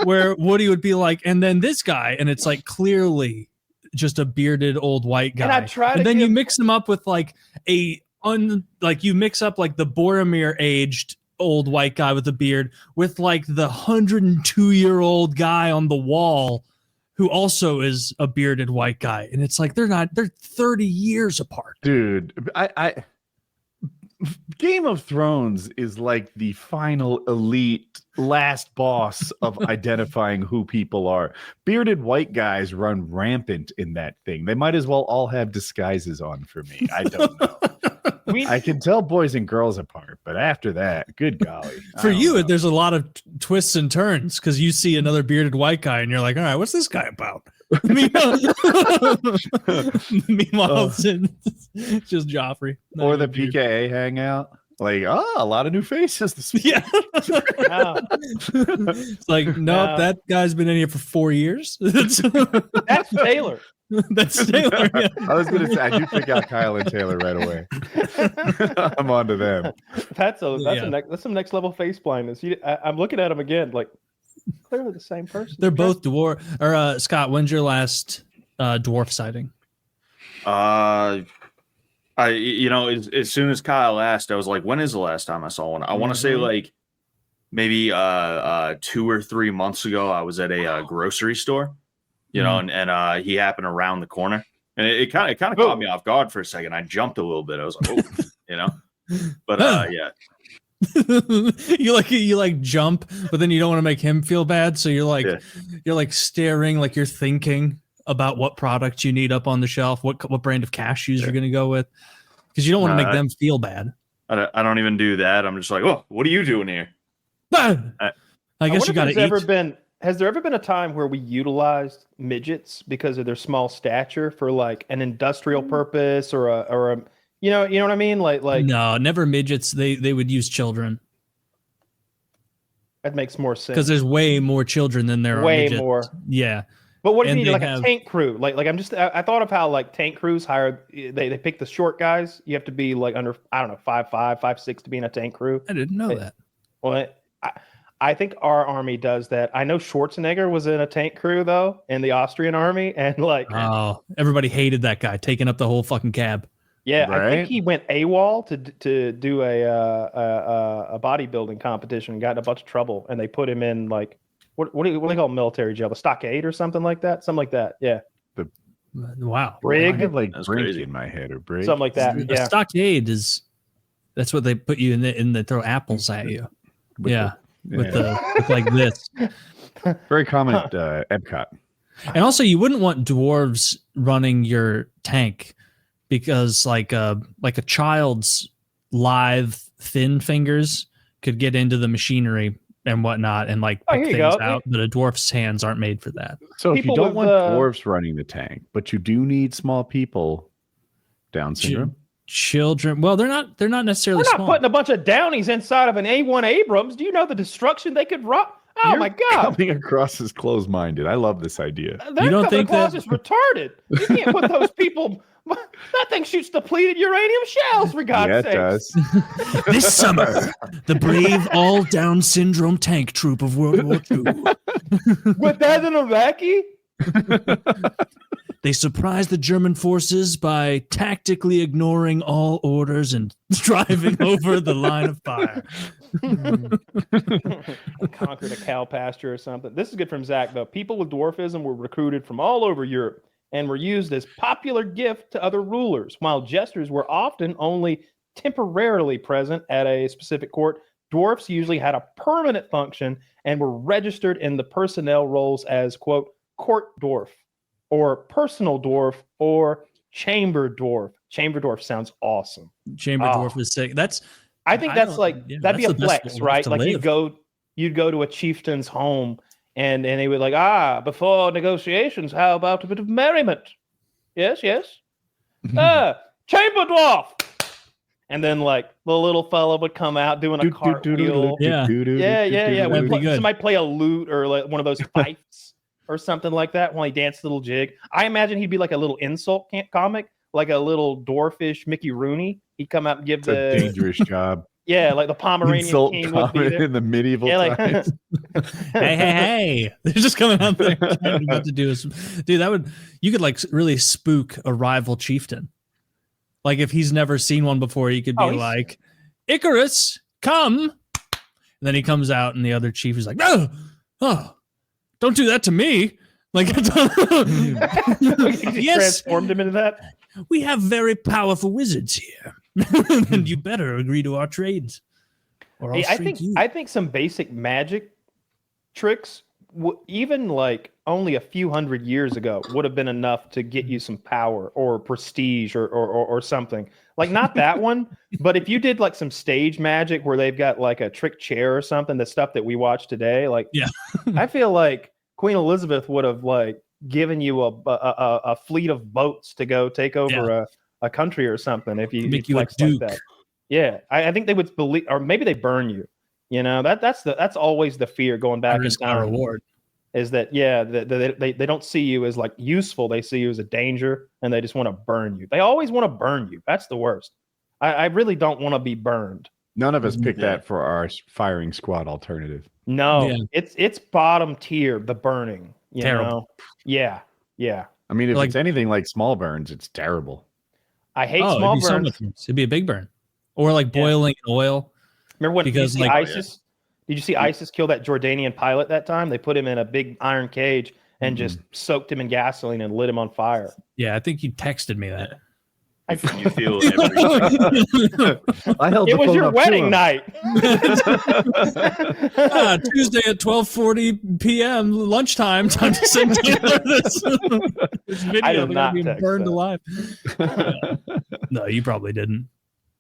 Where Woody would be like, "And then this guy," and it's like clearly just a bearded old white guy. And then you mix him up with like you mix up like the Boromir aged old white guy with a beard with like the 102-year-old guy on the wall who also is a bearded white guy. And it's like, they're 30 years apart. Dude, I Game of Thrones is like the final elite last boss of identifying who people are. Bearded white guys run rampant in that thing. They might as well all have disguises on for me. I don't know. I can tell boys and girls apart, but after that, good golly. For you, there's a lot of twists and turns because you see another bearded white guy and you're like, all right, what's this guy about? Meanwhile, it's just Joffrey. Or the PKA hangout. Like, a lot of new faces this week. Yeah. It's like, nope, that guy's been in here for 4 years. That's Taylor. That's Taylor. Yeah. I was going to say, I do pick out Kyle and Taylor right away. I'm on to them. That's some next level face blindness. I'm looking at him again, like, clearly the same person. They're both dwarf. Or Scott, when's your last dwarf sighting? As soon as Kyle asked, I was like, when is the last time I saw one? I want to say like maybe 2 or 3 months ago. I was at a grocery store, and he happened around the corner, and it kind of caught me off guard for a second. I jumped a little bit. I was like, but yeah. you like jump, but then you don't want to make him feel bad, so you're like staring, like you're thinking about what product you need up on the shelf, what brand of cashews you're going to go with, because you don't want to make them feel bad. I don't even do that. I'm just like, oh, what are you doing here? I guess you got to eat. Has there ever been a time where we utilized midgets because of their small stature for like an industrial purpose or a you know what I mean? Like no, never midgets. They would use children. That makes more sense because there's way more children than there are midgets. More. Yeah. But what do you need, like a tank crew? Like I thought of how like tank crews hire, they pick the short guys. You have to be like under, I don't know, 5'5", 5'6" to be in a tank crew. I didn't know that. Well, I think our army does that. I know Schwarzenegger was in a tank crew though, in the Austrian army, and like, oh, everybody hated that guy, taking up the whole fucking cab. Yeah, right? I think he went AWOL to do a bodybuilding competition and got in a bunch of trouble, and they put him in like what do they call military jail, the stockade or something like that, Yeah. Wow. Brig. I have like brig in my head or brig. Something like that. The stockade that's what they put you in. They throw apples at you. With like this. Very common at Epcot. And also, you wouldn't want dwarves running your tank because like a child's lithe, thin fingers could get into the machinery and whatnot and like pick things out. But a dwarf's hands aren't made for that. So if you don't want dwarves running the tank, but you do need small people, Down syndrome. Children, well, they're not necessarily We're not small. putting a bunch of Downies inside of an A1 Abrams. Do you know the destruction they could rock? Oh, You're my God. Coming across as closed-minded. I love this idea. You don't think that is retarded? You can't put those people. That thing shoots depleted uranium shells, for God's sake. Yeah, it does. This summer, the brave all Down syndrome tank troop of World War II. With that in a vacuum? They surprised the German forces by tactically ignoring all orders and driving over the line of fire. Conquered a cow pasture or something. This is good from Zach, though. People with dwarfism were recruited from all over Europe and were used as popular gift to other rulers. While jesters were often only temporarily present at a specific court, dwarfs usually had a permanent function and were registered in the personnel roles as, quote, court dwarf, or personal dwarf, or chamber dwarf. Chamber dwarf sounds awesome. Chamber dwarf is sick. That'd be a flex, right? Like you'd go to a chieftain's home and they would like, before negotiations, how about a bit of merriment? Yes. Chamber dwarf. And then like the little fellow would come out doing a cartwheel. Yeah. Somebody play a lute or like one of those fifes or something like that while he danced a little jig. I imagine he'd be like a little insult comic, like a little dwarfish Mickey Rooney. He'd come out and give a dangerous job. Yeah, like the Pomeranian insult king would be there. In the medieval times. hey! They're just coming out there about to do this. Dude, you could like really spook a rival chieftain. Like if he's never seen one before, you could be like, Icarus, come then he comes out, and the other chief is like, "Oh, don't do that to me!" Like, yes, transformed him into that. we have very powerful wizards here, and you better agree to our trades, or I'll shrink you. I think some basic magic tricks, even like only a few hundred years ago, would have been enough to get you some power or prestige or something. Like, not that one, but if you did like some stage magic where they've got like a trick chair or something, the stuff that we watch today, like, Yeah. I feel like Queen Elizabeth would have like given you a fleet of boats to go take over a country or something if you Make you a flex like duke. that. Yeah, I think they would believe, or maybe they burn you. You know, that's always the fear going back in Risk my time. reward. Is that they don't see you as like useful, they see you as a danger, and they just want to burn you. They always want to burn you. That's the worst. I really don't want to be burned. None of us picked that for our firing squad alternative. No, Yeah. it's bottom tier, the burning. You Terrible. know? Yeah. I mean, if Like- it's anything like small burns, it's terrible. I hate It'd small be so burns. much worse. It'd be a big burn, or like boiling in oil. Remember when Because, did you see like- ISIS? Did you see ISIS kill that Jordanian pilot that time? They put him in a big iron cage and just soaked him in gasoline and lit him on fire. Yeah, I think you texted me that. You feel everything. I held It the was phone your up to wedding him. night. Tuesday at 12:40 p.m. lunchtime. Time to send Taylor this video. I did They're not gonna be text burned that. alive. No, you probably didn't.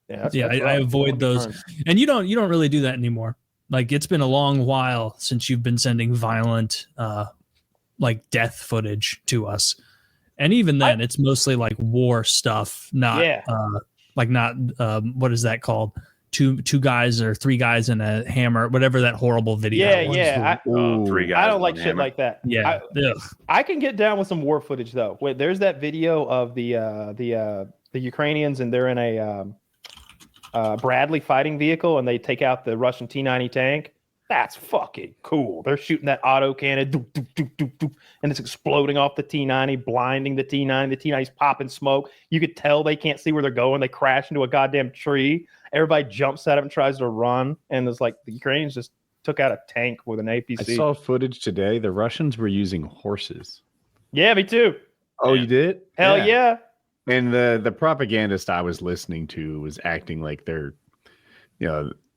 Yeah, I avoid those. And you don't really do that anymore. Like, it's been a long while since you've been sending violent like death footage to us. And even then, it's mostly like war stuff, not what is that called? Two guys or three guys in a hammer, whatever that horrible video Yeah, was. yeah. Three guys I don't on like a shit hammer. like that. Yeah. Ugh. I can get down with some war footage though. Wait, there's that video of the Ukrainians, and they're in a Bradley fighting vehicle, and they take out the Russian T-90 tank. That's fucking cool. They're shooting that auto cannon, doop, doop, doop, doop, doop, and it's exploding off the T-90, blinding the T-90. The T-90's popping smoke. You could tell they can't see where they're going. They crash into a goddamn tree. Everybody jumps at it and tries to run, and it's like the Ukrainians just took out a tank with an APC. I saw footage today. The Russians were using horses. Yeah, me too. Oh, Yeah. you did? Hell yeah. And the propagandist I was listening to was acting like their,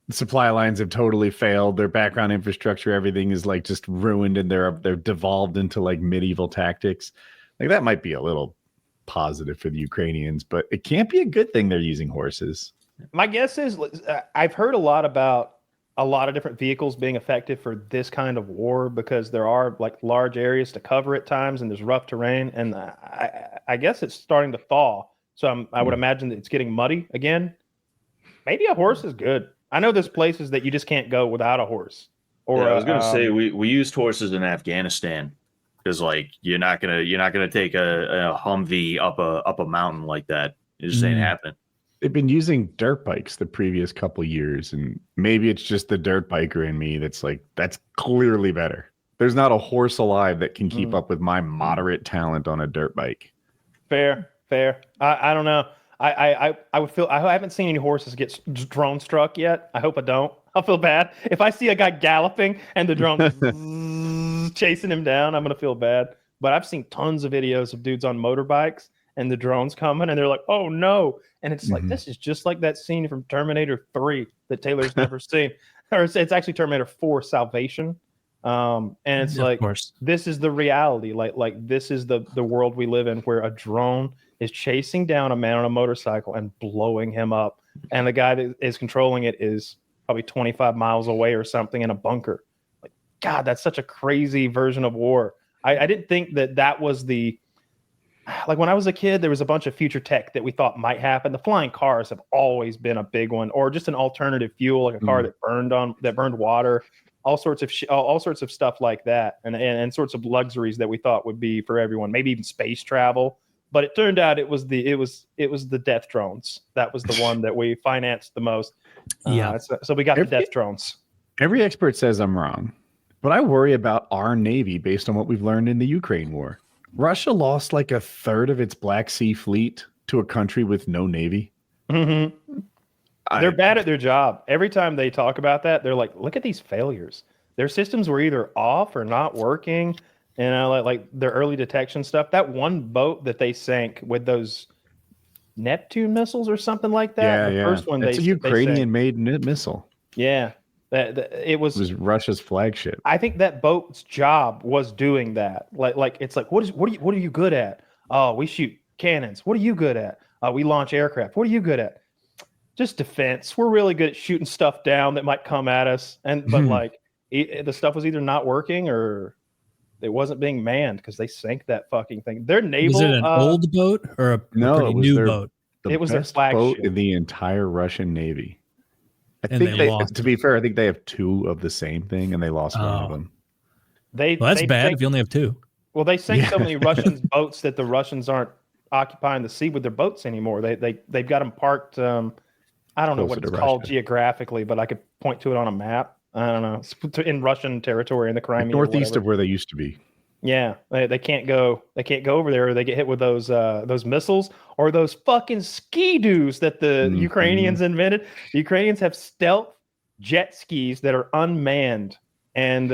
supply lines have totally failed. Their background infrastructure, everything is like just ruined, and they're devolved into like medieval tactics. Like, that might be a little positive for the Ukrainians, but it can't be a good thing they're using horses. My guess is I've heard a lot about a lot of different vehicles being effective for this kind of war because there are like large areas to cover at times and there's rough terrain. And I guess it's starting to thaw. So I would imagine that it's getting muddy again. Maybe a horse is good. I know there's places that you just can't go without a horse. Or I was gonna say we used horses in Afghanistan because like you're not gonna take a Humvee up a mountain like that. It just ain't happening. They've been using dirt bikes the previous couple years, and maybe it's just the dirt biker in me that's clearly better. There's not a horse alive that can keep up with my moderate talent on a dirt bike. Fair. I don't know. I would feel I haven't seen any horses get drone struck yet. I hope I don't. I'll feel bad if I see a guy galloping and the drone chasing him down. I'm gonna feel bad. But I've seen tons of videos of dudes on motorbikes and the drone's coming, and they're like, "Oh no!" And it's like, this is just like that scene from Terminator 3 that Taylor's never seen, or it's actually Terminator 4: Salvation. And it's Of like, course. this is the reality. Like this is the world we live in, where a drone is chasing down a man on a motorcycle and blowing him up, and the guy that is controlling it is probably 25 miles away or something in a bunker. Like, God, that's such a crazy version of war. I didn't think that was the, like, when I was a kid, there was a bunch of future tech that we thought might happen. The flying cars have always been a big one, or just an alternative fuel, like a car that burned water, all sorts of stuff like that, and sorts of luxuries that we thought would be for everyone, maybe even space travel. But it turned out it was the death drones. That was the one that we financed the most. So we got the death drones. Every expert says I'm wrong, but I worry about our Navy based on what we've learned in the Ukraine war. Russia lost like a third of its Black Sea fleet to a country with no Navy. Mm-hmm. They're bad at their job. Every time they talk about that, they're like, look at these failures. Their systems were either off or not working. You know, like their early detection stuff. That one boat that they sank with those Neptune missiles or something like that. The first one, it's a Ukrainian-made missile. Yeah, it was Russia's flagship. I think that boat's job was doing that. Like it's like, what are you good at? Oh, we shoot cannons. What are you good at? We launch aircraft. What are you good at? Just defense. We're really good at shooting stuff down that might come at us. But like the stuff was either not working or it wasn't being manned because they sank that fucking thing. Their naval. Was it an old boat or a pretty new boat? It was their flagship boat in the entire Russian Navy. I And think they lost to be fair, I think they have two of the same thing, and they lost one of them. Well, that's bad if you only have two. Well, they sank so many Russian boats that the Russians aren't occupying the sea with their boats anymore. They've got them parked. I don't know what it's called geographically, but I could point to it on a map. I don't know. It's in Russian territory in the Crimea, like northeast of where they used to be. Yeah, they can't go. They can't go over there, or they get hit with those missiles or those fucking ski-doos that the Ukrainians invented. The Ukrainians have stealth jet skis that are unmanned, and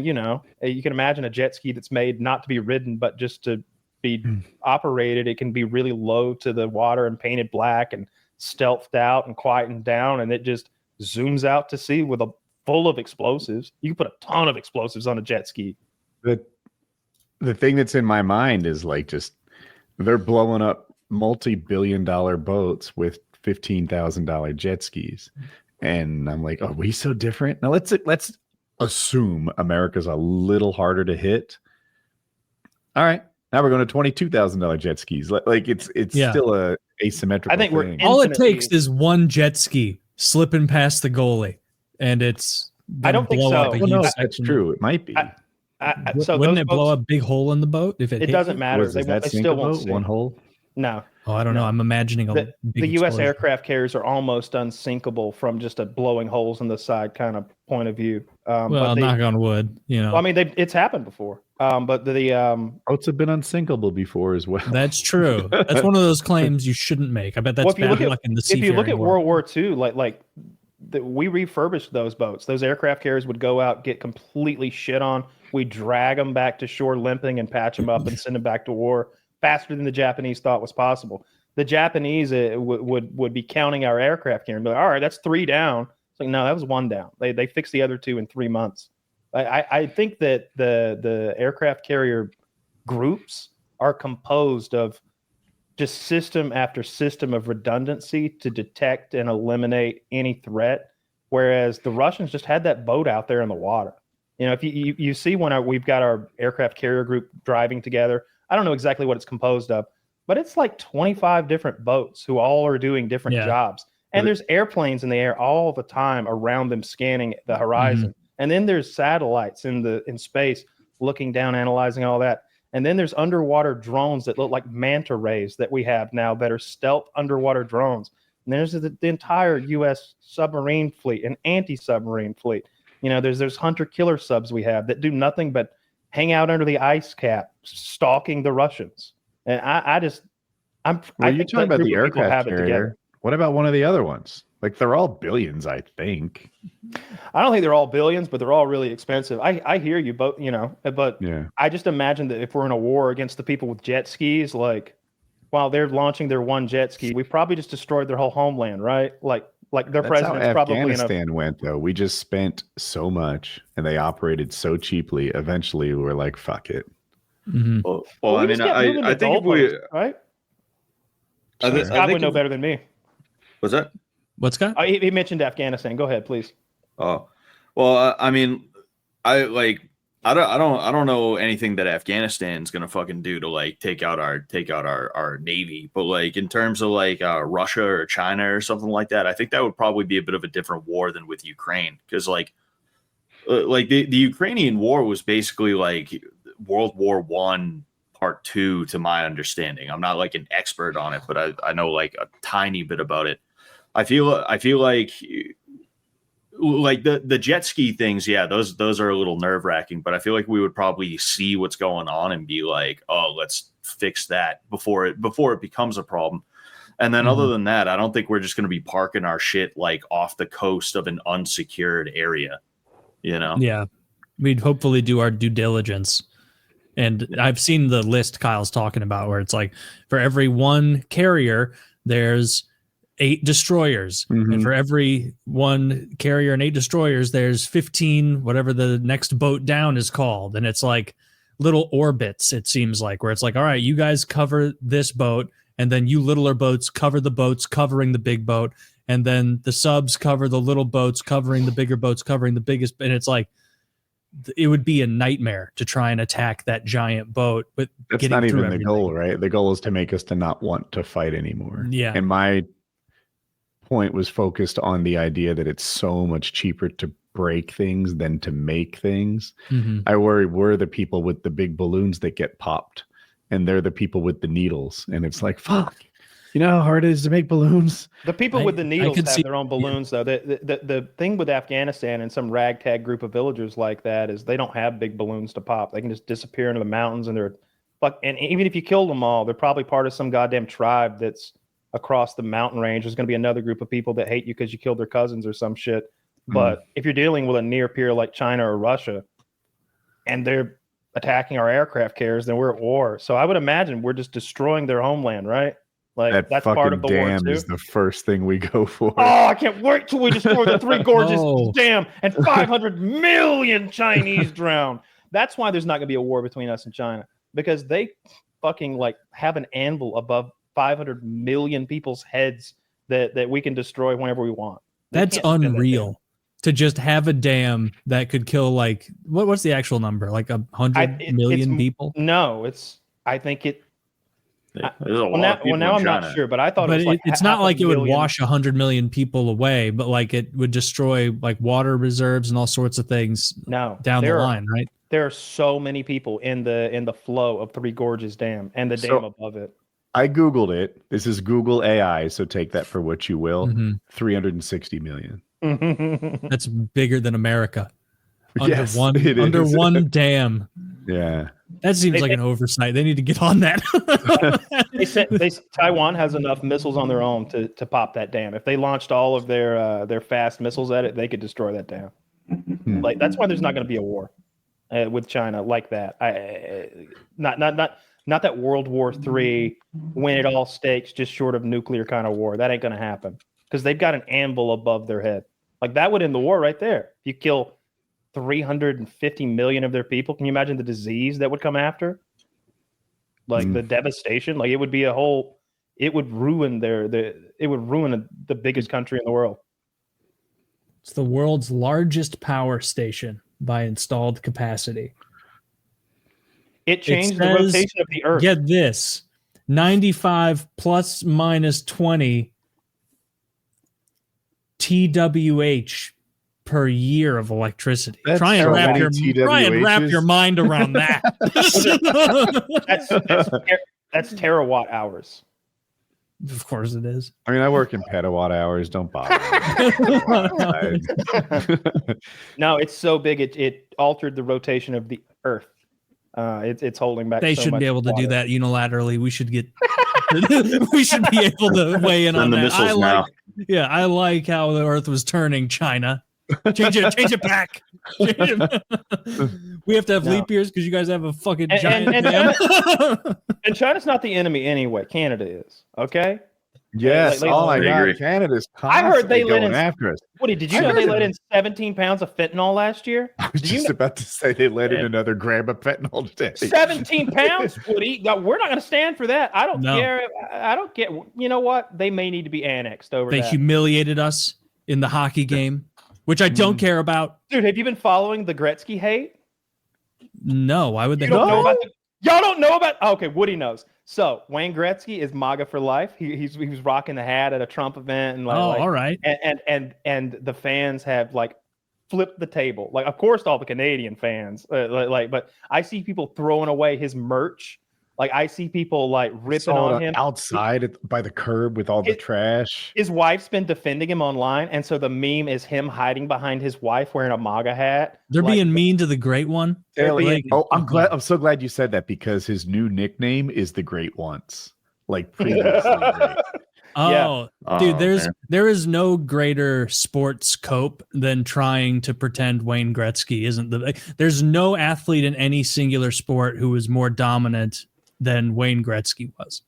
you know, you can imagine a jet ski that's made not to be ridden but just to be operated. It can be really low to the water and painted black and stealthed out and quietened down, and it just zooms out to sea with full of explosives. You can put a ton of explosives on a jet ski. The thing that's in my mind is like just they're blowing up multi-billion-dollar boats with $15,000 jet skis, and I'm like, are we so different? Now let's assume America's a little harder to hit. All right, now we're going to $22,000 jet skis. Like it's still a asymmetrical. I think thing. All it takes is one jet ski slipping past the goalie, and it's. I don't think so. Well, no, that's true. It might be. So wouldn't it blow a big hole in the boat if it? It doesn't matter. They still won't sink. One hole. No. Oh, I don't know. I'm imagining the U.S. aircraft carriers are almost unsinkable from just a blowing holes in the side kind of point of view. Well, knock on wood. You know. Well, I mean, it's happened before. But the boats have been unsinkable before as well. That's true. That's one of those claims you shouldn't make. I bet that's bad luck in the seafaring. If you look at World War II, we refurbished those boats. Those aircraft carriers would go out, get completely shit on. We drag them back to shore limping and patch them up and send them back to war faster than the Japanese thought was possible. The Japanese would be counting our aircraft carrier and be like, all right, that's 3 down. It's like, no, that was 1 down. They fixed the other 2 in 3 months. I think that the aircraft carrier groups are composed of just system after system of redundancy to detect and eliminate any threat, whereas the Russians just had that boat out there in the water. You know, if you see when we've got our aircraft carrier group driving together, I don't know exactly what it's composed of, but it's like 25 different boats who all are doing different jobs. And there's airplanes in the air all the time around them scanning the horizon. And then there's satellites in space looking down, analyzing all that. And then there's underwater drones that look like manta rays that we have now that are stealth underwater drones. And there's the entire U.S. submarine fleet and anti-submarine fleet. You know, there's hunter-killer subs we have that do nothing but hang out under the ice cap, stalking the Russians. And you're talking about the aircraft carrier. What about one of the other ones? Like, they're all billions, I think. I don't think they're all billions, but they're all really expensive. I hear you, but I just imagine that if we're in a war against the people with jet skis, like while they're launching their one jet ski, we probably just destroyed their whole homeland, right? Like their president's probably Afghanistan went though. We just spent so much, and they operated so cheaply. Eventually, we were like, "Fuck it." Mm-hmm. Well, I mean, I think if we right, Scott would know better than me. What's that? What's Scott? He mentioned Afghanistan. Go ahead, please. Oh, well, I mean, I don't know anything that Afghanistan's gonna fucking do to like take out our navy, but like in terms of like Russia or China or something like that, I think that would probably be a bit of a different war than with Ukraine, because like the Ukrainian war was basically like World War I Part 2 to my understanding. I'm not like an expert on it, but I know like a tiny bit about it. I feel like the jet ski things, yeah, those are a little nerve wracking, but I feel like we would probably see what's going on and be like, oh, let's fix that before it becomes a problem. And then other than that, I don't think we're just going to be parking our shit like off the coast of an unsecured area, you know? Yeah. We'd hopefully do our due diligence. And I've seen the list Kyle's talking about where it's like for every one carrier, there's 8 destroyers. And for every one carrier and 8 destroyers, there's 15, whatever the next boat down is called. And it's like little orbits, it seems like, where it's like, all right, you guys cover this boat. And then you littler boats cover the boats covering the big boat. And then the subs cover the little boats covering the bigger boats covering the biggest. And it's like, it would be a nightmare to try and attack that giant boat. But that's not even the goal, right? The goal is to make us to not want to fight anymore. Yeah. And my point was focused on the idea that it's so much cheaper to break things than to make things. I worry we're the people with the big balloons that get popped. And they're the people with the needles. And it's like, fuck, you know how hard it is to make balloons? The people with the needles have their own balloons, though. The thing with Afghanistan and some ragtag group of villagers like that is they don't have big balloons to pop. They can just disappear into the mountains, and and even if you kill them all, they're probably part of some goddamn tribe that's across the mountain range. There's going to be another group of people that hate you because you killed their cousins or some shit. But if you're dealing with a near peer like China or Russia, and they're attacking our aircraft carriers, then we're at war. So I would imagine we're just destroying their homeland, right? Like that's part of the war too. Is the first thing we go for. Oh, I can't wait till we destroy the Three Gorges Dam and 500 million Chinese drown. That's why there's not going to be a war between us and China, because they fucking like have an anvil above 500 million people's heads that we can destroy whenever we want. That's unreal. To just have a dam that could kill like what's the actual number? Like 100 million people? No, I think it. There's a lot of people now I'm China. not sure, but I thought but it was like it's not like it would wash 100 million people away, but like it would destroy like water reserves and all sorts of things. Down the line, right? There are so many people in the flow of Three Gorges Dam and the dam above it. I Googled it. This is Google AI, so take that for what you will. 360 million. That's bigger than America. Under Yes, under one dam. Yeah. That seems like an oversight. They need to get on that. Taiwan has enough missiles on their own to pop that dam. If they launched all of their fast missiles at it, they could destroy that dam. Like that's why there's not going to be a war with China like that. Not that World War III, win it all stakes, just short of nuclear kind of war. That ain't going to happen because they've got an anvil above their head. Like that would end the war right there. If you kill 350 million of their people, can you imagine the disease that would come after? Like the devastation. Like it would be it would ruin the biggest country in the world. It's the world's largest power station by installed capacity. It changed the rotation of the Earth. Get this, 95 plus minus 20 TWH per year of electricity. Try and wrap your mind around that. That's terawatt hours. Of course it is. I mean, I work in petawatt hours. Don't bother. No, it's so big it altered the rotation of the Earth. It's holding back. They shouldn't be able to do that unilaterally. We should get. We should be able to weigh in on that. I like how the Earth was turning. China, change it back. We have to have leap years because you guys have a fucking giant. And China's not the enemy anyway. Canada is. Okay. Yes. Oh my God, Canada's I heard they let going in after us. Woody, did you know they let in 17 pounds of fentanyl last year? I was just about to say they let in another gram of fentanyl today. 17 pounds, Woody. No, we're not going to stand for that. I don't care. I don't care. You know what? They may need to be annexed over They humiliated us in the hockey game, which I don't care about. Dude, have you been following the Gretzky hate? No. Why would they? Y'all don't know about? Okay, Woody knows. So Wayne Gretzky is MAGA for life. He was rocking the hat at a Trump event, and all right. And the fans have like flipped the table. Like, of course, all the Canadian fans, but I see people throwing away his merch. Like I see people like ripping on him outside by the curb with all the trash. His wife's been defending him online, and so the meme is him hiding behind his wife wearing a MAGA hat. They're being mean to the Great One. I'm so glad you said that because his new nickname is the Great Once. Like previously great. Oh, dude, man. there is no greater sports cope than trying to pretend Wayne Gretzky isn't there's no athlete in any singular sport who is more dominant than Wayne Gretzky was.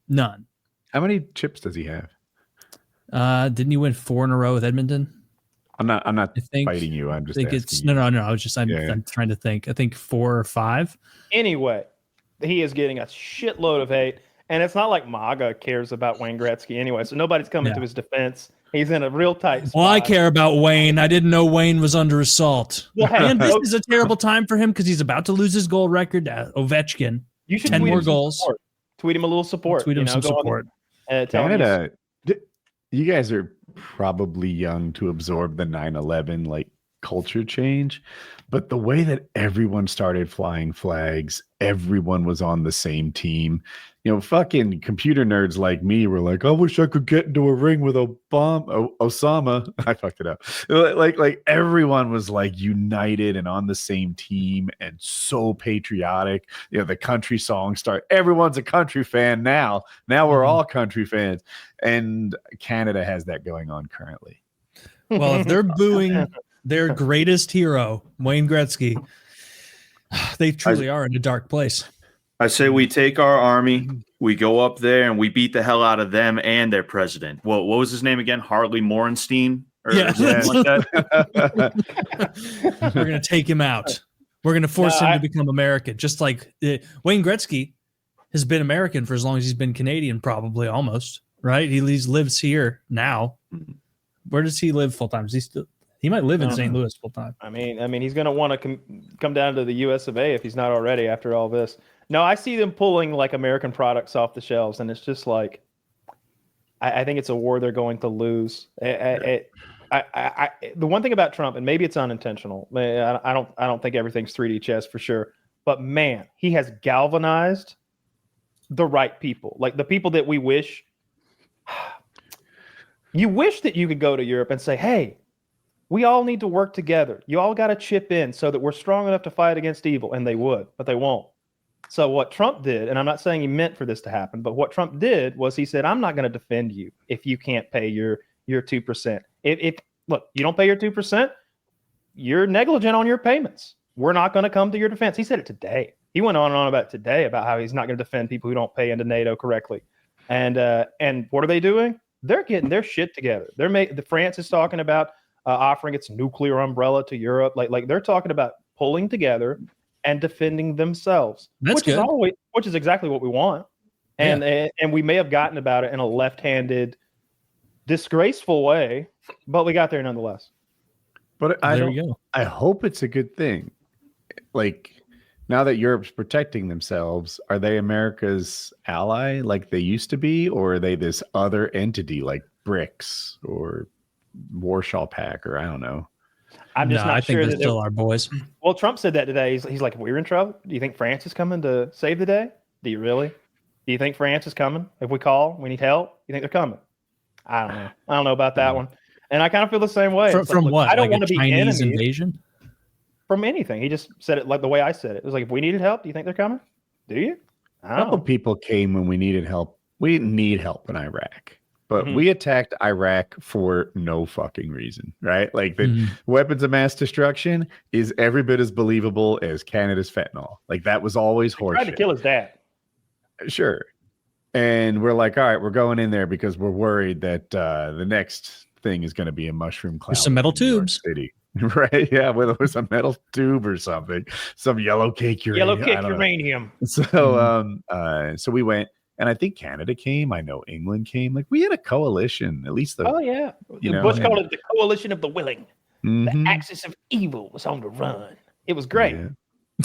None. How many chips does he have? Didn't he win 4 in a row with Edmonton? I'm not I think, fighting you. I'm just think asking it's you. no. I was just I'm trying to think. I think 4 or 5. Anyway, he is getting a shitload of hate, and it's not like MAGA cares about Wayne Gretzky anyway, so nobody's coming to his defense. He's in a real tight spot. Well, I care about Wayne. I didn't know Wayne was under assault. Well, hey, and this is a terrible time for him because he's about to lose his goal record. Ovechkin. You should 10 tweet more him some goals. support. Tweet him a little support. Tweet him some support. Tell him Canada, you guys are probably young to absorb the 9/11 like culture change, but the way that everyone started flying flags, everyone was on the same team. You know, fucking computer nerds like me were like, I wish I could get into a ring with Osama. I fucked it up. Like everyone was like united and on the same team and so patriotic. You know, the country song start. Everyone's a country fan now. Now we're all country fans. And Canada has that going on currently. Well, if they're booing their greatest hero, Wayne Gretzky, they truly are in a dark place. I say we take our army, we go up there, and we beat the hell out of them and their president. What was his name again? Hartley Morenstein? Or something like that? We're going to take him out. We're going to force him to become American. Just like Wayne Gretzky has been American for as long as he's been Canadian, probably almost, right? He lives here now. Where does he live full time? He might live in St. Louis full time. I mean, he's going to want to come down to the US of A if he's not already after all this. No, I see them pulling like American products off the shelves, and it's just like, I think it's a war they're going to lose. The one thing about Trump, and maybe it's unintentional, I don't think everything's 3D chess for sure, but man, he has galvanized the right people, like the people that we wish. You wish that you could go to Europe and say, hey, we all need to work together. You all got to chip in so that we're strong enough to fight against evil. And they would, but they won't. So what Trump did, and I'm not saying he meant for this to happen, but what Trump did was he said, I'm not going to defend you if you can't pay your 2%. If look, you don't pay your 2%, you're negligent on your payments. We're not going to come to your defense. He said it today. He went on and on about today about how he's not going to defend people who don't pay into NATO correctly. And what are they doing? They're getting their shit together. The France is talking about offering its nuclear umbrella to Europe. Like they're talking about pulling together and defending themselves. That's good. Which is exactly what we want. And we may have gotten about it in a left-handed, disgraceful way, but we got there nonetheless. But I hope it's a good thing. Like, now that Europe's protecting themselves, are they America's ally like they used to be, or are they this other entity like BRICS or Warsaw Pact, or I don't know? I'm just not I sure think they're still our boys. Well, Trump said that today. He's like, we're in trouble. Do you think France is coming to save the day? Do you really? Do you think France is coming? If we call, we need help. You think they're coming? I don't know. I don't know about that one. And I kind of feel the same way. From like, what? I don't like want to be Chinese enemies invasion? from anything. He just said it like the way I said it. It was like, if we needed help, do you think they're coming? Do you? A couple people came when we needed help. We didn't need help in Iraq. But we attacked Iraq for no fucking reason, right? Like the weapons of mass destruction is every bit as believable as Canada's fentanyl. Like that was always horseshit. Tried to kill his dad. Sure. And we're like, all right, we're going in there because we're worried that the next thing is going to be a mushroom cloud. There's some metal tubes. City. Right? Yeah, whether it was a metal tube or something, some yellow cake uranium. So, so we went. And I think Canada came. I know England came. Like we had a coalition, at least. Bush called it the coalition of the willing. The axis of evil was on the run. It was great. Yeah.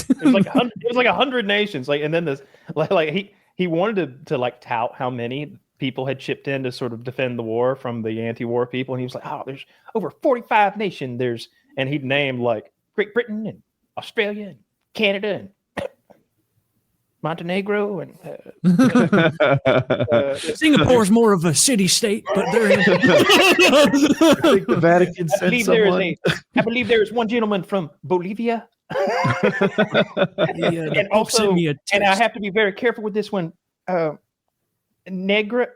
It was like 100 nations. Like, and then this, like he wanted to like tout how many people had chipped in to sort of defend the war from the anti-war people, and he was like, "Oh, there's over 45 nations." And he'd named like Great Britain and Australia and Canada and Montenegro and Singapore's more of a city-state, but they're I think the Vatican sent someone. I believe there is one gentleman from Bolivia. And also, and I have to be very careful with this one. Najir.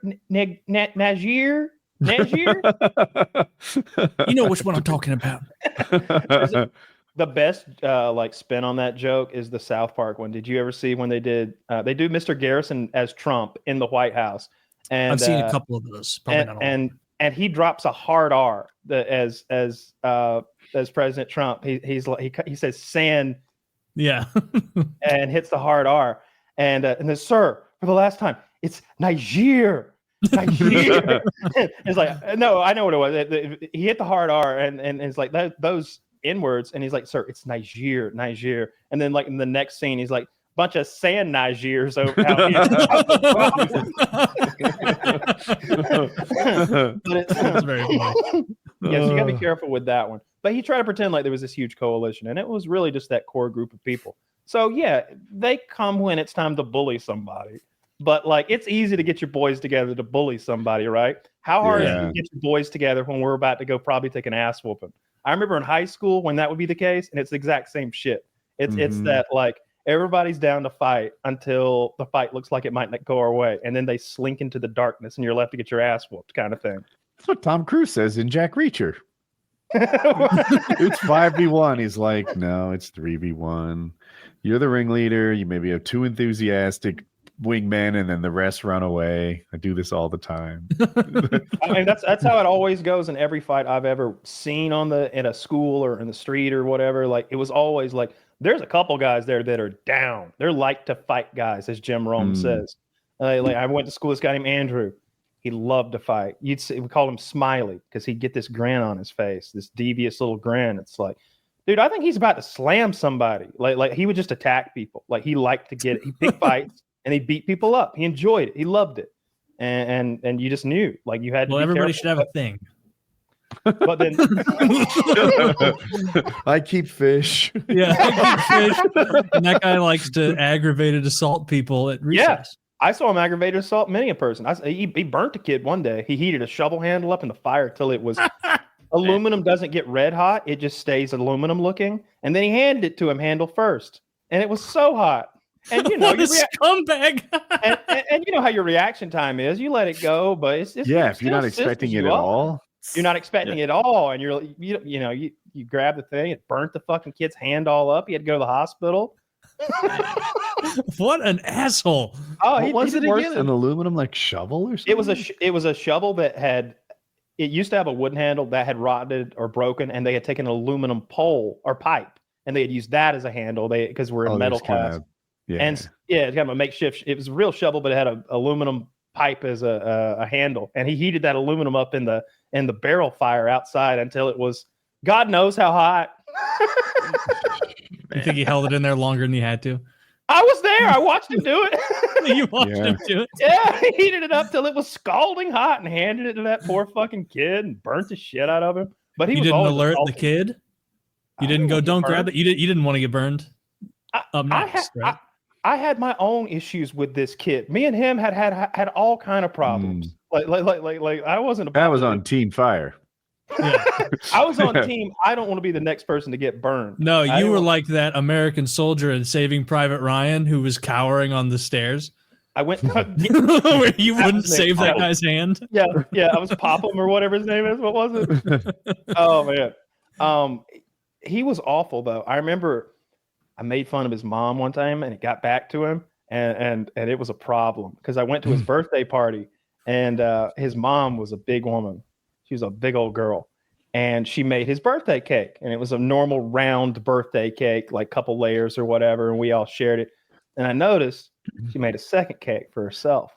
You know which one I'm talking about. The best like spin on that joke is the South Park one. Did you ever see when they do Mr. Garrison as Trump in the White House? And I've seen a couple of those. Probably not all. And he drops a hard R as President Trump. He says "san," yeah, and hits the hard R. And then, sir, for the last time, it's Niger. It's like, no, I know what it was. He hit the hard R, and it's like those N-words, and he's like, sir, it's Niger. And then like in the next scene, he's like, bunch of sand Nigers over out here. That's very funny. Yeah, so you gotta be careful with that one. But he tried to pretend like there was this huge coalition, and it was really just that core group of people. So yeah, they come when it's time to bully somebody. But like, it's easy to get your boys together to bully somebody, right? How hard is it to get your boys together when we're about to go probably take an ass whooping? I remember in high school when that would be the case, and it's the exact same shit. It's that like everybody's down to fight until the fight looks like it might not go our way, and then they slink into the darkness, and you're left to get your ass whooped, kind of thing. That's what Tom Cruise says in Jack Reacher. It's 5v1. He's like, no, it's 3v1. You're the ringleader. You maybe have 2 enthusiastic wingmen, and then the rest run away. I do this all the time. I mean, that's how it always goes in every fight I've ever seen in a school or in the street or whatever. Like, it was always like, there's a couple guys there that are down. They're like to fight guys, as Jim Rome says. Like I went to school with this guy named Andrew. He loved to fight. We call him Smiley because he'd get this grin on his face, this devious little grin. It's like, dude, I think he's about to slam somebody. Like he would just attack people. Like he liked to he picked fights and he beat people up. He enjoyed it. He loved it. And you just knew, like, you had to be everybody careful. should have a thing. But then I keep fish. Yeah, I keep fish. And that guy likes to aggravated assault people at recess. Yeah, I saw him aggravated assault many a person. He burnt a kid one day. He heated a shovel handle up in the fire till it was aluminum doesn't get red hot. It just stays aluminum looking. And then he handed it to him handle first. And it was so hot. And you know, what a scumbag. and you know how your reaction time is. You let it go, but it's if you're not expecting it at all. You're not expecting it all, and you grab the thing, it burnt the fucking kid's hand all up. He had to go to the hospital. What an asshole! Oh, what was it again? An aluminum like shovel or something? It was a shovel that it used to have a wooden handle that had rotted or broken, and they had taken an aluminum pole or pipe, and they had used that as a handle. Because we're in metal class, and it's kind of a makeshift. It was a real shovel, but it had an aluminum pipe as a handle, and he heated that aluminum up in the barrel fire outside until it was God knows how hot. You think he held it in there longer than he had to? I was there. I watched him do it. You watched him do it? Yeah, he heated it up till it was scalding hot and handed it to that poor fucking kid and burnt the shit out of him. But he didn't alert the kid. You didn't go, don't grab it. You didn't want to get burned. I had my own issues with this kid. Me and him had all kind of problems. Like I wasn't. That was on Team Fire. Yeah. I was on team. I don't want to be the next person to get burned. No, you were like that American soldier in Saving Private Ryan who was cowering on the stairs. I went. Where you wouldn't save that guy's hand. Yeah. I was Popham or whatever his name is. What was it? Oh man. He was awful though. I remember I made fun of his mom one time, and it got back to him, and it was a problem because I went to his birthday party, and his mom was a big woman. She was a big old girl, and she made his birthday cake, and it was a normal round birthday cake, like couple layers or whatever, and we all shared it. And I noticed she made a second cake for herself,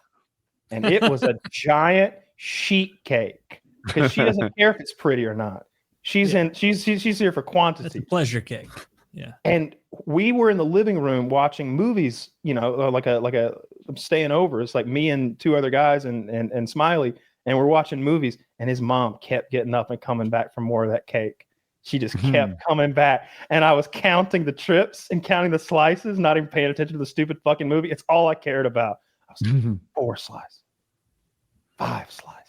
and it was a giant sheet cake because she doesn't care if it's pretty or not. She's here for quantity. It's a pleasure cake. Yeah. And we were in the living room watching movies, like a staying over. It's like me and 2 other guys and Smiley, and we're watching movies, and his mom kept getting up and coming back for more of that cake. She just kept coming back. And I was counting the trips and counting the slices, not even paying attention to the stupid fucking movie. It's all I cared about. I was like, 4 slices, 5 slices.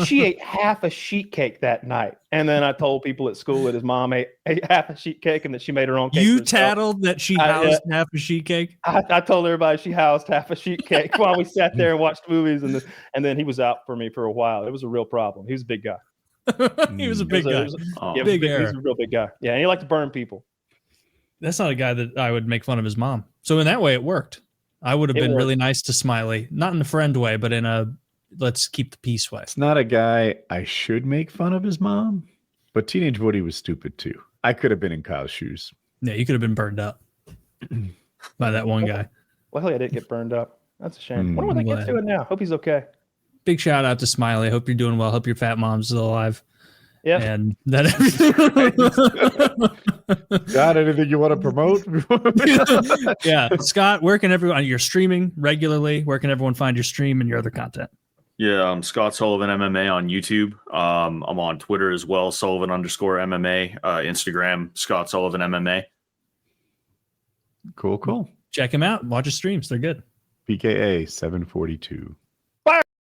She ate half a sheet cake that night. And then I told people at school that his mom ate half a sheet cake and that she made her own cake. You for herself. tattled that she housed half a sheet cake? I told everybody she housed half a sheet cake while we sat there and watched movies. And then he was out for me for a while. It was a real problem. He was a big guy. He was a big guy. He was a real big guy. Yeah, and he liked to burn people. That's not a guy that I would make fun of his mom. So in that way, it worked. I would have been really nice to Smiley, not in a friend way, but in a let's keep the peace way. It's not a guy I should make fun of his mom, but Teenage Woody was stupid too. I could have been in Kyle's shoes. Yeah, you could have been burned up by that one guy. Well, I didn't get burned up. That's a shame. I wonder what they get to it now. Hope he's okay. Big shout out to Smiley. Hope you're doing well. Hope your fat mom's still alive. Yeah. And that Got anything you want to promote? Yeah. Scott, where can everyone, you're streaming regularly. Where can everyone find your stream and your other content? Yeah, I'm Scott Sullivan MMA on YouTube. I'm on Twitter as well, Sullivan_MMA. Instagram, Scott Sullivan MMA. Cool. Check him out. Watch his streams. They're good. PKA 742.